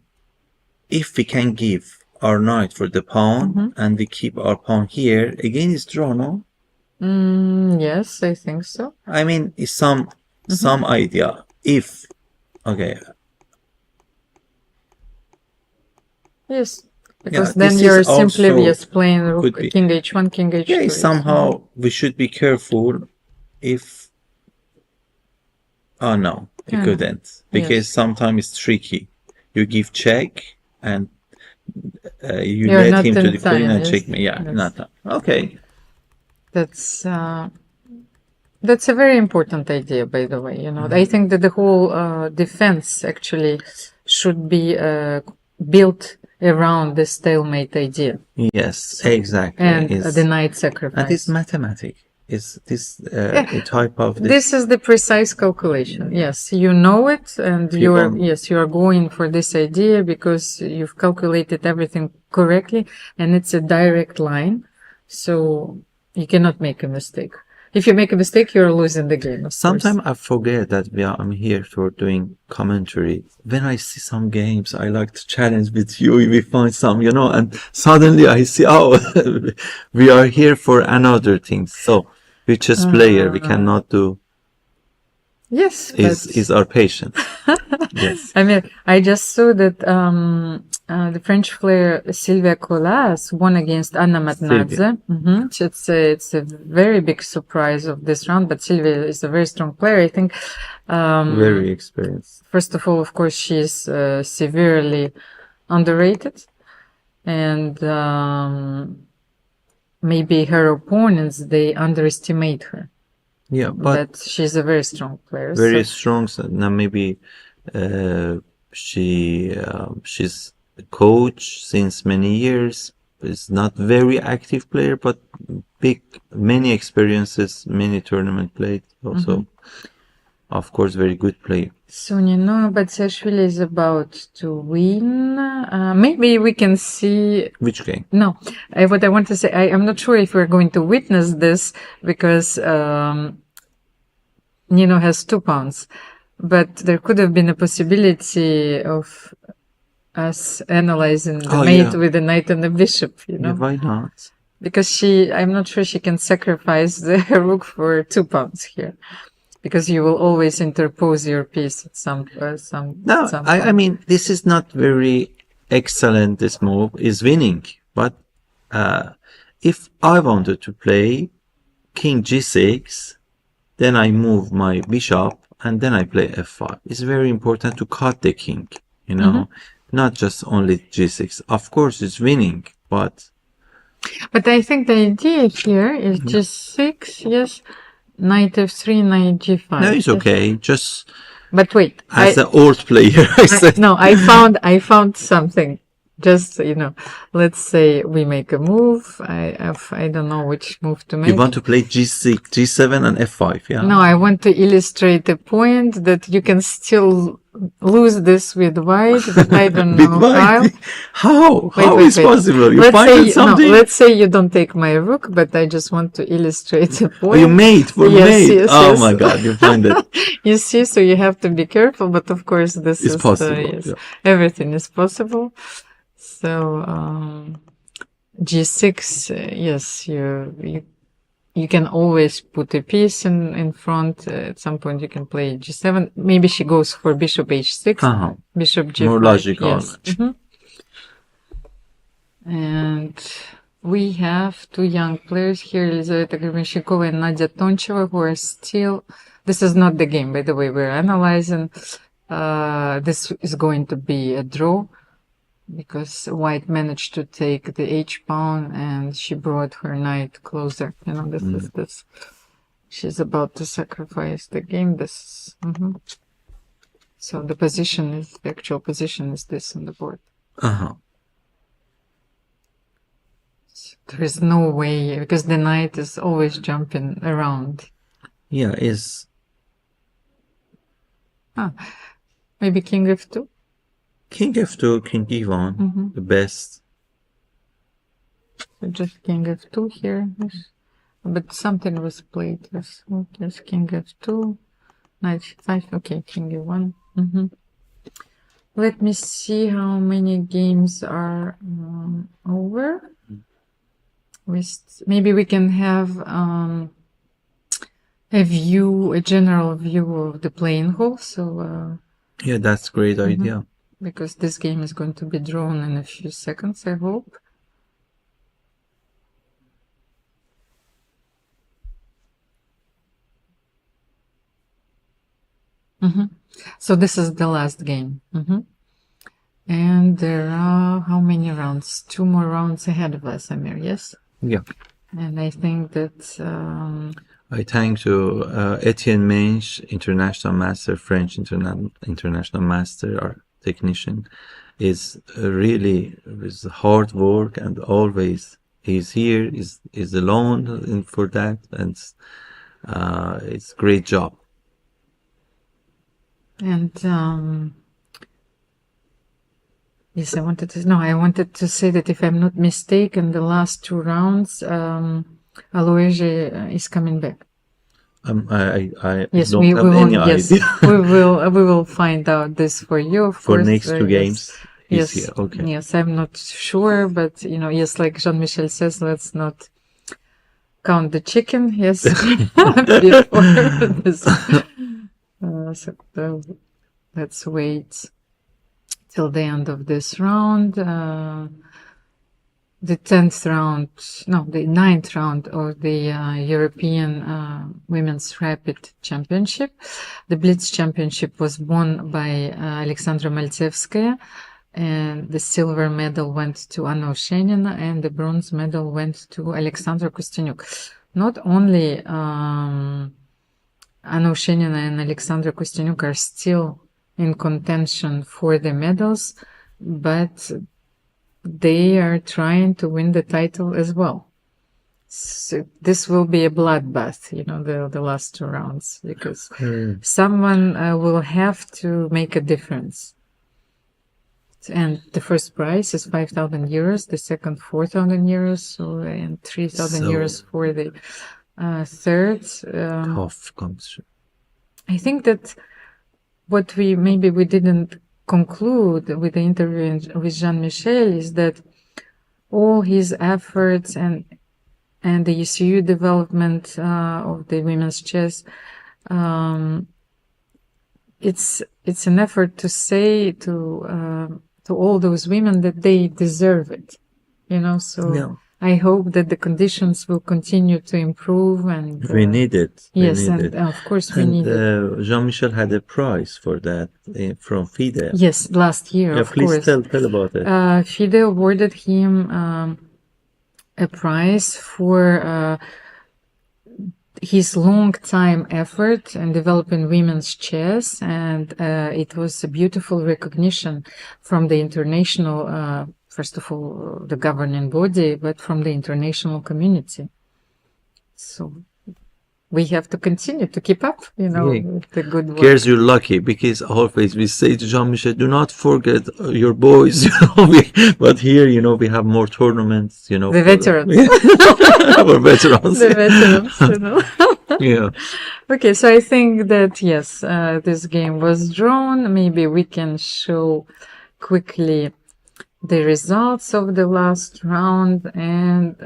[SPEAKER 3] if we can give our knight for the pawn and we keep our pawn here, again it's draw, no?
[SPEAKER 7] Yes, I think so.
[SPEAKER 3] I mean, it's some idea. If, okay.
[SPEAKER 7] Yes, because
[SPEAKER 3] Yeah,
[SPEAKER 7] then
[SPEAKER 3] this
[SPEAKER 7] you're
[SPEAKER 3] is
[SPEAKER 7] simply
[SPEAKER 3] also
[SPEAKER 7] just playing rook,
[SPEAKER 3] could be.
[SPEAKER 7] king h1, king h2.
[SPEAKER 3] Yeah, somehow we should be careful if... Oh no, you couldn't. Because sometimes it's tricky. You give check and you
[SPEAKER 7] You're
[SPEAKER 3] let
[SPEAKER 7] not
[SPEAKER 3] him
[SPEAKER 7] in
[SPEAKER 3] to the queen
[SPEAKER 7] time,
[SPEAKER 3] and
[SPEAKER 7] yes.
[SPEAKER 3] check me. Yeah,
[SPEAKER 7] Yes.
[SPEAKER 3] not okay.
[SPEAKER 7] That's a very important idea, by the way. I think that the whole defense actually should be built around the stalemate idea
[SPEAKER 3] Yes, exactly.
[SPEAKER 7] and
[SPEAKER 3] It's-
[SPEAKER 7] the knight sacrifice.
[SPEAKER 3] and it's mathematic. Is this a type of
[SPEAKER 7] This is the precise calculation. Yes, you know it, and you are going for this idea because you've calculated everything correctly, and it's a direct line, so you cannot make a mistake. If you make a mistake, you're losing the game.
[SPEAKER 3] Sometimes I forget that I'm here for doing commentary. When I see some games, I like to challenge with you. We find some, and suddenly I see, we are here for another thing. So, with chess player, we cannot do.
[SPEAKER 7] Yes,
[SPEAKER 3] Is our patient. Yes.
[SPEAKER 7] I mean, I just saw that the French player Sylvia Colas won against Anna Matnadze. It's a very big surprise of this round, but Sylvia is a very strong player. I think.
[SPEAKER 3] Very experienced.
[SPEAKER 7] First of all, of course, she's severely underrated, and maybe her opponents they underestimate her.
[SPEAKER 3] Yeah, but
[SPEAKER 7] she's a very strong player.
[SPEAKER 3] Very strong. So now maybe she's a coach since many years. Is not very active player, but many experiences, many tournament played. Also, of course, very good player.
[SPEAKER 7] So Batsashvili is about to win. Maybe we can see.
[SPEAKER 3] Which game?
[SPEAKER 7] No, what I want to say, I'm not sure if we're going to witness this because Nino has 2 pawns, but there could have been a possibility of us analyzing the mate with the knight and the bishop.
[SPEAKER 3] Yeah, why not?
[SPEAKER 7] Because I'm not sure she can sacrifice the rook for 2 pawns here. Because you will always interpose your piece at some
[SPEAKER 3] No, I mean, this is not very excellent, this move is winning. But if I wanted to play king g6, then I move my bishop and then I play f5. It's very important to cut the king, not just only g6. Of course, it's winning, but
[SPEAKER 7] I think the idea here is g6, yes. Knight f3, knight g5.
[SPEAKER 3] No, it's okay. Just.
[SPEAKER 7] But wait,
[SPEAKER 3] as an old player, I said.
[SPEAKER 7] No, I found something. Just let's say we make a move. I don't know which move to make.
[SPEAKER 3] You want to play g6, g7, and f5, yeah?
[SPEAKER 7] No, I want to illustrate the point that you can still lose this with white, but I don't know how.
[SPEAKER 3] How? How
[SPEAKER 7] Wait,
[SPEAKER 3] is possible? You
[SPEAKER 7] let's
[SPEAKER 3] find
[SPEAKER 7] say,
[SPEAKER 3] something?
[SPEAKER 7] No, let's say you don't take my rook, but I just want to illustrate the point.
[SPEAKER 3] Oh, you mate for
[SPEAKER 7] Yes,
[SPEAKER 3] mate.
[SPEAKER 7] yes,
[SPEAKER 3] Oh
[SPEAKER 7] yes.
[SPEAKER 3] my God, you find it.
[SPEAKER 7] You see, so you have to be careful, but of course this
[SPEAKER 3] It's
[SPEAKER 7] is
[SPEAKER 3] possible,
[SPEAKER 7] yes,
[SPEAKER 3] yeah.
[SPEAKER 7] everything is possible. So G6, yes, you can always put a piece in front. At some point you can play G7. Maybe she goes for bishop H6, bishop G5.
[SPEAKER 3] More logical.
[SPEAKER 7] Yes. And we have two young players here, Elizaveta Grebenshchikova and Nadia Toncheva, who are still. This is not the game, by the way. We're analyzing. This is going to be a draw, because white managed to take the h-pawn and she brought her knight closer. You know, this is this. She's about to sacrifice the game. This. So the position is, the actual position is this on the board. There is no way, because the knight is always jumping around.
[SPEAKER 3] Yeah, is.
[SPEAKER 7] Maybe king f2?
[SPEAKER 3] King f2, king e1, the best.
[SPEAKER 7] So just king f2 here. Yes. But something was played. Yes, yes, king f2, knight c5, okay, king e1. Let me see how many games are over. Maybe we can have a general view of the playing hall. So
[SPEAKER 3] yeah, that's a great idea.
[SPEAKER 7] Because this game is going to be drawn in a few seconds, I hope. So this is the last game. And there are how many rounds? 2 more rounds ahead of us, Amir, yes?
[SPEAKER 3] Yeah.
[SPEAKER 7] And I think that...
[SPEAKER 3] I thank to Etienne Mensch, international master, French international master or technician, is really with hard work, and always he's here, is alone for that, and it's great job.
[SPEAKER 7] And yes, I wanted to say that if I'm not mistaken, the last 2 rounds, Alojzije is coming back.
[SPEAKER 3] I
[SPEAKER 7] yes,
[SPEAKER 3] don't have any idea.
[SPEAKER 7] we will find out this for you, of
[SPEAKER 3] for
[SPEAKER 7] course.
[SPEAKER 3] next 2 games.
[SPEAKER 7] Yes,
[SPEAKER 3] here. Okay.
[SPEAKER 7] Yes, I'm not sure, but yes, like Jean-Michel says, let's not count the chicken. Yes, before this. So let's wait till the end of this round. The 9th round of the European Women's Rapid Championship. The Blitz Championship was won by Alexandra Maltsevskaya, and the silver medal went to Anna Oshenina, and the bronze medal went to Alexandra Kosteniuk. Not only Anna Oshenina and Alexandra Kosteniuk are still in contention for the medals, but they are trying to win the title as well. So this will be a bloodbath, the last 2 rounds, because someone will have to make a difference. And the first prize is 5,000 euros, the second 4,000 euros, and 3,000 euros for the third.
[SPEAKER 3] Tough competition.
[SPEAKER 7] I think that what we didn't conclude with the interview with Jean-Michel is that all his efforts and the ECU development of the women's chess, it's an effort to say to all those women that they deserve it, so
[SPEAKER 3] yeah.
[SPEAKER 7] I hope that the conditions will continue to improve, and
[SPEAKER 3] we need it.
[SPEAKER 7] Of course we need it.
[SPEAKER 3] Jean-Michel had a prize for that from FIDE.
[SPEAKER 7] Yes, last year.
[SPEAKER 3] Yeah,
[SPEAKER 7] of
[SPEAKER 3] please
[SPEAKER 7] course.
[SPEAKER 3] tell about it.
[SPEAKER 7] FIDE awarded him a prize for his long time effort in developing women's chess, and it was a beautiful recognition from the international. First of all, the governing body, but from the international community. So we have to continue to keep up,
[SPEAKER 3] Yeah.
[SPEAKER 7] with the good work.
[SPEAKER 3] Girls, you're lucky because always we say to Jean-Michel, do not forget your boys, but here, we have more tournaments,
[SPEAKER 7] The
[SPEAKER 3] for
[SPEAKER 7] veterans.
[SPEAKER 3] for veterans.
[SPEAKER 7] The veterans,
[SPEAKER 3] Yeah.
[SPEAKER 7] Okay, so I think that, yes, this game was drawn. Maybe we can show quickly the results of the last round, and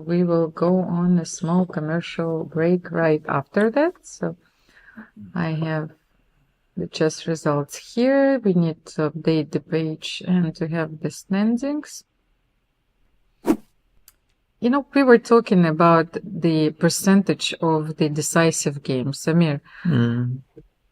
[SPEAKER 7] we will go on a small commercial break right after that. So I have the chess results here. We need to update the page and to have the standings. We were talking about the percentage of the decisive games. Amir,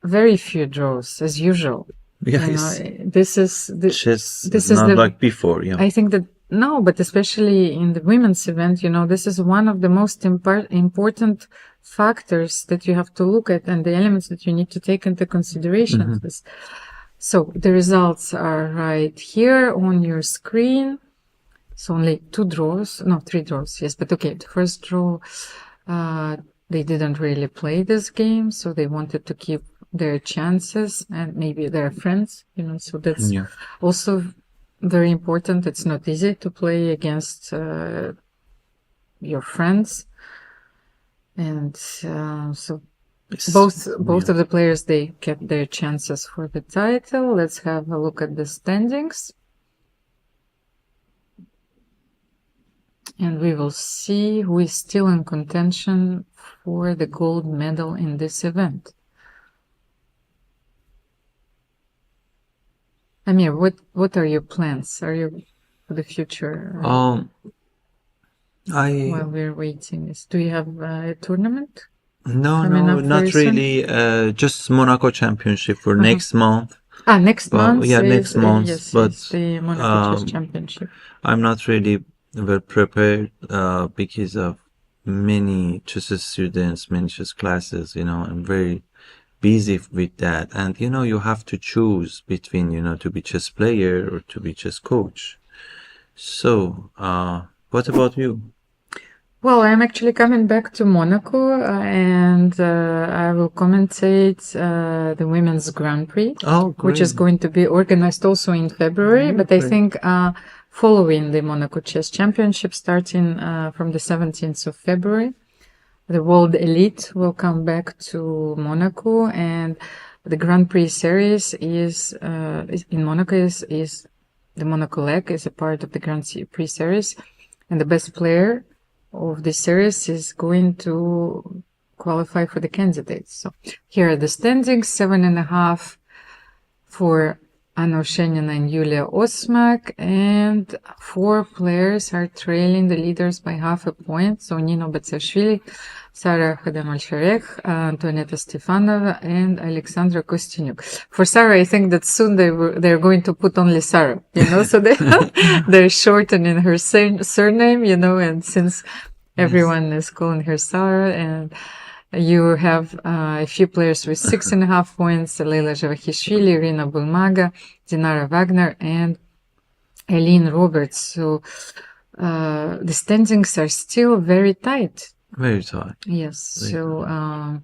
[SPEAKER 7] very few draws as usual.
[SPEAKER 3] Yes.
[SPEAKER 7] This is
[SPEAKER 3] Chess
[SPEAKER 7] this
[SPEAKER 3] is
[SPEAKER 7] is
[SPEAKER 3] not
[SPEAKER 7] the,
[SPEAKER 3] like before. Yeah.
[SPEAKER 7] I think that no, but especially in the women's event, this is one of the most important factors that you have to look at, and the elements that you need to take into consideration. So the results are right here on your screen. So only 3 draws, yes, but okay, the first draw, they didn't really play this game, so they wanted to keep their chances and maybe their friends, so that's also very important. It's not easy to play against your friends, and so both of the players, they kept their chances for the title. Let's have a look at the standings, and we will see who is still in contention for the gold medal in this event. Amir, what are your plans? Are you for the future? While we're waiting, do you have a tournament?
[SPEAKER 3] No, not really. Just Monaco Championship for next month.
[SPEAKER 7] Next month.
[SPEAKER 3] Yeah, next month.
[SPEAKER 7] Yes,
[SPEAKER 3] but
[SPEAKER 7] the Monaco Chess Championship.
[SPEAKER 3] I'm not really well prepared because of many chess students, many chess classes. I'm very busy with that, and you have to choose between to be chess player or to be chess coach. So what about you?
[SPEAKER 7] Well, I'm actually coming back to Monaco, and I will commentate the Women's Grand Prix, which is going to be organized also in February, but I think following the Monaco Chess Championship, starting from the 17th of February. The World Elite will come back to Monaco, and the Grand Prix series is in Monaco is the Monaco leg is a part of the Grand Prix series, and the best player of this series is going to qualify for the candidates. So here are the standings: 7.5 for Anna Oshenina and Yulia Osmak, and 4 players are trailing the leaders by half a point. So Nino Batsashvili, Sarah Khodamolsharek, Antoaneta Stefanova, and Alexandra Kosteniuk. For Sarah, I think that soon they're going to put only Sarah, so they're shortening her surname, and since everyone is calling her Sarah, and you have a few players with 6.5 points: Leila Javahishvili, Irina Bulmaga, Dinara Wagner, and Eileen Roberts. So the standings are still very tight.
[SPEAKER 3] Very tight.
[SPEAKER 7] Yes. So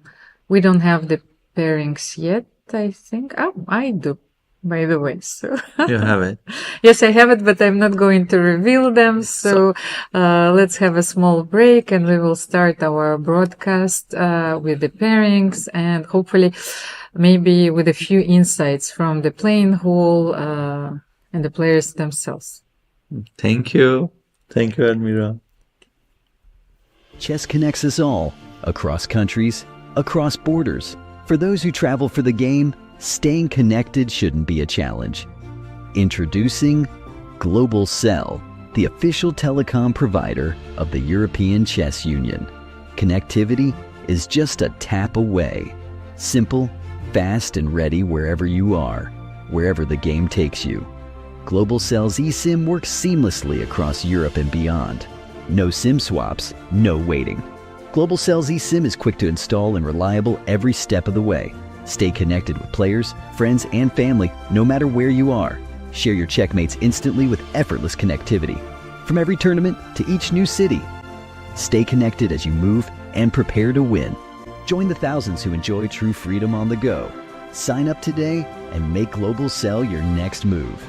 [SPEAKER 7] we don't have the pairings yet, I think. I do, by the way. So
[SPEAKER 3] you have it.
[SPEAKER 7] Yes, I have it, but I'm not going to reveal them. So let's have a small break, and we will start our broadcast with the pairings, and hopefully maybe with a few insights from the playing hall and the players themselves.
[SPEAKER 3] Thank you. Thank you, Almira.
[SPEAKER 1] Chess connects us all, across countries, across borders. For those who travel for the game, staying connected shouldn't be a challenge. Introducing Global Cell, the official telecom provider of the European Chess Union. Connectivity is just a tap away. Simple, fast, and ready wherever you are, wherever the game takes you. Global Cell's eSIM works seamlessly across Europe and beyond. No SIM swaps, no waiting. Global Cell's eSIM is quick to install and reliable every step of the way. Stay connected with players, friends, and family no matter where you are. Share your checkmates instantly with effortless connectivity. From every tournament to each new city. Stay connected as you move and prepare to win. Join the thousands who enjoy true freedom on the go. Sign up today and make Global Cell your next move.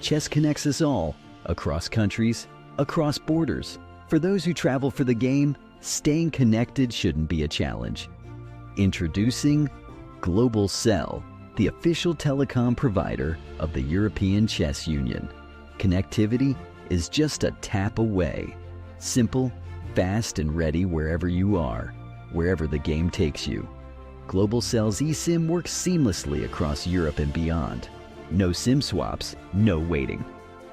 [SPEAKER 1] Chess connects us all, across countries, across borders. For those who travel for the game, staying connected shouldn't be a challenge. Introducing Global Cell, the official telecom provider of the European Chess Union. Connectivity is just a tap away. Simple, fast, and ready wherever you are, wherever the game takes you. Global Cell's eSIM works seamlessly across Europe and beyond. No SIM swaps, no waiting.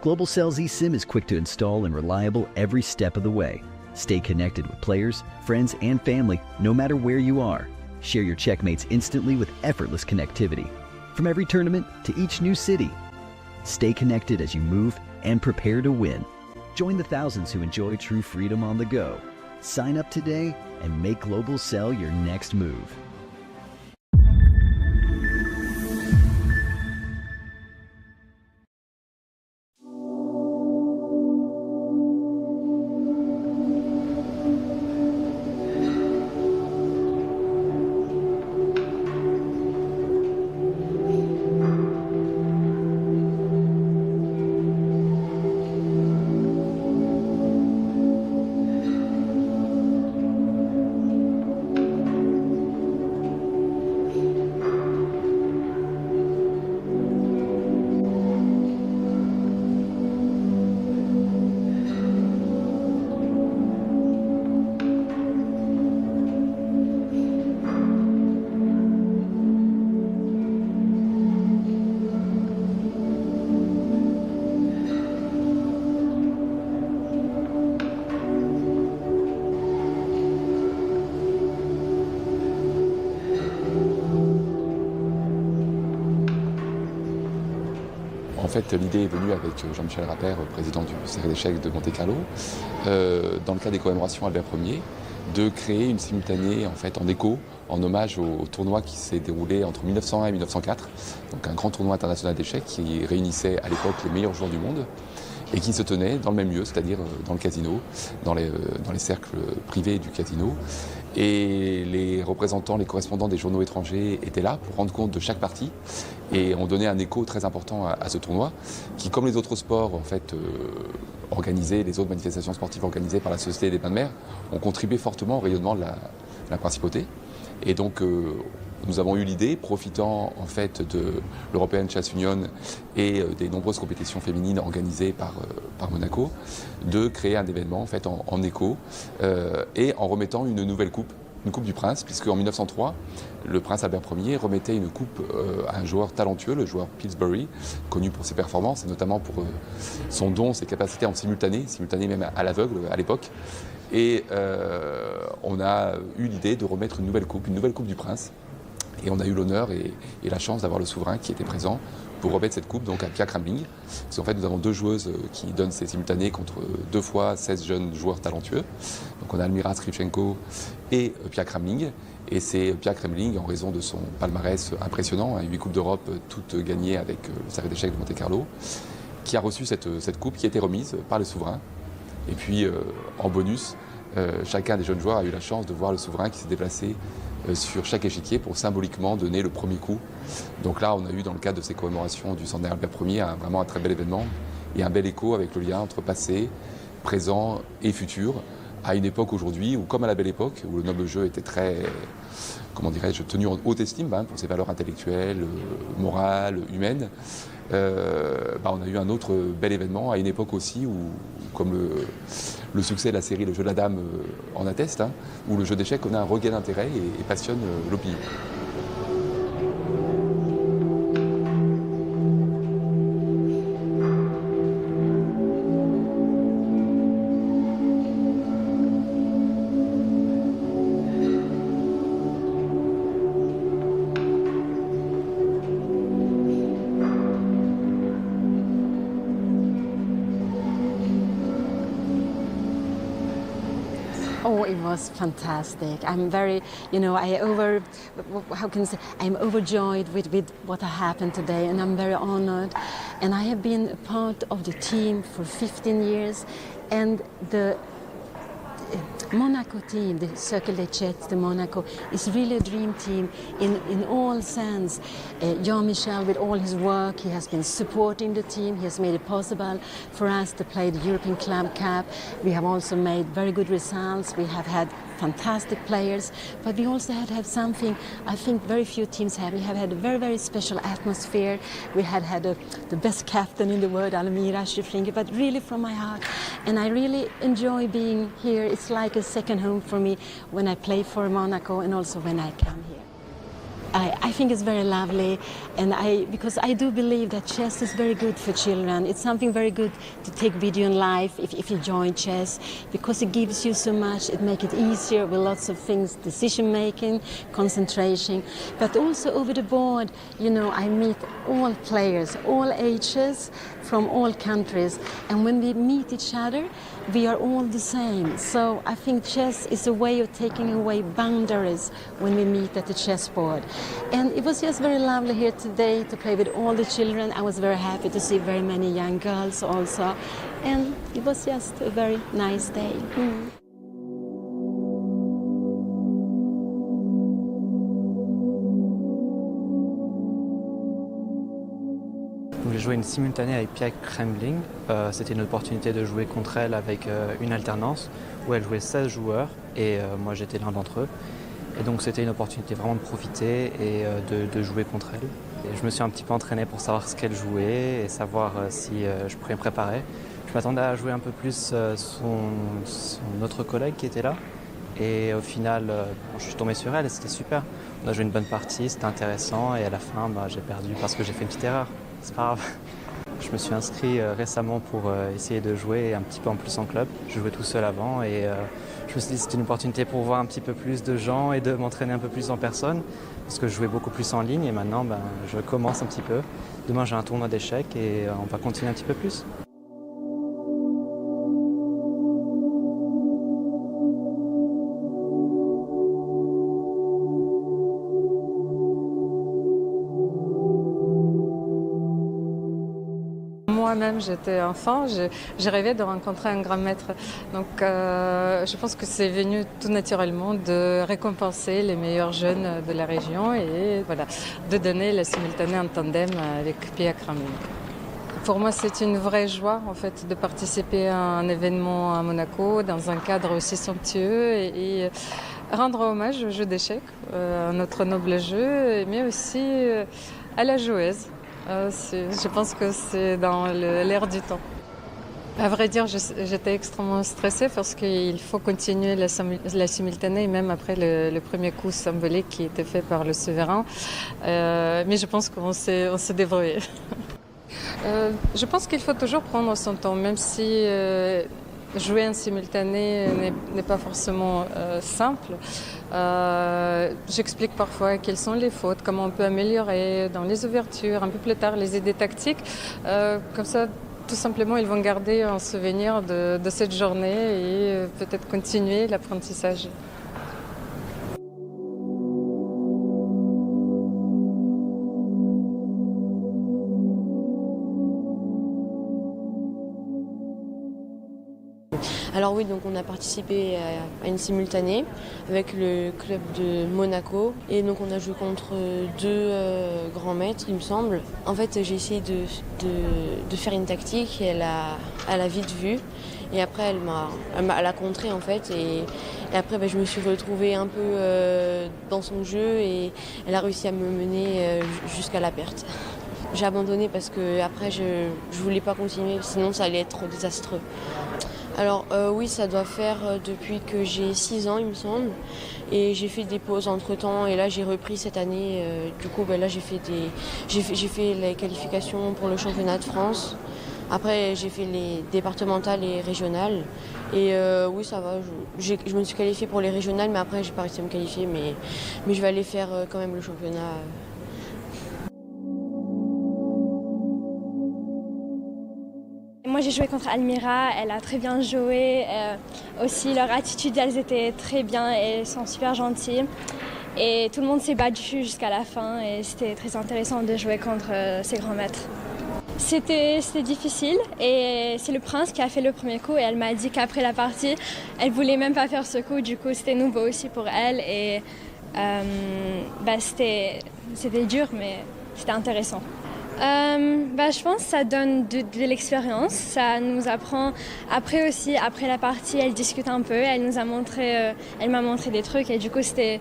[SPEAKER 1] Global Cell's eSIM is quick to install and reliable every step of the way. Stay connected with players, friends, and family no matter where you are. Share your checkmates instantly with effortless connectivity. From every tournament to each new city. Stay connected as you move and prepare to win. Join the thousands who enjoy true freedom on the go. Sign up today and make Global Cell your next move.
[SPEAKER 9] En fait, l'idée est venue avec Jean-Michel Rapert, président du Cercle d'échecs de Monte-Carlo, dans le cadre des commémorations Albert Ier, de créer une simultanée en fait en écho, en hommage au tournoi qui s'est déroulé entre 1901 et 1904, donc un grand tournoi international d'échecs qui réunissait à l'époque les meilleurs joueurs du monde et qui se tenait dans le même lieu, c'est-à-dire dans le casino, dans les cercles privés du casino. Et les représentants, les correspondants des journaux étrangers étaient là pour rendre compte de chaque partie et ont donné un écho très important à ce tournoi qui, comme les autres sports en fait organisés, les autres manifestations sportives organisées par la Société des Bains de Mer, ont contribué fortement au rayonnement de la principauté. Et donc nous avons eu l'idée, profitant en fait de l'European Chess Union et des nombreuses compétitions féminines organisées par Monaco, de créer un événement en fait en écho et en remettant une nouvelle coupe, une coupe du prince, puisque en 1903, le prince Albert Ier remettait une coupe à un joueur talentueux, le joueur Pillsbury, connu pour ses performances et notamment pour son don, ses capacités en simultané même à l'aveugle à l'époque. Et on a eu l'idée de remettre une nouvelle coupe du prince. Et on a eu l'honneur et la chance d'avoir le souverain qui était présent pour remettre cette coupe donc à Pia Cramling. Parce qu'en fait, nous avons deux joueuses qui donnent ces simultanés contre 2 fois 16 jeunes joueurs talentueux. Donc on a Almira, Skripchenko et Pia Cramling. Et c'est Pia Cramling, en raison de son palmarès impressionnant, 8 Coupes d'Europe, toutes gagnées avec le Cercle d'échecs de Monte-Carlo, qui a reçu cette coupe qui a été remise par le souverain. Et puis, en bonus, chacun des jeunes joueurs a eu la chance de voir le souverain qui s'est déplacé sur chaque échiquier pour symboliquement donner le premier coup. Donc là, on a eu dans le cadre de ces commémorations du centenaire Albert Ier vraiment un très bel événement et un bel écho avec le lien entre passé, présent et futur, à une époque aujourd'hui où, comme à la belle époque, où le noble jeu était très, comment dirais-je, tenu en haute estime pour ses valeurs intellectuelles, morales, humaines, on a eu un autre bel événement à une époque aussi où, comme le succès de la série Le jeu de la dame en atteste, où le jeu d'échecs connaît un regain d'intérêt et passionne l'opinion.
[SPEAKER 10] Oh, it was fantastic. I'm very, I'm overjoyed with what happened today, and I'm very honored. And I have been a part of the team for 15 years, and Monaco team, the Circle des Jets de Monaco, is really a dream team in all sense. Jean-Michel, with all his work, he has been supporting the team. He has made it possible for us to play the European Club Cup. We have also made very good results. We have had fantastic players, but we also had something I think very few teams have. We have had a very, very special atmosphere. We had the best captain in the world, Almira, but really from my heart. And I really enjoy being here. It's like a second home for me when I play for Monaco and also when I come here. I think it's very lovely, and because I do believe that chess is very good for children. It's something very good to take with you in life if you join chess, because it gives you so much. It makes it easier with lots of things, decision making, concentration, but also over the board. You know, I meet all players, all ages, from all countries, and when we meet each other, we are all the same. So I think chess is a way of taking away boundaries when we meet at the chessboard. And it was just very lovely here today to play with all the children. I was very happy to see very many young girls also. And it was just a very nice day.
[SPEAKER 11] J'ai joué une simultanée avec Pia Cramling. C'était une opportunité de jouer contre elle avec une alternance où elle jouait 16 joueurs et moi j'étais l'un d'entre eux. Et donc c'était une opportunité vraiment de profiter et de jouer contre elle. Et je me suis un petit peu entraîné pour savoir ce qu'elle jouait et savoir si je pouvais me préparer. Je m'attendais à jouer un peu plus son autre collègue qui était là. Et au final, je suis tombé sur elle et c'était super. On a joué une bonne partie, c'était intéressant et à la fin, j'ai perdu parce que j'ai fait une petite erreur. C'est pas grave. Je me suis inscrit récemment pour essayer de jouer un petit peu en plus en club. Je jouais tout seul avant et je me suis dit que c'était une opportunité pour voir un petit peu plus de gens et de m'entraîner un peu plus en personne parce que je jouais beaucoup plus en ligne et maintenant je commence un petit peu. Demain j'ai un tournoi d'échecs et on va continuer un petit peu plus.
[SPEAKER 7] Moi-même, j'étais enfant, j'ai rêvé de rencontrer un grand maître. Donc, je pense que c'est venu tout naturellement de récompenser les meilleurs jeunes de la région et voilà, de donner la simultanée en tandem avec Pia Cramling. Pour moi, c'est une vraie joie en fait de participer à un événement à Monaco dans un cadre aussi somptueux et rendre hommage au jeu d'échecs, à notre noble jeu, mais aussi à la joueuse. Je pense que c'est dans l'air du temps. À vrai dire, j'étais extrêmement stressée parce qu'il faut continuer la simultanée, même après le premier coup symbolique qui était fait par le souverain. Mais je pense qu'on s'est débrouillé. Je pense qu'il faut toujours prendre son temps, même si jouer en simultané n'est pas forcément simple. J'explique parfois quelles sont les fautes, comment on peut améliorer dans les ouvertures, un peu plus tard les idées tactiques. Comme ça, tout simplement, ils vont garder un souvenir de cette journée et peut-être continuer l'apprentissage.
[SPEAKER 12] Alors oui, donc on a participé à une simultanée avec le club de Monaco et donc on a joué contre deux grands maîtres, il me semble. En fait, j'ai essayé de faire une tactique et elle a vite vu et après elle a contré en fait et après je me suis retrouvée un peu dans son jeu et elle a réussi à me mener jusqu'à la perte. J'ai abandonné parce que après je voulais pas continuer, sinon ça allait être désastreux. Alors oui, ça doit faire depuis que j'ai 6 ans, il me semble. Et j'ai fait des pauses entre-temps et là j'ai repris cette année. Du coup, là j'ai fait les qualifications pour le championnat de France. Après, j'ai fait les départementales et régionales. Et oui, ça va. Je me suis qualifiée pour les régionales, mais après j'ai pas réussi à me qualifier. Mais je vais aller faire quand même le championnat.
[SPEAKER 13] Moi j'ai joué contre Almira, elle a très bien joué, aussi leur attitude, elles étaient très bien et elles sont super gentilles. Et tout le monde s'est battu jusqu'à la fin et c'était très intéressant de jouer contre ces grands maîtres. C'était difficile et c'est le prince qui a fait le premier coup et elle m'a dit qu'après la partie, elle voulait même pas faire ce coup, du coup c'était nouveau aussi pour elle et c'était dur mais c'était intéressant. Je pense que ça donne de l'expérience, ça nous apprend. Après aussi, après la partie, elle discute un peu, elle m'a montré des trucs et du coup c'était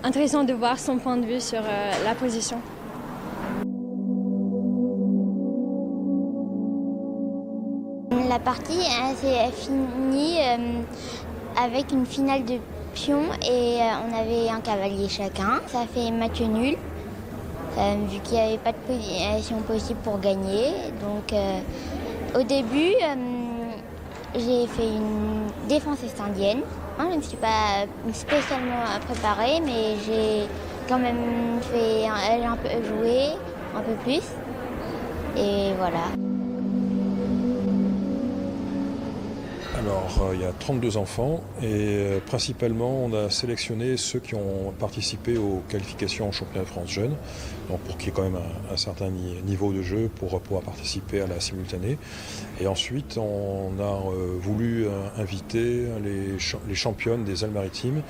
[SPEAKER 13] intéressant de voir son point de vue sur la position.
[SPEAKER 14] La partie s'est finie avec une finale de pions et on avait un cavalier chacun. Ça fait match nul, vu qu'il n'y avait pas de position possible pour gagner. Donc au début, j'ai fait une défense est-indienne. Je ne suis pas spécialement préparée, mais j'ai quand même fait un peu jouer, un peu plus. Et voilà.
[SPEAKER 8] Alors, il y a 32 enfants et principalement, on a sélectionné ceux qui ont participé aux qualifications au championnat de France jeunes, donc pour qu'il y ait quand même un certain niveau de jeu pour pouvoir participer à la simultanée. Et ensuite, on a voulu inviter les championnes des Alpes-Maritimes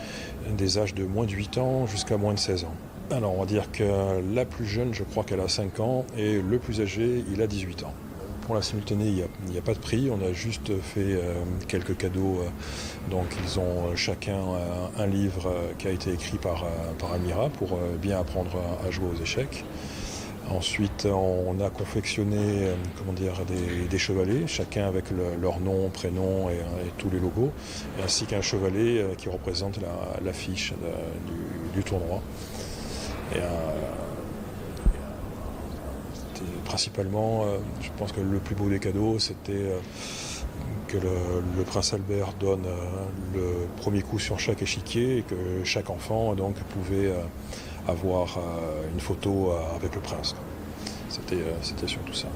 [SPEAKER 8] des âges de moins de 8 ans jusqu'à moins de 16 ans. Alors, on va dire que la plus jeune, je crois qu'elle a 5 ans et le plus âgé, il a 18 ans. Pour la simultanée, il n'y a pas de prix, on a juste fait quelques cadeaux. Donc ils ont chacun un livre qui a été écrit par Almira pour bien apprendre à jouer aux échecs. Ensuite, on a confectionné des chevalets, chacun avec leur nom, prénom et tous les logos, ainsi qu'un chevalet qui représente l'affiche du tournoi. Principalement, je pense que le plus beau des cadeaux, c'était que le prince Albert donne le premier coup sur chaque échiquier et que chaque enfant donc pouvait avoir une photo avec le prince. C'était surtout ça.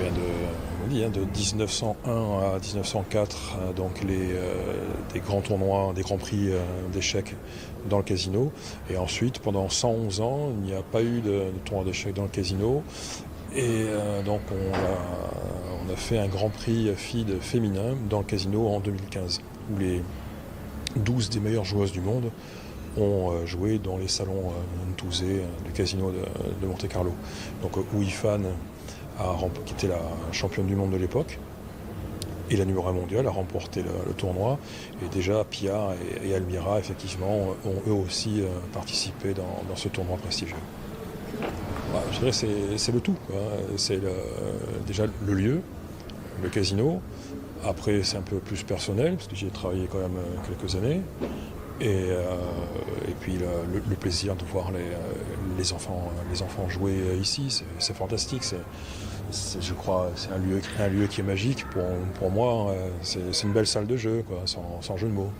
[SPEAKER 8] De 1901 à 1904, donc des grands tournois, des grands prix d'échecs dans le casino. Et ensuite, pendant 111 ans, il n'y a pas eu de tournoi d'échecs dans le casino. Et donc, on a fait un grand prix FIDE féminin dans le casino en 2015, où les 12 des meilleures joueuses du monde ont joué dans les salons Ntouzé du casino de Monte-Carlo. Donc, Ouyfan, qui était la championne du monde de l'époque, et la numéro 1 mondiale a remporté le tournoi. Et déjà, Pia et Almira, effectivement, ont eux aussi participé dans ce tournoi prestigieux. Voilà, je dirais c'est le tout. C'est déjà le lieu, le casino. Après, c'est un peu plus personnel, parce que j'y ai travaillé quand même quelques années. Et puis le plaisir de voir les enfants jouer ici, c'est fantastique. Je crois c'est un lieu qui est magique pour moi. C'est une belle salle de jeu, quoi, sans jeu de mots.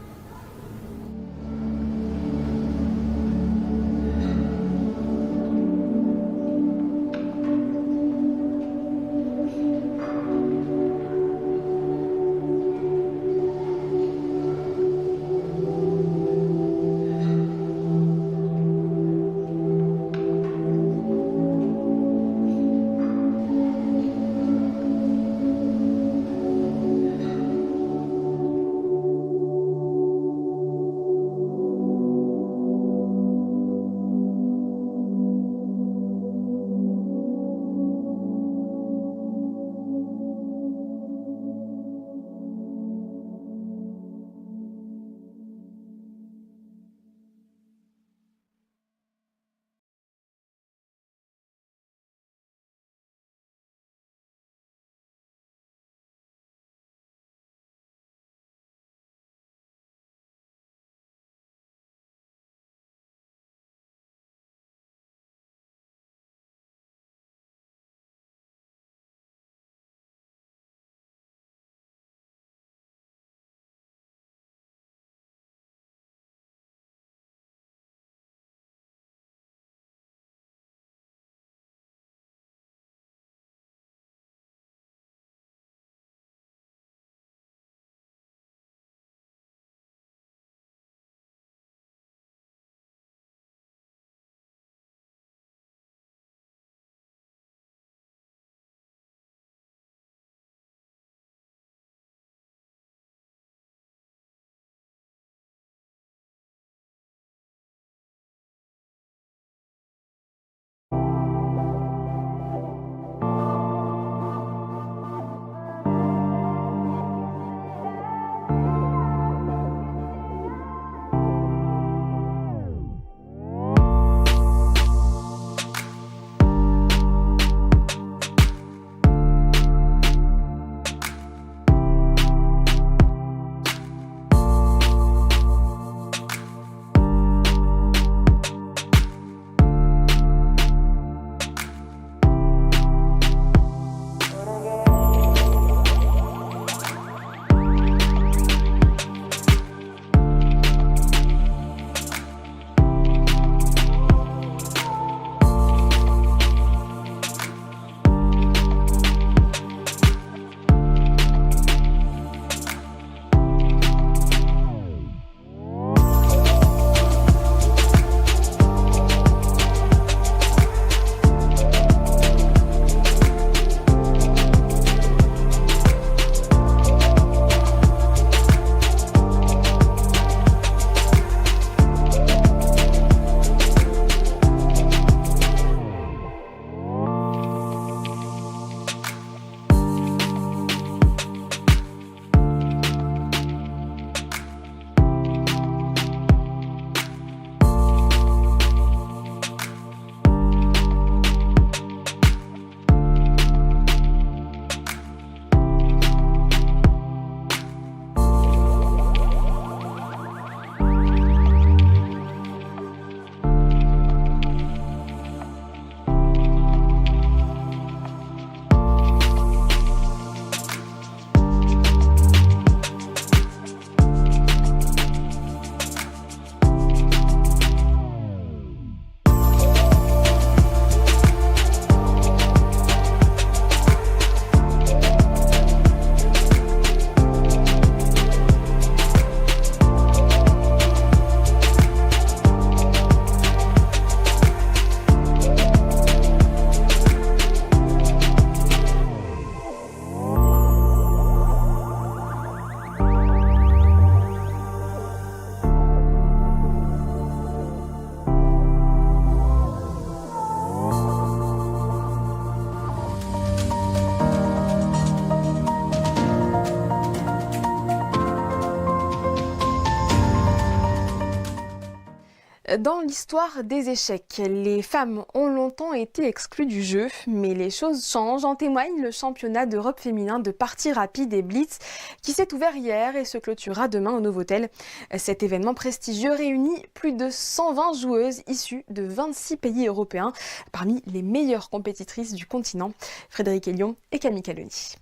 [SPEAKER 15] Dans l'histoire des échecs, les femmes ont longtemps été exclues du jeu, mais les choses changent. En témoigne le championnat d'Europe féminin de partie rapide et blitz qui s'est ouvert hier et se clôturera demain au Novotel. Cet événement prestigieux réunit plus de 120 joueuses issues de 26 pays européens, parmi les meilleures compétitrices du continent. Frédéric Elion et Camille Caloni.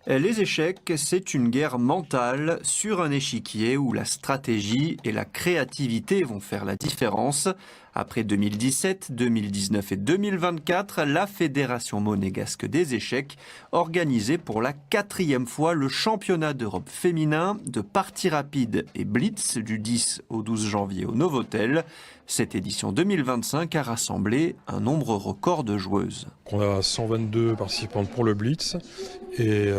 [SPEAKER 16] Les échecs, c'est une guerre mentale sur un échiquier où la stratégie et la créativité vont faire la différence. Après 2017, 2019 et 2024, la Fédération monégasque des échecs organisait pour la 4e fois le championnat d'Europe féminin de partie rapide et blitz du 10 au 12 janvier au Novotel. Cette édition 2025 a rassemblé un nombre record de joueuses.
[SPEAKER 8] On a 122 participantes pour le blitz et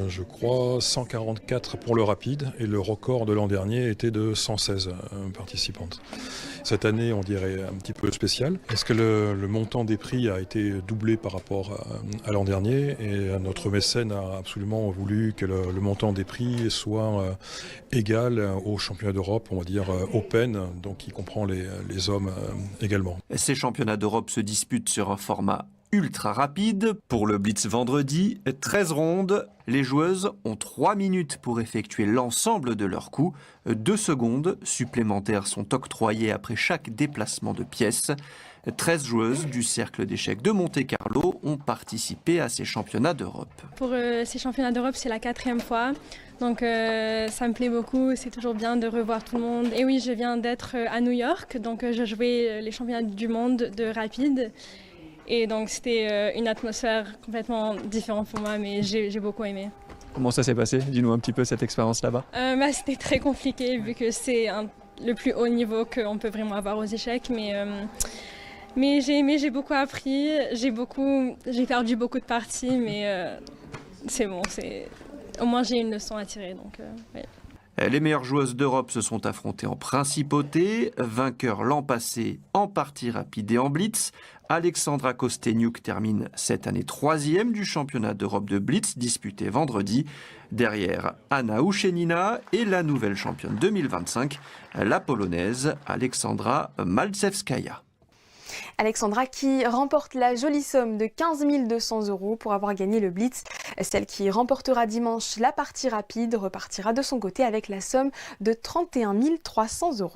[SPEAKER 8] je crois 144 pour le rapide, et le record de l'an dernier était de 116 participantes. Cette année, on dirait un petit peu spécial. Est-ce que le montant des prix a été doublé par rapport à l'an dernier, et notre mécène a absolument voulu que le montant des prix soit égal au championnat d'Europe, on va dire open, donc qui comprend les hommes également.
[SPEAKER 16] Ces championnats d'Europe se disputent sur un format ultra rapide. Pour le blitz vendredi, 13 rondes. Les joueuses ont 3 minutes pour effectuer l'ensemble de leurs coups. 2 secondes supplémentaires sont octroyées après chaque déplacement de pièces. 13 joueuses du cercle d'échecs de Monte-Carlo ont participé à ces championnats d'Europe.
[SPEAKER 13] Pour ces championnats d'Europe, c'est la 4e fois. Donc ça me plaît beaucoup, c'est toujours bien de revoir tout le monde. Et oui, je viens d'être à New York, donc je jouais les championnats du monde de rapide. Et donc c'était une atmosphère complètement différente pour moi, mais j'ai beaucoup aimé.
[SPEAKER 17] Comment ça s'est passé? Dis-nous un petit peu cette expérience là-bas.
[SPEAKER 13] C'était très compliqué vu que c'est le plus haut niveau qu'on peut vraiment avoir aux échecs. Mais j'ai aimé, j'ai beaucoup appris, j'ai perdu beaucoup de parties, mais c'est bon, au moins j'ai une leçon à tirer. Donc, ouais.
[SPEAKER 16] Les meilleures joueuses d'Europe se sont affrontées en principauté, vainqueur l'an passé en partie rapide et en blitz. Alexandra Kosteniuk termine cette année 3e du championnat d'Europe de blitz disputé vendredi. Derrière Anna Ušenina et la nouvelle championne 2025, la polonaise Alexandra Malczewskaja.
[SPEAKER 15] Alexandra qui remporte la jolie somme de 15 200 € pour avoir gagné le blitz. Celle qui remportera dimanche la partie rapide repartira de son côté avec la somme de 31 300 €.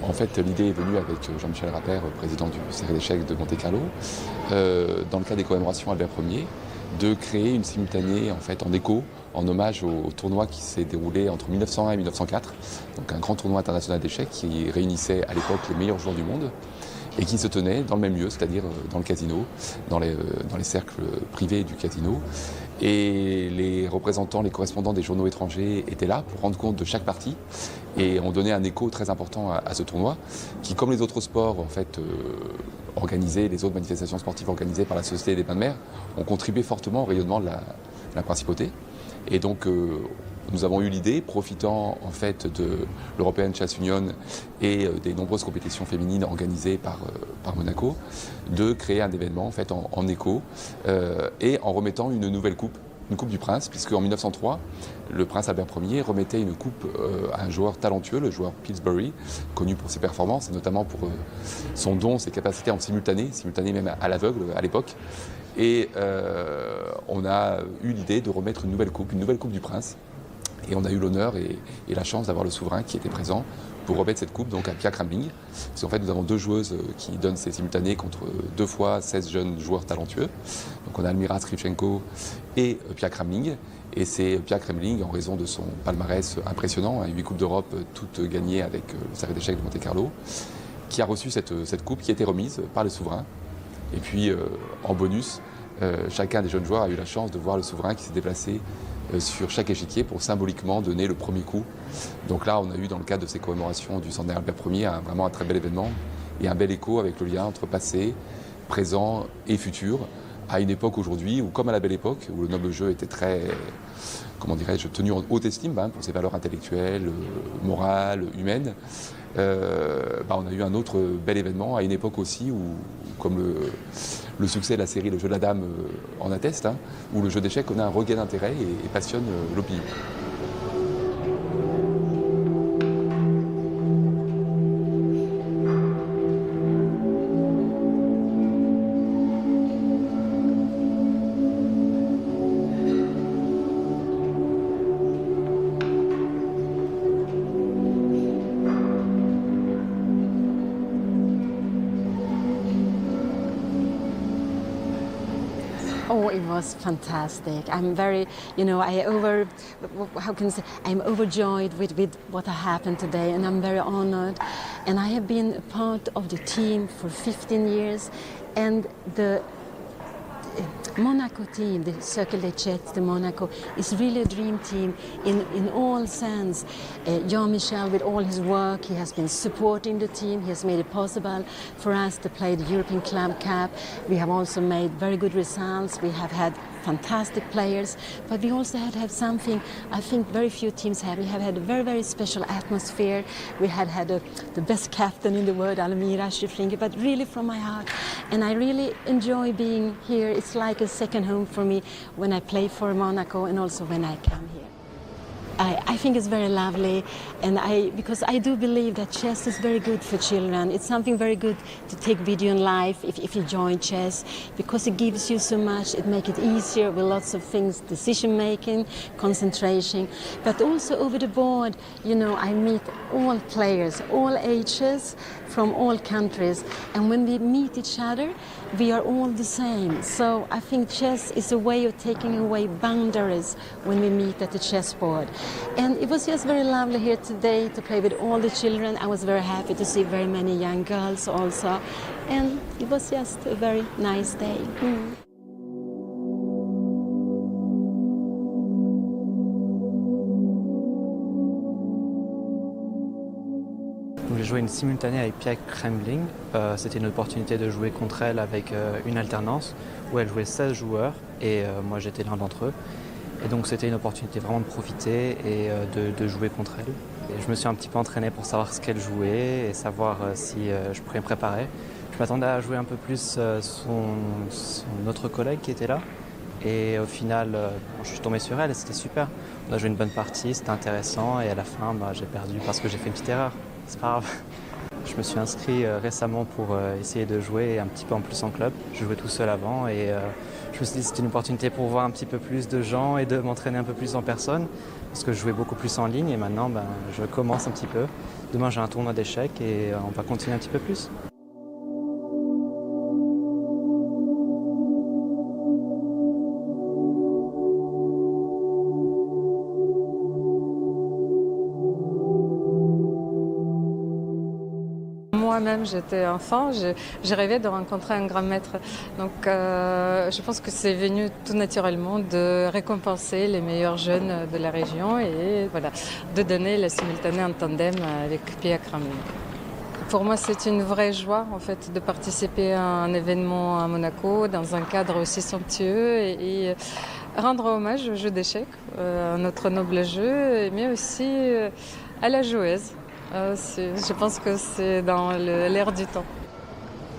[SPEAKER 9] En fait, l'idée est venue avec Jean-Michel Rapper, président du cercle d'échecs de Monte-Carlo, dans le cadre des commémorations Albert Ier, de créer une simultanée en écho, en hommage au tournoi qui s'est déroulé entre 1901 et 1904, donc un grand tournoi international d'échecs qui réunissait à l'époque les meilleurs joueurs du monde et qui se tenait dans le même lieu, c'est-à-dire dans le casino, dans les cercles privés du casino. Et les représentants, les correspondants des journaux étrangers étaient là pour rendre compte de chaque partie et ont donné un écho très important à ce tournoi qui, comme les autres sports organisés, les autres manifestations sportives organisées par la Société des Bains de Mer, ont contribué fortement au rayonnement de la principauté. Et donc nous avons eu l'idée, profitant de l'European Chess Union et des nombreuses compétitions féminines organisées par Monaco, de créer un événement en écho et en remettant une nouvelle coupe, une coupe du prince, puisque en 1903, le prince Albert Ier remettait une coupe à un joueur talentueux, le joueur Pillsbury, connu pour ses performances et notamment pour son don, ses capacités en simultané même à l'aveugle à l'époque. Et on a eu l'idée de remettre une nouvelle coupe du Prince. Et on a eu l'honneur et la chance d'avoir le souverain qui était présent pour remettre cette coupe donc à Pia Cramling. Parce qu'en fait, nous avons deux joueuses qui donnent ces simultanés contre 2 fois 16 jeunes joueurs talentueux. Donc on a Almira, Skripchenko et Pia Cramling. Et c'est Pia Cramling, en raison de son palmarès impressionnant, 8 Coupes d'Europe, toutes gagnées avec le Cercle d'échecs de Monte-Carlo, qui a reçu cette coupe qui a été remise par le souverain. Et puis, en bonus, chacun des jeunes joueurs a eu la chance de voir le souverain qui s'est déplacé sur chaque échiquier pour symboliquement donner le premier coup. Donc là, on a eu dans le cadre de ces commémorations du centenaire Albert Ier vraiment un très bel événement et un bel écho avec le lien entre passé, présent et futur, à une époque aujourd'hui où, comme à la belle époque, où le noble jeu était très, comment dirais-je, tenu en haute estime pour ses valeurs intellectuelles, morales, humaines, on a eu un autre bel événement à une époque aussi où, comme le succès de la série Le jeu de la dame en atteste, où le jeu d'échecs connaît un regain d'intérêt et passionne l'opinion.
[SPEAKER 10] Oh, it was fantastic. I'm very, I'm overjoyed with what happened today, and I'm very honored. And I have been a part of the team for 15 years, and the Monaco team, the Cercle d'Échecs de Monaco, is really a dream team in all sense. Jean-Michel, with all his work, he has been supporting the team. He has made it possible for us to play the European Club Cup. We have also made very good results. We have had fantastic players, but we also had something I think very few teams have. We have had a very, very special atmosphere. We had the best captain in the world, Almira, but really from my heart. And I really enjoy being here. It's like a second home for me when I play for Monaco and also when I come here. I think it's very lovely, and because I do believe that chess is very good for children. It's something very good to take video in life if you join chess, because it gives you so much. It makes it easier with lots of things, decision making, concentration, but also over the board. I meet all players, all ages, from all countries, and when we meet each other, we are all the same. So I think chess is a way of taking away boundaries when we meet at the chessboard. And it was just very lovely here today to play with all the children. I was very happy to see very many young girls also. And it was just a very nice day.
[SPEAKER 11] J'ai joué une simultanée avec Pia Cramling. C'était une opportunité de jouer contre elle avec une alternance où elle jouait 16 joueurs et moi j'étais l'un d'entre eux. Et donc c'était une opportunité vraiment de profiter et de jouer contre elle. Et je me suis un petit peu entraîné pour savoir ce qu'elle jouait et savoir si je pourrais me préparer. Je m'attendais à jouer un peu plus son autre collègue qui était là. Et au final, je suis tombé sur elle et c'était super. On a joué une bonne partie, c'était intéressant et à la fin, j'ai perdu parce que j'ai fait une petite erreur. C'est pas grave. Je me suis inscrit récemment pour essayer de jouer un petit peu en plus en club. Je jouais tout seul avant et je me suis dit que c'était une opportunité pour voir un petit peu plus de gens et de m'entraîner un peu plus en personne parce que je jouais beaucoup plus en ligne et maintenant je commence un petit peu. Demain j'ai un tournoi d'échecs et on va continuer un petit peu plus.
[SPEAKER 7] Moi-même, j'étais enfant, je rêvais de rencontrer un grand maître. Donc, je pense que c'est venu tout naturellement de récompenser les meilleurs jeunes de la région et voilà, de donner la simultanée en tandem avec Pia Cramling. Pour moi, c'est une vraie joie en fait de participer à un événement à Monaco dans un cadre aussi somptueux et rendre hommage au jeu d'échecs, à notre noble jeu, mais aussi à la joueuse. Je pense que c'est dans l'air du temps.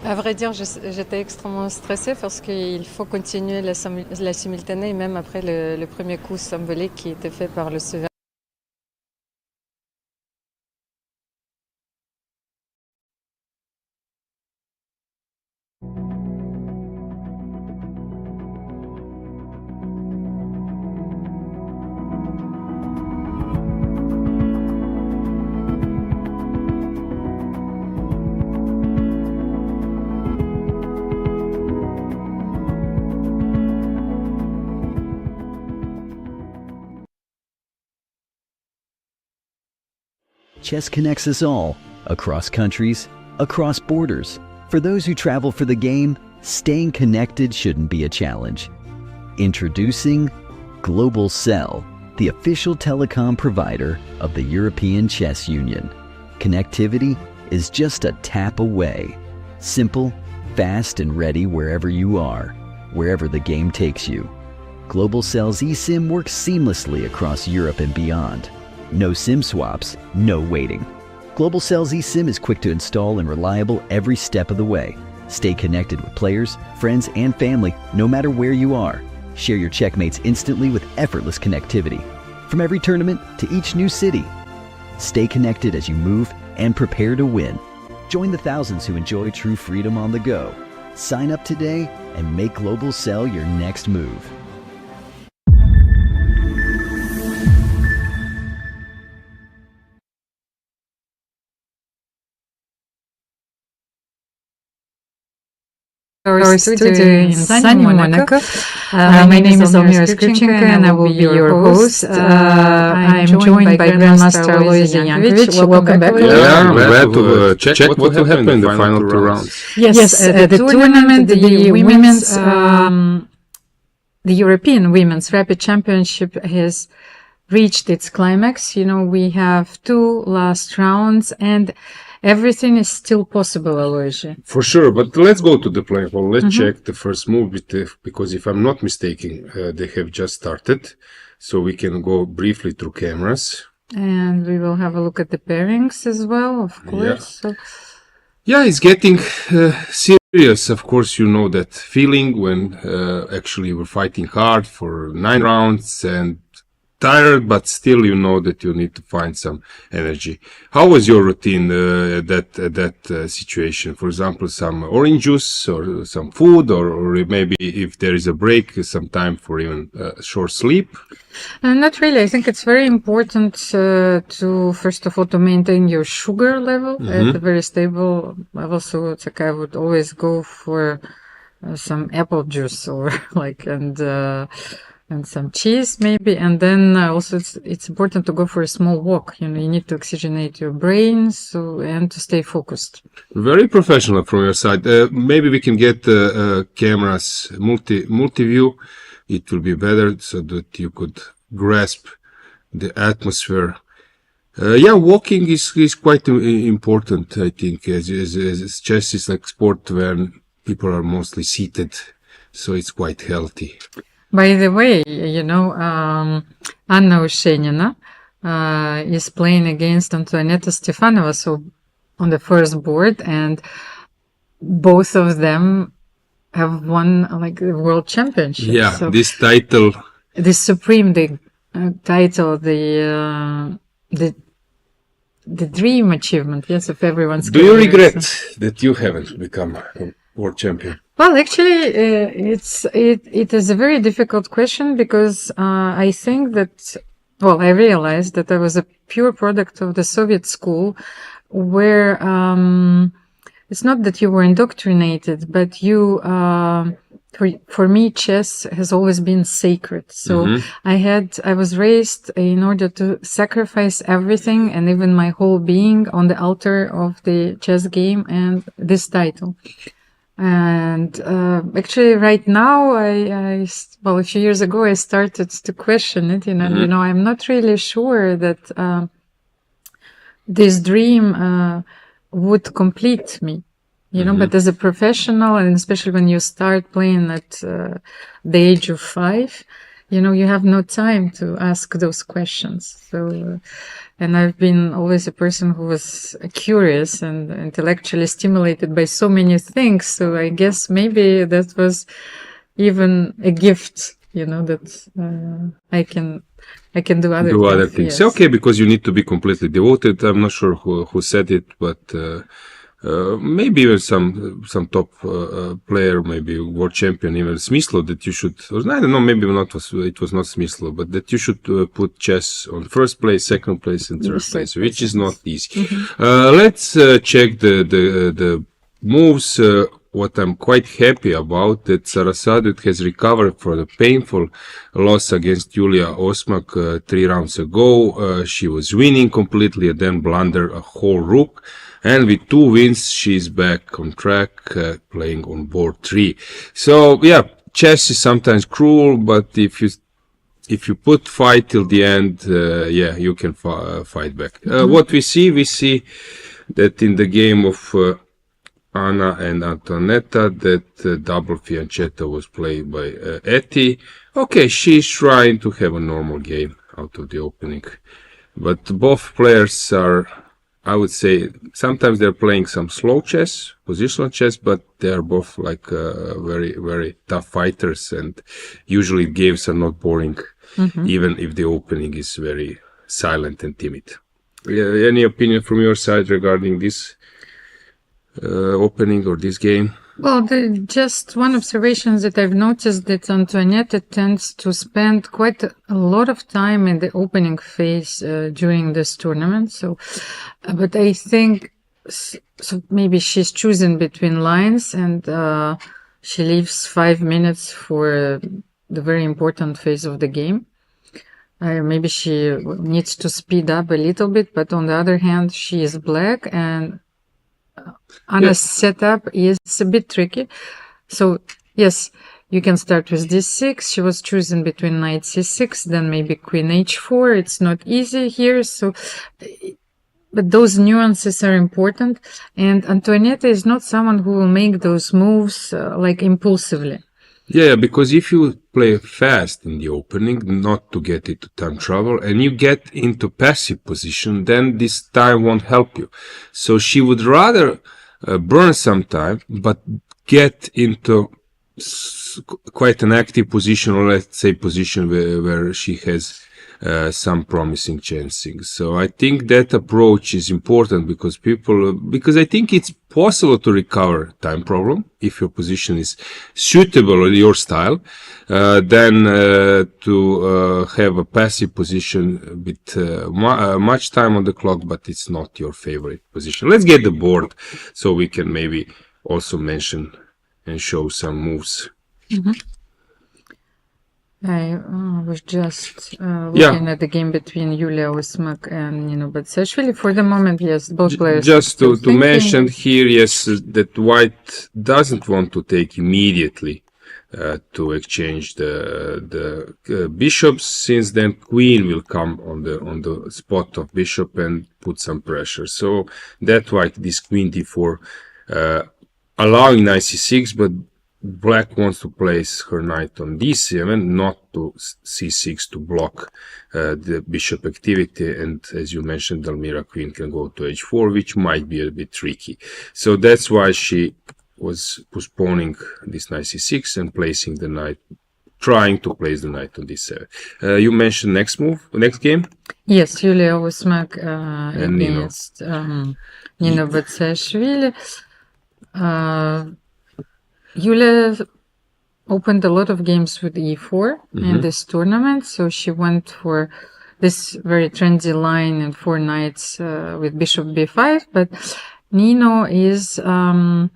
[SPEAKER 7] À vrai dire, j'étais extrêmement stressée parce qu'il faut continuer la simultanée, même après le premier coup symbolique qui était fait par le souverain.
[SPEAKER 1] Chess connects us all, across countries, across borders. For those who travel for the game, staying connected shouldn't be a challenge. Introducing Global Cell, the official telecom provider of the European Chess Union. Connectivity is just a tap away. Simple, fast, and ready wherever you are, wherever the game takes you. Global Cell's eSIM works seamlessly across Europe and beyond. No SIM swaps, no waiting. Global Cell's eSIM is quick to install and reliable every step of the way. Stay connected with players, friends, and family no matter where you are. Share your checkmates instantly with effortless connectivity. From every tournament to each new city. Stay connected as you move and prepare to win. Join the thousands who enjoy true freedom on the go. Sign up today and make Global Cell your next move.
[SPEAKER 7] Our studio in sunny Monaco. My name is Almira Skripchenko and I will be your host. I'm joined by Grandmaster Alojzije Jankovic. Welcome back.
[SPEAKER 2] Yeah, I'm glad to check what will happen in the final 2 rounds.
[SPEAKER 7] Yes, the tournament, the women's, the European Women's Rapid Championship has reached its climax. You know, we have 2 last rounds and everything is still possible, Alojzije.
[SPEAKER 2] For sure, but let's go to the playing hall. Let's check the first move because if I'm not mistaken, they have just started. So we can go briefly through cameras.
[SPEAKER 7] And we will have a look at the pairings as well, of course.
[SPEAKER 2] Yeah, yeah, it's getting serious. Of course, you know that feeling when actually we're fighting hard for 9 rounds and tired, but still you know that you need to find some energy. How was your routine that situation? For example, some orange juice or some food, or maybe if there is a break, some time for even short sleep?
[SPEAKER 7] Not really. I think it's very important to, first of all, to maintain your sugar level at a very stable level. So it's like I would always go for some apple juice or and some cheese maybe, and then also it's important to go for a small walk. You know, you need to oxygenate your brain and to stay focused.
[SPEAKER 2] Very professional from your side. Maybe we can get cameras multi-view. It will be better so that you could grasp the atmosphere. Yeah, walking is quite important, I think, as chess is like sport where people are mostly seated, so it's quite healthy.
[SPEAKER 7] By the way, you know, Anna Ushenina is playing against Antoaneta Stefanova, so on the first board, and both of them have won like the world championship.
[SPEAKER 2] Yeah,
[SPEAKER 7] so
[SPEAKER 2] this title,
[SPEAKER 7] the supreme title, the dream achievement, yes, of everyone's
[SPEAKER 2] career. Do you regret that you haven't become a world champion?
[SPEAKER 7] Well, actually, it is a very difficult question because I think that, well, I realized that I was a pure product of the Soviet school where it's not that you were indoctrinated, but you, for me, chess has always been sacred. So I was raised in order to sacrifice everything and even my whole being on the altar of the chess game and this title. And actually, right now, well, a few years ago, I started to question it. You know, I'm not really sure that this dream would complete me. You know, but as a professional, and especially when you start playing at the age of 5, you know, you have no time to ask those questions. So, and I've been always a person who was curious and intellectually stimulated by so many things. So I guess maybe that was even a gift, you know, that I can do other things.
[SPEAKER 2] Yes. Okay, because you need to be completely devoted. I'm not sure who said it, but maybe even some top player, maybe world champion, even Smyslov, that you should, or I don't know, maybe it was not Smyslov, but that you should put chess on first place, second place, and third place, which is not easy. Let's check the moves. what I'm quite happy about, that Saraswati has recovered from the painful loss against Julia Osmak 3 rounds ago. She was winning completely and then blundered a whole rook. And with 2 wins, she's back on track, playing on board 3. So, yeah, chess is sometimes cruel, but if you put fight till the end, yeah, you can fight back. What we see that in the game of Anna and Antoaneta, that double fiancetta was played by Eti. Okay, she's trying to have a normal game out of the opening. But both players are, I would say, sometimes they're playing some slow chess, positional chess, but they're both like very, very tough fighters, and usually games are not boring, even if the opening is very silent and timid. Any opinion from your side regarding this opening or this game?
[SPEAKER 7] Well, just one observation that I've noticed, that Antoaneta tends to spend quite a lot of time in the opening phase during this tournament. So, but I think so maybe she's choosing between lines, and she leaves 5 minutes for the very important phase of the game. Maybe she needs to speed up a little bit, but on the other hand, she is black, and Anna's setup is a bit tricky. So, yes, you can start with d6. She was choosing between knight c6, then maybe queen h4. It's not easy here. So, but those nuances are important. And Antoaneta is not someone who will make those moves like impulsively.
[SPEAKER 2] Yeah, because if you play fast in the opening, not to get into time trouble, and you get into passive position, then this time won't help you. So she would rather burn some time, but get into quite an active position, or let's say position where she has some promising chancing. So I think that approach is important, because I think it's possible to recover time problem if your position is suitable to your style, than to have a passive position with much time on the clock, but it's not your favorite position. Let's get the board so we can maybe also mention and show some moves.
[SPEAKER 7] I was just looking at the game between Julia Osmak and Nino Batsashvili. For the moment, yes, both players.
[SPEAKER 2] Just to mention here, yes, that White doesn't want to take immediately to exchange the bishops, since then Queen will come on the spot of bishop and put some pressure. So that's why this Queen d4 allowing knight c6, but Black wants to place her knight on d7, not to c6 to block the bishop activity. And as you mentioned, Almira Queen can go to h4, which might be a bit tricky. So that's why she was postponing this knight c6 and placing the knight, trying to place the knight on d7. You mentioned next game?
[SPEAKER 7] Yes, Julia Osmak
[SPEAKER 2] and
[SPEAKER 7] against Nino Batsashvili. Julia opened a lot of games with e4 in this tournament, so she went for this very trendy line and 4 knights with bishop b5, but Nino is a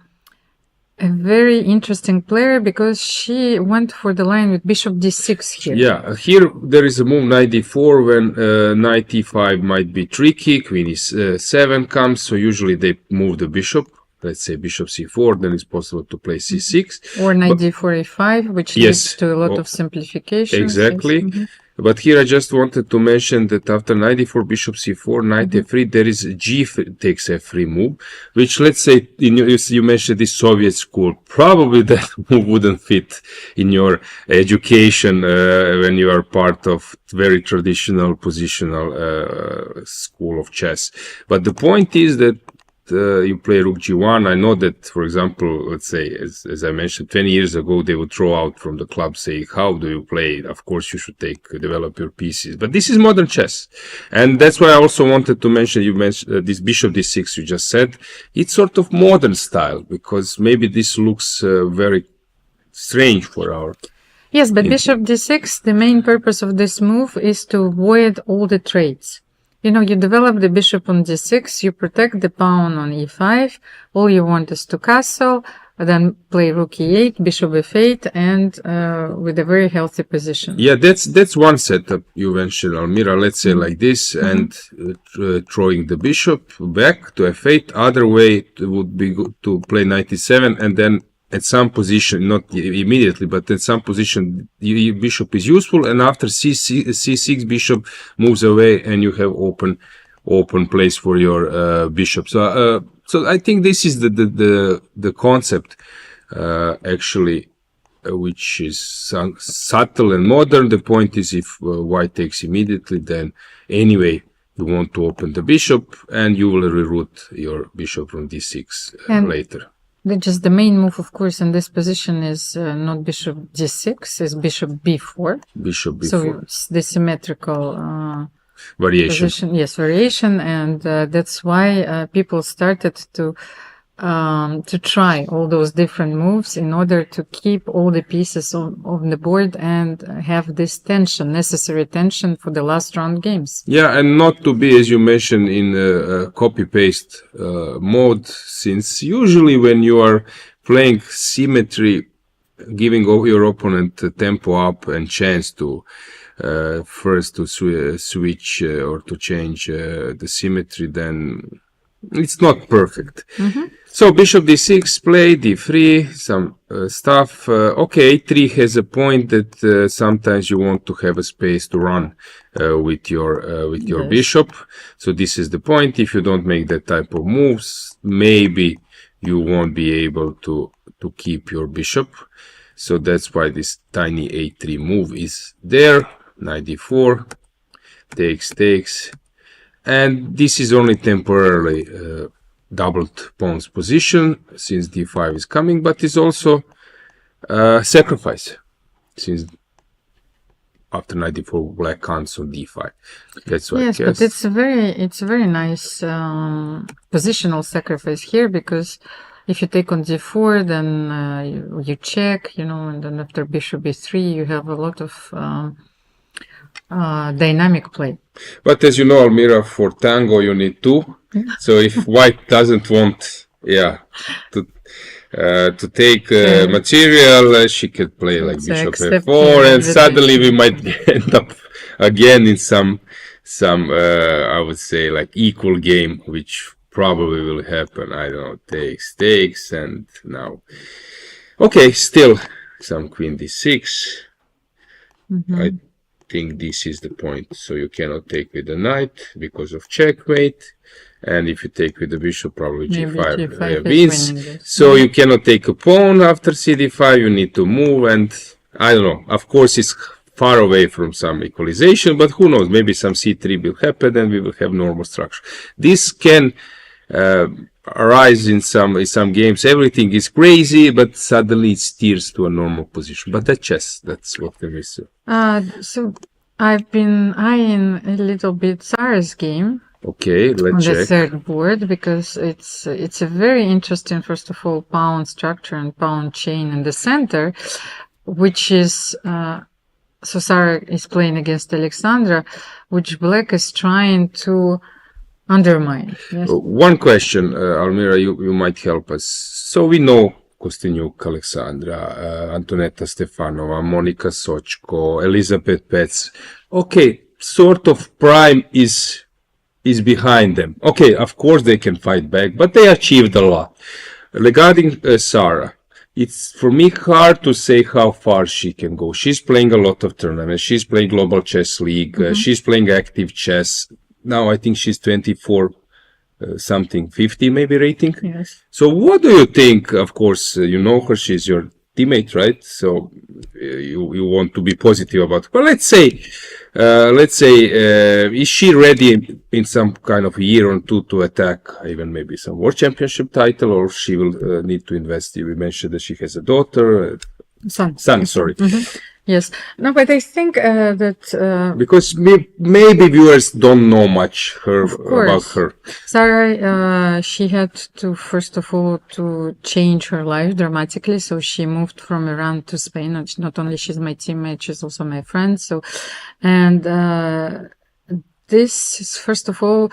[SPEAKER 7] very interesting player, because she went for the line with bishop d6 here.
[SPEAKER 2] Yeah, here there is a move knight d4 when knight e5 might be tricky, queen e7 comes, so usually they move the bishop. Let's say bishop c4, then it's possible to play c6.
[SPEAKER 7] Or knight d4 a5, which leads to a lot of simplification.
[SPEAKER 2] Exactly. Yes. But here I just wanted to mention that after knight d4, bishop c4, knight f3, there is g takes f3 move, which, let's say, you mentioned this Soviet school, probably that move wouldn't fit in your education when you are part of very traditional positional school of chess. But the point is that you play rook g1. I know that, for example, let's say, as I mentioned, 20 years ago, they would throw out from the club, say, how do you play? Of course, you should develop your pieces. But this is modern chess. And that's why I also wanted to mention, you mentioned this bishop d6 you just said. It's sort of modern style, because maybe this looks very strange for our...
[SPEAKER 7] Yes, but bishop d6, the main purpose of this move is to avoid all the trades. You know, you develop the bishop on d6, you protect the pawn on e5, all you want is to castle, then play rook e8, bishop f8, and with a very healthy position.
[SPEAKER 2] Yeah, that's one setup you mentioned, Almira. Let's say like this, and throwing the bishop back to f8. Other way would be to play knight e7, and then at some position, not immediately, but at some position, the bishop is useful, and after c6, bishop moves away, and you have open place for your bishop. So I think this is the concept actually, which is subtle and modern. The point is, if white takes immediately, then anyway you want to open the bishop, and you will reroute your bishop from d6 later.
[SPEAKER 7] Just the main move, of course, in this position is not bishop d6, is bishop b4.
[SPEAKER 2] Bishop b4.
[SPEAKER 7] So it's the symmetrical
[SPEAKER 2] variation.
[SPEAKER 7] Position. Yes, variation, and that's why people started to try all those different moves in order to keep all the pieces on the board and have this tension, necessary tension for the last round games.
[SPEAKER 2] Yeah, and not to be, as you mentioned, in copy-paste mode, since usually when you are playing symmetry, giving your opponent tempo up and chance to first to switch or to change the symmetry, then it's not perfect. So bishop d6 play, d3, some stuff. Okay, 3 has a point that sometimes you want to have a space to run with your bishop. So this is the point. If you don't make that type of moves, maybe you won't be able to keep your bishop. So that's why this tiny a3 move is there. Knight d4, takes, and this is only temporarily doubled pawn's position, since d5 is coming, but it's also sacrifice, since after knight d4 black comes on d5. That's why.
[SPEAKER 7] Yes, but it's a very nice positional sacrifice here, because if you take on d4, then you check, and then after bishop b3 you have a lot of dynamic play.
[SPEAKER 2] But as you know, Almira, for tango you need 2. So if white doesn't want, to take material, she can play like bishop f4, and suddenly we might end up again in some I would say like equal game, which probably will happen. I don't know, takes, and now, okay, still some queen d6. I think this is the point. So you cannot take with the knight because of checkmate, and if you take with the bishop, probably g5 wins. So you cannot take a pawn after cd5. You need to move, and I don't know. Of course, it's far away from some equalization, but who knows? Maybe some c3 will happen, and we will have normal structure. This can arise in some games. Everything is crazy, but suddenly it steers to a normal position. But that's chess. That's what there is.
[SPEAKER 7] So I've been eyeing a little bit Sarah's game.
[SPEAKER 2] Okay, let's check.
[SPEAKER 7] On the third board, because it's a very interesting, first of all, pawn structure and pawn chain in the center, which is so Sarah is playing against Alexandra, which black is trying to undermine. Yes?
[SPEAKER 2] One question, Almira, you might help us. So we know Kosteniuk, Alexandra, Antoaneta Stefanova, Monica Sochko, Elisabeth Paehtz. Okay, sort of prime is behind them. Okay, of course they can fight back, but they achieved a lot. Regarding Sarah, it's for me hard to say how far she can go. She's playing a lot of tournaments. She's playing Global Chess League. She's playing active chess. Now I think she's 24 something, 50 maybe rating.
[SPEAKER 7] Yes.
[SPEAKER 2] So what do you think? Of course, you know her. She's your teammate, right? So you want to be positive about her. But let's say, is she ready in some kind of a year or two to attack even maybe some world championship title, or she will need to invest? We mentioned that she has a daughter, son, sorry.
[SPEAKER 7] Yes. No, but I think that
[SPEAKER 2] because maybe viewers don't know much about her.
[SPEAKER 7] Sarah, she had to first of all to change her life dramatically. So she moved from Iran to Spain. And not only she's my teammate, she's also my friend. So, and this is first of all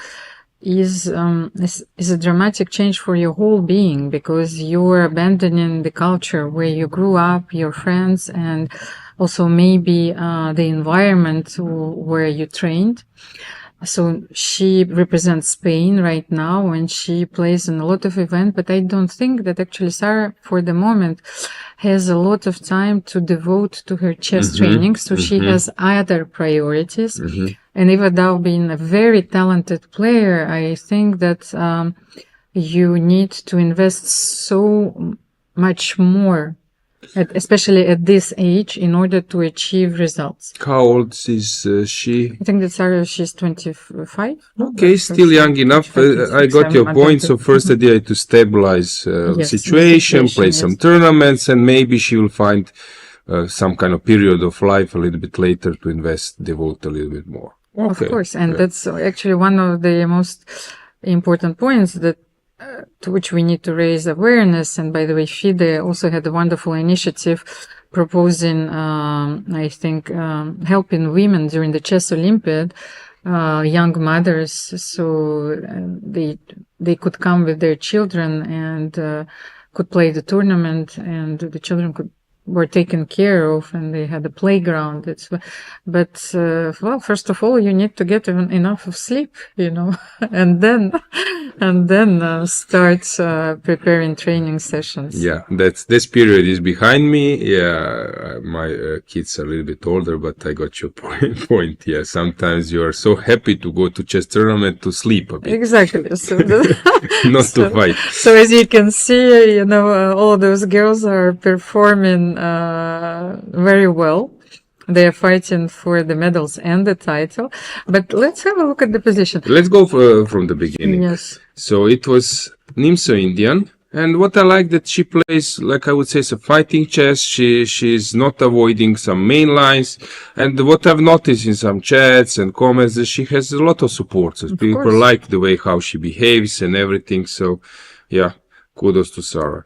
[SPEAKER 7] is a dramatic change for your whole being, because you're abandoning the culture where you grew up, your friends, and also maybe the environment where you trained. So she represents Spain right now, and she plays in a lot of events, but I don't think that actually Sarah, for the moment, has a lot of time to devote to her chess training. So she has other priorities. And even though being a very talented player, I think that you need to invest so much more, especially at this age, in order to achieve results.
[SPEAKER 2] How old is she?
[SPEAKER 7] I think that Sarah, she's 25.
[SPEAKER 2] Okay, still young enough. I got your point. So first idea is to stabilize the situation, play some tournaments, and maybe she will find some kind of period of life a little bit later to devote a little bit more. Okay.
[SPEAKER 7] Of course, and that's actually one of the most important points that to which we need to raise awareness. And by the way, FIDE also had a wonderful initiative proposing, I think, helping women during the Chess Olympiad, young mothers, so they could come with their children and could play the tournament, and the children were taken care of, and they had a playground. But well, first of all, you need to get enough of sleep, and then start preparing training sessions.
[SPEAKER 2] Yeah, this period is behind me. Yeah, my kids are a little bit older, but I got your point. Yeah, sometimes you are so happy to go to chess tournament to sleep a bit.
[SPEAKER 7] Exactly. So
[SPEAKER 2] not to fight.
[SPEAKER 7] So as you can see, all those girls are performing very well. They are fighting for the medals and the title. But let's have a look at the position.
[SPEAKER 2] Let's go from the beginning.
[SPEAKER 7] Yes.
[SPEAKER 2] So it was Nimso Indian. And what I like that she plays, like I would say, a fighting chess. She's not avoiding some main lines. And what I've noticed in some chats and comments is she has a lot of support. So people like the way how she behaves and everything. So yeah, kudos to Sarah.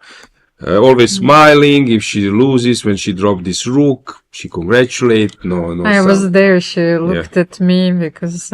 [SPEAKER 2] Always smiling. If she loses, when she dropped this rook, she congratulates. No.
[SPEAKER 7] I was there. She looked at me because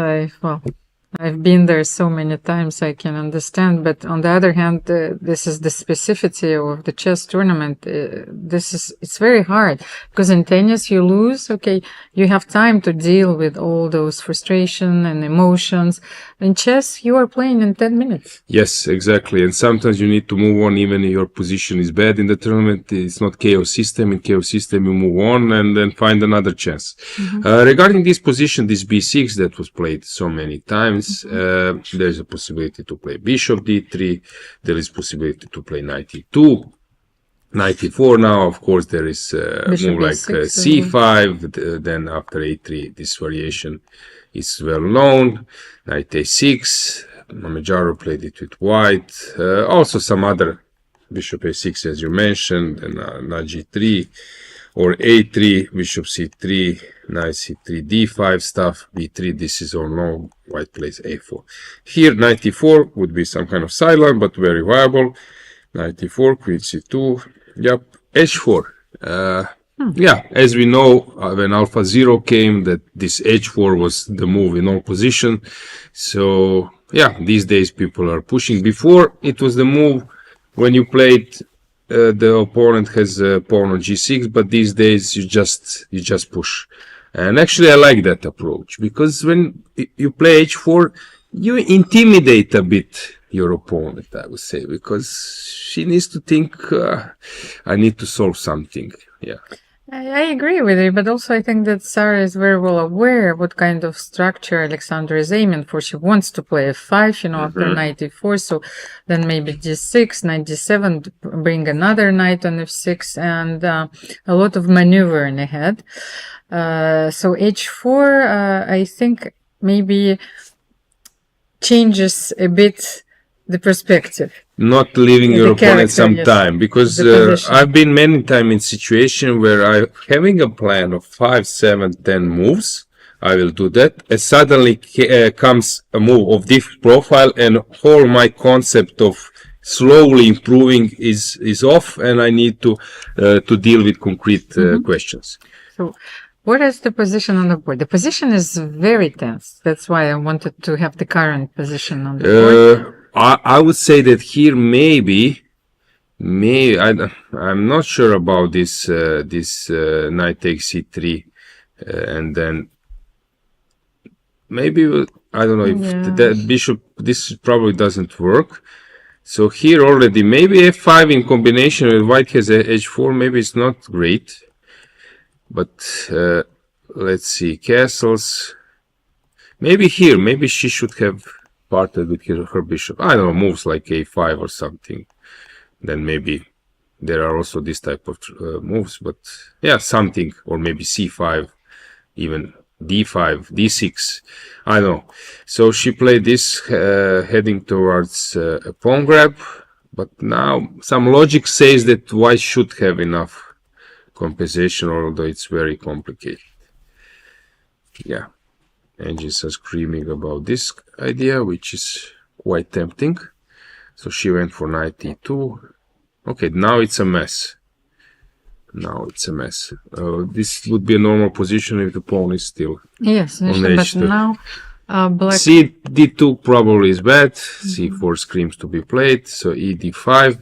[SPEAKER 7] I've been there so many times, I can understand. But on the other hand, this is the specificity of the chess tournament. It's very hard because in tennis you lose. Okay, you have time to deal with all those frustration and emotions. In chess, you are playing in 10 minutes.
[SPEAKER 2] Yes, exactly. And sometimes you need to move on even if your position is bad in the tournament. It's not chaos system. In chaos system, you move on and then find another chance. Regarding this position, this b6 that was played so many times, there's a possibility to play bishop d3. There is possibility to play knight e2. Knight e4 now, of course, there is move like c5. Then after a3, this variation is well known. Knight a6. Mamejaro played it with white. Also some other bishop a6, as you mentioned, and knight g3 or a3, bishop c3, knight c3, d5 stuff, b3. This is all known. White plays a4. Here, knight e4 would be some kind of sideline, but very viable. Knight e4, queen c2. Yep, h4. Yeah, as we know, when Alpha 0 came, that this h4 was the move in all position. So, yeah, these days people are pushing. Before, it was the move when you played, the opponent has a pawn on g6, but these days you just push. And actually, I like that approach, because when you play h4, you intimidate a bit your opponent, I would say, because she needs to think, I need to solve something. Yeah.
[SPEAKER 7] I agree with you, but also I think that Sarah is very well aware what kind of structure Alexandra is aiming for. She wants to play f5, after knight e4, so then maybe g6, knight g7, bring another knight on f6, and a lot of maneuvering ahead. So h4, I think maybe changes a bit the perspective.
[SPEAKER 2] Not leaving your opponent some time, because I've been many times in situation where I'm having a plan of 5, 7, 10 moves. I will do that. And suddenly comes a move of this profile, and whole my concept of slowly improving is off, and I need to deal with concrete questions.
[SPEAKER 7] So What is the position on the board? The position is very tense. That's why I wanted to have the current position on the board.
[SPEAKER 2] I would say that here maybe I'm not sure about this knight takes c3 and then maybe I don't know if the bishop, this probably doesn't work. So here already maybe f5 in combination with white has h4, maybe it's not great. But let's see, castles. Maybe here, maybe she should have parted with her bishop. I don't know, moves like a5 or something. Then maybe there are also this type of moves. But yeah, something, or maybe c5, even d5, d6. I don't know. So she played this, heading towards a pawn grab. But now some logic says that white should have enough compensation, although it's very complicated. Yeah, engines are screaming about this idea, which is quite tempting. So she went for knight e2. Okay, now it's a mess. Now it's a mess. This would be a normal position if the pawn is still
[SPEAKER 7] yes,
[SPEAKER 2] on
[SPEAKER 7] but
[SPEAKER 2] h2.
[SPEAKER 7] now black.
[SPEAKER 2] C d2 probably is bad. C4 screams to be played. So e d5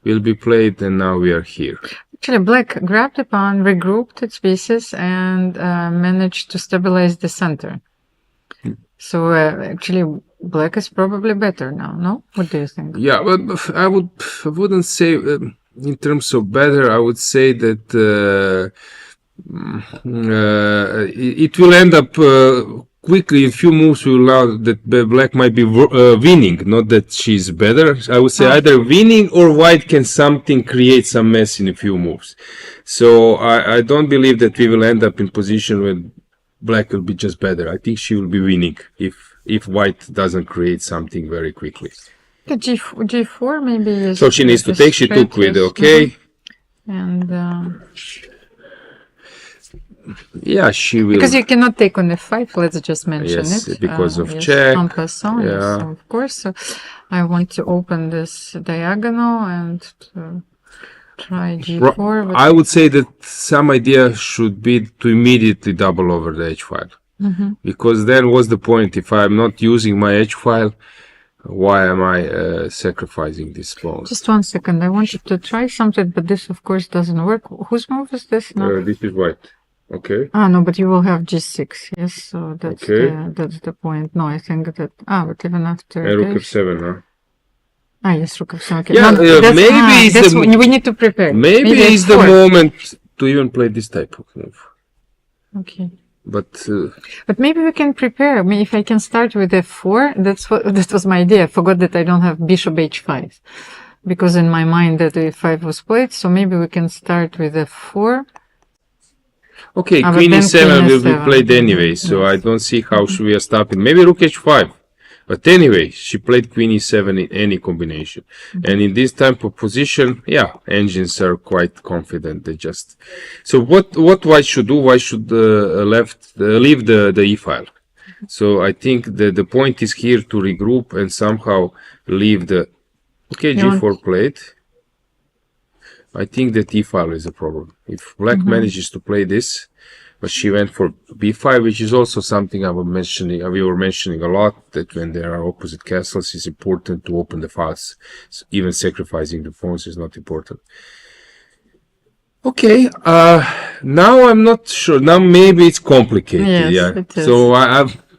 [SPEAKER 2] will be played, and now we are here.
[SPEAKER 7] Actually, black grabbed the pawn, regrouped its pieces, and managed to stabilize the center. So actually, black is probably better now. No, what do you think?
[SPEAKER 2] Yeah, but I wouldn't say in terms of better. I would say that it will end up quickly in few moves. We will allow that black might be winning, not that she's better. I would say either winning or white can something create some mess in a few moves. So I don't believe that we will end up in position where black will be just better. I think she will be winning if white doesn't create something very quickly.
[SPEAKER 7] G4 maybe is.
[SPEAKER 2] So she needs to take. She took with okay.
[SPEAKER 7] And
[SPEAKER 2] yeah, she will.
[SPEAKER 7] Because you cannot take on f5, let's just mention
[SPEAKER 2] yes,
[SPEAKER 7] it.
[SPEAKER 2] Because of
[SPEAKER 7] yes,
[SPEAKER 2] check.
[SPEAKER 7] En passant,
[SPEAKER 2] yeah.
[SPEAKER 7] Yes, of course. So I want to open this diagonal and to try g4.
[SPEAKER 2] I would say that some idea should be to immediately double over the h file. Because then what's the point? If I'm not using my h file, why am I sacrificing this pawn?
[SPEAKER 7] Just 1 second. I wanted to try something, but this, of course, doesn't work. Whose move is this now?
[SPEAKER 2] This is white. Okay.
[SPEAKER 7] No, but you will have g6. Yes, so that's
[SPEAKER 2] okay.
[SPEAKER 7] That's the point. No, I think that. But even after.
[SPEAKER 2] And rook f7, huh?
[SPEAKER 7] Yes, rook f7. Okay.
[SPEAKER 2] Yeah,
[SPEAKER 7] no,
[SPEAKER 2] maybe
[SPEAKER 7] we need to prepare.
[SPEAKER 2] Maybe it's the moment to even play this type of move.
[SPEAKER 7] Okay.
[SPEAKER 2] But
[SPEAKER 7] maybe we can prepare. I mean, if I can start with f4, that was my idea. I forgot that I don't have bishop h5, because in my mind that f5 was played. So maybe we can start with f4.
[SPEAKER 2] Okay, queen e7 will be played anyway, so I don't see how we are stopping. Maybe rook h5. But anyway, she played queen e7 in any combination. And in this type of position, yeah, engines are quite confident. They just... So what white should do? White should leave the e-file. So I think the point is here to regroup and somehow leave the... Okay, g4 played. I think that e-file is a problem. If black manages to play this, but she went for b5, which is also something we were mentioning a lot, that when there are opposite castles, it's important to open the files. So even sacrificing the pawns is not important. Okay, now I'm not sure. Now maybe it's complicated.
[SPEAKER 7] Yes,
[SPEAKER 2] yeah.
[SPEAKER 7] It is.
[SPEAKER 2] So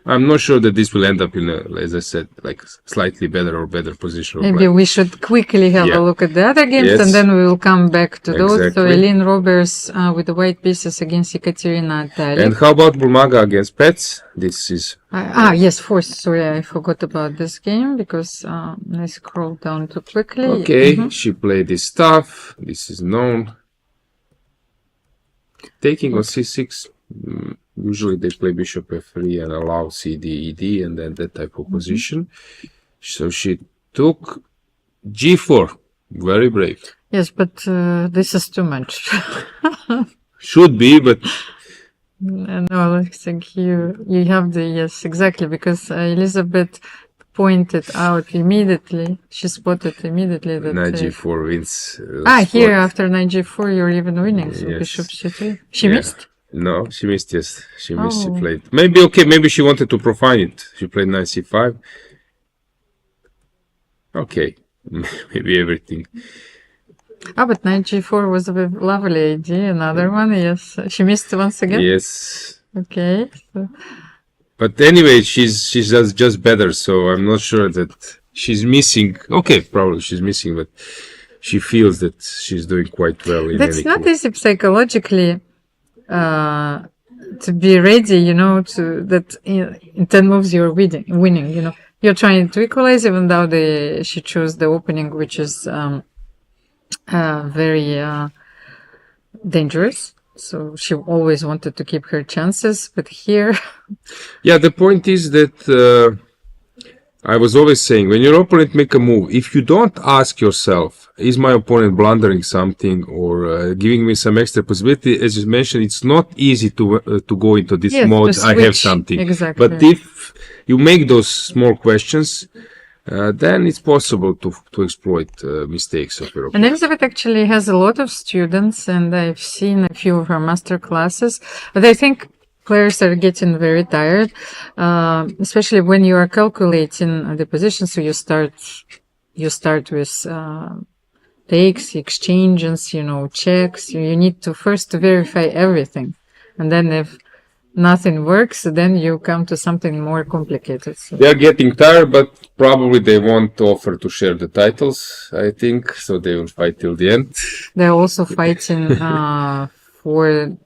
[SPEAKER 2] I'm not sure that this will end up in as I said, like slightly better or better position.
[SPEAKER 7] Maybe we should quickly have a look at the other games, and then we will come back to those. So Eileen Roberts with the white pieces against Ekaterina Atalik.
[SPEAKER 2] And how about Bulmaga against Paehtz? This is...
[SPEAKER 7] yes, sorry, I forgot about this game because I scrolled down too quickly.
[SPEAKER 2] Okay, she played this stuff. This is known. Taking on c6. Usually they play bishop f3 and allow cd, ed, and then that type of position. So she took g4. Very brave.
[SPEAKER 7] Yes, but this is too much.
[SPEAKER 2] Should be, but...
[SPEAKER 7] No, I think you have the... Yes, exactly, because Elisabeth pointed out immediately. She spotted immediately that...
[SPEAKER 2] Knight g4 wins.
[SPEAKER 7] Here, after knight g4, you're even winning. So bishop c3. She missed?
[SPEAKER 2] No, she missed, yes. She missed, she played. Maybe, okay, maybe she wanted to profile it. She played knight c5. Okay, maybe everything.
[SPEAKER 7] But knight g4 was a lovely idea. Another one, yes. She missed once again?
[SPEAKER 2] Yes.
[SPEAKER 7] Okay. So.
[SPEAKER 2] But anyway, she's just better, so I'm not sure that she's missing. Okay, probably she's missing, but she feels that she's doing quite well in
[SPEAKER 7] That's
[SPEAKER 2] any
[SPEAKER 7] not
[SPEAKER 2] case.
[SPEAKER 7] easy psychologically to be ready, you know, to that in 10 moves you're winning, you know. You're trying to equalize, even though she chose the opening, which is very dangerous. So she always wanted to keep her chances, but here...
[SPEAKER 2] Yeah, the point is that I was always saying, when your opponent make a move, if you don't ask yourself, is my opponent blundering something or giving me some extra possibility, as you mentioned, it's not easy to go into this mode, I have something.
[SPEAKER 7] Exactly.
[SPEAKER 2] But if you make those small questions, then it's possible to exploit mistakes of your opponent.
[SPEAKER 7] And Elisabeth actually has a lot of students, and I've seen a few of her master classes, but I think players are getting very tired, especially when you are calculating the position. So you start with takes, exchanges, you know, checks. You need to first verify everything, and then if nothing works, then you come to something more complicated. So.
[SPEAKER 2] They are getting tired, but probably they won't offer to share the titles, I think, so they will fight till the end.
[SPEAKER 7] They're also fighting for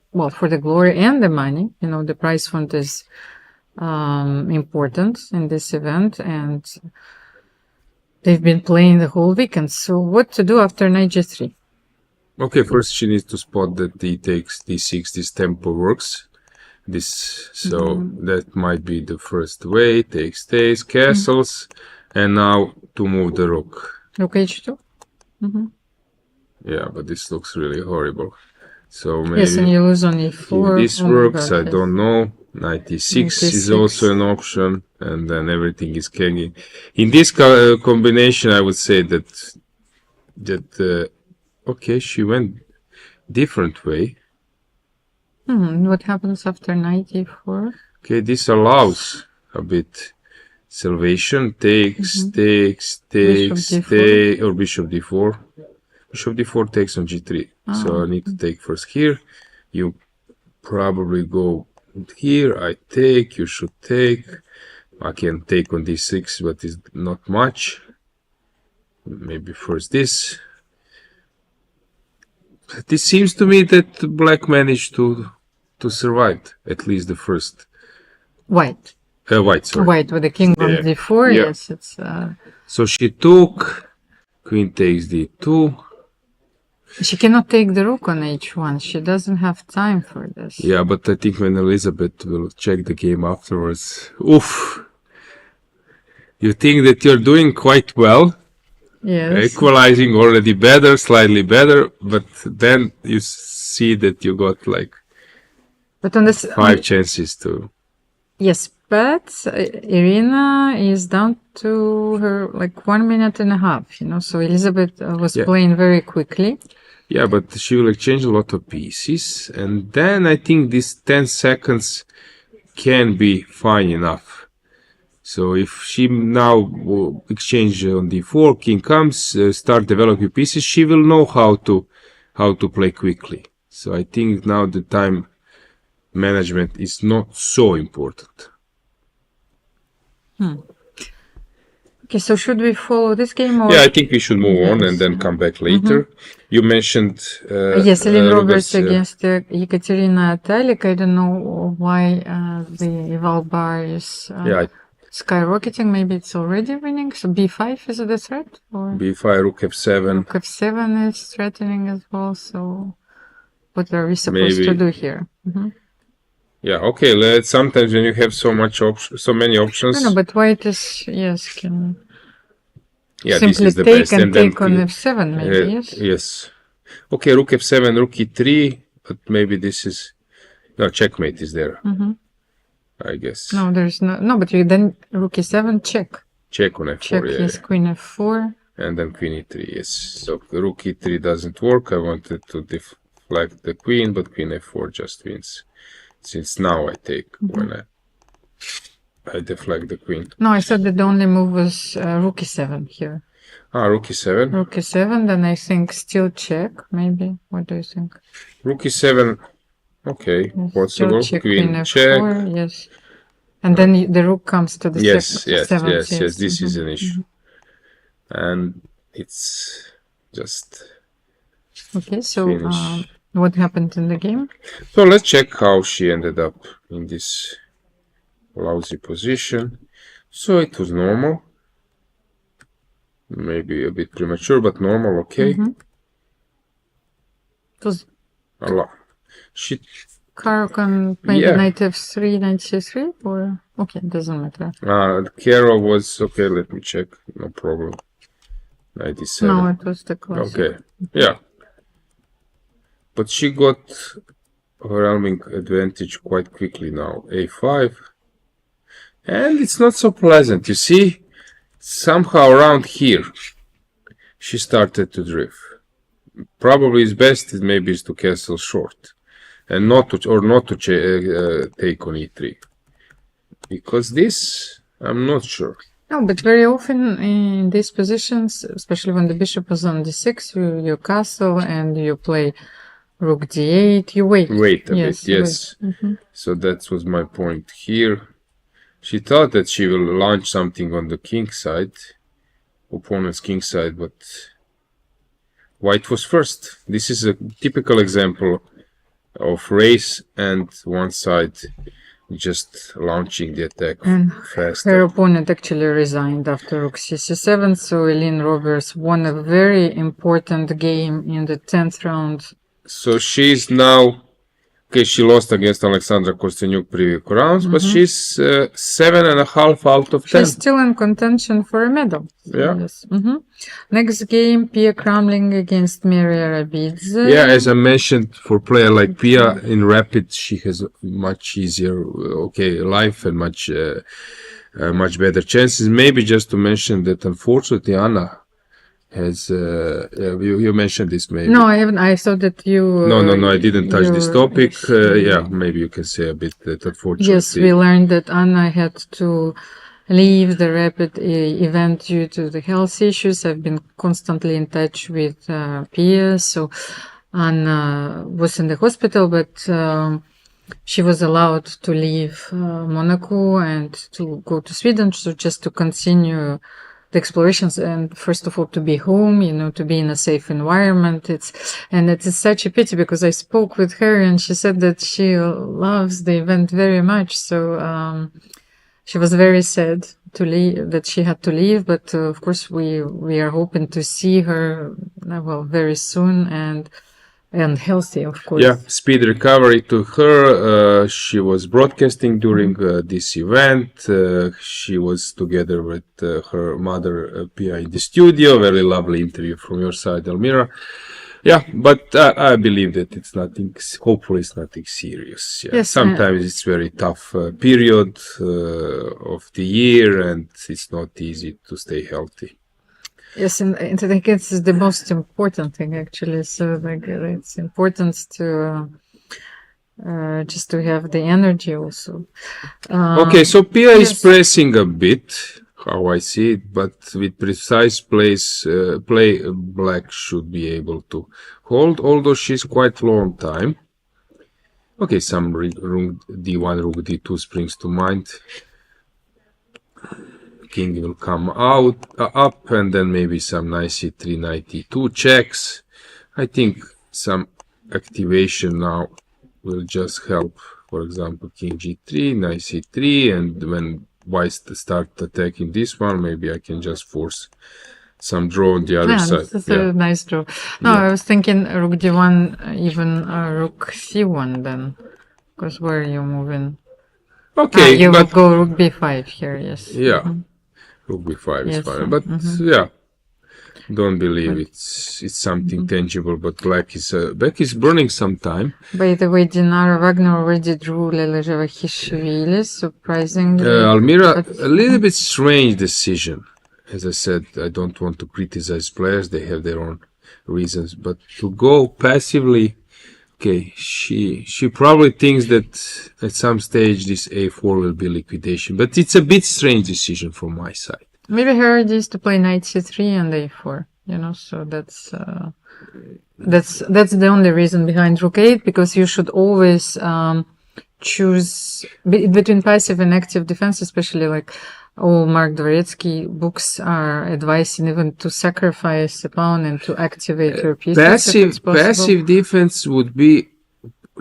[SPEAKER 7] the glory and the money. You know, the prize fund is important in this event, and they've been playing the whole weekend. So what to do after knight g3?
[SPEAKER 2] Okay, first she needs to spot that d takes d6, this tempo works. That might be the first way. Takes, castles, and now to move the rook.
[SPEAKER 7] Rook h2.
[SPEAKER 2] Yeah, but this looks really horrible. So maybe
[SPEAKER 7] yes, and you lose on e4.
[SPEAKER 2] If this works, I don't know. Knight e6 is also an option, and then everything is hanging. In this combination, I would say that okay, she went different way.
[SPEAKER 7] What happens after knight e4?
[SPEAKER 2] Okay, this allows a bit salvation. Takes, or bishop d4. Bishop d4 takes on g3. So I need to take first here. You probably go here. I take. You should take. I can take on d6, but it's not much. Maybe first this. This seems to me that black managed to survive at least the first.
[SPEAKER 7] White.
[SPEAKER 2] White, sorry.
[SPEAKER 7] White with the king on d4.
[SPEAKER 2] Yeah.
[SPEAKER 7] Yes, it's.
[SPEAKER 2] So she took. Queen takes d2.
[SPEAKER 7] She cannot take the rook on h1. She doesn't have time for this.
[SPEAKER 2] Yeah, but I think when Elisabeth will check the game afterwards, oof. You think that you're doing quite well.
[SPEAKER 7] Yes.
[SPEAKER 2] Equalizing already better, slightly better, but then you see that you got like
[SPEAKER 7] but on this,
[SPEAKER 2] 5 chances to...
[SPEAKER 7] Yes, but Irina is down to her like 1 minute and a half, you know, so Elisabeth was playing very quickly.
[SPEAKER 2] Yeah, but she will exchange a lot of pieces, and then I think this 10 seconds can be fine enough. So if she now will exchange on d4, king comes, start developing pieces, she will know how to play quickly. So I think now the time management is not so important.
[SPEAKER 7] Okay, so should we follow this game? Or?
[SPEAKER 2] Yeah, I think we should move on and then come back later. You mentioned...
[SPEAKER 7] yes, Ellen Roberts against Ekaterina Atalik. I don't know why the eval bar is skyrocketing. Maybe it's already winning. So b5 is the threat? Or?
[SPEAKER 2] b5, rook f7.
[SPEAKER 7] Rook f7 is threatening as well. So what are we supposed to do here?
[SPEAKER 2] Yeah, okay. Sometimes when you have so many options.
[SPEAKER 7] No, but white is can
[SPEAKER 2] simply
[SPEAKER 7] this is the
[SPEAKER 2] take
[SPEAKER 7] best. And take on f7, maybe. Yes.
[SPEAKER 2] Yes. Okay, rook f7, rook e3, but maybe this is checkmate is there. I guess.
[SPEAKER 7] No, there's no. But you then rook e7 check.
[SPEAKER 2] Check on f4.
[SPEAKER 7] Check yes, queen f4.
[SPEAKER 2] And then queen e3. Yes. So rook e3 doesn't work. I wanted to deflect the queen, but queen f4 just wins. Since now I take when I deflect the queen.
[SPEAKER 7] No, I thought that the only move was rook e7 here.
[SPEAKER 2] Ah, rook e7.
[SPEAKER 7] Rook e7, then I think still check, maybe. What do you think?
[SPEAKER 2] Rook e7, okay,
[SPEAKER 7] Yes,
[SPEAKER 2] possible.
[SPEAKER 7] still check,
[SPEAKER 2] Queen
[SPEAKER 7] f4,
[SPEAKER 2] check.
[SPEAKER 7] yes. And then the rook comes to the
[SPEAKER 2] Yes,
[SPEAKER 7] seventh.
[SPEAKER 2] yes, this is an issue. And it's just
[SPEAKER 7] okay, so
[SPEAKER 2] finish.
[SPEAKER 7] What happened in the game?
[SPEAKER 2] So let's check how she ended up in this lousy position. So it was normal. Maybe a bit premature, but normal, okay.
[SPEAKER 7] It was
[SPEAKER 2] She
[SPEAKER 7] Caro-Kann maybe knight f3, knight c3, or okay, doesn't matter.
[SPEAKER 2] Caro was okay. Let me check. No problem. 97.
[SPEAKER 7] No, it was the classic.
[SPEAKER 2] Okay, yeah. But she got overwhelming advantage quite quickly now. A5, and it's not so pleasant. You see, somehow around here, she started to drift. Probably his best is maybe is to castle short, and not to take on e3, because this I'm not sure.
[SPEAKER 7] No, but very often in these positions, especially when the bishop is on d6, you castle and you play rook d8. You wait.
[SPEAKER 2] Wait a bit. Yes. So that was my point here. She thought that she will launch something on the king side, opponent's king side, but white was first. This is a typical example of race and one side just launching the attack faster.
[SPEAKER 7] Her opponent actually resigned after rook c7, so Elin Roberts won a very important game in the 10th round.
[SPEAKER 2] So she's now, okay, she lost against Alexandra Kosteniuk previous rounds, but she's 7.5 out of 10.
[SPEAKER 7] She's still in contention for a medal.
[SPEAKER 2] Yeah.
[SPEAKER 7] Yes. Next game, Pia Cramling against Miria Rabidze.
[SPEAKER 2] Yeah, as I mentioned, for a player like Pia in rapid, she has much easier, life and much better chances. Maybe just to mention that, unfortunately, Anna has you mentioned this maybe.
[SPEAKER 7] No, I haven't. I thought that you.
[SPEAKER 2] No, I didn't touch this topic. Yeah, maybe you can say a bit that, unfortunately.
[SPEAKER 7] Yes, we learned that Anna had to leave the rapid event due to the health issues. I've been constantly in touch with Pia, so Anna was in the hospital, but she was allowed to leave Monaco and to go to Sweden, so just to continue the explorations, and first of all to be home, to be in a safe environment. It is such a pity, because I spoke with her and she said that she loves the event very much. So she was very sad to leave, that she had to leave, but of course we are hoping to see her very soon and healthy, of course.
[SPEAKER 2] Yeah, speed recovery to her. She was broadcasting during this event. She was together with her mother, Pia, in the studio. Very lovely interview from your side, Almira. Yeah, but I believe that it's nothing, hopefully it's nothing serious. Yeah.
[SPEAKER 7] Yes,
[SPEAKER 2] sometimes it's very tough period of the year, and it's not easy to stay healthy.
[SPEAKER 7] Yes, and I think it's the most important thing, actually. So it's important to just to have the energy also.
[SPEAKER 2] Okay, so Pia is pressing a bit, how I see it, but with precise play, black should be able to hold, although she's quite low on time. Okay, some rook d1, rook d2 springs to mind. King will come out up, and then maybe some knight c3, knight e2 checks. I think some activation now will just help. For example, king g3, knight c3, and when white start attacking this one, maybe I can just force some draw on the other side.
[SPEAKER 7] This is a nice draw. No, I was thinking rook d1, even rook c1 then, because where are you moving?
[SPEAKER 2] Okay,
[SPEAKER 7] you will go rook b5 here, yes.
[SPEAKER 2] Yeah. Rook b5 is fine, but yeah, don't believe it's something tangible. But black is burning some time.
[SPEAKER 7] By the way, Dinara Wagner already drew Lela Javahishvili, surprisingly.
[SPEAKER 2] Almira, a little bit strange decision. As I said, I don't want to criticize players; they have their own reasons. But to go passively Okay, she probably thinks that at some stage this a4 will be liquidation, but it's a bit strange decision from my side.
[SPEAKER 7] Maybe her idea is to play knight c3 and a4, you know, so that's the only reason behind rook 8, because you should always choose between passive and active defense, especially like all Mark Dvoretsky books are advising even to sacrifice a pawn and to activate your pieces.
[SPEAKER 2] Passive defense would be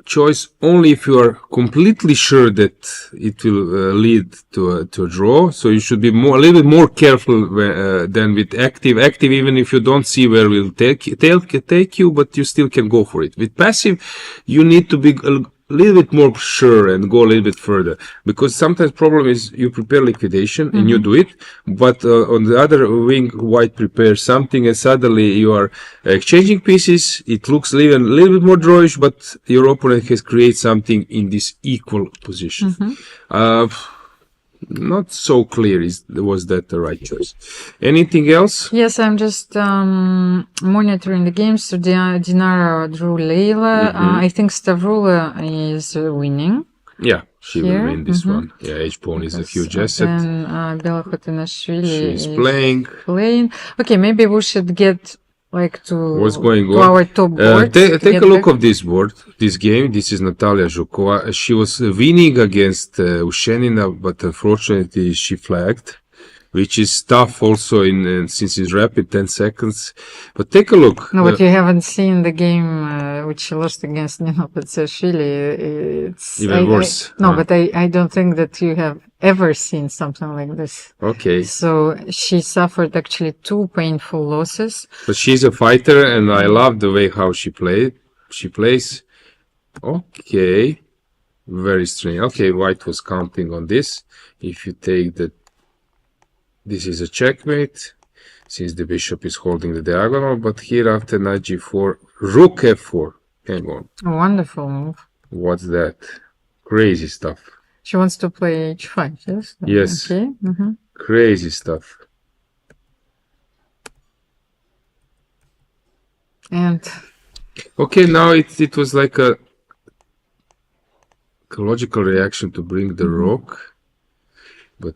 [SPEAKER 2] choice only if you are completely sure that it will lead to a draw. So you should be a little bit more careful than with active. Active, even if you don't see where it will take you, but you still can go for it. With passive, you need to be a little bit more sure and go a little bit further, because sometimes problem is you prepare liquidation and you do it, but on the other wing white prepares something and suddenly you are exchanging pieces. It looks even a little bit more drawish, but your opponent has created something in this equal position. Not so clear was that the right choice. Anything else?
[SPEAKER 7] Yes, I'm just monitoring the games. So Dinara drew Leila. I think Stavroula is winning.
[SPEAKER 2] Yeah, she will win this one. Yeah, h-pawn is a huge asset.
[SPEAKER 7] And Bella Khotenashvili
[SPEAKER 2] is playing.
[SPEAKER 7] Okay, maybe we should get
[SPEAKER 2] what's going on?
[SPEAKER 7] Our top board.
[SPEAKER 2] Take a look of this board, this game. This is Natalia Zhukova. She was winning against Ushenina, but unfortunately she flagged, which is tough also since it's rapid 10 seconds. But take a look.
[SPEAKER 7] No, but you haven't seen the game which she lost against Nino Petsiashvili. It's
[SPEAKER 2] even worse.
[SPEAKER 7] But I don't think that you have ever seen something like this.
[SPEAKER 2] Okay.
[SPEAKER 7] So she suffered actually 2 painful losses.
[SPEAKER 2] But she's a fighter, and I love the way how she plays. Okay. Very strange. Okay, white was counting on this. If you take that, this is a checkmate, since the bishop is holding the diagonal, but here after knight g4, rook f4. Hang on.
[SPEAKER 7] A wonderful move.
[SPEAKER 2] What's that? Crazy stuff.
[SPEAKER 7] She wants to play h5, yes?
[SPEAKER 2] Yes.
[SPEAKER 7] Okay.
[SPEAKER 2] Crazy stuff.
[SPEAKER 7] And
[SPEAKER 2] okay, now it was like a logical reaction to bring the rook, but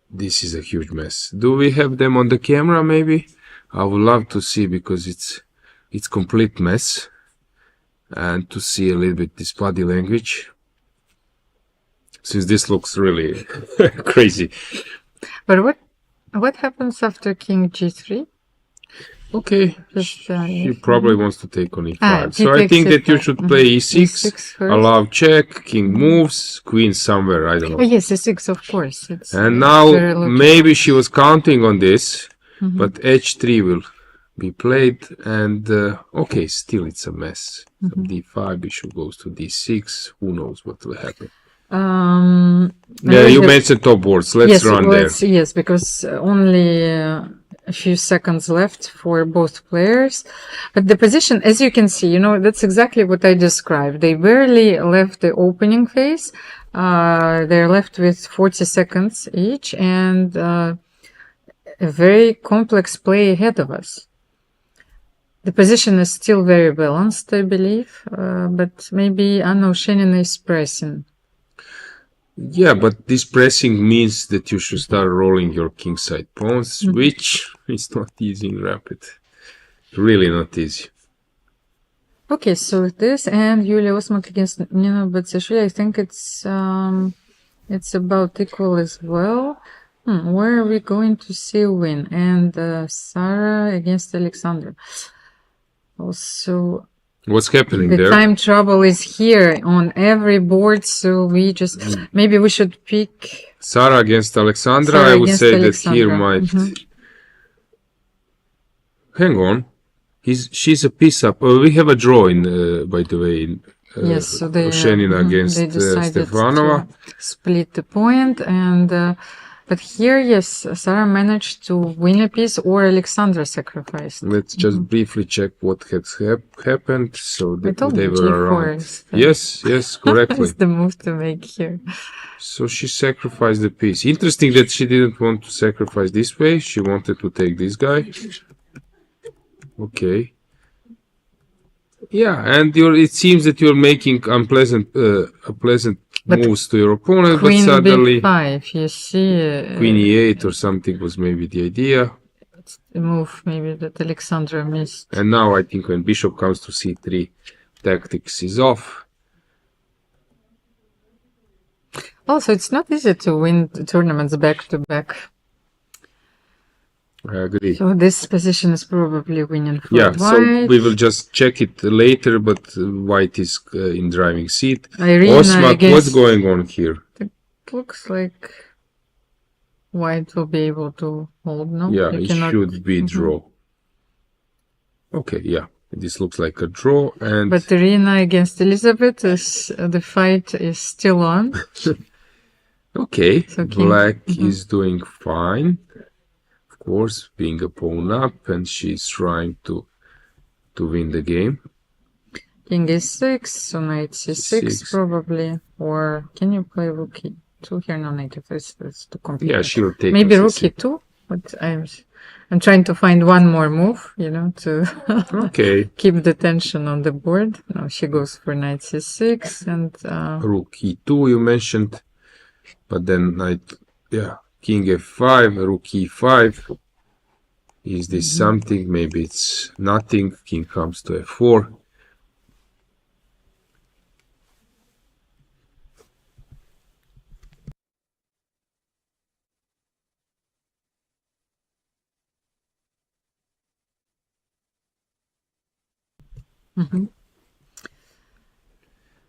[SPEAKER 2] this is a huge mess. Do we have them on the camera? Maybe I would love to see, because it's complete mess, and to see a little bit this body language, since this looks really crazy.
[SPEAKER 7] But what happens after king g3?
[SPEAKER 2] Okay, she probably wants to take on e5. So I think that you should play e6, allow check, king moves, queen somewhere, I don't know.
[SPEAKER 7] Yes, e6, of course.
[SPEAKER 2] And now maybe she was counting on this, but h3 will be played, and okay, still it's a mess. d5, bishop goes to d6, who knows what will happen. Yeah, you mentioned top boards. Let's run there.
[SPEAKER 7] Yes, because only a few seconds left for both players. But the position, as you can see, that's exactly what I described. They barely left the opening phase. They're left with 40 seconds each, and a very complex play ahead of us. The position is still very balanced, I believe, but maybe Anna Ushenina is pressing.
[SPEAKER 2] Yeah, but this pressing means that you should start rolling your kingside pawns, which is not easy in rapid. Really not easy.
[SPEAKER 7] Okay, so this and Yulia Osmak against Nina Petsiashvili, I think it's about equal as well. Where are we going to see a win? And Sarah against Alexandra. Also,
[SPEAKER 2] what's happening
[SPEAKER 7] the
[SPEAKER 2] there?
[SPEAKER 7] Time trouble is here on every board, so we just maybe we should pick
[SPEAKER 2] Sarah against Alexandra. I would say that here might hang on. She's a piece up. We have a draw in, by the way.
[SPEAKER 7] Yes, so they
[SPEAKER 2] Ushenina against Stefanova.
[SPEAKER 7] To split the point, and but here, yes, Sarah managed to win a piece, or Alexandra sacrificed.
[SPEAKER 2] Let's just briefly check what has happened. So that they were around. Yes, correctly.
[SPEAKER 7] That's the move to make here.
[SPEAKER 2] So she sacrificed the piece. Interesting that she didn't want to sacrifice this way. She wanted to take this guy. Okay. Yeah, and it seems that you're making unpleasant moves to your opponent, but
[SPEAKER 7] Queen
[SPEAKER 2] suddenly
[SPEAKER 7] b5, you see.
[SPEAKER 2] Queen e8 or something was maybe the idea.
[SPEAKER 7] The move maybe that Alexandra missed.
[SPEAKER 2] And now I think when bishop comes to c3, tactics is off.
[SPEAKER 7] Also, it's not easy to win the tournaments back to back.
[SPEAKER 2] I agree.
[SPEAKER 7] So this position is probably winning for
[SPEAKER 2] Yeah,
[SPEAKER 7] white.
[SPEAKER 2] so we will just check it later, but white is in driving seat.
[SPEAKER 7] Irina
[SPEAKER 2] Osmak, what's going on here?
[SPEAKER 7] It looks like white will be able to hold, no?
[SPEAKER 2] Yeah,
[SPEAKER 7] You
[SPEAKER 2] it
[SPEAKER 7] cannot-
[SPEAKER 2] should be draw. Okay, yeah, this looks like a draw, and
[SPEAKER 7] But Irina against Elisabeth, is, the fight is still on.
[SPEAKER 2] okay,
[SPEAKER 7] So king-
[SPEAKER 2] black is doing fine. Of course, being a pawn up, and she's trying to win the game.
[SPEAKER 7] King e6, so knight c6
[SPEAKER 2] C6.
[SPEAKER 7] probably. Or can you play rook e2 here? No, knight f6, that's too complicated.
[SPEAKER 2] Yeah, she will take
[SPEAKER 7] Maybe
[SPEAKER 2] on
[SPEAKER 7] rook
[SPEAKER 2] C6.
[SPEAKER 7] e2, but I'm trying to find one more move, you know, to
[SPEAKER 2] Okay.
[SPEAKER 7] keep the tension on the board. No, she goes for knight c6 and
[SPEAKER 2] Rook e2 you mentioned, but then knight, yeah, king f5, rook e5. Is this something? Maybe it's nothing. King comes to f4.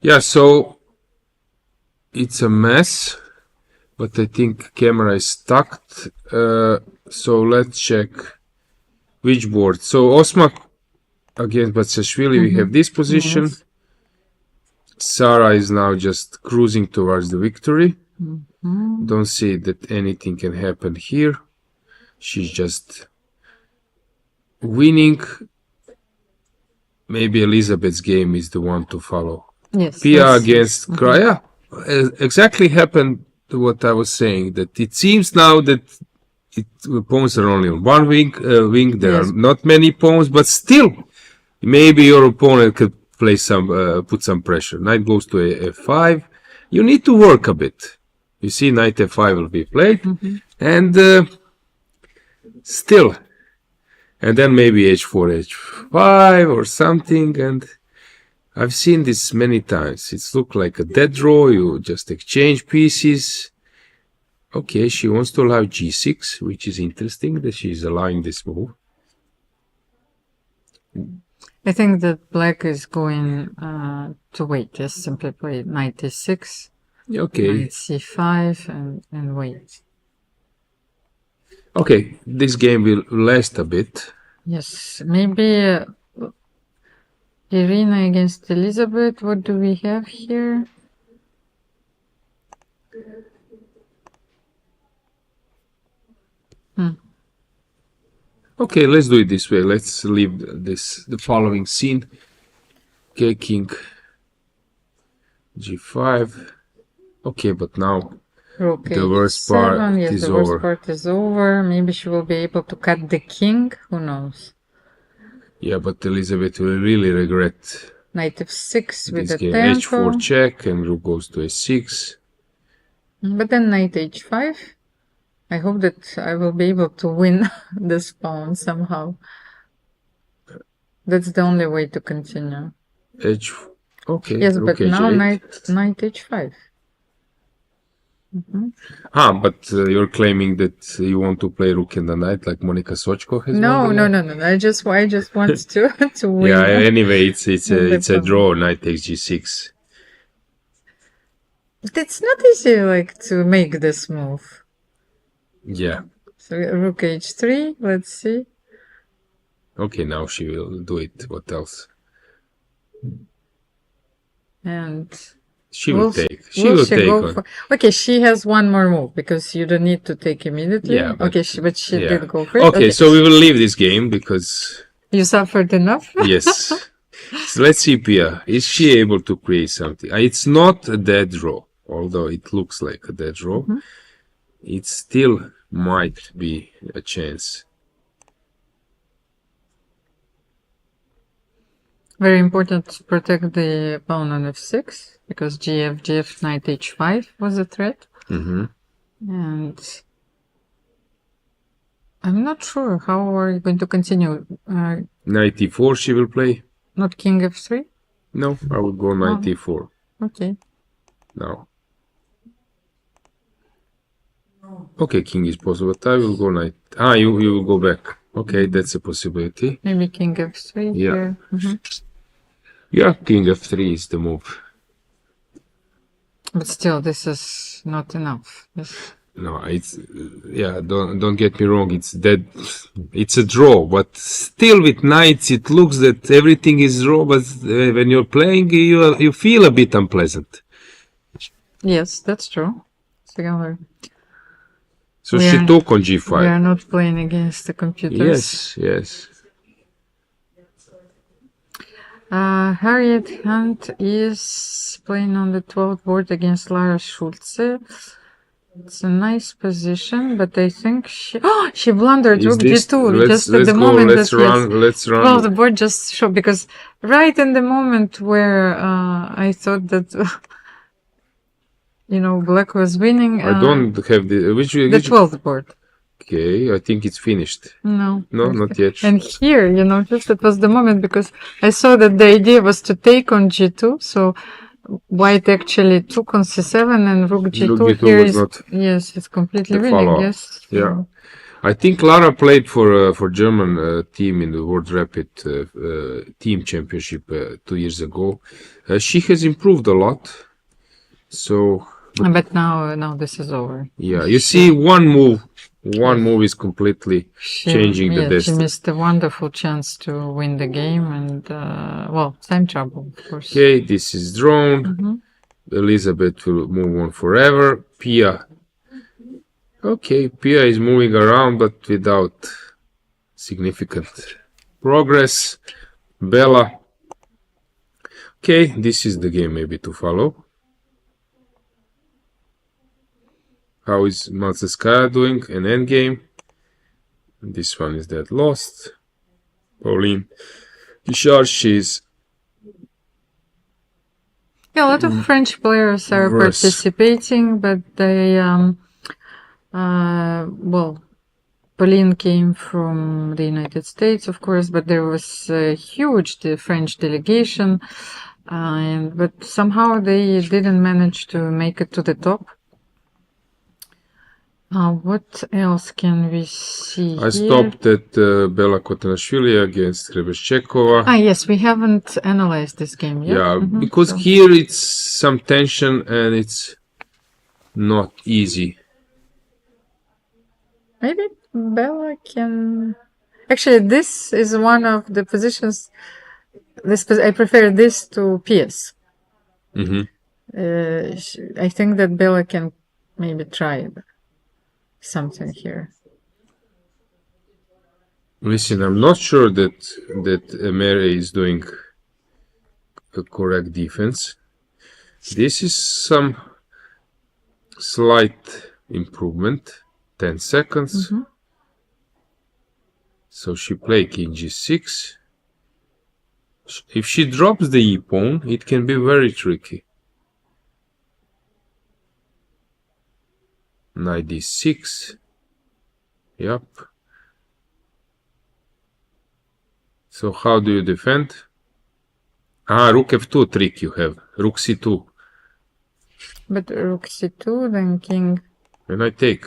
[SPEAKER 2] Yeah, so it's a mess, but I think camera is stuck. So let's check which board. So Osmak against Batsashvili, we have this position.
[SPEAKER 7] Yes.
[SPEAKER 2] Sarah is now just cruising towards the victory.
[SPEAKER 7] Mhm.
[SPEAKER 2] Don't see that anything can happen here. She's just winning. Maybe Elisabeth's game is the one to follow.
[SPEAKER 7] Yes,
[SPEAKER 2] Pia
[SPEAKER 7] that's-
[SPEAKER 2] against Kraya. Exactly happened to what I was saying. That it seems now that pawns are only on one wing. There
[SPEAKER 7] Yes.
[SPEAKER 2] are not many pawns, but still, maybe your opponent could play some, put some pressure. Knight goes to f5. You need to work a bit. You see, knight f5 will be played, and still, and then maybe h4, h5 or something. And I've seen this many times. It's looked like a dead draw. You just exchange pieces. Okay, she wants to allow g6, which is interesting that she's allowing this move.
[SPEAKER 7] I think that black is going to wait. Just simply play knight e6,
[SPEAKER 2] Okay,
[SPEAKER 7] knight c5, and wait.
[SPEAKER 2] okay, this game will last a bit.
[SPEAKER 7] Yes, maybe Irina against Elisabeth. What do we have here?
[SPEAKER 2] Okay, let's do it this way. Let's leave the following scene. Okay, king g5. Okay, but now
[SPEAKER 7] Rook
[SPEAKER 2] the worst
[SPEAKER 7] h7.
[SPEAKER 2] part
[SPEAKER 7] Yes,
[SPEAKER 2] is
[SPEAKER 7] the worst
[SPEAKER 2] over.
[SPEAKER 7] part is over. Maybe she will be able to cut the king. Who knows?
[SPEAKER 2] Yeah, but Elisabeth will really regret
[SPEAKER 7] Knight f6 with
[SPEAKER 2] this
[SPEAKER 7] a
[SPEAKER 2] game.
[SPEAKER 7] tempo.
[SPEAKER 2] h4 check, and rook goes to h6.
[SPEAKER 7] But then knight h5. I hope that I will be able to win this pawn somehow. That's the only way to continue.
[SPEAKER 2] Okay.
[SPEAKER 7] Yes,
[SPEAKER 2] rook
[SPEAKER 7] but now
[SPEAKER 2] h8.
[SPEAKER 7] knight h5.
[SPEAKER 2] But you're claiming that you want to play rook and the knight like Monika Sochko has
[SPEAKER 7] No,
[SPEAKER 2] won
[SPEAKER 7] no,
[SPEAKER 2] the
[SPEAKER 7] no, no. I just want to win.
[SPEAKER 2] Yeah, anyway, it's
[SPEAKER 7] the
[SPEAKER 2] a
[SPEAKER 7] pawn.
[SPEAKER 2] draw. Knight takes g6.
[SPEAKER 7] But it's not easy, like, to make this move.
[SPEAKER 2] Yeah.
[SPEAKER 7] So rook h3. Let's see.
[SPEAKER 2] Okay, now she will do it. What else?
[SPEAKER 7] And
[SPEAKER 2] She will
[SPEAKER 7] will
[SPEAKER 2] take. She will take
[SPEAKER 7] go
[SPEAKER 2] on.
[SPEAKER 7] for... Okay, she has one more move because you don't need to take immediately.
[SPEAKER 2] Yeah, but-
[SPEAKER 7] okay, but she
[SPEAKER 2] Yeah.
[SPEAKER 7] did go for it.
[SPEAKER 2] Okay, so we will leave this game because
[SPEAKER 7] You suffered enough?
[SPEAKER 2] yes. So let's see, Pia. Is she able to create something? It's not a dead draw, although it looks like a dead draw. It still might be a chance.
[SPEAKER 7] Very important to protect the pawn on f6 because gf knight h5 was a threat.
[SPEAKER 2] Mm-hmm.
[SPEAKER 7] And I'm not sure how are you going to continue.
[SPEAKER 2] Knight e4 she will play.
[SPEAKER 7] Not king f3?
[SPEAKER 2] No, I will go knight e4.
[SPEAKER 7] Okay.
[SPEAKER 2] Now. Okay, king is possible, but I will go knight. You will go back. Okay, that's a possibility.
[SPEAKER 7] Maybe king f3
[SPEAKER 2] Yeah.
[SPEAKER 7] here. Mm-hmm.
[SPEAKER 2] Yeah, king f3 is the move.
[SPEAKER 7] But still, this is not enough.
[SPEAKER 2] No, it's don't get me wrong, it's dead. It's a draw, but still with knights it looks that everything is draw, but when you're playing you feel a bit unpleasant.
[SPEAKER 7] Yes, that's true.
[SPEAKER 2] So she took on g5.
[SPEAKER 7] We are not playing against the computers.
[SPEAKER 2] Yes.
[SPEAKER 7] Harriet Hunt is playing on the 12th board against Lara Schulze. It's a nice position, but I think she blundered rook g2 just at the moment
[SPEAKER 2] let's run.
[SPEAKER 7] Well, the board just showed because right in the moment where I thought that black was winning.
[SPEAKER 2] I don't have the
[SPEAKER 7] the 12th board.
[SPEAKER 2] Okay, I think it's finished.
[SPEAKER 7] No,
[SPEAKER 2] not yet.
[SPEAKER 7] And here, just that was the moment because I saw that the idea was to take on g2, so white actually took on c7 and rook g2 here is yes, it's completely winning. Yes.
[SPEAKER 2] Yeah. I think Lara played for German team in the World Rapid team championship 2 years ago. She has improved a lot. So
[SPEAKER 7] but now this is over.
[SPEAKER 2] Yeah, you see one move is completely changing the destiny.
[SPEAKER 7] She missed a wonderful chance to win the game and, time trouble, of course.
[SPEAKER 2] Okay, this is drawn. Elisabeth will move on forever. Pia. Okay, Pia is moving around, but without significant progress. Bella. Okay, this is the game maybe to follow. How is Malzeskaya doing? An endgame. This one is dead lost. Pauline Guichard, she's...
[SPEAKER 7] Yeah, a lot of French players are participating, but they... Pauline came from the United States, of course, but there was a huge French delegation, but somehow they didn't manage to make it to the top. What else can we see
[SPEAKER 2] I stopped at Bella Khotenashvili against Skripchenko.
[SPEAKER 7] Yes, we haven't analyzed this game yet.
[SPEAKER 2] Yeah, because here it's some tension and it's not easy.
[SPEAKER 7] Maybe Bella can... Actually, this is one of the positions... I prefer this to PS. I think that Bella can maybe try something here.
[SPEAKER 2] Listen, I'm not sure that Amir is doing a correct defense. This is some slight improvement. 10 seconds. So she played king g6. If she drops the e-pawn, it can be very tricky. Knight d6. Yep. So how do you defend? Rook f2 trick you have. Rook c2.
[SPEAKER 7] But rook c2, then king...
[SPEAKER 2] And I take.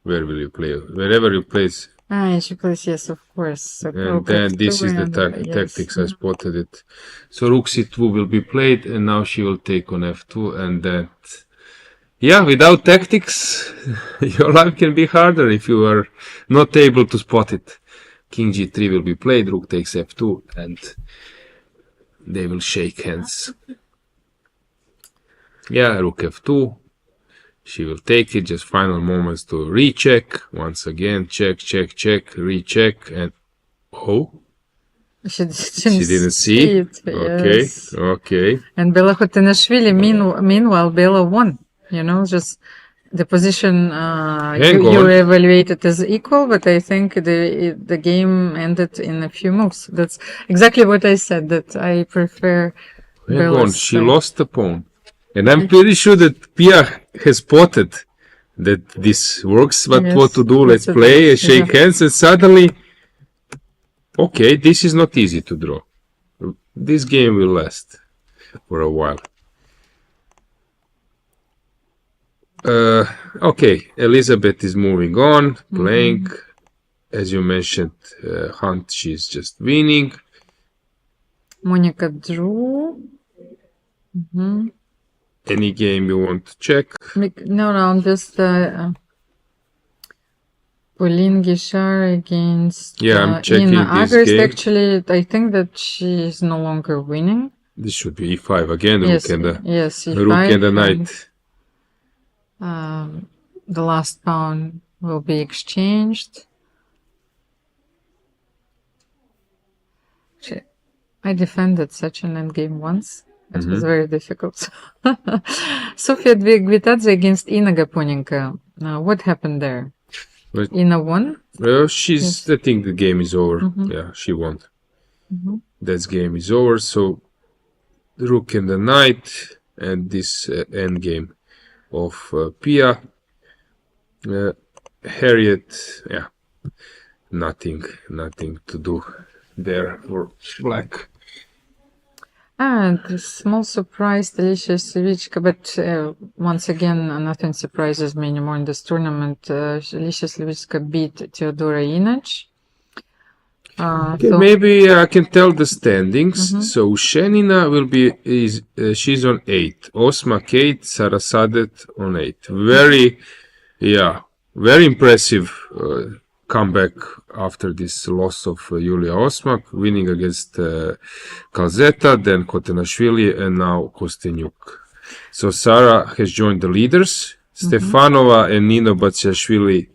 [SPEAKER 2] Where will you play? Wherever you place.
[SPEAKER 7] She plays, yes, of course. So
[SPEAKER 2] and then this is the tactics, I spotted it. So rook c2 will be played, and now she will take on f2, and that... Yeah, without tactics, your life can be harder if you are not able to spot it. King g3 will be played, rook takes f2, and they will shake hands. Yeah, rook f2. She will take it, just final moments to recheck. Once again, check, check, check, recheck, and... Oh!
[SPEAKER 7] She didn't
[SPEAKER 2] see
[SPEAKER 7] it.
[SPEAKER 2] Okay,
[SPEAKER 7] Yes.
[SPEAKER 2] okay.
[SPEAKER 7] And Bella Khotenashvili, meanwhile, Bella won. You know, just the position
[SPEAKER 2] Hang
[SPEAKER 7] you
[SPEAKER 2] on.
[SPEAKER 7] evaluated as equal, but I think the game ended in a few moves. That's exactly what I said, that I prefer
[SPEAKER 2] Hang
[SPEAKER 7] Bella's
[SPEAKER 2] on, she
[SPEAKER 7] side.
[SPEAKER 2] lost the pawn. And I'm pretty sure that Pia has spotted that this works, but
[SPEAKER 7] Yes,
[SPEAKER 2] what to do? Let's
[SPEAKER 7] that's
[SPEAKER 2] play,
[SPEAKER 7] it.
[SPEAKER 2] shake
[SPEAKER 7] Yeah.
[SPEAKER 2] hands, and suddenly, okay, this is not easy to draw. This game will last for a while. Okay, Elisabeth is moving on, playing. As you mentioned, Hunt, she's just winning.
[SPEAKER 7] Monica drew.
[SPEAKER 2] Any game you want to check?
[SPEAKER 7] No, I'm just Pauline Guichard against
[SPEAKER 2] Yeah, I'm checking
[SPEAKER 7] Ina
[SPEAKER 2] this
[SPEAKER 7] Agers.
[SPEAKER 2] game.
[SPEAKER 7] Actually, I think that she is no longer winning.
[SPEAKER 2] This should be e5 again,
[SPEAKER 7] Yes,
[SPEAKER 2] rook and the,
[SPEAKER 7] yes,
[SPEAKER 2] rook and the
[SPEAKER 7] e5,
[SPEAKER 2] knight.
[SPEAKER 7] The last pawn will be exchanged. I defended such an endgame once. It was very difficult. Sofia Dvigvitadze against Ina Gaponenko. What happened there?
[SPEAKER 2] But,
[SPEAKER 7] Ina won?
[SPEAKER 2] well, I think the game is over. Yeah, she won. That game is over. So, the rook and the knight, and this endgame of Pia. Harriet, yeah, nothing to do there for black.
[SPEAKER 7] And a small surprise, Alicia Slivichka, but once again, nothing surprises me anymore in this tournament. Alicia Slivichka beat Teodora Inac.
[SPEAKER 2] Okay, maybe I can tell the standings. So Shenina will be she's on 8, Osmak 8, Sarasadet on 8. Very impressive comeback after this loss of Julia Osmak, winning against Kalzeta, then Khotenashvili, and now Kosteniuk. So Sara has joined the leaders. Stefanova and Nino Batsiashvili,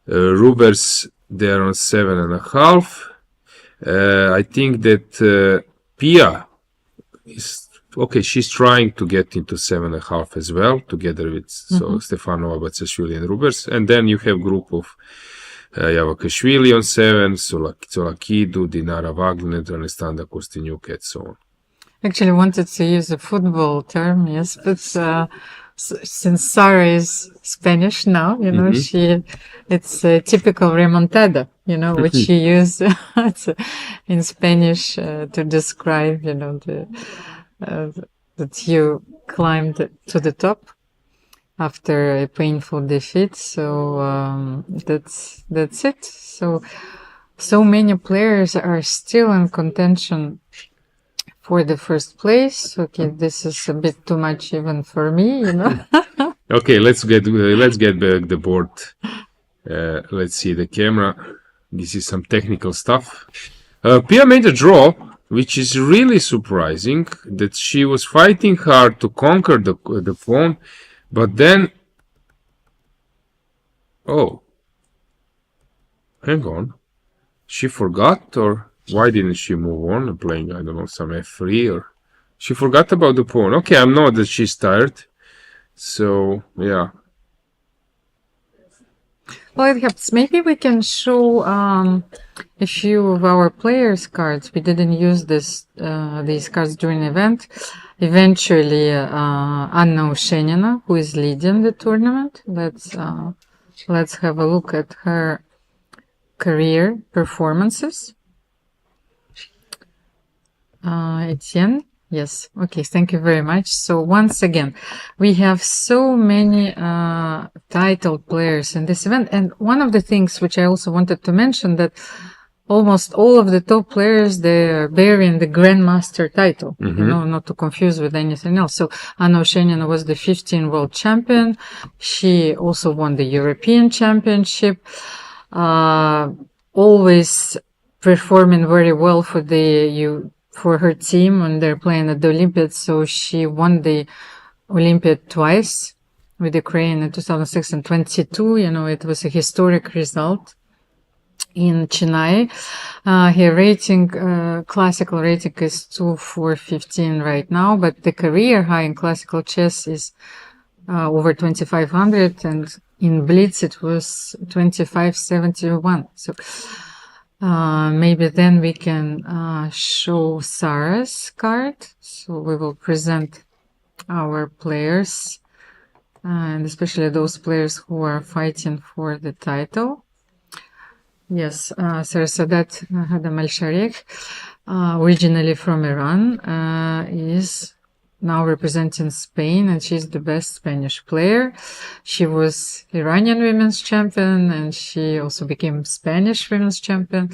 [SPEAKER 2] Rubers, they are on 7.5. I think that Pia is okay. She's trying to get into 7.5 as well, together with Stefanova, Batsiashvili, and Rubers. And then you have group of Yavakashvili on 7, Tsolakidou, Dinara Wagner, Alexandra Kosteniuk, and so on.
[SPEAKER 7] Actually, I wanted to use a football term, yes, but since Sara is Spanish now, you know, it's a typical remontada, you know, which you use in Spanish to describe, you know, that you climbed to the top after a painful defeat. So that's it. So many players are still in contention for the first place. Okay, this is a bit too much even for me, you know.
[SPEAKER 2] Okay, let's get back the board. Let's see the camera. This is some technical stuff. Pia made a draw, which is really surprising. That she was fighting hard to conquer the pawn, but then, oh, hang on, she forgot, or why didn't she move on playing, I don't know, some f3, or she forgot about the pawn. Okay, I know that she's tired. So, yeah.
[SPEAKER 7] Well, it helps. Maybe we can show a few of our players' cards. We didn't use these cards during the event. Eventually, Anna Ushenina, who is leading the tournament. Let's have a look at her career performances. Etienne. Yes. Okay. Thank you very much. So once again, we have so many title players in this event. And one of the things which I also wanted to mention, that almost all of the top players, they are bearing the Grandmaster title, you know, not to confuse with anything else. So Anna Ushenina was the 15 world champion. She also won the European Championship. Always performing very well for her team when they're playing at the Olympiads. So she won the Olympiad twice with Ukraine in 2006 and 22. You know, it was a historic result in Chennai. Her rating, classical rating is 2,415 right now, but the career high in classical chess is over 2500, and in Blitz it was 2571. So maybe then we can show Sarah's card. So we will present our players, and especially those players who are fighting for the title. Yes, Sarasadat Hadam Al-Sharikh, originally from Iran, is now representing Spain, and she's the best Spanish player. She was Iranian women's champion, and she also became Spanish women's champion.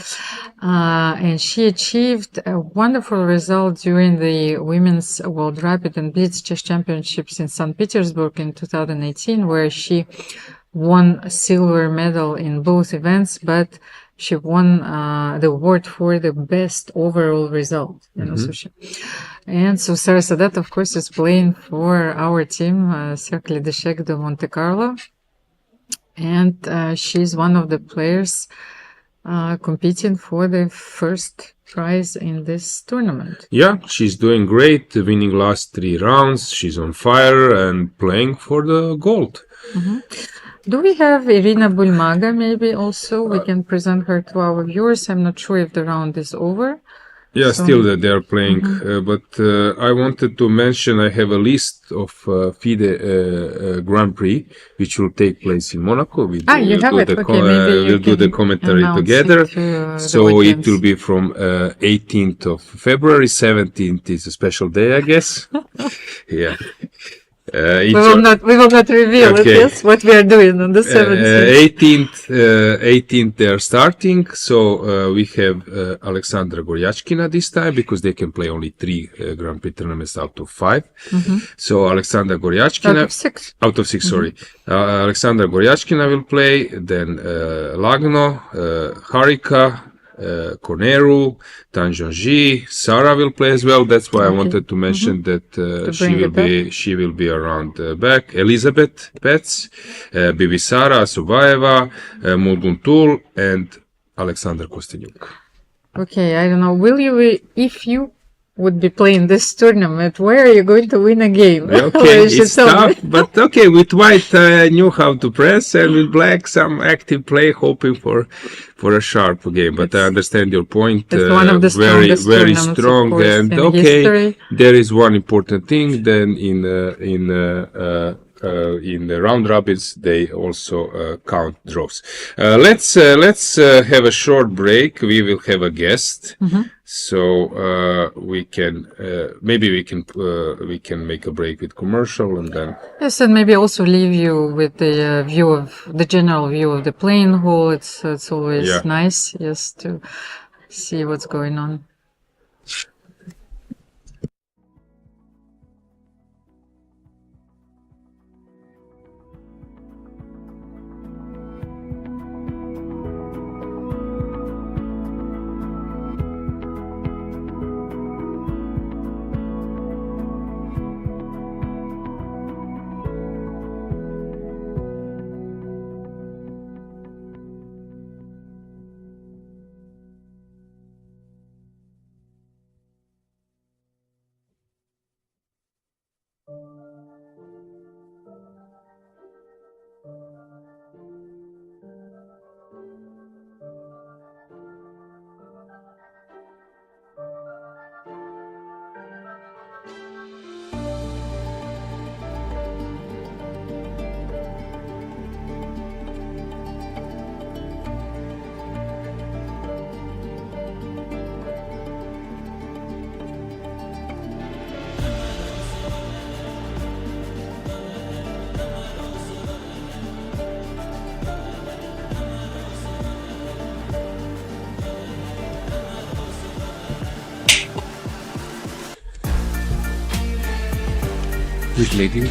[SPEAKER 7] And she achieved a wonderful result during the Women's World Rapid and Blitz Chess Championships in St. Petersburg in 2018, where she won a silver medal in both events, but she won the award for the best overall result. You know, and so Sarah Sadat, of course, is playing for our team, Cercle d'Échecs de Monte Carlo, and she's one of the players competing for the first prize in this tournament.
[SPEAKER 2] Yeah, she's doing great, winning last 3 rounds. She's on fire and playing for the gold.
[SPEAKER 7] Do we have Irina Bulmaga? Maybe also we can present her to our viewers. I'm not sure if the round is over.
[SPEAKER 2] Yeah, still that they are playing, but I wanted to mention I have a list of FIDE Grand Prix which will take place in Monaco.
[SPEAKER 7] You have it. Okay, maybe
[SPEAKER 2] we'll do the commentary together. So it will be from 18th of February. 17th is a special day, I guess. Yeah.
[SPEAKER 7] We will not reveal it, yes, what we are doing on the 17th.
[SPEAKER 2] 18th they are starting, so we have Alexandra Goryachkina this time, because they can play only 3 Grand Prix tournaments out of 5. So Alexandra Goryachkina out of 6, sorry. Alexandra Goryachkina will play, then Lagno, Harika, Koneru, Tanjanji, Sarah will play as well. That's why I wanted to mention that she will be around back. Elisabeth Paehtz, Bibisara Subaeva, Mulguntul, and Alexandra Kosteniuk.
[SPEAKER 7] Okay, I don't know. Will you, if you would be playing this tournament, where are you going to win a game?
[SPEAKER 2] Okay, it's tough, but okay, with white I knew how to press, and with black some active play, hoping for a sharp game. But I understand your point.
[SPEAKER 7] It's one of the
[SPEAKER 2] very strong,
[SPEAKER 7] course,
[SPEAKER 2] and
[SPEAKER 7] okay, history.
[SPEAKER 2] There is one important thing. Then in the round robins, they also count draws. Let's have a short break. We will have a guest, so we can maybe we can make a break with commercial, and then
[SPEAKER 7] yes, and maybe also leave you with the general view of the playing hall. It's always nice, yes, to see what's going on.
[SPEAKER 2] with leading.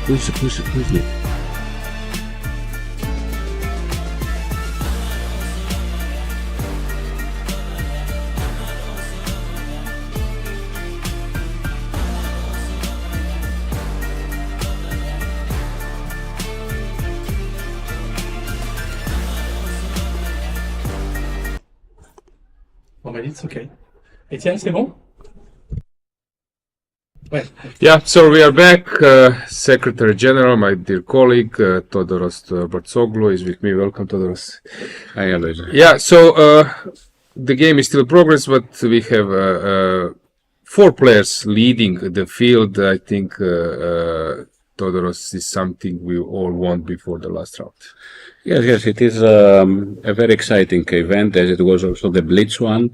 [SPEAKER 18] Who's
[SPEAKER 19] On m'a dit c'est ok. Étienne, c'est bon? Ouais.
[SPEAKER 2] Yeah, so we are back. Secretary General, my dear colleague, Todoros Bartsoglu is with me. Welcome, Todoros.
[SPEAKER 18] Hi, Alojzije.
[SPEAKER 2] Yeah, so the game is still in progress, but we have 4 players leading the field. I think Todoros is something we all want before the last round.
[SPEAKER 18] Yes, it is a very exciting event, as it was also the Blitz one.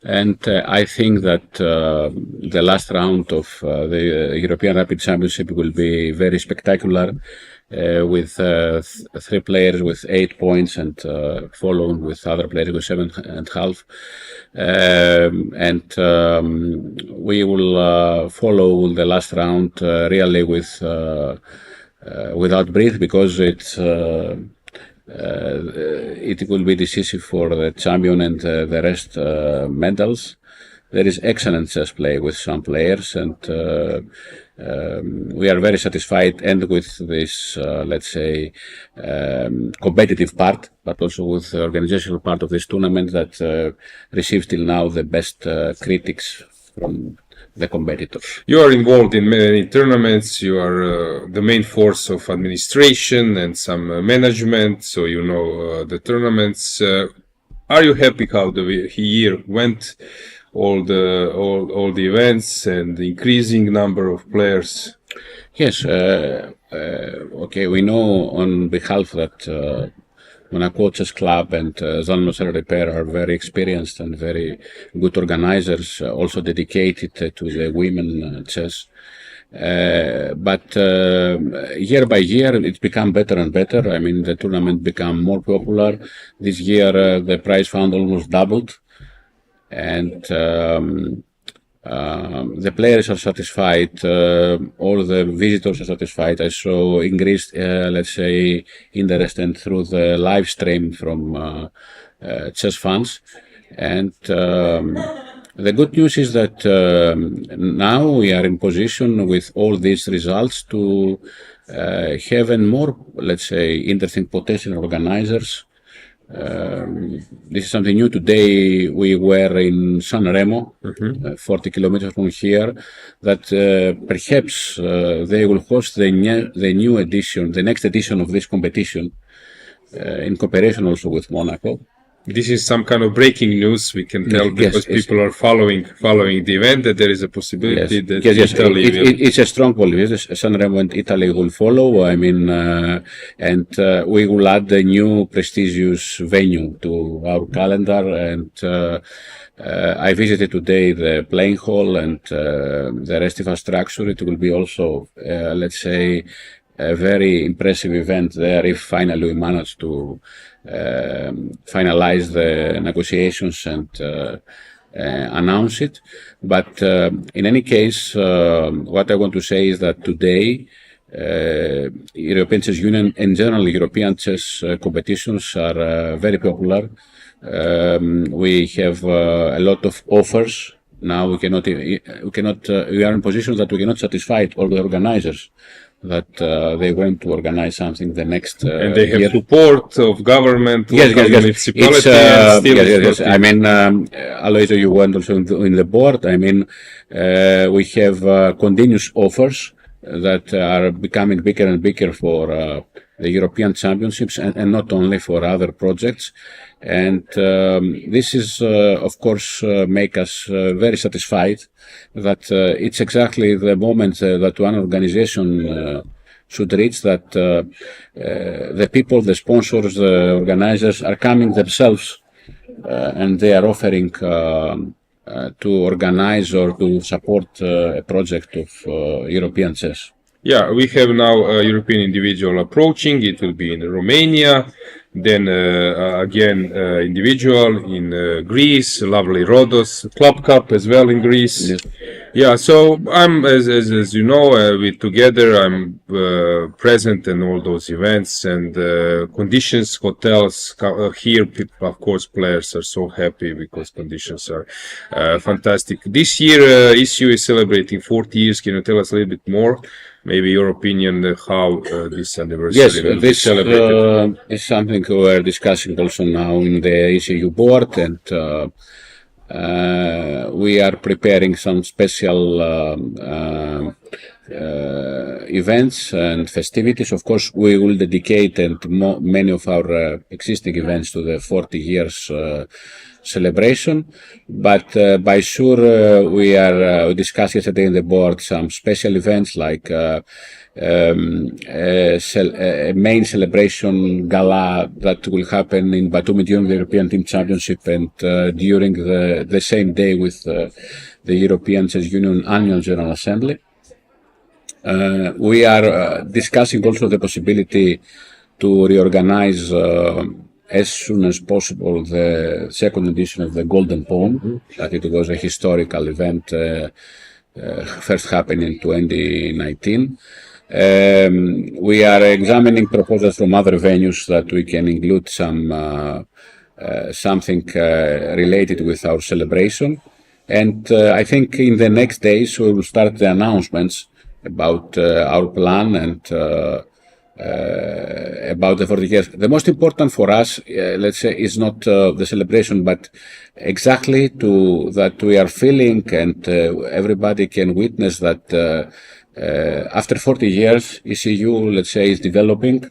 [SPEAKER 18] And I think that the last round of the European Rapid Championship will be very spectacular, with 3 players with 8 points and followed with other players with 7.5. We will follow the last round really without breath, because it will be decisive for the champion and the rest medals. There is excellent chess play with some players, and we are very satisfied, and with this, let's say, competitive part, but also with the organizational part of this tournament that receives till now the best critics from the competitors.
[SPEAKER 2] You are involved in many tournaments. You are the main force of administration and some management, so you know the tournaments. Are you happy how the year went? All the events and the increasing number of players.
[SPEAKER 18] Yes. Okay. We know on behalf that Monaco Chess Club and Jean-Michel Repair are very experienced and very good organizers, also dedicated to the women chess. But year by year, it's become better and better. I mean, the tournament become more popular. This year, the prize fund almost doubled, and the players are satisfied, all the visitors are satisfied. I saw increased, let's say, interest and through the live stream from chess fans. And the good news is that now we are in position with all these results to have a more, let's say, interesting potential organizers. This is something new. Today we were in San Remo, 40 kilometers from here, that perhaps they will host the new edition, the next edition of this competition, in cooperation also with Monaco.
[SPEAKER 2] This is some kind of breaking news, we can tell, because people are following the event, that there is a possibility that Italy will...
[SPEAKER 18] It's a strong policy. San Remo and Italy will follow. I mean, and we will add a new prestigious venue to our calendar. And I visited today the playing hall and the rest infrastructure. It will be also, let's say, a very impressive event there if finally we manage to finalize the negotiations and announce it. But in any case, what I want to say is that today European Chess Union and general European chess competitions are very popular. We have a lot of offers. Now we are in position that we cannot satisfy all the organizers, that they want to organize something the next
[SPEAKER 2] and they have
[SPEAKER 18] year.
[SPEAKER 2] Support of government, municipality.
[SPEAKER 18] Yes. I mean, Alojzije, you went also in the board. I mean, we have continuous offers that are becoming bigger and bigger for the European Championships, and not only for other projects. And this is, of course, make us very satisfied that it's exactly the moment that one organization should reach, that the people, the sponsors, the organizers are coming themselves, and they are offering to organize or to support a project of European chess.
[SPEAKER 2] Yeah, we have now a European individual approaching. It will be in Romania. Then again, individual in Greece, lovely Rhodos Club Cup as well in Greece.
[SPEAKER 18] Yes.
[SPEAKER 2] Yeah, so I'm, as you know, we together, I'm present in all those events and conditions, hotels, here, people, of course, players are so happy because conditions are fantastic. This year, ECU is celebrating 40 years. Can you tell us a little bit more? Maybe your opinion how this anniversary will be celebrated?
[SPEAKER 18] Is something we're discussing also now in the ECU board, and we are preparing some special events and festivities. Of course, we will dedicate many of our existing events to the 40 years celebration, but by sure we are discussing yesterday in the board some special events like a main celebration gala that will happen in Batumi during the European Team Championship and during the same day with the European Chess Union Annual General Assembly. We are discussing also the possibility to reorganize as soon as possible the second edition of the Golden Pole, that it was a historical event, first happened in 2019. We are examining proposals from other venues that we can include something related with our celebration. And I think in the next days we will start the announcements about our plan and about the 40 years. The most important for us, let's say, is not the celebration, but exactly that we are feeling and everybody can witness that after 40 years, ECU, let's say, is developing,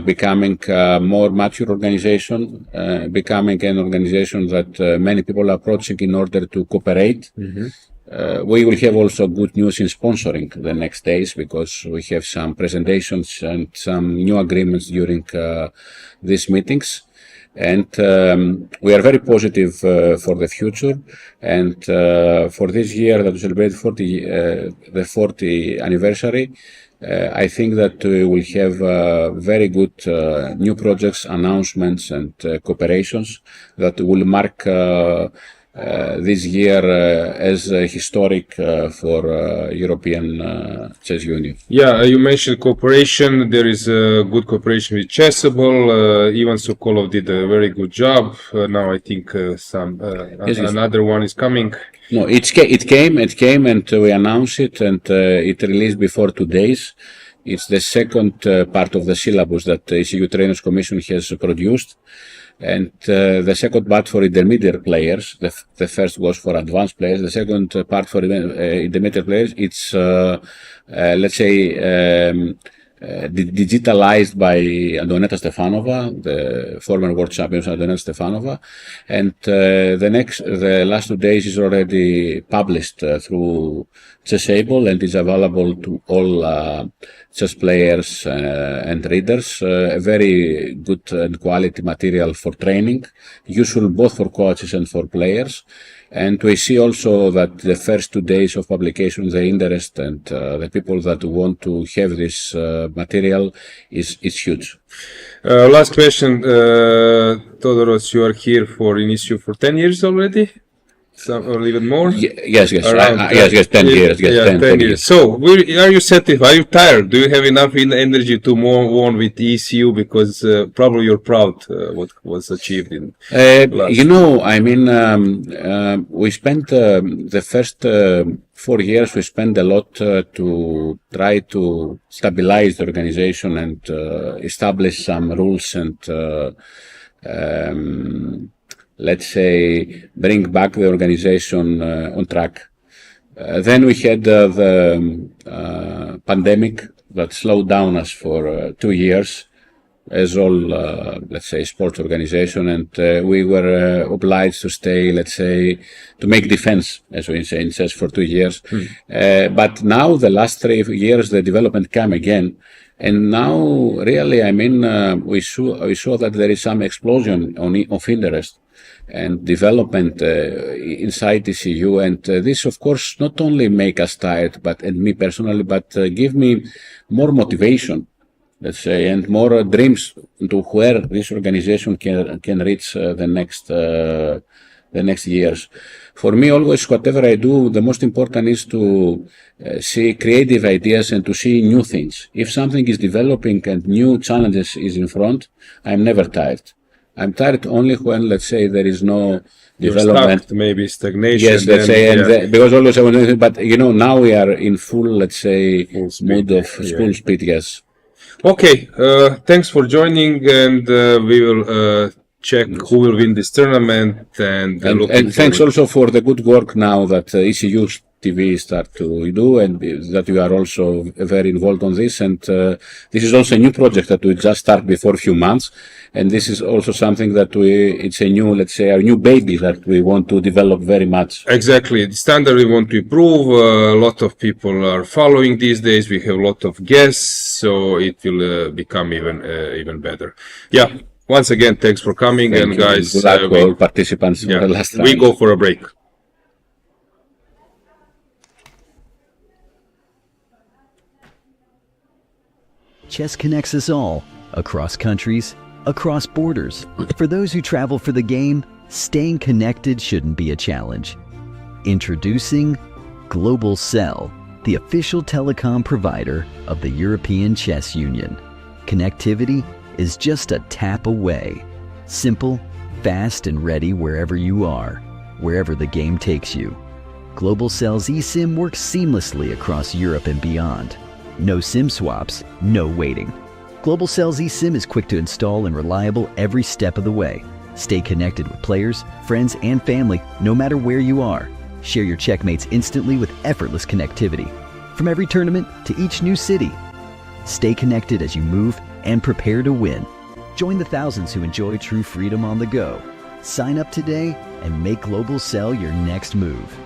[SPEAKER 18] becoming a more mature organization, becoming an organization that many people are approaching in order to cooperate. We will have also good news in sponsoring the next days because we have some presentations and some new agreements during these meetings. And we are very positive for the future. And for this year that we celebrate the 40th anniversary, I think that we will have very good new projects, announcements and cooperations that will mark this year as historic for European Chess Union.
[SPEAKER 2] Yeah, you mentioned cooperation. There is a good cooperation with Chessable. Ivan Sokolov did a very good job. Now I think another one is coming.
[SPEAKER 18] No, it came and we announced it and it released before 2 days. It's the second part of the syllabus that the ECU Trainers Commission has produced. And the second part for intermediate players, the first was for advanced players, the second part for intermediate players, it's, let's say, digitalized by Antoaneta Stefanova, the former world champion Antoaneta Stefanova. And the last 2 days is already published through Chessable and is available to all chess players and readers. A very good and quality material for training, useful both for coaches and for players. And we see also that the first 2 days of publication, the interest and the people that want to have this material is huge.
[SPEAKER 2] Last question, Todoros, you are here in ECU for 10 years already? Or even more?
[SPEAKER 18] Yes, 10 years. Yes, 10 years.
[SPEAKER 2] So, are you satisfied? Are you tired? Do you have enough energy to move on with ECU? Because probably you're proud what was achieved in
[SPEAKER 18] you know, I mean, we spent the first 4 years, we spent a lot to try to stabilize the organization and establish some rules and let's say, bring back the organization on track. Then we had the pandemic that slowed down us for 2 years, as all, let's say, sports organization, and we were obliged to stay, let's say, to make defense, as we say in chess, for 2 years. But now, the last 3 years, the development came again. And now, really, I mean, we saw that there is some explosion of interest. and development inside ECU. And this, of course, not only make us tired, and me personally, but give me more motivation, let's say, and more dreams to where this organization can reach the next years. For me, always, whatever I do, the most important is to see creative ideas and to see new things. If something is developing and new challenges is in front, I'm never tired. I'm tired only when, let's say, there is no development.
[SPEAKER 2] Stuck, maybe stagnation.
[SPEAKER 18] Yes, let's say, because always I want to, but now we are in full, let's say, mood of full speed, yes.
[SPEAKER 2] Okay, thanks for joining, and we will check who will win this tournament. And
[SPEAKER 18] thanks also for the good work now that ECU TV start to do, and that you are also very involved on this. And this is also a new project that we just started before a few months. And this is also something that it's a new, let's say, a new baby that we want to develop very much.
[SPEAKER 2] Exactly. The standard we want to improve. A lot of people are following these days. We have a lot of guests, so it will become even better. Yeah. Once again, thanks for coming.
[SPEAKER 18] Thank
[SPEAKER 2] and
[SPEAKER 18] you.
[SPEAKER 2] Guys,
[SPEAKER 18] good luck to all participants for the last time.
[SPEAKER 2] We go for a break.
[SPEAKER 1] Chess connects us all, across countries, across borders. For those who travel for the game, staying connected shouldn't be a challenge. Introducing Global Cell, the official telecom provider of the European Chess Union. Connectivity is just a tap away. Simple, fast, and ready wherever you are, wherever the game takes you. Global Cell's eSIM works seamlessly across Europe and beyond. No SIM swaps, no waiting. Global Cell's eSIM is quick to install and reliable every step of the way. Stay connected with players, friends, and family no matter where you are. Share your checkmates instantly with effortless connectivity. From every tournament to each new city. Stay connected as you move and prepare to win. Join the thousands who enjoy true freedom on the go. Sign up today and make Global Cell your next move.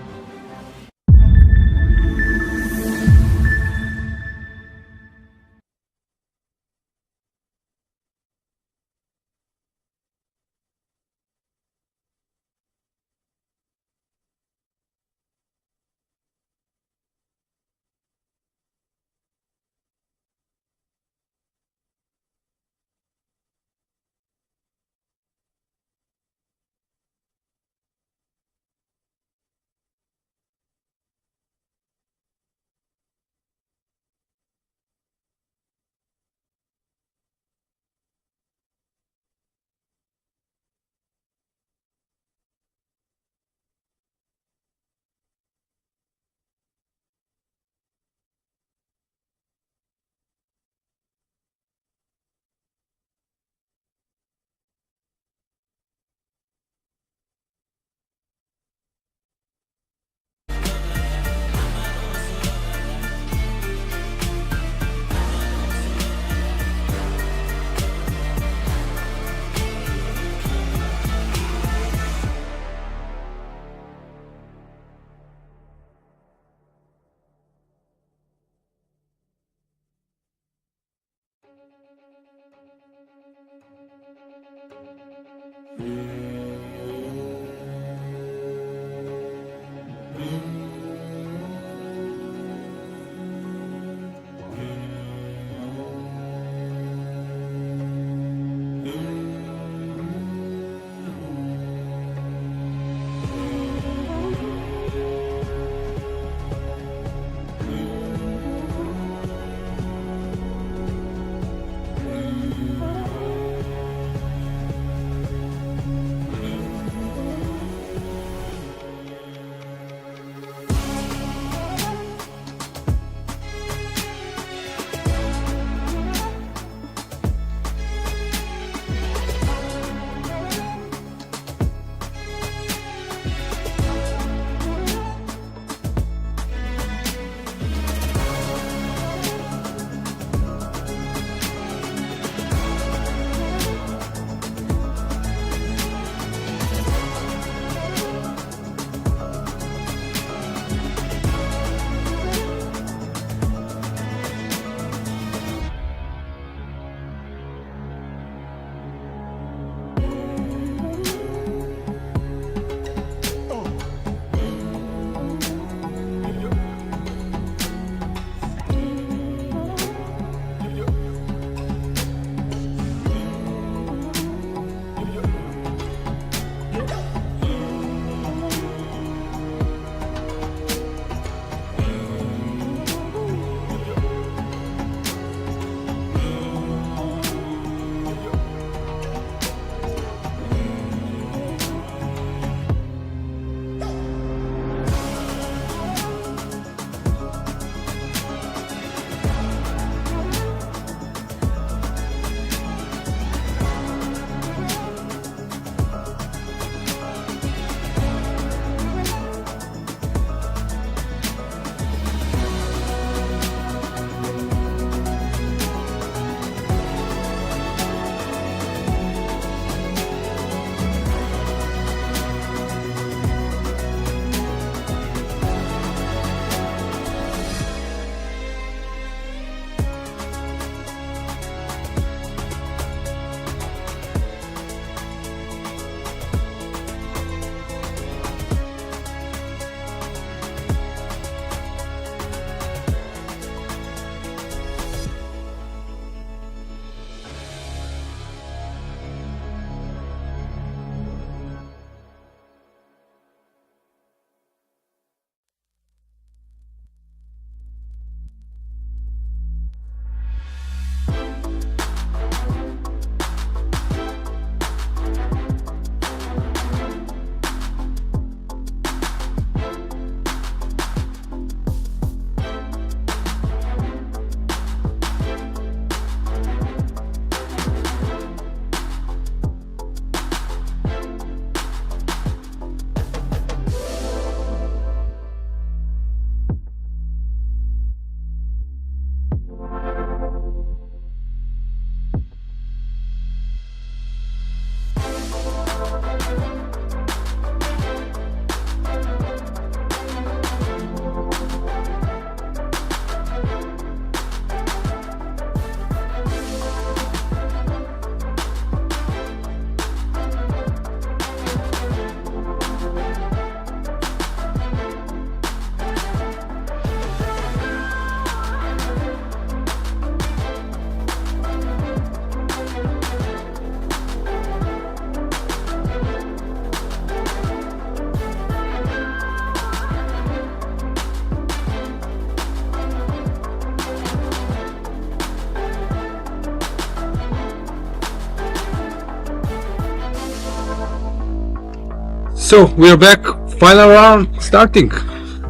[SPEAKER 2] So we are back. Final round starting.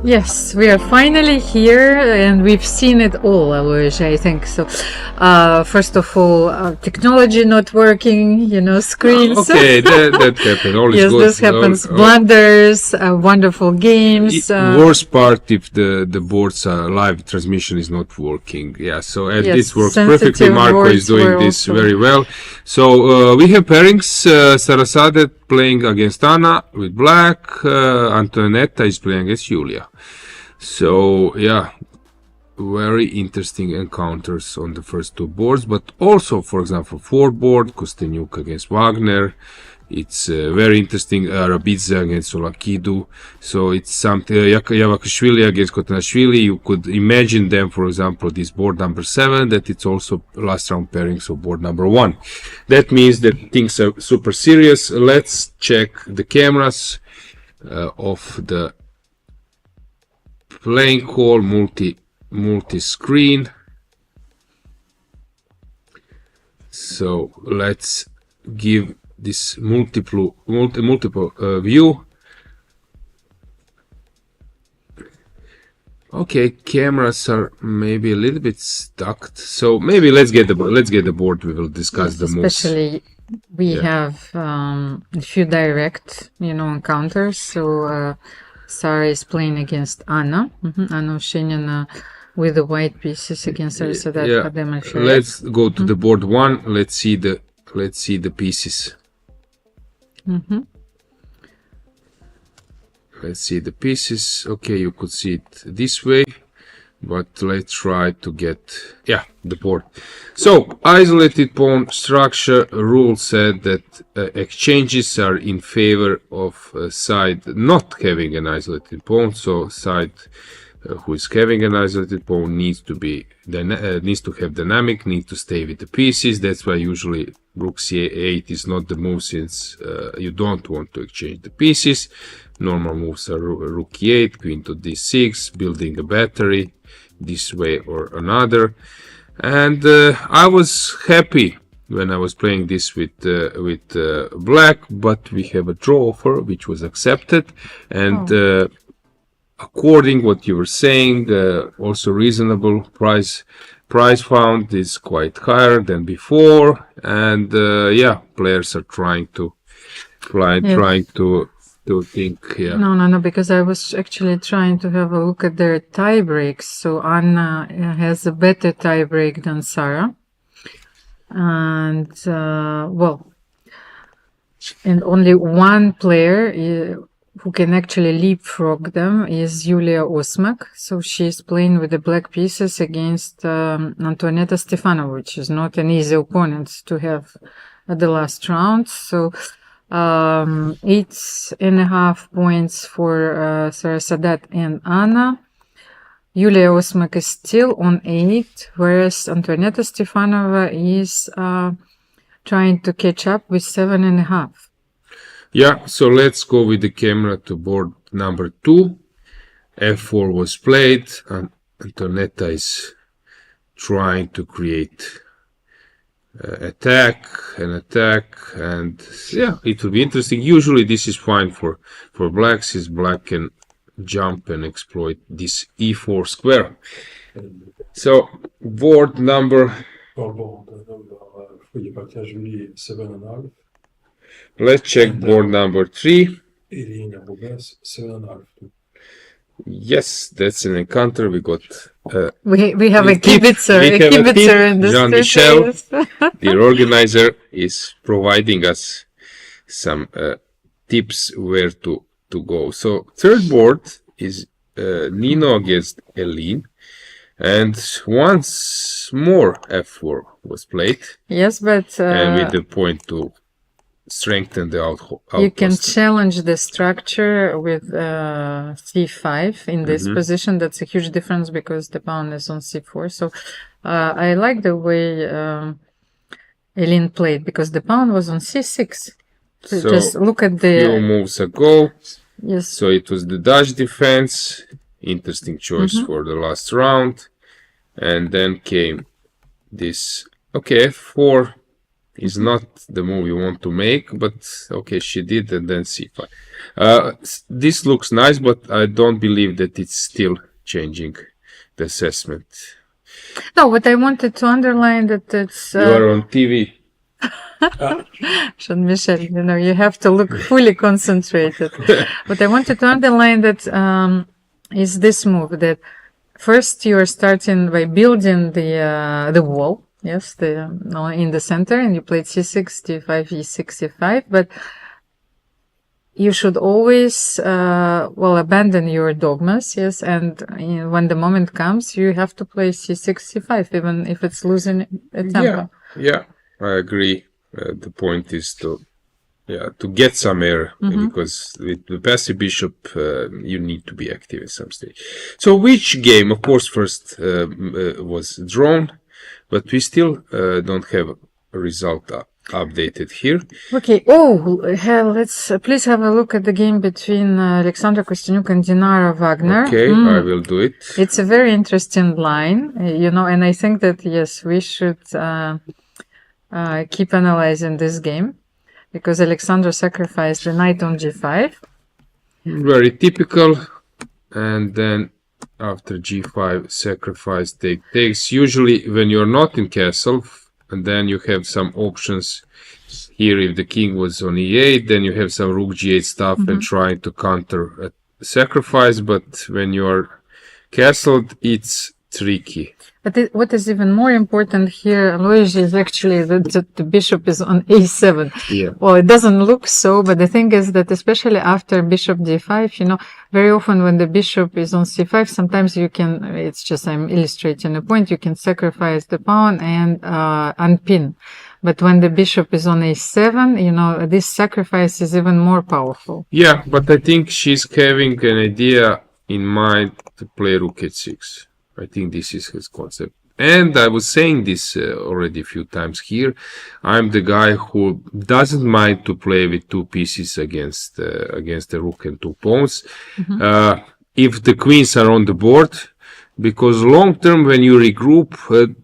[SPEAKER 7] Yes, we are finally here, and we've seen it all, Alojzije, I think. So, first of all, technology not working, screens.
[SPEAKER 2] Okay, that happens. All is
[SPEAKER 7] yes,
[SPEAKER 2] good.
[SPEAKER 7] this happens. Blunders, wonderful games.
[SPEAKER 2] Worst part if the boards live transmission is not working. Yeah, so
[SPEAKER 7] Yes,
[SPEAKER 2] this works
[SPEAKER 7] sensitive
[SPEAKER 2] perfectly. Marco is
[SPEAKER 7] boards were
[SPEAKER 2] doing this
[SPEAKER 7] also-
[SPEAKER 2] very well. So we have pairings. Sarasadet playing against Anna with black. Antoaneta is playing against Julia. So yeah, very interesting encounters on the first two boards, but also, for example, fourth board, Kosteniuk against Wagner. It's very interesting. Rabidze against Tsolakidou. So it's something. Jankovic against Khotenashvili. You could imagine them, for example, this board number 7, that it's also last round pairings of board number 1. That means that things are super serious. Let's check the cameras of the playing hall, multi-screen. So let's give this multiple view. Okay, cameras are maybe a little bit stuck. So maybe let's get the board. We will discuss the moves.
[SPEAKER 7] Especially, we have a few direct, encounters. So Sara is playing against Anna. Anna Oshenina with the white pieces against Elisabeth Paehtz.
[SPEAKER 2] Let's go to the board 1. Let's see the pieces. Let's see the pieces. Okay, you could see it this way, but let's try to get the board. So isolated pawn structure rule said that exchanges are in favor of side not having an isolated pawn. So side who is having an isolated pawn needs to have dynamic, needs to stay with the pieces. That's why usually rook c8 is not the move, since you don't want to exchange the pieces. Normal moves are rook e8, queen to d6, building a battery this way or another. And I was happy when I was playing this with black, but we have a draw offer which was accepted, and according what you were saying, also reasonable price found is quite higher than before, and players are trying to think.
[SPEAKER 7] No, because I was actually trying to have a look at their tie breaks. So Anna has a better tie break than Sara, and and only one player who can actually leapfrog them is Julia Osmak. So she's playing with the black pieces against Antoaneta Stefanova, which is not an easy opponent to have at the last round. So 8.5 points for Sarasadet and Anna. Julia Osmak is still on 8, whereas Antoaneta Stefanova is trying to catch up with 7.5.
[SPEAKER 2] Yeah, so let's go with the camera to board number 2. f4 was played, and Antoaneta is trying to create attack, and it will be interesting. Usually this is fine for black, since black can jump and exploit this e4 square. So board number. Let's check board number 3. Yes, that's an encounter. We got
[SPEAKER 7] we have a kibitzer in the
[SPEAKER 2] Jean-Michel, the organizer, is providing us some tips where to go. So third board is Nino against Elin, and once more f4 was played.
[SPEAKER 7] Yes, but
[SPEAKER 2] and with the point to strengthen the outpost.
[SPEAKER 7] You can challenge the structure with c5 in this position. That's a huge difference because the pawn is on c4. So I like the way Elin played, because the pawn was on c6. So just look at the
[SPEAKER 2] few moves ago.
[SPEAKER 7] Yes.
[SPEAKER 2] So it was the Dutch defense. Interesting choice for the last round. And then came this. Okay, f4 Is not the move you want to make, but okay, she did, and then c5. This looks nice, but I don't believe that it's still changing the assessment.
[SPEAKER 7] No, but I wanted to underline that it's...
[SPEAKER 2] You are on TV.
[SPEAKER 7] Jean-Michel, you know, you have to look fully concentrated. But I wanted to underline that is this move, that first you are starting by building the wall. Yes, in the center, and you played c6, d5, e6, c5, but you should always, abandon your dogmas, yes, and when the moment comes, you have to play c6, c5, even if it's losing a tempo.
[SPEAKER 2] Yeah, I agree. The point is to get some air, because with the passive bishop, you need to be active at some stage. So which game? Of course, first was drawn, but we still don't have a result updated here.
[SPEAKER 7] Okay. Let's please have a look at the game between Alexandra Kosteniuk and Dinara Wagner.
[SPEAKER 2] Okay, I will do it.
[SPEAKER 7] It's a very interesting line, you know, and I think that, yes, we should keep analyzing this game, because Alexandra sacrificed the knight on g5.
[SPEAKER 2] Very typical. And then after g5, sacrifice takes. Usually when you're not in castle, and then you have some options here. If the king was on e8, then you have some rook g8 stuff and trying to counter a sacrifice. But when you are castled, it's tricky.
[SPEAKER 7] But what is even more important here, Alojzije, is actually that the bishop is on a7.
[SPEAKER 2] Yeah.
[SPEAKER 7] Well, it doesn't look so, but the thing is that especially after bishop d5, you know, very often when the bishop is on c5, sometimes you can, it's just I'm illustrating a point, you can sacrifice the pawn and unpin. But when the bishop is on a7, you know, this sacrifice is even more powerful.
[SPEAKER 2] Yeah, but I think she's having an idea in mind to play rook h6. I think this is his concept. And I was saying this already a few times here. I'm the guy who doesn't mind to play with two pieces against the rook and two pawns. If the queens are on the board, because long term when you regroup,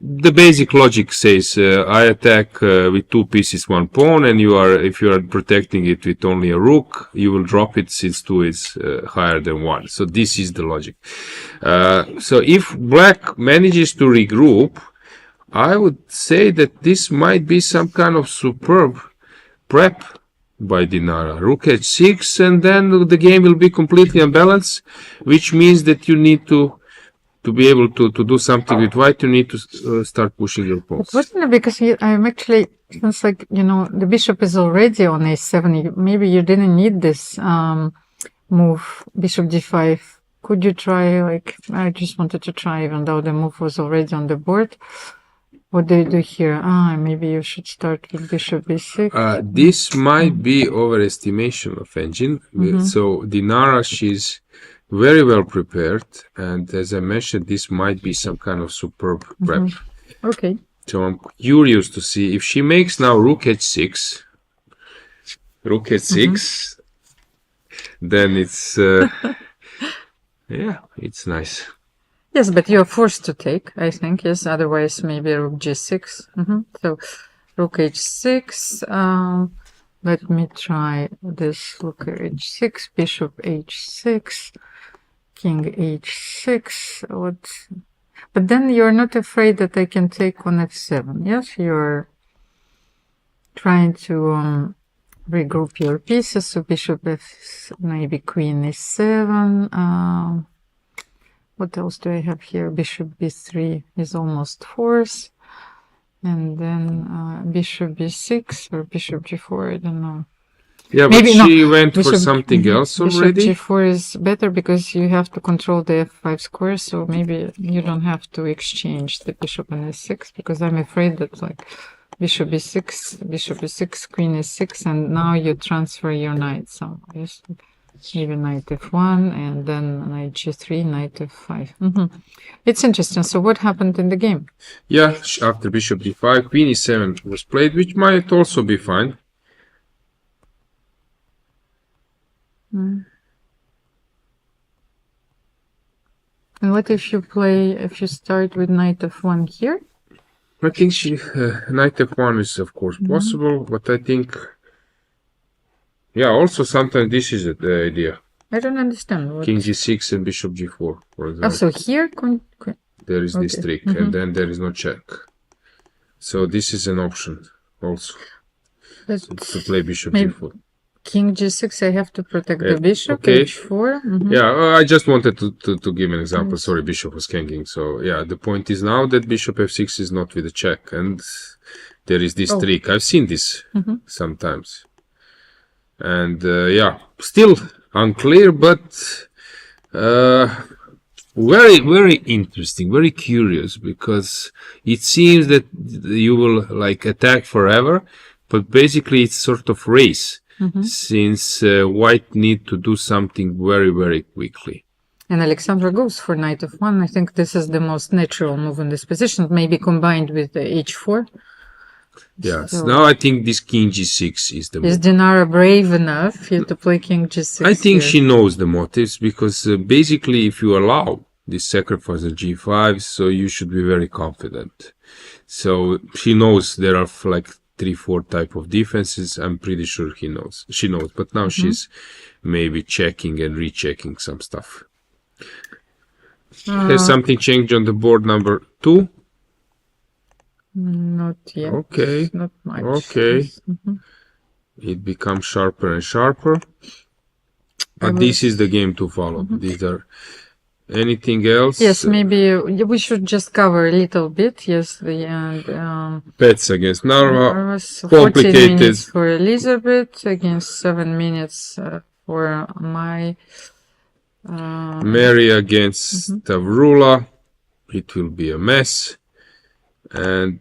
[SPEAKER 2] the basic logic says I attack with two pieces, one pawn, and if you are protecting it with only a rook, you will drop it since two is higher than one. So this is the logic. So if black manages to regroup, I would say that this might be some kind of superb prep by Dinara. Rook h6, and then the game will be completely unbalanced, which means that you need to be able to do something with white, you need to start pushing your pawns.
[SPEAKER 7] Wasn't it because I'm actually, it's like, you know, the bishop is already on a7. Maybe you didn't need this move, bishop d5. Could you try, like, I just wanted to try, even though the move was already on the board. What do you do here? Maybe you should start with bishop b6.
[SPEAKER 2] This might be overestimation of engine. So Dinara, she's very well prepared, and as I mentioned, this might be some kind of superb prep.
[SPEAKER 7] Okay.
[SPEAKER 2] So I'm curious to see if she makes now rook h6, then it's yeah, it's nice.
[SPEAKER 7] Yes, but you're forced to take, I think. Yes, otherwise maybe rook g6. So rook h6. Let me try this. Rook h6, bishop h6. King h6. But then you're not afraid that I can take on f7. Yes, you're trying to regroup your pieces. So bishop f, maybe queen e7. What else do I have here? Bishop b3 is almost forced. And then bishop b6 or bishop g4, I don't know.
[SPEAKER 2] Yeah, but she went for something else already.
[SPEAKER 7] Bishop g4 is better because you have to control the f5 square, so maybe you don't have to exchange the bishop and e6, because I'm afraid that, like, bishop e6, queen e6, and now you transfer your knight. So yes, maybe knight f1, and then knight g3, knight f5. It's interesting. So what happened in the game?
[SPEAKER 2] Yeah, after bishop d5, queen e7 was played, which might also be fine.
[SPEAKER 7] And what if you start with knight f1 here?
[SPEAKER 2] I think knight f1 is of course possible, but I think, also sometimes this is the idea.
[SPEAKER 7] I don't understand. What?
[SPEAKER 2] King g6 and bishop g4, for example.
[SPEAKER 7] Oh, so here
[SPEAKER 2] there is this trick, and then there is no check. So this is an option also to play bishop g4.
[SPEAKER 7] King g6, I have to protect the bishop. H4.
[SPEAKER 2] Yeah, I just wanted to give an example. Sorry, bishop was hanging. So yeah, the point is now that bishop f6 is not with a check, and there is this trick. I've seen this sometimes, and still unclear, but very, very interesting, very curious, because it seems that you will like attack forever, but basically it's sort of race. Since white need to do something very, very quickly.
[SPEAKER 7] And Alexandra goes for knight f1. I think this is the most natural move in this position, maybe combined with the h4.
[SPEAKER 2] Yes. So now I think this king g6 is the move.
[SPEAKER 7] Is Dinara brave enough to play king g6?
[SPEAKER 2] I think she knows the motives, because basically if you allow this sacrifice of g5, so you should be very confident. So she knows there are like 3-4 type of defenses. I'm pretty sure she knows, but now she's maybe checking and rechecking some stuff. Has something changed on the board number 2?
[SPEAKER 7] Not yet.
[SPEAKER 2] Okay.
[SPEAKER 7] Not much.
[SPEAKER 2] Okay. It becomes sharper and sharper, but this is the game to follow. These are anything else?
[SPEAKER 7] Yes, maybe we should just cover a little bit. Yes,
[SPEAKER 2] Paehtz against Narva.
[SPEAKER 7] 14 minutes for Elisabeth against 7 minutes for
[SPEAKER 2] Mary against Stavroula. It will be a mess. And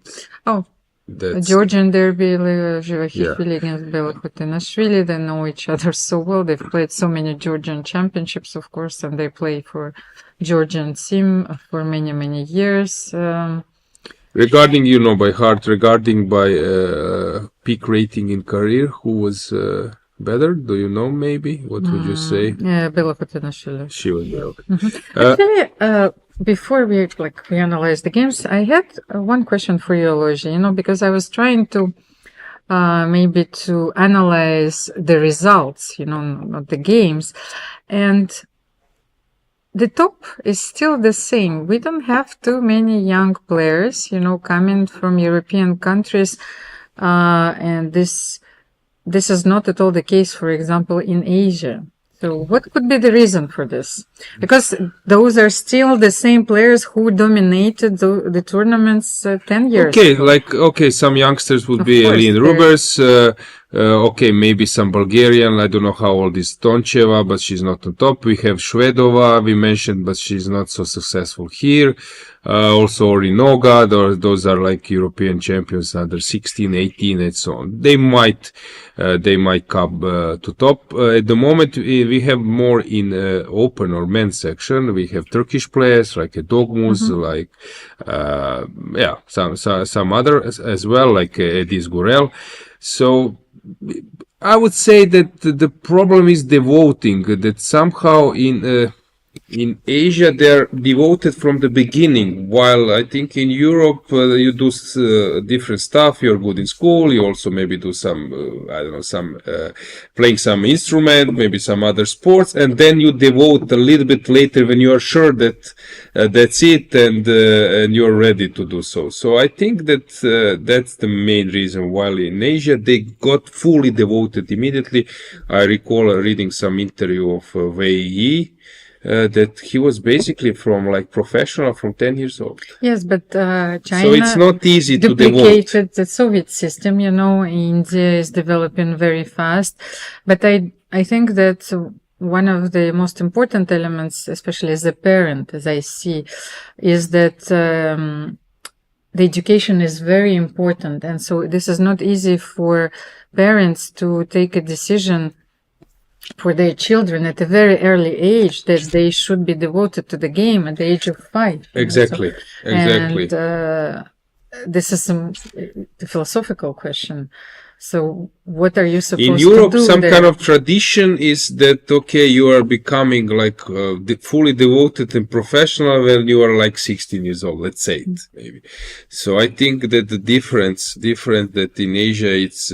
[SPEAKER 7] Georgian derby, Alojzije against Bella Khotenashvili. They know each other so well. They've played so many Georgian championships, of course, and they play for Georgian team for many, many years.
[SPEAKER 2] Regarding, by heart, by peak rating in career, who was better? Do you know, maybe? What would you say?
[SPEAKER 7] Yeah, Bella Khotenashvili.
[SPEAKER 2] She was better.
[SPEAKER 7] Actually, before we analyze the games, I had one question for you, Alojzije, because I was trying to maybe to analyze the results, not the games, and the top is still the same. We don't have too many young players, coming from European countries, and this is not at all the case, for example, in Asia. So what could be the reason for this? Because those are still the same players who dominated the tournaments 10 years ago.
[SPEAKER 2] Some youngsters would be Elin Rubers, maybe some Bulgarian. I don't know how old is Toncheva, but she's not on top. We have Shvedova, we mentioned, but she's not so successful here. Also Orinoga, those are like European champions under 16, 18, and so on. They might come to top. At the moment, we have more in open or men's section. We have Turkish players like Dogmuz, some other as well, like Edis Gurel. So I would say that the problem is the voting, that somehow in Asia they're devoted from the beginning, while I think in Europe you do different stuff. You're good in school, you also maybe do some playing some instrument, maybe some other sports, and then you devote a little bit later when you are sure that that's it, and you're ready to do so. So I think that that's the main reason why in Asia they got fully devoted immediately. I recall reading some interview of Wei Yi, that he was basically from professional from 10 years old.
[SPEAKER 7] Yes, but China
[SPEAKER 2] so it's not easy to
[SPEAKER 7] duplicated the Soviet system. India is developing very fast, but I think that one of the most important elements, especially as a parent, as I see, is that the education is very important, and so this is not easy for parents to take a decision for their children at a very early age that they should be devoted to the game at the age of 5.
[SPEAKER 2] Exactly.
[SPEAKER 7] And this is a philosophical question. So what are you supposed
[SPEAKER 2] in
[SPEAKER 7] to
[SPEAKER 2] Europe,
[SPEAKER 7] do
[SPEAKER 2] some
[SPEAKER 7] there?
[SPEAKER 2] kind of tradition is that, okay, you are becoming like fully devoted and professional when you are like 16 years old, let's say it, maybe. So I think that the different that in Asia, it's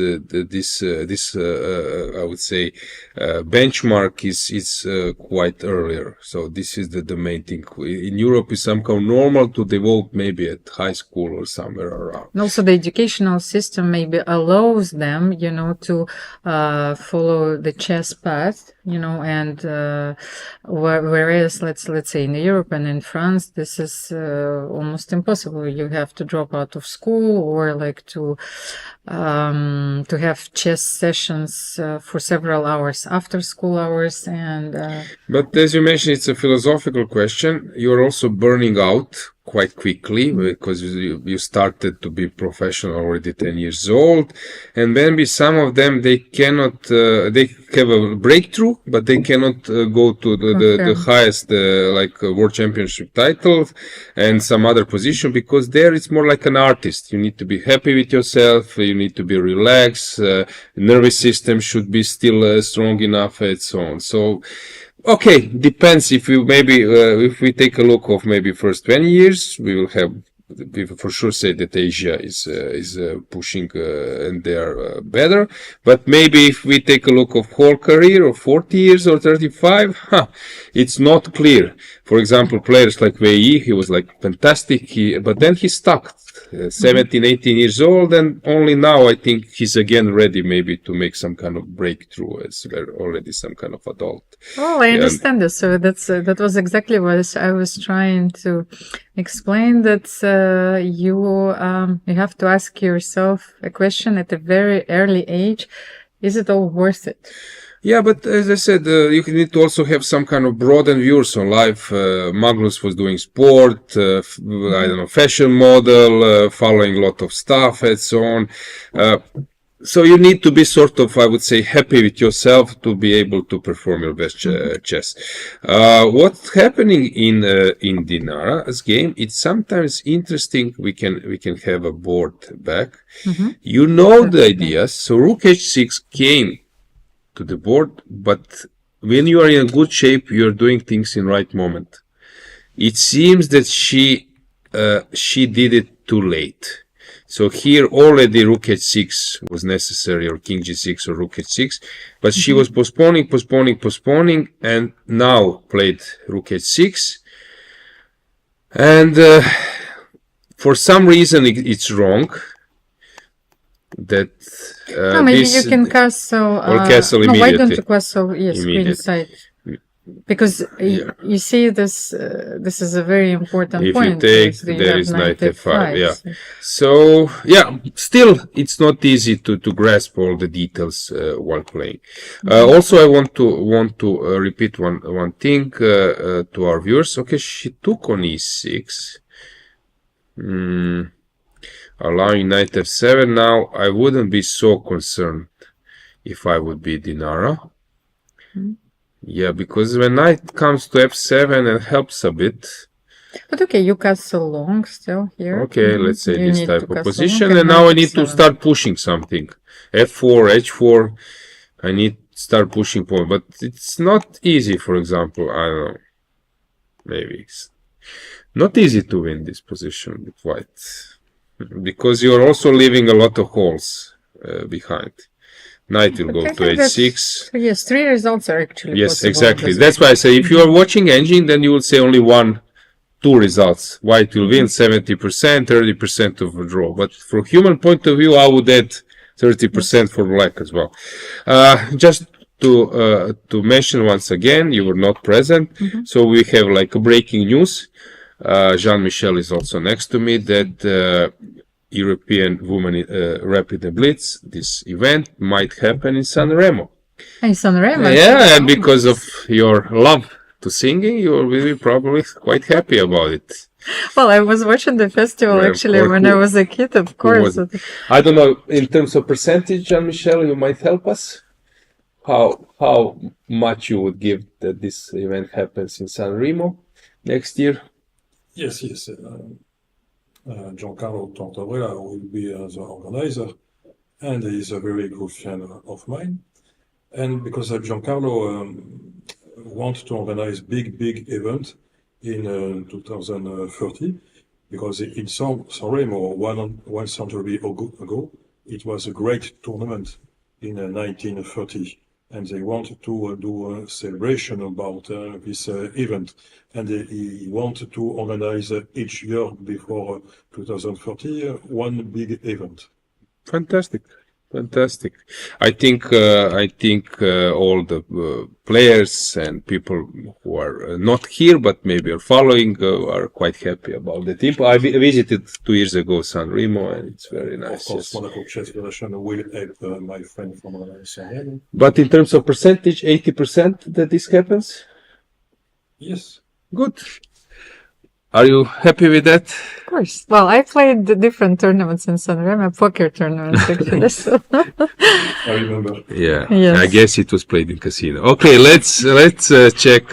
[SPEAKER 2] I would say, benchmark is quite earlier. So this is the main thing. In Europe, it's somehow normal to devote maybe at high school or somewhere around.
[SPEAKER 7] And also the educational system maybe allows them, to follow the chess path, and whereas let's say in Europe and in France, this is almost impossible. You have to drop out of school or like to have chess sessions for several hours after school hours. And
[SPEAKER 2] but as you mentioned, it's a philosophical question. You're also burning out quite quickly because you started to be professional already 10 years old, and maybe some of them they cannot they have a breakthrough, but they cannot go to the highest like world championship title and some other position, because there it's more like an artist. You need to be happy with yourself, you need to be relaxed, nervous system should be still strong enough, and so on. So okay, depends. If you maybe if we take a look of maybe first 20 years, we will for sure say that Asia is pushing and they are better. But maybe if we take a look of whole career of 40 years or 35, it's not clear. For example, players like Wei, he was like fantastic, but then he stuck. 17, 18 years old, and only now I think he's again ready maybe to make some kind of breakthrough as already some kind of adult.
[SPEAKER 7] Oh, I understand this. So that was exactly what I was trying to explain, that you have to ask yourself a question at a very early age: is it all worth it?
[SPEAKER 2] Yeah, but as I said, you need to also have some kind of broadened views on life. Magnus was doing sport, I don't know, fashion model, following a lot of stuff and so on. So you need to be sort of, I would say, happy with yourself to be able to perform your best chess. What's happening in Dinara's game? It's sometimes interesting. We can have a board back. You know the ideas. So Rook H6 came to the board, but when you are in good shape, you are doing things in right moment. It seems that she did it too late. So here already Rook H6 was necessary, or King G6 or Rook H6, but she was postponing, and now played Rook H6. And for some reason it's wrong. That
[SPEAKER 7] no, maybe you can castle
[SPEAKER 2] or castle immediately.
[SPEAKER 7] No, why don't you castle? Yes, queen side, because you see this. This is a very important point.
[SPEAKER 2] If you take, there is knight f5. Yeah. So yeah, still it's not easy to grasp all the details while playing. Also, I want to repeat one thing to our viewers. Okay, she took on e6. Allowing knight f7. Now I wouldn't be so concerned if I would be Dinara. Yeah, because when knight comes to f7 it helps a bit.
[SPEAKER 7] But okay, you castle long still here.
[SPEAKER 2] Okay, let's say this type of position, and now I need to start pushing something. f4, h4. I need to start pushing point, but it's not easy. For example, I don't know. Maybe it's not easy to win this position with white, because you're also leaving a lot of holes behind. Knight will go to h6.
[SPEAKER 7] Yes, 3 results are actually
[SPEAKER 2] yes, exactly. That's why I say if you are watching engine, then you will say only 2 results. White will win 70%, 30% of a draw. But from human point of view, I would add 30% for black as well. Just to mention once again, you were not present, so we have like a breaking news. Jean-Michel is also next to me, that European Women Rapid and Blitz, this event might happen in Sanremo.
[SPEAKER 7] In Sanremo?
[SPEAKER 2] Yeah, and because of your love to singing, you will be probably quite happy about it.
[SPEAKER 7] Well, I was watching the festival actually when I was a kid, of course.
[SPEAKER 2] I don't know, in terms of percentage, Jean-Michel, you might help us? How much you would give that this event happens in Sanremo next year?
[SPEAKER 8] Yes. Giancarlo Stavroula will be the organizer, and he's a very good fan of mine. And because Giancarlo wants to organize big event in 2030, because in San Remo, one century ago, it was a great tournament in 1930, and they wanted to do a celebration about this event, and he wanted to organize each year before 2030 one big event.
[SPEAKER 2] Fantastic. I think all the players and people who are not here but maybe are following are quite happy about the team. I visited 2 years ago San Remo, and it's very nice.
[SPEAKER 8] Of course,
[SPEAKER 2] Yes.
[SPEAKER 8] Monaco Chess Federation will help my friend from San Remo.
[SPEAKER 2] But in terms of percentage, 80% that this happens?
[SPEAKER 8] Yes.
[SPEAKER 2] Good. Are you happy with that?
[SPEAKER 7] Of course. Well, I played the different tournaments in San Remo, poker tournaments actually. So.
[SPEAKER 8] I remember.
[SPEAKER 2] Yeah,
[SPEAKER 7] Yes.
[SPEAKER 2] I guess it was played in casino. Okay, let's check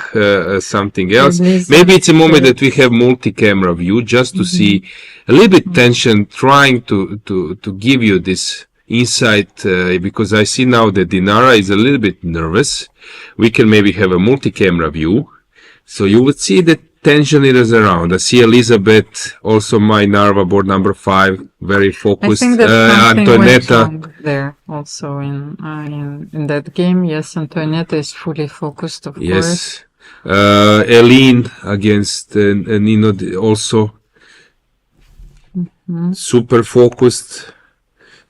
[SPEAKER 2] something else. Maybe it's a moment that we have multi-camera view just to see a little bit tension, trying to give you this insight, because I see now that Dinara is a little bit nervous. We can maybe have a multi-camera view, so you would see that tension is around. I see Elisabeth, also my Narva board number 5, very focused.
[SPEAKER 7] I think that something went
[SPEAKER 2] Antoaneta.
[SPEAKER 7] wrong there also in that game. Yes, Antoaneta is fully focused, of course.
[SPEAKER 2] Yes. Eileen against Nino also super focused.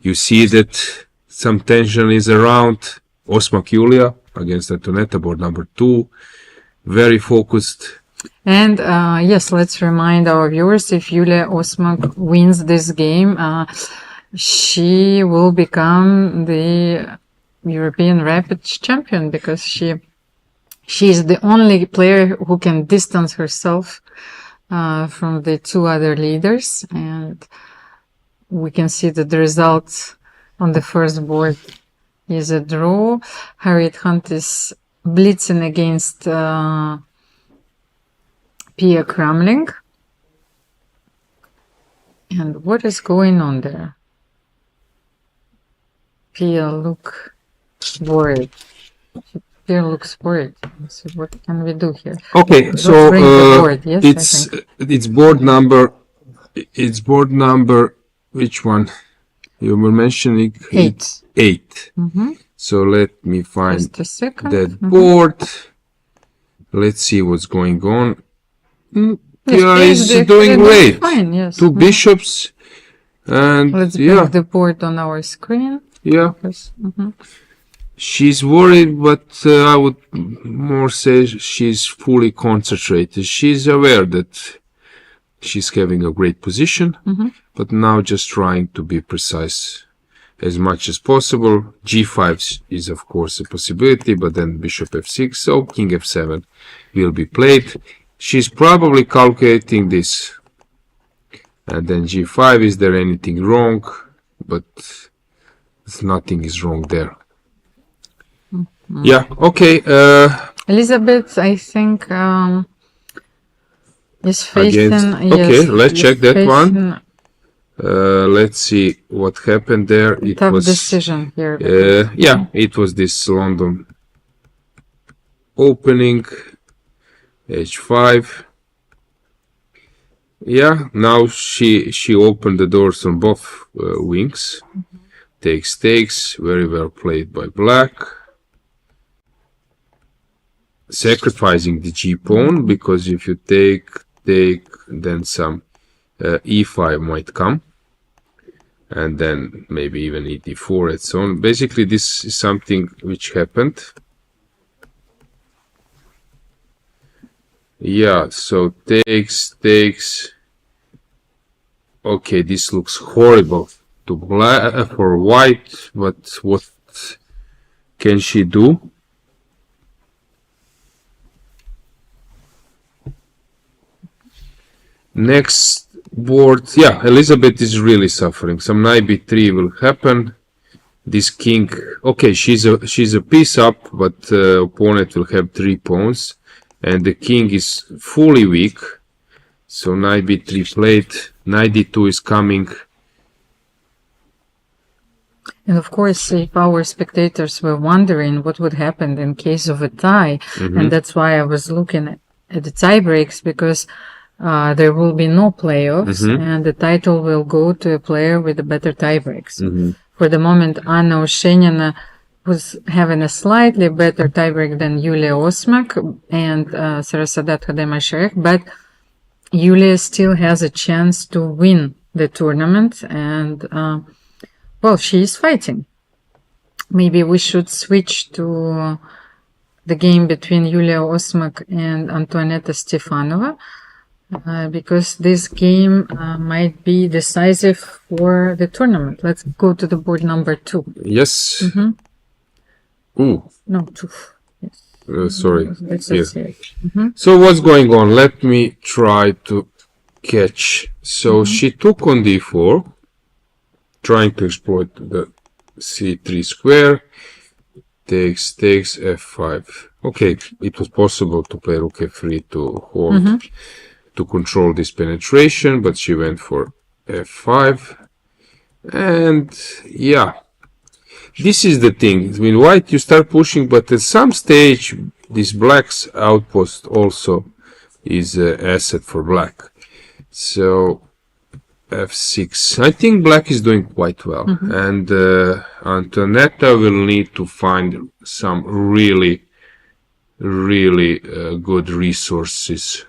[SPEAKER 2] You see that some tension is around. Osmak Julia against Antoaneta, board number 2, very focused.
[SPEAKER 7] And yes, let's remind our viewers, if Yulia Osmak wins this game, she will become the European Rapid champion, because she is the only player who can distance herself from the 2 other leaders. And we can see that the result on the first board is a draw. Harriet Hunt is blitzing against Pia Cramling. And what is going on there? Pia looks worried. Pia looks worried. So what can we do here?
[SPEAKER 2] Okay,
[SPEAKER 7] Let's
[SPEAKER 2] so
[SPEAKER 7] bring the board. Yes,
[SPEAKER 2] it's board number. It's board number. Which one? You were mentioning
[SPEAKER 7] 8.
[SPEAKER 2] 8. So let me find
[SPEAKER 7] Just a second.
[SPEAKER 2] that board. Let's see what's going on. Yeah,
[SPEAKER 7] Yes,
[SPEAKER 2] he's doing great.
[SPEAKER 7] Fine, yes.
[SPEAKER 2] 2 bishops, and
[SPEAKER 7] Let's bring the board on our screen.
[SPEAKER 2] Yeah.
[SPEAKER 7] Yes.
[SPEAKER 2] She's worried, but I would more say she's fully concentrated. She's aware that she's having a great position, but now just trying to be precise as much as possible. G5 is of course a possibility, but then bishop f6, so king f7 will be played. She's probably calculating this. And then g5, is there anything wrong? But nothing is wrong there. Yeah, okay.
[SPEAKER 7] Elisabeth, I think, is facing...
[SPEAKER 2] Okay, let's check that one. Let's see what happened there. It
[SPEAKER 7] tough
[SPEAKER 2] was
[SPEAKER 7] decision here.
[SPEAKER 2] yeah, it was this London opening. H5. Yeah, now she opened the doors on both wings. Takes, very well played by black. Sacrificing the g pawn, because if you take, then some e5 might come, and then maybe even e4 and so on. Basically, this is something which happened. Yeah, so takes. Okay, this looks horrible to black for white, but what can she do? Next board, yeah, Elisabeth is really suffering. Some knight b3 will happen. This king, okay, she's a piece up, but opponent will have 3 pawns. And the king is fully weak, so knight b3 played, knight d2 is coming.
[SPEAKER 7] And of course, if our spectators were wondering what would happen in case of a tie, and that's why I was looking at the tie breaks, because there will be no playoffs, and the title will go to a player with a better tie breaks. For the moment, Anna Oshenina was having a slightly better tiebreak than Yulia Osmak and Sarasadat Khademashek, but Yulia still has a chance to win the tournament, and well, she is fighting. Maybe we should switch to the game between Yulia Osmak and Antoaneta Stefanova, because this game might be decisive for the tournament. Let's go to the board number 2.
[SPEAKER 2] Yes. Ooh.
[SPEAKER 7] No, 2. Yes.
[SPEAKER 2] Sorry.
[SPEAKER 7] Let's
[SPEAKER 2] Yeah.
[SPEAKER 7] see it.
[SPEAKER 2] So what's going on? Let me try to catch. So she took on d4, trying to exploit the c3 square. Takes f5. Okay, it was possible to play rook f3 to hold, to control this penetration, but she went for f5. And yeah, this is the thing. I mean, white, you start pushing, but at some stage, this black's outpost also is an asset for black. So f6. I think black is doing quite well, and Antoaneta will need to find some really good resources,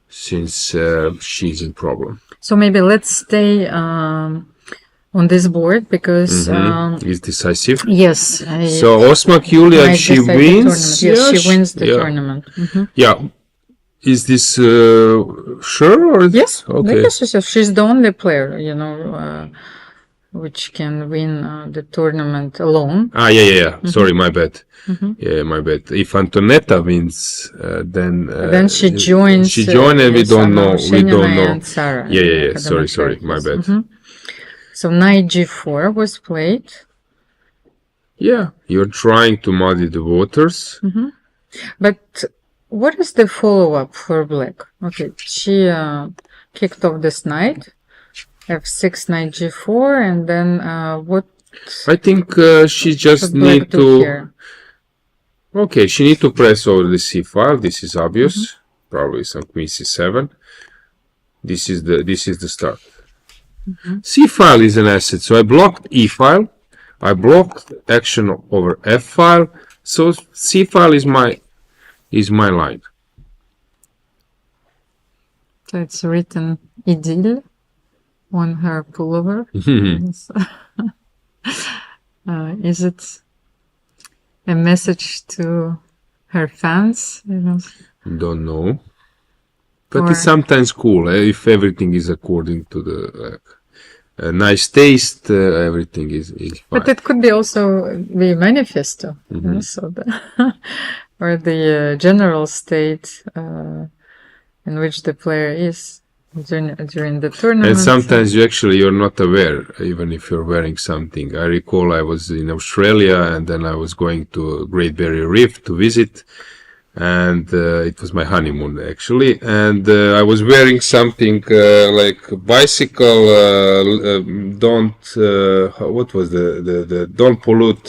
[SPEAKER 2] since she's in problem.
[SPEAKER 7] So maybe let's stay on this board, because
[SPEAKER 2] It's decisive.
[SPEAKER 7] yes.
[SPEAKER 2] So Osmak Yulia,
[SPEAKER 7] might
[SPEAKER 2] she
[SPEAKER 7] decide the
[SPEAKER 2] wins.
[SPEAKER 7] tournament. Yes, she wins the
[SPEAKER 2] yeah.
[SPEAKER 7] tournament.
[SPEAKER 2] Yeah. Is this sure or
[SPEAKER 7] Yes.
[SPEAKER 2] Okay.
[SPEAKER 7] Yes. She's the only player, which can win the tournament alone.
[SPEAKER 2] Yeah. Sorry, my bad. Yeah, my bad. If Antoaneta wins, then
[SPEAKER 7] she joins.
[SPEAKER 2] She joined, and we don't know.
[SPEAKER 7] And Sarah.
[SPEAKER 2] Yeah. Sorry, my bad.
[SPEAKER 7] So knight g4 was played.
[SPEAKER 2] Yeah, you're trying to muddy the waters.
[SPEAKER 7] But what is the follow-up for black? Okay, she kicked off this knight, f6, knight g4, and then what?
[SPEAKER 2] I think she just
[SPEAKER 7] should black
[SPEAKER 2] need
[SPEAKER 7] do
[SPEAKER 2] to.
[SPEAKER 7] here?
[SPEAKER 2] Okay, she need to press over the c file. This is obvious. Probably some queen c7. This is the start. C file is an asset, so I blocked E file. I blocked action over F file. So C file is my line.
[SPEAKER 7] So it's written idyll on her pullover. Is it a message to her fans?
[SPEAKER 2] Don't know. But
[SPEAKER 7] Or-
[SPEAKER 2] it's sometimes cool if everything is according to the nice taste. Everything is fine.
[SPEAKER 7] But it could be also the manifesto, so or the general state in which the player is during the tournament.
[SPEAKER 2] And sometimes you're not aware, even if you're wearing something. I recall I was in Australia, and then I was going to Great Barrier Reef to visit, and it was my honeymoon actually, and I was wearing something like bicycle don't what was the don't pollute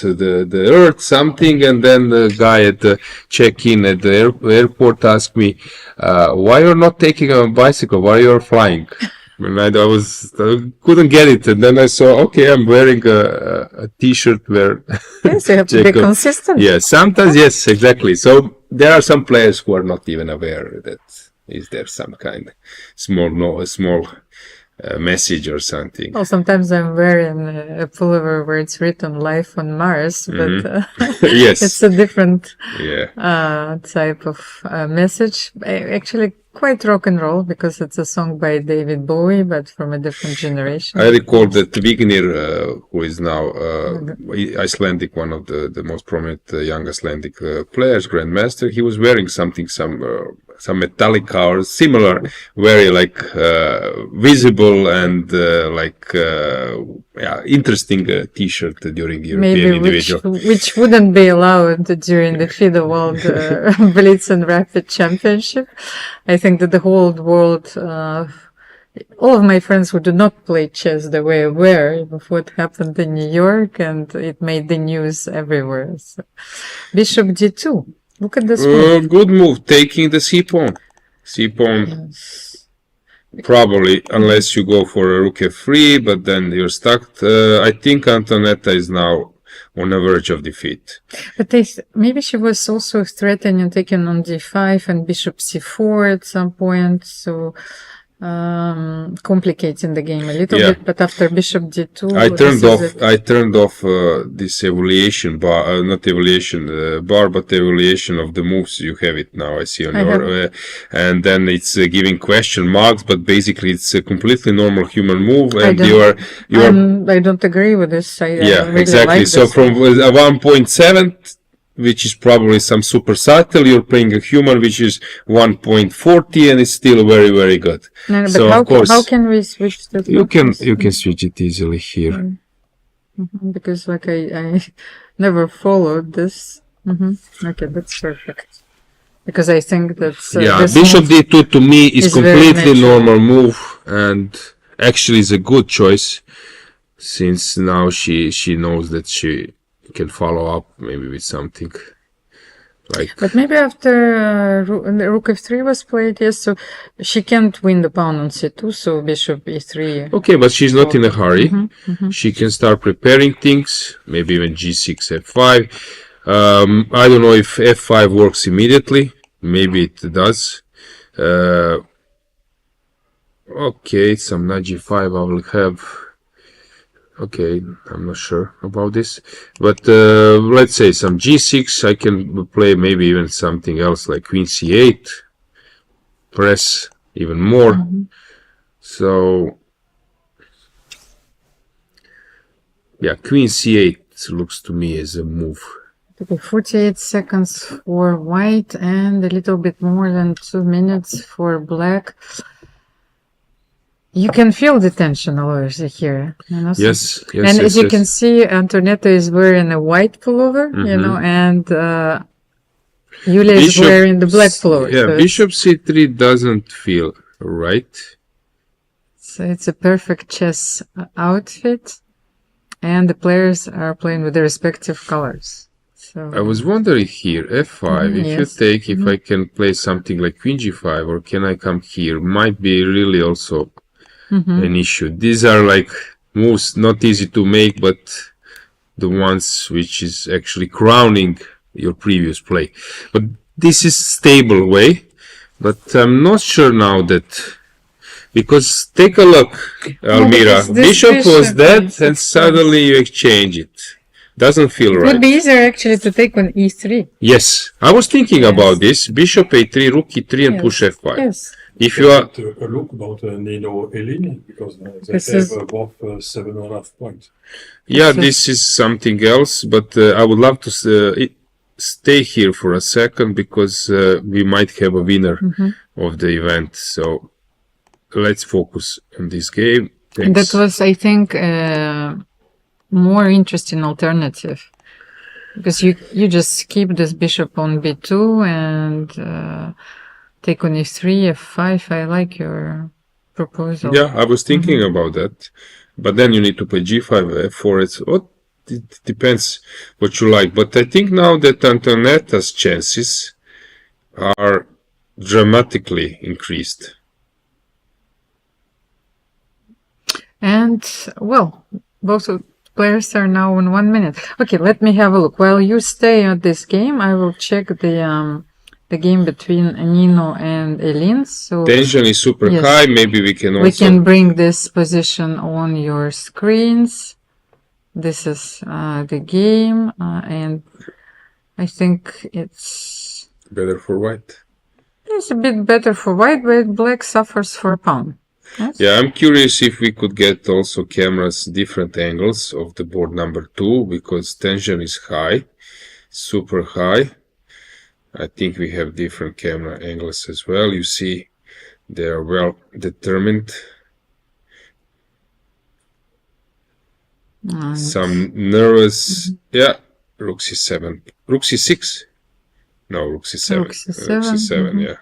[SPEAKER 2] the earth something, and then the guy at the check-in at the airport asked me, why you're not taking a bicycle, why you're flying? And I couldn't get it, and then I saw, okay, I'm wearing a t-shirt where
[SPEAKER 7] Yes, you have to be consistent.
[SPEAKER 2] Yeah, sometimes, yes, exactly. So there are some players who are not even aware that is there some kind of small message or something.
[SPEAKER 7] Well, sometimes I'm wearing a pullover where it's written "Life on Mars," but
[SPEAKER 2] Yes.
[SPEAKER 7] it's a different
[SPEAKER 2] Yeah.
[SPEAKER 7] type of message. Actually, quite rock and roll, because it's a song by David Bowie, but from a different generation.
[SPEAKER 2] I recall that Vignir, who is now Icelandic, one of the most prominent young Icelandic players, grandmaster, he was wearing some Metallica or similar, very visible and interesting t-shirt during European
[SPEAKER 7] Maybe
[SPEAKER 2] individual.
[SPEAKER 7] which wouldn't be allowed during the FIDE World Blitz and Rapid Championship. I think that the whole world all of my friends who do not play chess, they were aware of what happened in New York, and it made the news everywhere. So, Bishop d2. Look at this move.
[SPEAKER 2] Good move, taking the c-pawn. C-pawn, probably, unless you go for a rook f3, but then you're stuck. I think Antoaneta is now on the verge of defeat.
[SPEAKER 7] But maybe she was also threatening taking on d5 and bishop c4 at some point, so complicating the game a little bit. But after bishop d2,
[SPEAKER 2] I turned off this evaluation bar, not evaluation bar, but evaluation of the moves. You have it now. I see on your, and then it's giving question marks, but basically it's a completely normal human move, and
[SPEAKER 7] I don't agree with this. I really
[SPEAKER 2] exactly.
[SPEAKER 7] Like
[SPEAKER 2] so
[SPEAKER 7] this
[SPEAKER 2] from 1.7. Which is probably some super subtle. You're playing a human, which is 1.40, and it's still very, very good.
[SPEAKER 7] No,
[SPEAKER 2] so
[SPEAKER 7] but
[SPEAKER 2] of course,
[SPEAKER 7] how can we switch that?
[SPEAKER 2] You can switch it easily here.
[SPEAKER 7] Because like I never followed this. Okay, that's perfect. Because I think that's
[SPEAKER 2] bishop d2 to me is completely normal move, and actually is a good choice, since now she knows that she can follow up maybe with something like.
[SPEAKER 7] But maybe after rook f3 was played, yes, so she can't win the pawn on c2, so bishop e3.
[SPEAKER 2] Okay, but she's not in a hurry. She can start preparing things, maybe even g6, f5. I don't know if f5 works immediately. Maybe it does. Okay, some knight g5 I will have. Okay, I'm not sure about this, but let's say some g6. I can play maybe even something else like queen c8, press even more. So yeah, queen c8 looks to me as a move.
[SPEAKER 7] Okay, 48 seconds for white and a little bit more than 2 minutes for black. You can feel the tension, Alojzije, here. You know?
[SPEAKER 2] Yes.
[SPEAKER 7] And as you can see, Antoaneta is wearing a white pullover, you know, and Yulia is wearing the black pullover.
[SPEAKER 2] Yeah,
[SPEAKER 7] so
[SPEAKER 2] bishop c3 doesn't feel right.
[SPEAKER 7] So it's a perfect chess outfit, and the players are playing with their respective colors. So
[SPEAKER 2] I was wondering here, f5, if you take, if I can play something like queen g5, or can I come here, might be really also an issue. These are like moves not easy to make, but the ones which is actually crowning your previous play. But this is stable way, but I'm not sure now that, because take a look, Almira, bishop was dead and suddenly you exchange it. Doesn't feel right.
[SPEAKER 7] It would be easier actually to take on e3.
[SPEAKER 2] Yes, I was thinking about this. Bishop a3, rook e3, and push f5.
[SPEAKER 7] Yes.
[SPEAKER 2] If you are
[SPEAKER 8] a look about Nino Elin, because they have both 7.5 points.
[SPEAKER 2] Yeah, this is something else, but I would love to stay here for a second, because we might have a winner of the event. So let's focus on this game. Thanks.
[SPEAKER 7] That was, I think, more interesting alternative, because you just keep this bishop on b2 and take on e3, f5. I like your proposal.
[SPEAKER 2] Yeah, I was thinking about that, but then you need to play g5, f4. It depends what you like, but I think now that Antoaneta's chances are dramatically increased.
[SPEAKER 7] And well, both players are now in 1 minute. Okay, let me have a look. While you stay at this game, I will check the game between Nino and Elin. So
[SPEAKER 2] tension is super high. Maybe we can also
[SPEAKER 7] bring this position on your screens. This is the game, and I think it's
[SPEAKER 2] better for white.
[SPEAKER 7] It's a bit better for white, but black suffers for a pawn. Yes?
[SPEAKER 2] Yeah, I'm curious if we could get also cameras, different angles of the board number 2, because tension is high, super high. I think we have different camera angles as well. You see, they are well determined. Some nervous, yeah, rook c7, rook c6. No, rook c7.
[SPEAKER 7] Rook c7,
[SPEAKER 2] yeah.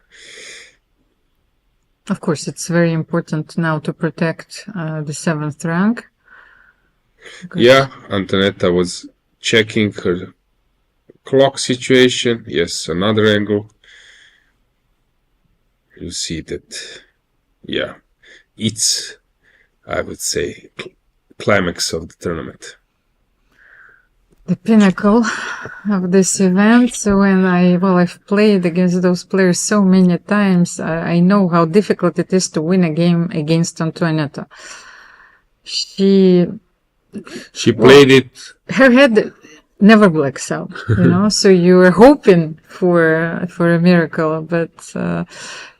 [SPEAKER 7] Of course, it's very important now to protect the 7th rank.
[SPEAKER 2] Yeah, Antoaneta was checking her clock situation. Yes, another angle. You see that, yeah, it's, I would say, climax of the tournament.
[SPEAKER 7] The pinnacle of this event. So when I've played against those players so many times, I know how difficult it is to win a game against Antoaneta. She
[SPEAKER 2] played it.
[SPEAKER 7] Her head never blacks out, you know. So you are hoping for a miracle, but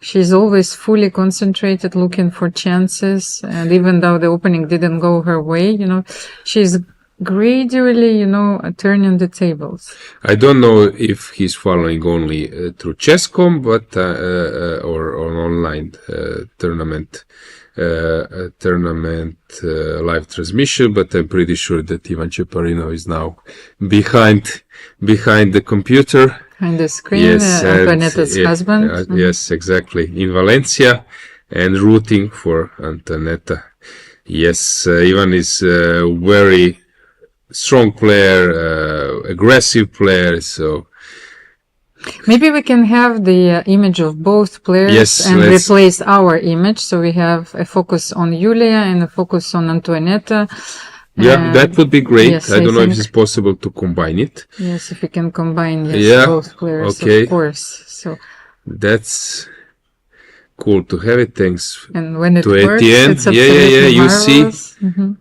[SPEAKER 7] she's always fully concentrated, looking for chances. And even though the opening didn't go her way, you know, she's gradually, you know, turning the tables.
[SPEAKER 2] I don't know if he's following only through Chess.com, but or on online tournament live transmission. But I'm pretty sure that Ivan Cheparino is now behind the computer,
[SPEAKER 7] behind the screen.
[SPEAKER 2] Yes,
[SPEAKER 7] Antoaneta's husband.
[SPEAKER 2] Yes, exactly, in Valencia, and rooting for Antoaneta. Yes, Ivan is very strong player, aggressive player, so
[SPEAKER 7] maybe we can have the image of both players and replace our image, so we have a focus on Yulia and a focus on Antoaneta.
[SPEAKER 2] Yeah, that would be great. Yes, I don't know if it's possible to combine it.
[SPEAKER 7] Yes, if we can combine both players,
[SPEAKER 2] okay.
[SPEAKER 7] Of course. So
[SPEAKER 2] that's cool to have it. Thanks
[SPEAKER 7] and when it
[SPEAKER 2] to
[SPEAKER 7] works,
[SPEAKER 2] Etienne.
[SPEAKER 7] it's absolutely marvelous.
[SPEAKER 2] You see.
[SPEAKER 7] Mm-hmm.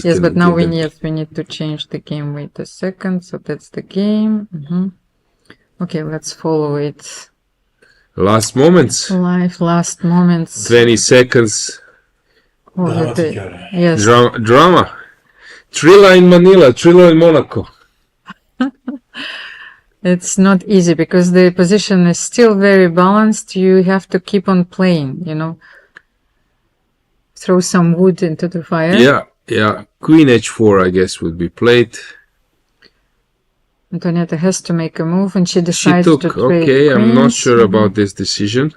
[SPEAKER 7] Yes, but now we need to change the game. Wait a second. So that's the game. Mm-hmm. Okay, let's follow it.
[SPEAKER 2] Last moments.
[SPEAKER 7] Last moments.
[SPEAKER 2] 20 seconds.
[SPEAKER 7] Yes.
[SPEAKER 2] Drama. Thriller in Manila, thriller in Monaco.
[SPEAKER 7] It's not easy because the position is still very balanced. You have to keep on playing, you know. Throw some wood into the fire.
[SPEAKER 2] Yeah. Queen h4, I guess, would be played.
[SPEAKER 7] Antoaneta has to make a move, and she decides to play
[SPEAKER 2] okay,
[SPEAKER 7] queens.
[SPEAKER 2] I'm not sure about this decision.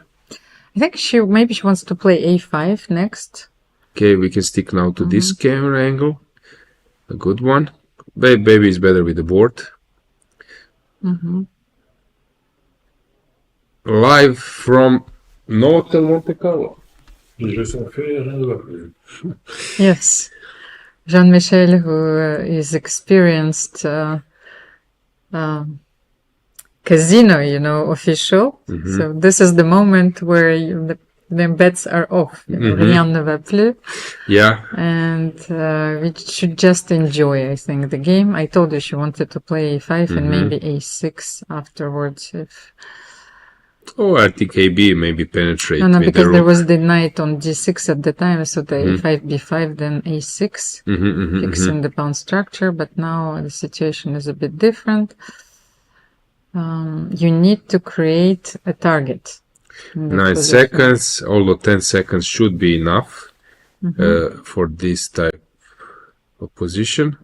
[SPEAKER 7] I think maybe she wants to play a5 next.
[SPEAKER 2] Okay, we can stick now to this camera angle. A good one. Baby is better with the board. Live from Hotel Monte Carlo.
[SPEAKER 7] Yes. Jean-Michel, who is experienced casino, you know, official. So this is the moment where the bets are off. Rien ne va plus.
[SPEAKER 2] Yeah.
[SPEAKER 7] And we should just enjoy, I think, the game. I told her she wanted to play a5 and maybe a6 afterwards.
[SPEAKER 2] I think AB maybe penetrate.
[SPEAKER 7] No, because there was the knight on d6 at the time, so the a5, b5, then a6, fixing the pawn structure. But now the situation is a bit different. You need to create a target.
[SPEAKER 2] 9 seconds, although 10 seconds should be enough for this type of position.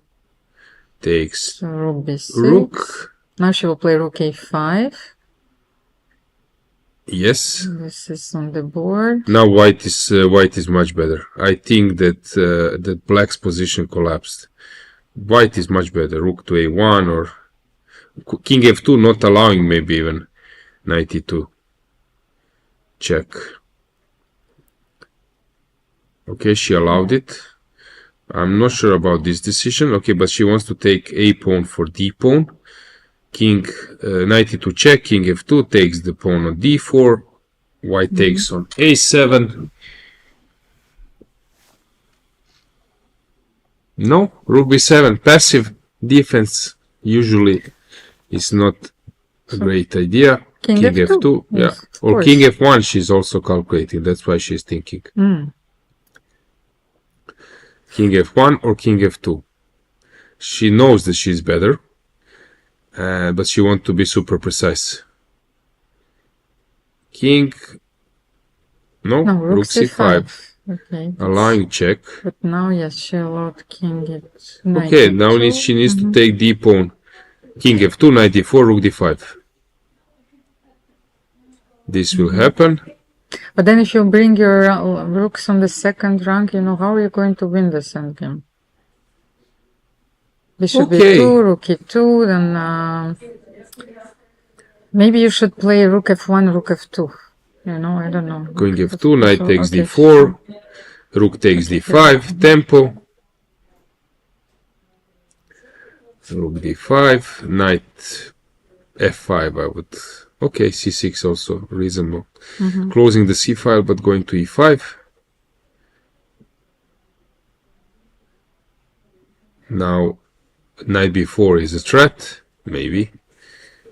[SPEAKER 2] Takes
[SPEAKER 7] so rook b6.
[SPEAKER 2] Rook.
[SPEAKER 7] Now she will play rook a5.
[SPEAKER 2] Yes.
[SPEAKER 7] This is on the board.
[SPEAKER 2] Now white is much better. I think that that black's position collapsed. White is much better. Rook to a1 or king f2, not allowing maybe even knight e2. Check. Okay, she allowed it. I'm not sure about this decision. Okay, but she wants to take a pawn for d pawn. King, knight e2 check, king f2 takes the pawn on d4, white takes on a7. No, rook b7, passive defense usually is not a great idea.
[SPEAKER 7] King f2,
[SPEAKER 2] yeah. Or king f1 she's also calculating, that's why she's thinking. King f1 or king f2. She knows that she's better. But she wants to be super precise. King, rook c5.
[SPEAKER 7] Okay.
[SPEAKER 2] Allowing check.
[SPEAKER 7] But now, yes, she allowed king it.
[SPEAKER 2] Okay, now she needs to take d pawn. King f2, knight d4, rook d5. this will happen.
[SPEAKER 7] But then if you bring your rooks on the second rank, how are you going to win this endgame? Bishop e2, rook e2, then maybe you should play rook f1, rook f2. I don't know.
[SPEAKER 2] Going f2, knight takes d4, rook takes d5, tempo. Rook d5, knight f5, I would... Okay, c6 also reasonable. Closing the c file, but going to e5. Now, knight b4 is a threat. Maybe.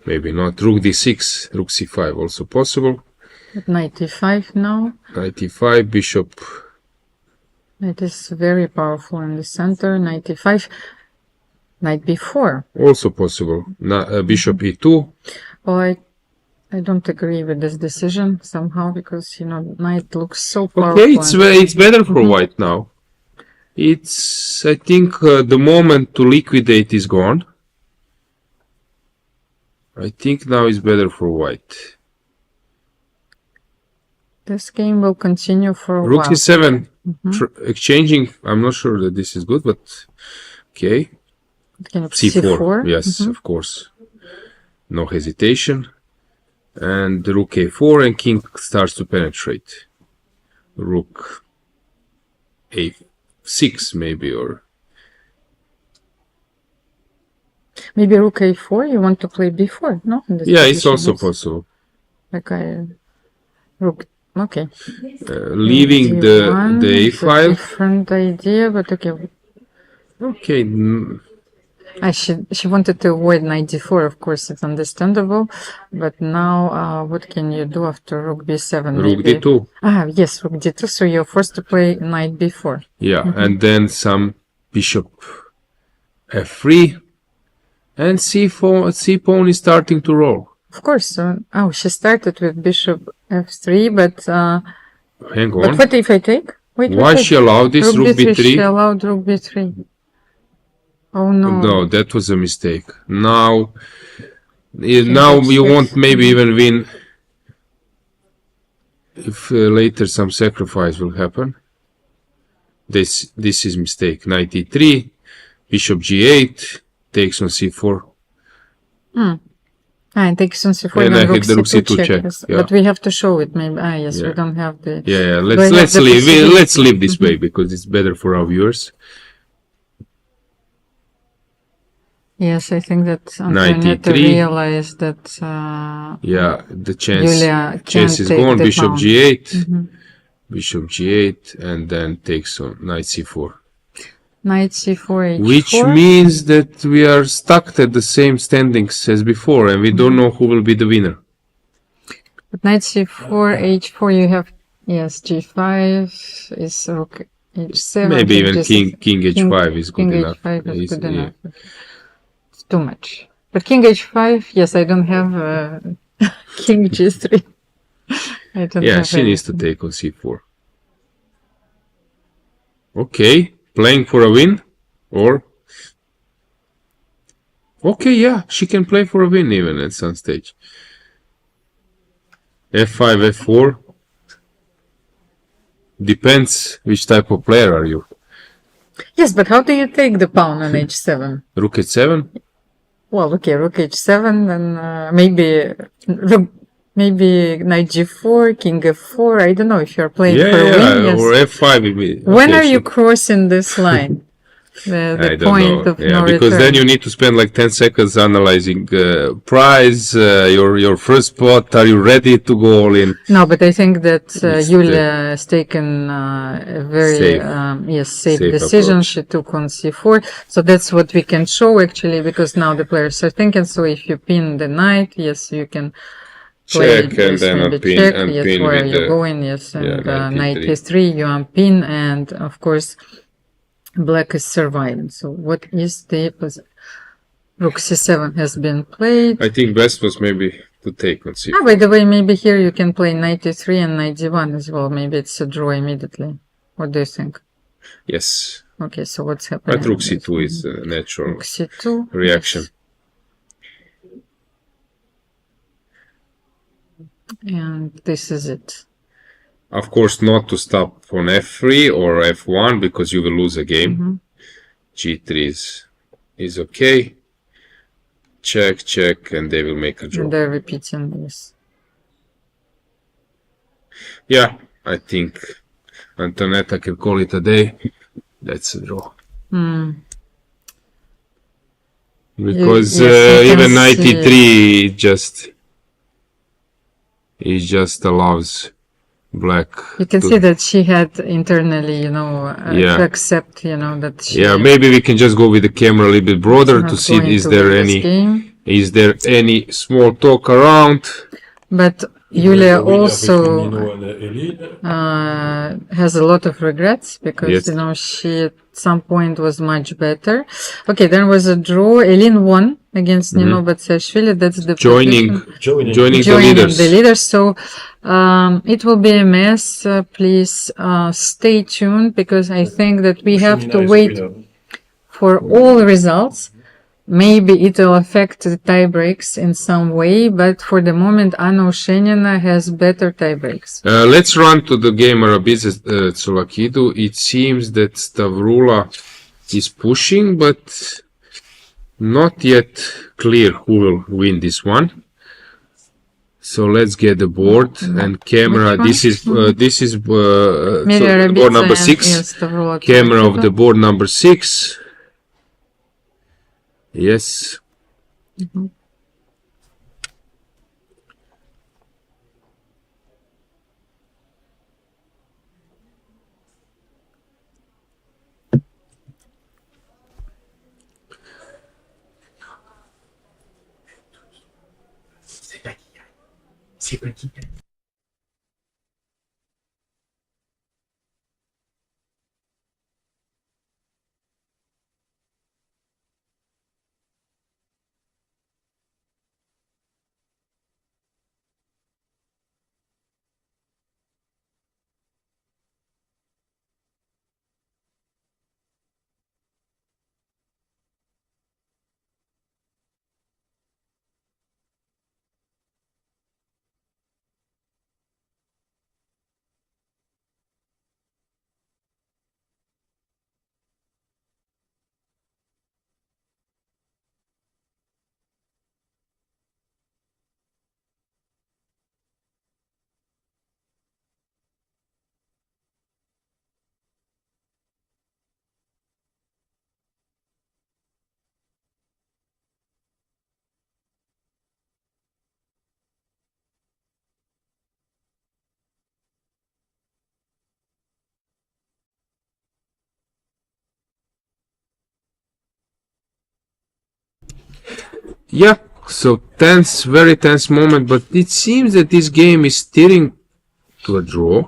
[SPEAKER 2] Maybe not. Rook d6, rook c5 also possible.
[SPEAKER 7] Knight e5 now.
[SPEAKER 2] Knight e5, bishop.
[SPEAKER 7] It is very powerful in the center. Knight e5. Knight b4.
[SPEAKER 2] Also possible. Bishop e2.
[SPEAKER 7] Oh, I don't agree with this decision somehow because, knight looks so powerful.
[SPEAKER 2] Okay, it's better for white now. I think the moment to liquidate is gone. I think now it's better for white.
[SPEAKER 7] This game will continue for a while.
[SPEAKER 2] Rook c7, exchanging. I'm not sure that this is good, but okay. C4, yes, of course. No hesitation. And rook a4 and king starts to penetrate. Rook a6 maybe, or...
[SPEAKER 7] Maybe rook a4, you want to play b4, no?
[SPEAKER 2] Yeah, it's also possible.
[SPEAKER 7] Rook, okay.
[SPEAKER 2] Leaving the a file.
[SPEAKER 7] Different idea, but okay.
[SPEAKER 2] Okay.
[SPEAKER 7] She wanted to avoid knight d4, of course, it's understandable. But now, what can you do after rook b7?
[SPEAKER 2] Rook d2.
[SPEAKER 7] Yes, rook d2, so you're forced to play knight b4.
[SPEAKER 2] Yeah, and then some bishop f3. And c pawn is starting to roll.
[SPEAKER 7] Of course. She started with bishop f3, but...
[SPEAKER 2] Hang on.
[SPEAKER 7] But what if I take? Wait,
[SPEAKER 2] why she allowed this? Rook b3?
[SPEAKER 7] She allowed rook b3. Oh no.
[SPEAKER 2] No, that was a mistake. Now you won't maybe even win if later some sacrifice will happen. This is mistake. Knight e3, bishop g8, takes on c4.
[SPEAKER 7] It takes on c4
[SPEAKER 2] and
[SPEAKER 7] then
[SPEAKER 2] I hit the rook c2 check.
[SPEAKER 7] Yes.
[SPEAKER 2] Yeah.
[SPEAKER 7] But we have to show it maybe. Yes, we don't have the...
[SPEAKER 2] Yeah, let's leave this way because it's better for our viewers.
[SPEAKER 7] Yes, I think that Antoaneta realized that
[SPEAKER 2] the chance is gone. Bishop g8, bishop g8, and then takes on knight c4.
[SPEAKER 7] Knight c4, h4.
[SPEAKER 2] Which means that we are stuck at the same standings as before, and we don't know who will be the winner.
[SPEAKER 7] But knight c4, h4, you have, yes, g5 is rook h7.
[SPEAKER 2] Maybe even king h5 is good enough.
[SPEAKER 7] King h5 is good enough. It's too much. But king h5, yes, I don't have king g3. I don't have
[SPEAKER 2] she needs to take on c4. Okay. Playing for a win, or okay, she can play for a win even at some stage. f5, f4. Depends which type of player are you.
[SPEAKER 7] Yes, but how do you take the pawn on h7?
[SPEAKER 2] Rook h7.
[SPEAKER 7] Well, okay, rook h7, then maybe knight g4, king f4. I don't know if you're playing for a win. Yes.
[SPEAKER 2] Or f5.
[SPEAKER 7] When are you crossing this line? The point of no
[SPEAKER 2] because
[SPEAKER 7] return.
[SPEAKER 2] then you need to spend like 10 seconds analyzing price, your first spot. Are you ready to go all in?
[SPEAKER 7] No, but I think that Yulia has taken a very safe decision. Approach. She took on c4, so that's what we can show actually, because now the players are thinking. So if you pin the knight, yes, you can.
[SPEAKER 2] Check and then unpin,
[SPEAKER 7] check,
[SPEAKER 2] unpin
[SPEAKER 7] yes, where are you going, yes, and knight e3, you unpin, and of course black is surviving. So what is the rook c7 has been played.
[SPEAKER 2] I think best was maybe to take on c4.
[SPEAKER 7] By the way, maybe here you can play knight e3 and knight d1 as well. Maybe it's a draw immediately. What do you think?
[SPEAKER 2] Yes.
[SPEAKER 7] Okay, so what's happening?
[SPEAKER 2] But rook c2 is a natural
[SPEAKER 7] rook c2
[SPEAKER 2] reaction.
[SPEAKER 7] Yes. And this is it.
[SPEAKER 2] Of course, not to stop on f3 or f1 because you will lose a game. G3 is okay. Check, check, and they will make a draw.
[SPEAKER 7] And they're repeating this.
[SPEAKER 2] Yeah, I think Antoaneta can call it a day. That's a draw. Because even 93 just allows black.
[SPEAKER 7] You can see that she had internally, to accept, that she.
[SPEAKER 2] Yeah, maybe we can just go with the camera a little bit broader to see is there any small talk around.
[SPEAKER 7] But Yulia also has a lot of regrets because she at some point was much better. Okay, there was a draw. Elin won against Nino Batsashvili. That's the
[SPEAKER 2] joining the
[SPEAKER 7] leaders. So it will be a mess. Please stay tuned because I think that we have to wait for all results. Maybe it will affect the tie breaks in some way, but for the moment, Anna Osenina has better tie breaks.
[SPEAKER 2] Let's run to the game Alexandra Tsolakidou. It seems that Stavroula is pushing, but not yet clear who will win this one. So let's get the board and camera. This is board number 6. Camera of the board number 6. Yes. Yeah, so tense, very tense moment, but it seems that this game is steering to a draw.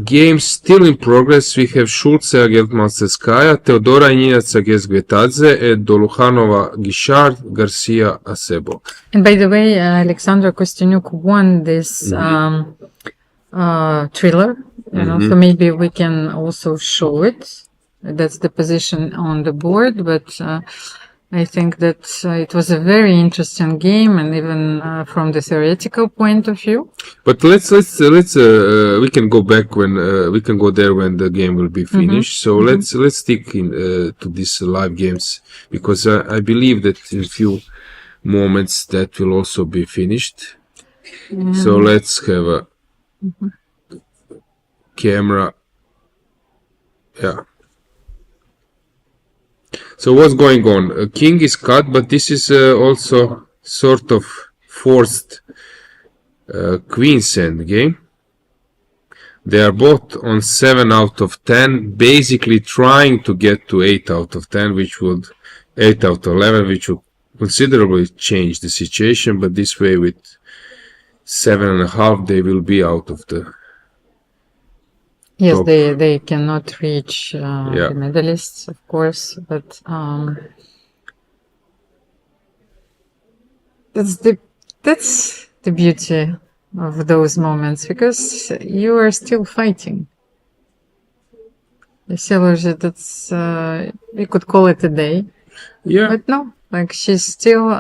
[SPEAKER 2] Game still in progress. We have Schulze against Manseskaja, Teodora Ininac against Gvetadze, and Doluhanova Gishard, Garcia Acebo.
[SPEAKER 7] And by the way, Alexandra Kosteniuk won this thriller, so maybe we can also show it. That's the position on the board, but I think that it was a very interesting game, and even from the theoretical point of view.
[SPEAKER 2] But let's we can go back when we can go there when the game will be finished. So let's stick to these live games because I believe that in a few moments that will also be finished. So let's have a camera. Yeah. So what's going on? King is cut, but this is also sort of forced queen's endgame. They are both on 7 out of 10, basically trying to get to 8 out of 10, 8 out of 11, which would considerably change the situation. But this way, with 7.5, they will be out of the.
[SPEAKER 7] Yes, they cannot reach the medalists, of course, but that's the beauty of those moments because you are still fighting. That's we could call it a day, but no, Like she's still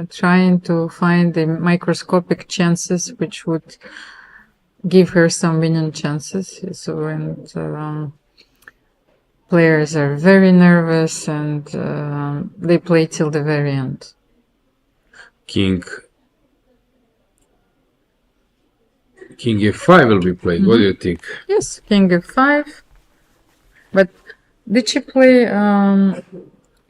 [SPEAKER 7] trying to find the microscopic chances which would give her some winning chances. So, and players are very nervous and they play till the very end.
[SPEAKER 2] King F5 will be played. What do you think?
[SPEAKER 7] Yes, King F5. But did she play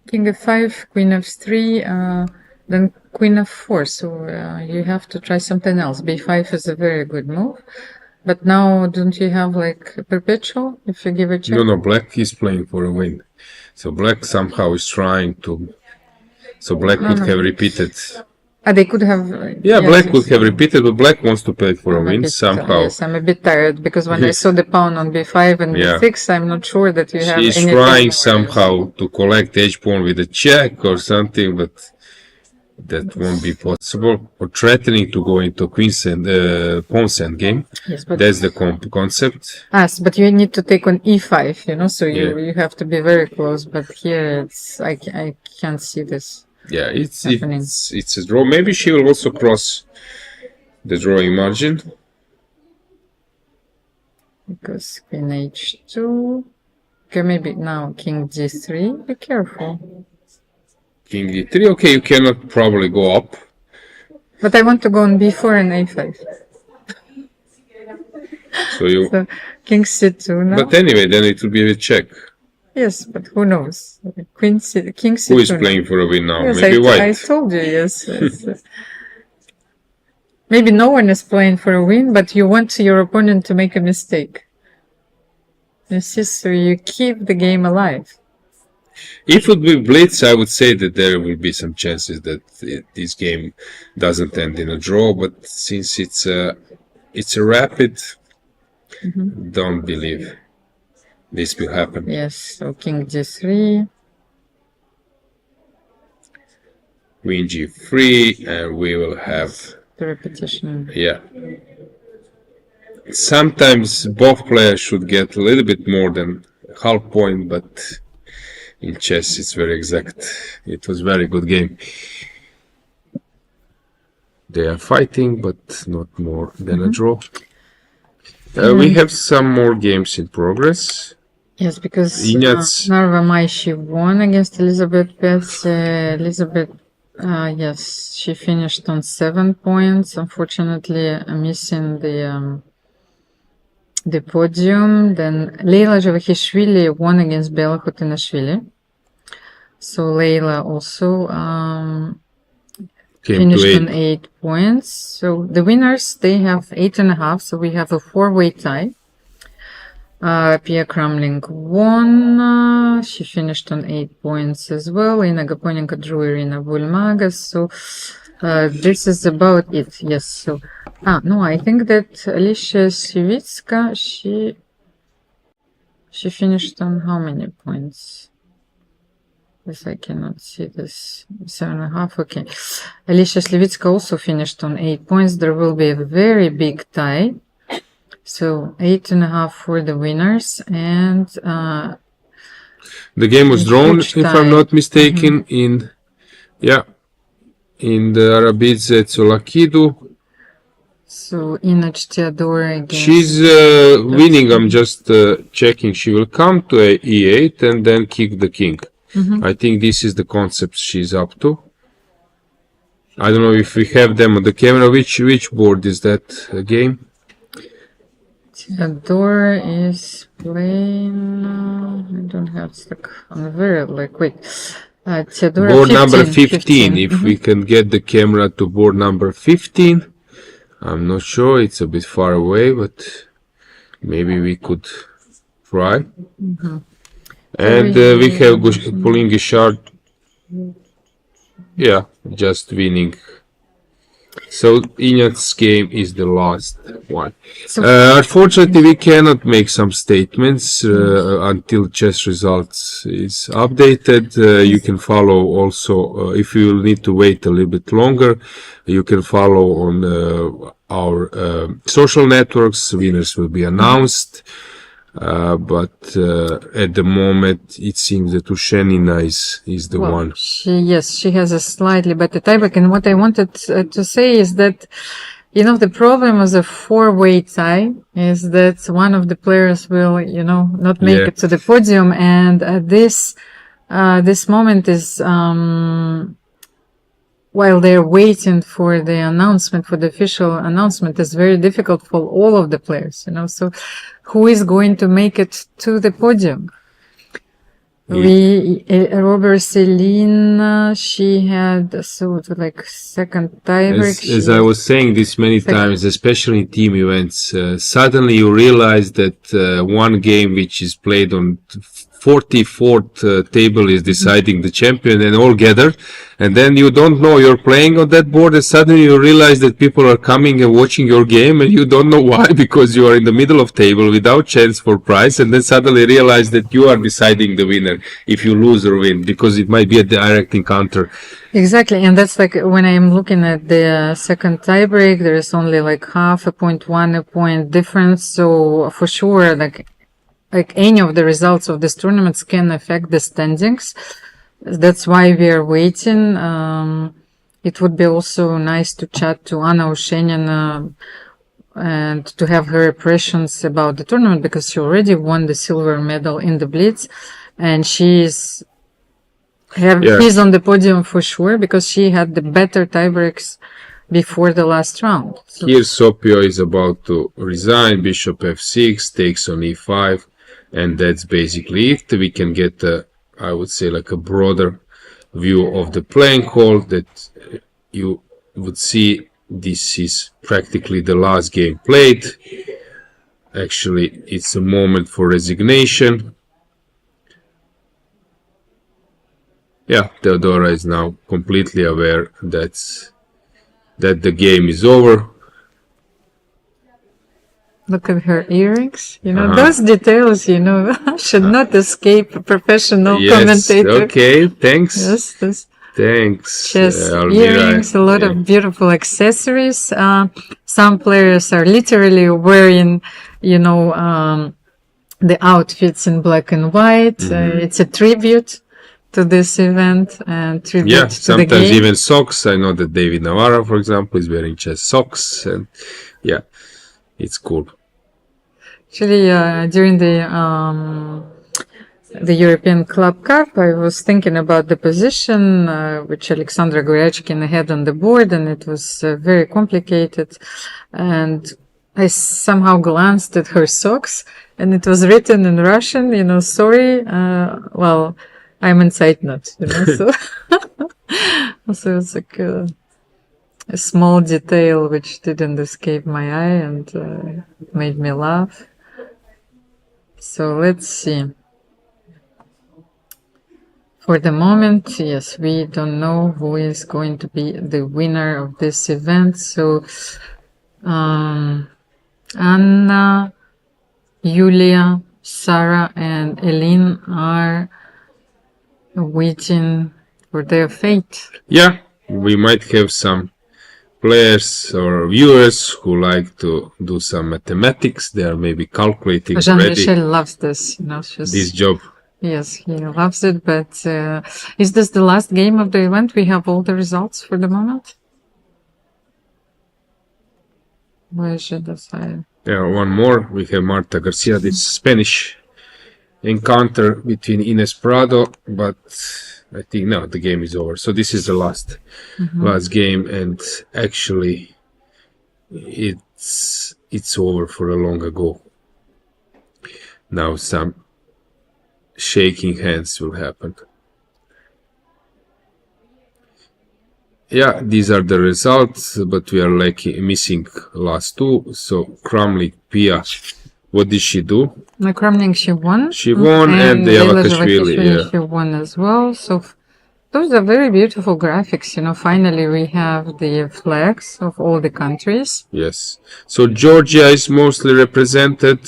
[SPEAKER 7] King F5, Queen F3, then Queen F4? So you have to try something else. B5 is a very good move. But now, don't you have like a perpetual if you give a check?
[SPEAKER 2] No, Black is playing for a win. So Black somehow is trying to. So Black could have repeated.
[SPEAKER 7] They could have.
[SPEAKER 2] Yeah, Black could have repeated, but Black wants to play for a win somehow.
[SPEAKER 7] Yes, I'm a bit tired because when I saw the pawn on B5 and B6, I'm not sure that you have.
[SPEAKER 2] She's
[SPEAKER 7] anything
[SPEAKER 2] trying somehow to collect h-pawn with a check or something, but that won't be possible. Or threatening to go into queen's and pawn's endgame. Yes, but that's the concept.
[SPEAKER 7] Yes, but you need to take on E5, you know, so you have to be very close. But here, it's I can't see this.
[SPEAKER 2] Yeah, it's a draw. Maybe she will also cross the drawing margin.
[SPEAKER 7] Because Queen H2. Okay, maybe now King G3. Be careful.
[SPEAKER 2] King D3. Okay, you cannot probably go up.
[SPEAKER 7] But I want to go on B4 and A5.
[SPEAKER 2] So
[SPEAKER 7] King C2 now.
[SPEAKER 2] But anyway, then it will be a check.
[SPEAKER 7] Yes, but who knows? King C2.
[SPEAKER 2] Who is playing for a win now?
[SPEAKER 7] Yes,
[SPEAKER 2] maybe White.
[SPEAKER 7] I told you, yes. Maybe no one is playing for a win, but you want your opponent to make a mistake. You see, so you keep the game alive.
[SPEAKER 2] If it would be blitz, I would say that there will be some chances that this game doesn't end in a draw. But since it's a rapid, don't believe this will happen.
[SPEAKER 7] Yes, so King G3.
[SPEAKER 2] Queen G3, and we will have
[SPEAKER 7] the repetition.
[SPEAKER 2] Yeah. Sometimes both players should get a little bit more than half point, but in chess it's very exact. It was a very good game. They are fighting, but not more than a draw. We have some more games in progress.
[SPEAKER 7] Yes, because Narva Maishi won against Elisabeth Paehtz. Elisabeth, yes, she finished on 7 points. Unfortunately, missing the podium. Then Leila Javahishvili won against Bella Khotenashvili. So Leila also finished on 8 points. So the winners, they have 8.5. So we have a 4-way tie. Pia Cramling won. She finished on 8 points as well. Ina Gaponenko drew Irina Bulmaga. So this is about it. Yes. So no, I think that Alicia Sivitska, she finished on how many points? Yes, I cannot see this. 7.5. Okay. Alicia Slivitska also finished on 8 points. There will be a very big tie. So 8.5 for the winners, and
[SPEAKER 2] the game was drawn, if I'm not mistaken, in the Alexandra Tsolakidou.
[SPEAKER 7] So Inach Theodora against.
[SPEAKER 2] She's winning. I'm just checking. She will come to E8 and then kick the king. I think this is the concept she's up to. I don't know if we have them on the camera. Which board is that game?
[SPEAKER 7] Theodora is playing. I don't have stuck on very wait. Theodora
[SPEAKER 2] board number 15. If we can get the camera to board number 15. I'm not sure. It's a bit far away, but maybe we could try. And we have Pauline Guichard. Yeah, just winning. So Ignat's game is the last one. Unfortunately, we cannot make some statements until chess results is updated. You can follow also, if you need to wait a little bit longer, you can follow on our social networks. Winners will be announced. But at the moment, it seems that Ushenina is the one.
[SPEAKER 7] She has a slightly better tiebreak. And what I wanted to say is that, the problem of the four-way tie is that one of the players will, not make it to the podium. And this moment is, while they're waiting for the announcement, for the official announcement, is very difficult for all of the players, so who is going to make it to the podium? Robert Celine, she had second tiebreak.
[SPEAKER 2] As I was saying this many times, especially in team events, suddenly you realize that one game which is played on 44th table is deciding the champion and all gather, and then you don't know you're playing on that board, and suddenly you realize that people are coming and watching your game, and you don't know why, because you are in the middle of table without chance for prize, and then suddenly realize that you are deciding the winner if you lose or win, because it might be a direct encounter.
[SPEAKER 7] Exactly, and that's when I'm looking at the second tiebreak, there is only half a point, 1 point difference, so for sure, any of the results of these tournaments can affect the standings. That's why we are waiting. It would be also nice to chat to Anna Ushenina and to have her impressions about the tournament, because she already won the silver medal in the Blitz, and she's on the podium for sure, because she had the better tiebreaks before the last round. So
[SPEAKER 2] here Sopio is about to resign, bishop f6, takes on e5, and that's basically it. We can get I would say a broader view of the playing hall, that you would see this is practically the last game played. Actually, it's a moment for resignation. Yeah, Theodora is now completely aware that the game is over.
[SPEAKER 7] Look at her earrings. Those details, should not escape a professional commentator.
[SPEAKER 2] Okay, thanks.
[SPEAKER 7] Yes.
[SPEAKER 2] Thanks.
[SPEAKER 7] She has earrings, a lot of beautiful accessories. Some players are literally wearing, the outfits in black and white. It's a tribute to this event and tribute to the game.
[SPEAKER 2] Sometimes even socks. I know that David Navarro, for example, is wearing chess socks, and it's cool.
[SPEAKER 7] Actually, during the European Club Cup, I was thinking about the position which Alexandra Goryachkina had on the board, and it was very complicated. And I somehow glanced at her socks, and it was written in Russian, sorry, I'm in Zeitnot, so, so it's a small detail which didn't escape my eye and made me laugh. So let's see. For the moment, yes, we don't know who is going to be the winner of this event. So Anna, Yulia, Sarah, and Elin are waiting for their fate.
[SPEAKER 2] Yeah, we might have some players or viewers who like to do some mathematics. They are maybe calculating already.
[SPEAKER 7] Jean-Michel loves this,
[SPEAKER 2] this job.
[SPEAKER 7] Yes, he loves it, but is this the last game of the event? We have all the results for the moment? Where should I say?
[SPEAKER 2] Yeah, one more. We have Marta Garcia, this Spanish encounter between Ines Prado, but I think no, the game is over. So this is the last game, and actually it's over for a long ago. Now some shaking hands will happen. Yeah, these are the results, but we are missing last two. So Cramling, Pia, what did she do?
[SPEAKER 7] Cramling, she won.
[SPEAKER 2] She won, and Bella Khotenashvili,
[SPEAKER 7] she won as well. So those are very beautiful graphics. Finally we have the flags of all the countries.
[SPEAKER 2] Yes. So Georgia is mostly represented,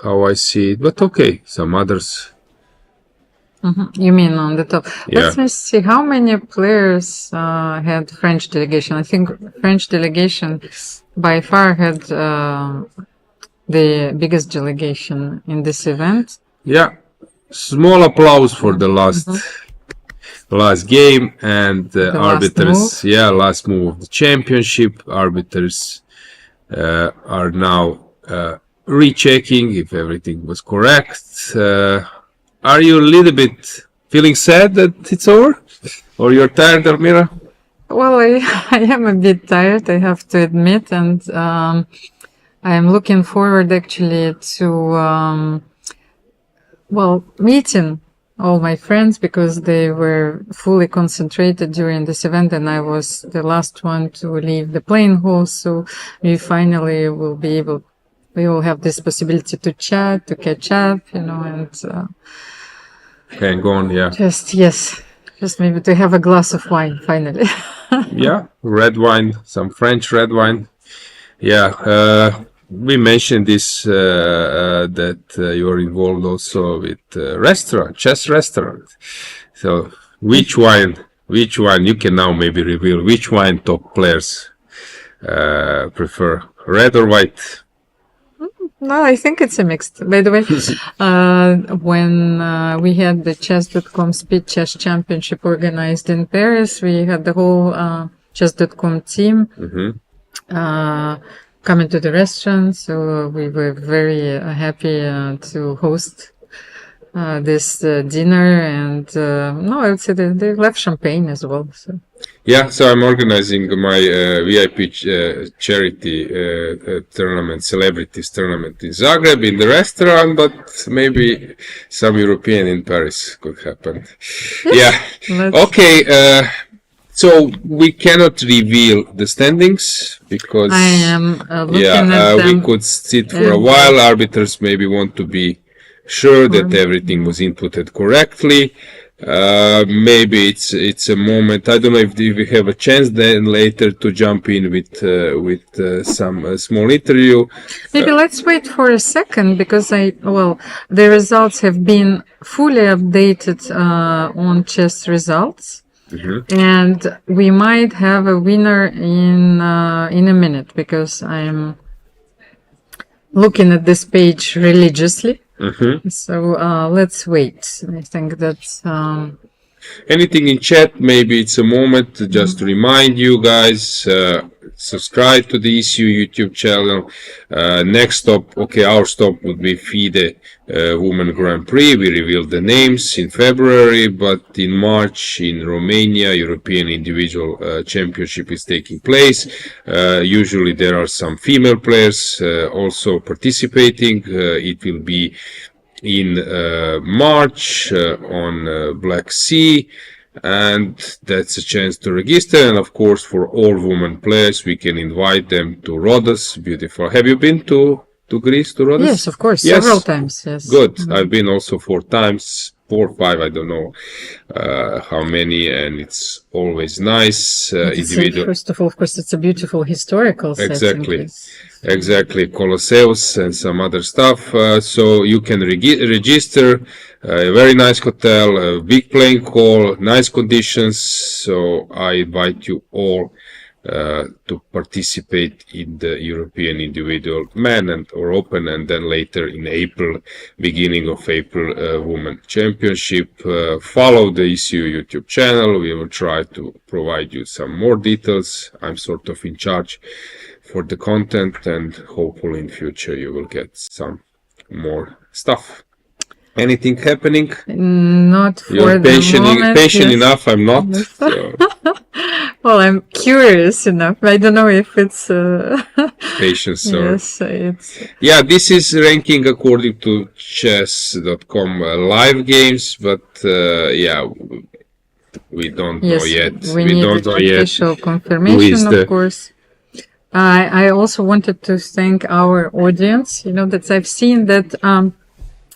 [SPEAKER 2] how I see it, but okay, some others.
[SPEAKER 7] You mean on the top?
[SPEAKER 2] Yeah.
[SPEAKER 7] Let's see how many players had French delegation. I think French delegation by far had the biggest delegation in this event.
[SPEAKER 2] Yeah, small applause for the last game, and arbiters. Last move of the championship. Arbiters are now rechecking if everything was correct. Are you a little bit feeling sad that it's over, or you're tired, Almira?
[SPEAKER 7] Well, I am a bit tired, I have to admit, and I am looking forward actually to meeting all my friends, because they were fully concentrated during this event and I was the last one to leave the playing hall. So we finally we will have this possibility to chat, to catch up, and
[SPEAKER 2] hang on,
[SPEAKER 7] just maybe to have a glass of wine finally.
[SPEAKER 2] Yeah, red wine, some French red wine. Yeah, we mentioned this that you're involved also with chess restaurant. So which wine you can now maybe reveal which wine top players prefer, red or white?
[SPEAKER 7] No, I think it's a mixed. By the way, when we had the chess.com Speed Chess Championship organized in Paris, we had the whole chess.com team coming to the restaurant. So we were very happy to host this dinner, and I would say they left champagne as well. So.
[SPEAKER 2] Yeah, so I'm organizing my VIP charity tournament, celebrities tournament in Zagreb, in the restaurant, but maybe some European in Paris could happen. Yeah. Okay. So we cannot reveal the standings because
[SPEAKER 7] I am looking at them.
[SPEAKER 2] We could sit for a while. Arbiters maybe want to be sure that everything was inputted correctly. Maybe it's a moment. I don't know if we have a chance then later to jump in with some small interview.
[SPEAKER 7] Maybe let's wait for a second, because the results have been fully updated on chess results. And we might have a winner in a minute, because I'm looking at this page religiously. So let's wait. I think that's
[SPEAKER 2] anything in chat. Maybe it's a moment to just remind you guys, subscribe to the ECU YouTube channel. Next stop, our stop would be FIDE Women Grand Prix. We revealed the names in February, but in March in Romania, European Individual Championship is taking place. Usually there are some female players also participating. It will be in March on Black Sea, and that's a chance to register. And of course, for all women players, we can invite them to Rhodes. Beautiful. Have you been to Greece, to Rhodes?
[SPEAKER 7] Yes, of course, several times. Yes.
[SPEAKER 2] Good. I've been also 4 times, 4 or 5, I don't know how many, and it's always nice.
[SPEAKER 7] First of all, of course, it's a beautiful historical setting.
[SPEAKER 2] Exactly, Colosseus and some other stuff. So you can register. A very nice hotel, a big playing hall, nice conditions. So I invite you all to participate in the European Individual Men or Open, and then later in April, beginning of April, Women Championship. Follow the ECU YouTube channel. We will try to provide you some more details. I'm sort of in charge for the content, and hopefully in future you will get some more stuff. Anything happening?
[SPEAKER 7] Not for
[SPEAKER 2] You're
[SPEAKER 7] the moment.
[SPEAKER 2] Patient enough. I'm not. So.
[SPEAKER 7] Well, I'm curious enough. I don't know if it's
[SPEAKER 2] patience. Or...
[SPEAKER 7] Yes, it's.
[SPEAKER 2] Yeah, this is ranking according to chess.com live games, but we don't know yet.
[SPEAKER 7] We don't know yet. Official confirmation, of course. I also wanted to thank our audience. That I've seen that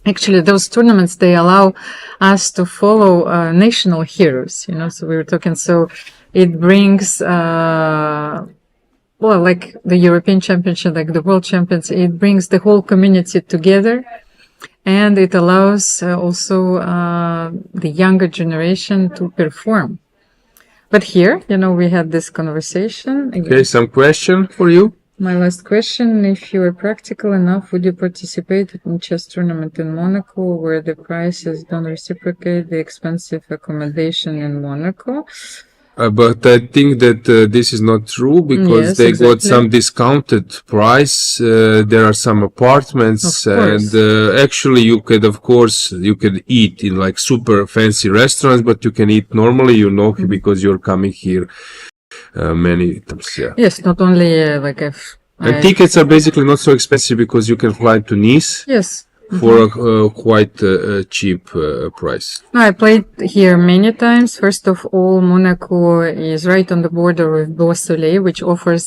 [SPEAKER 7] actually those tournaments, they allow us to follow national heroes. So we were talking. So it brings like the European Championship, like the World Champions. It brings the whole community together, and it allows also the younger generation to perform. But here, we had this conversation.
[SPEAKER 2] Okay, some question for you.
[SPEAKER 7] My last question, if you were practical enough, would you participate in chess tournament in Monaco where the prices don't reciprocate the expensive accommodation in Monaco?
[SPEAKER 2] But I think that this is not true because
[SPEAKER 7] Yes,
[SPEAKER 2] they got
[SPEAKER 7] exactly.
[SPEAKER 2] some discounted price. There are some apartments,
[SPEAKER 7] Of
[SPEAKER 2] and
[SPEAKER 7] course.
[SPEAKER 2] actually you could, of course, you could eat in like super fancy restaurants, but you can eat normally, you know, because you're coming here many times. Yeah.
[SPEAKER 7] Yes, not only like if
[SPEAKER 2] And tickets are basically not so expensive because you can fly to Nice
[SPEAKER 7] Yes.
[SPEAKER 2] for a quite cheap price.
[SPEAKER 7] No, I played here many times. First of all, Monaco is right on the border with Beausoleil, which offers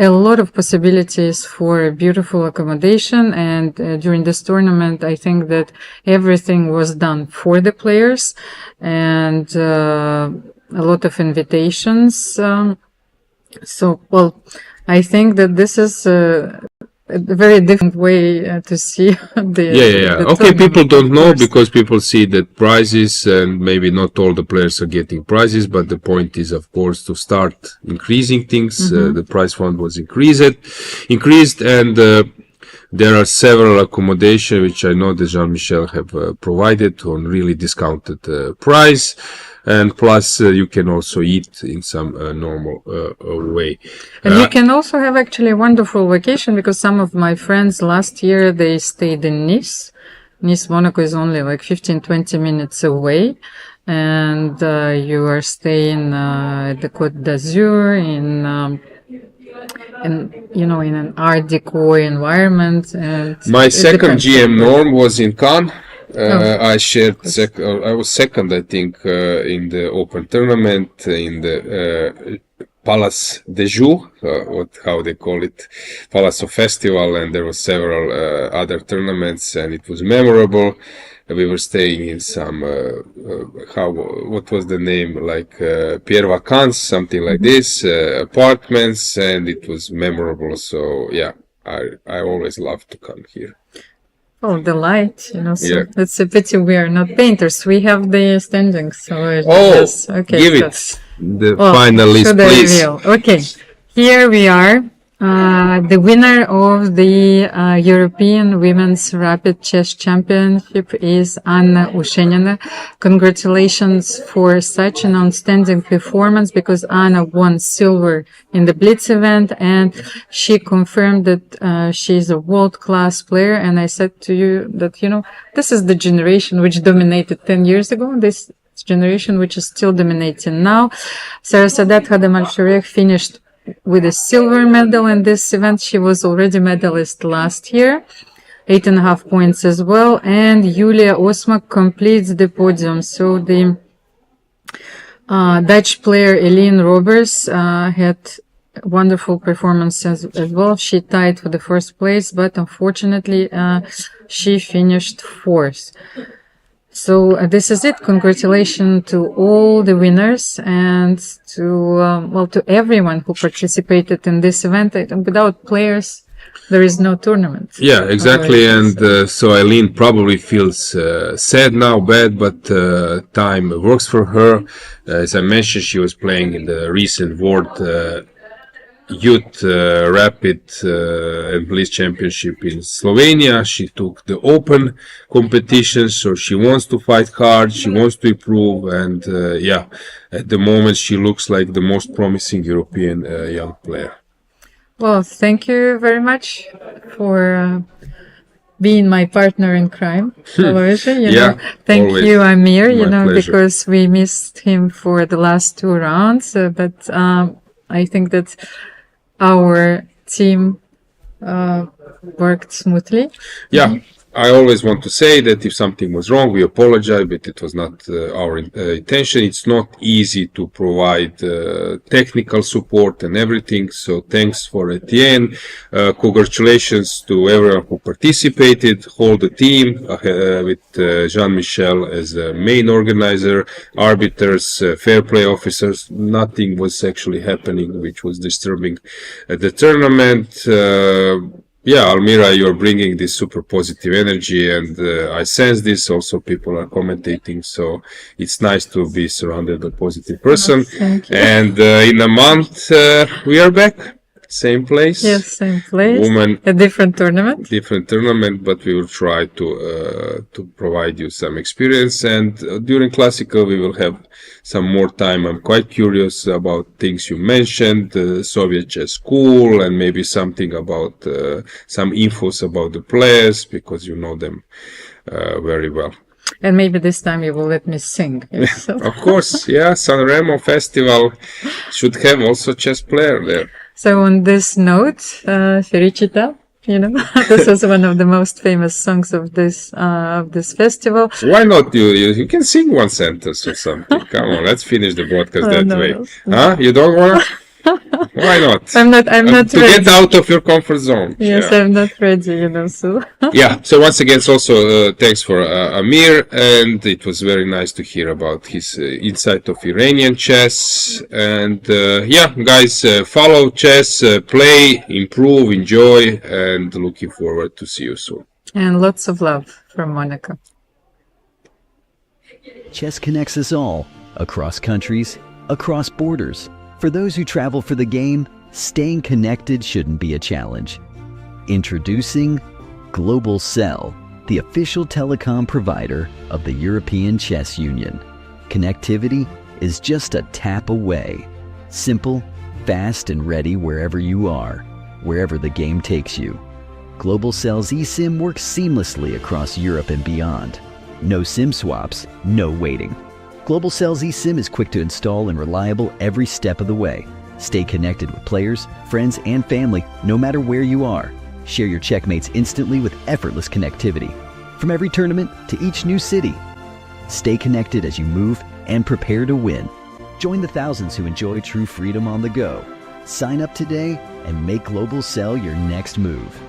[SPEAKER 7] a lot of possibilities for beautiful accommodation. And during this tournament, I think that everything was done for the players and a lot of invitations. I think that this is a very different way to see the
[SPEAKER 2] Okay, people
[SPEAKER 7] tournament,
[SPEAKER 2] don't
[SPEAKER 7] of
[SPEAKER 2] know
[SPEAKER 7] course.
[SPEAKER 2] because people see that prizes and maybe not all the players are getting prizes, but the point is, of course, to start increasing things. The prize fund was increased, and there are several accommodation which I know that Jean-Michel have provided on really discounted price. And plus, you can also eat in some normal way.
[SPEAKER 7] And you can also have actually a wonderful vacation because some of my friends last year, they stayed in Nice. Nice, Monaco is only like 15-20 minutes away. And you are staying at the Côte d'Azur in an Art Deco environment. And
[SPEAKER 2] My
[SPEAKER 7] it
[SPEAKER 2] second
[SPEAKER 7] depends,
[SPEAKER 2] GM
[SPEAKER 7] of course.
[SPEAKER 2] norm was in Cannes. I shared I was second, I think, in the open tournament in the Palace de Joux, how they call it, Palace of Festival, and there were several other tournaments, and it was memorable. We were staying in some what was the name, like Pierre Vacances, something like this, apartments, and it was memorable. So yeah, I always love to come here.
[SPEAKER 7] Oh, the light, so
[SPEAKER 2] Yeah.
[SPEAKER 7] it's a pity we are not painters. We have the standings, so
[SPEAKER 2] Oh,
[SPEAKER 7] okay.
[SPEAKER 2] give
[SPEAKER 7] so-
[SPEAKER 2] it the
[SPEAKER 7] Oh,
[SPEAKER 2] final list,
[SPEAKER 7] should I
[SPEAKER 2] please.
[SPEAKER 7] reveal? Okay, here we are. The winner of the European Women's Rapid Chess Championship is Anna Ushenina. Congratulations for such an outstanding performance because Anna won silver in the Blitz event and she confirmed that she is a world-class player. And I said to you that, this is the generation which dominated 10 years ago. This generation which is still dominating now. Sarasadat Khadamalshurek finished with a silver medal in this event. She was already medalist last year, 8.5 points as well. And Yulia Osmak completes the podium. So the Dutch player Eline Robbers had wonderful performance as well. She tied for the first place, but unfortunately she finished fourth. So this is it. Congratulations to all the winners and to everyone who participated in this event. Without players, there is no tournament.
[SPEAKER 2] Yeah, exactly. And so Eileen probably feels sad now, bad, but time works for her. As I mentioned, she was playing in the recent World Youth Rapid and Blitz Championship in Slovenia. She took the open competition, so she wants to fight hard, she wants to improve, and at the moment she looks like the most promising European young player.
[SPEAKER 7] Well, thank you very much for being my partner in crime, Alojzije. Thank
[SPEAKER 2] always.
[SPEAKER 7] you, Amir,
[SPEAKER 2] My pleasure.
[SPEAKER 7] because we missed him for the last two rounds, but I think that our team worked smoothly.
[SPEAKER 2] Yeah, I always want to say that if something was wrong, we apologize, but it was not our intention. It's not easy to provide technical support and everything, so thanks for Etienne. Congratulations to everyone who participated, whole the team with Jean-Michel as the main organizer, arbiters, fair play officers. Nothing was actually happening which was disturbing the tournament. Almira, you're bringing this super positive energy, and I sense this. Also, people are commentating, so it's nice to be surrounded by a positive person.
[SPEAKER 7] Thank you.
[SPEAKER 2] And in a month, we are back. same place.
[SPEAKER 7] Yes, same place.
[SPEAKER 2] Women,
[SPEAKER 7] a different tournament.
[SPEAKER 2] Different tournament, but we will try to provide you some experience. And during Classical, we will have some more time. I'm quite curious about things you mentioned, Soviet chess school, and maybe something about some infos about the players, because you know them very well.
[SPEAKER 7] And maybe this time you will let me sing. Yes.
[SPEAKER 2] Of course, yeah. San Remo Festival should have also chess player there.
[SPEAKER 7] So on this note, Felicita, you know, this is one of the most famous songs of this festival.
[SPEAKER 2] Why not? You can sing one sentence or something. Come on, let's finish the broadcast way.
[SPEAKER 7] No.
[SPEAKER 2] Huh? You don't want to? Why not?
[SPEAKER 7] I'm not ready.
[SPEAKER 2] To get out of your comfort zone.
[SPEAKER 7] Yes, yeah. I'm not ready, you know, so.
[SPEAKER 2] Yeah, so once again, also thanks for Amir, and it was very nice to hear about his insight of Iranian chess. And yeah, guys, follow chess, play, improve, enjoy, and looking forward to see you soon.
[SPEAKER 7] And lots of love from Monaco.
[SPEAKER 1] Chess connects us all, across countries, across borders. For those who travel for the game, staying connected shouldn't be a challenge. Introducing Global Cell, the official telecom provider of the European Chess Union. Connectivity is just a tap away. Simple, fast, and ready wherever you are, wherever the game takes you. Global Cell's eSIM works seamlessly across Europe and beyond. No SIM swaps, no waiting. Global Cell's eSIM is quick to install and reliable every step of the way. Stay connected with players, friends, and family no matter where you are. Share your checkmates instantly with effortless connectivity. From every tournament to each new city. Stay connected as you move and prepare to win. Join the thousands who enjoy true freedom on the go. Sign up today and make Global Cell your next move.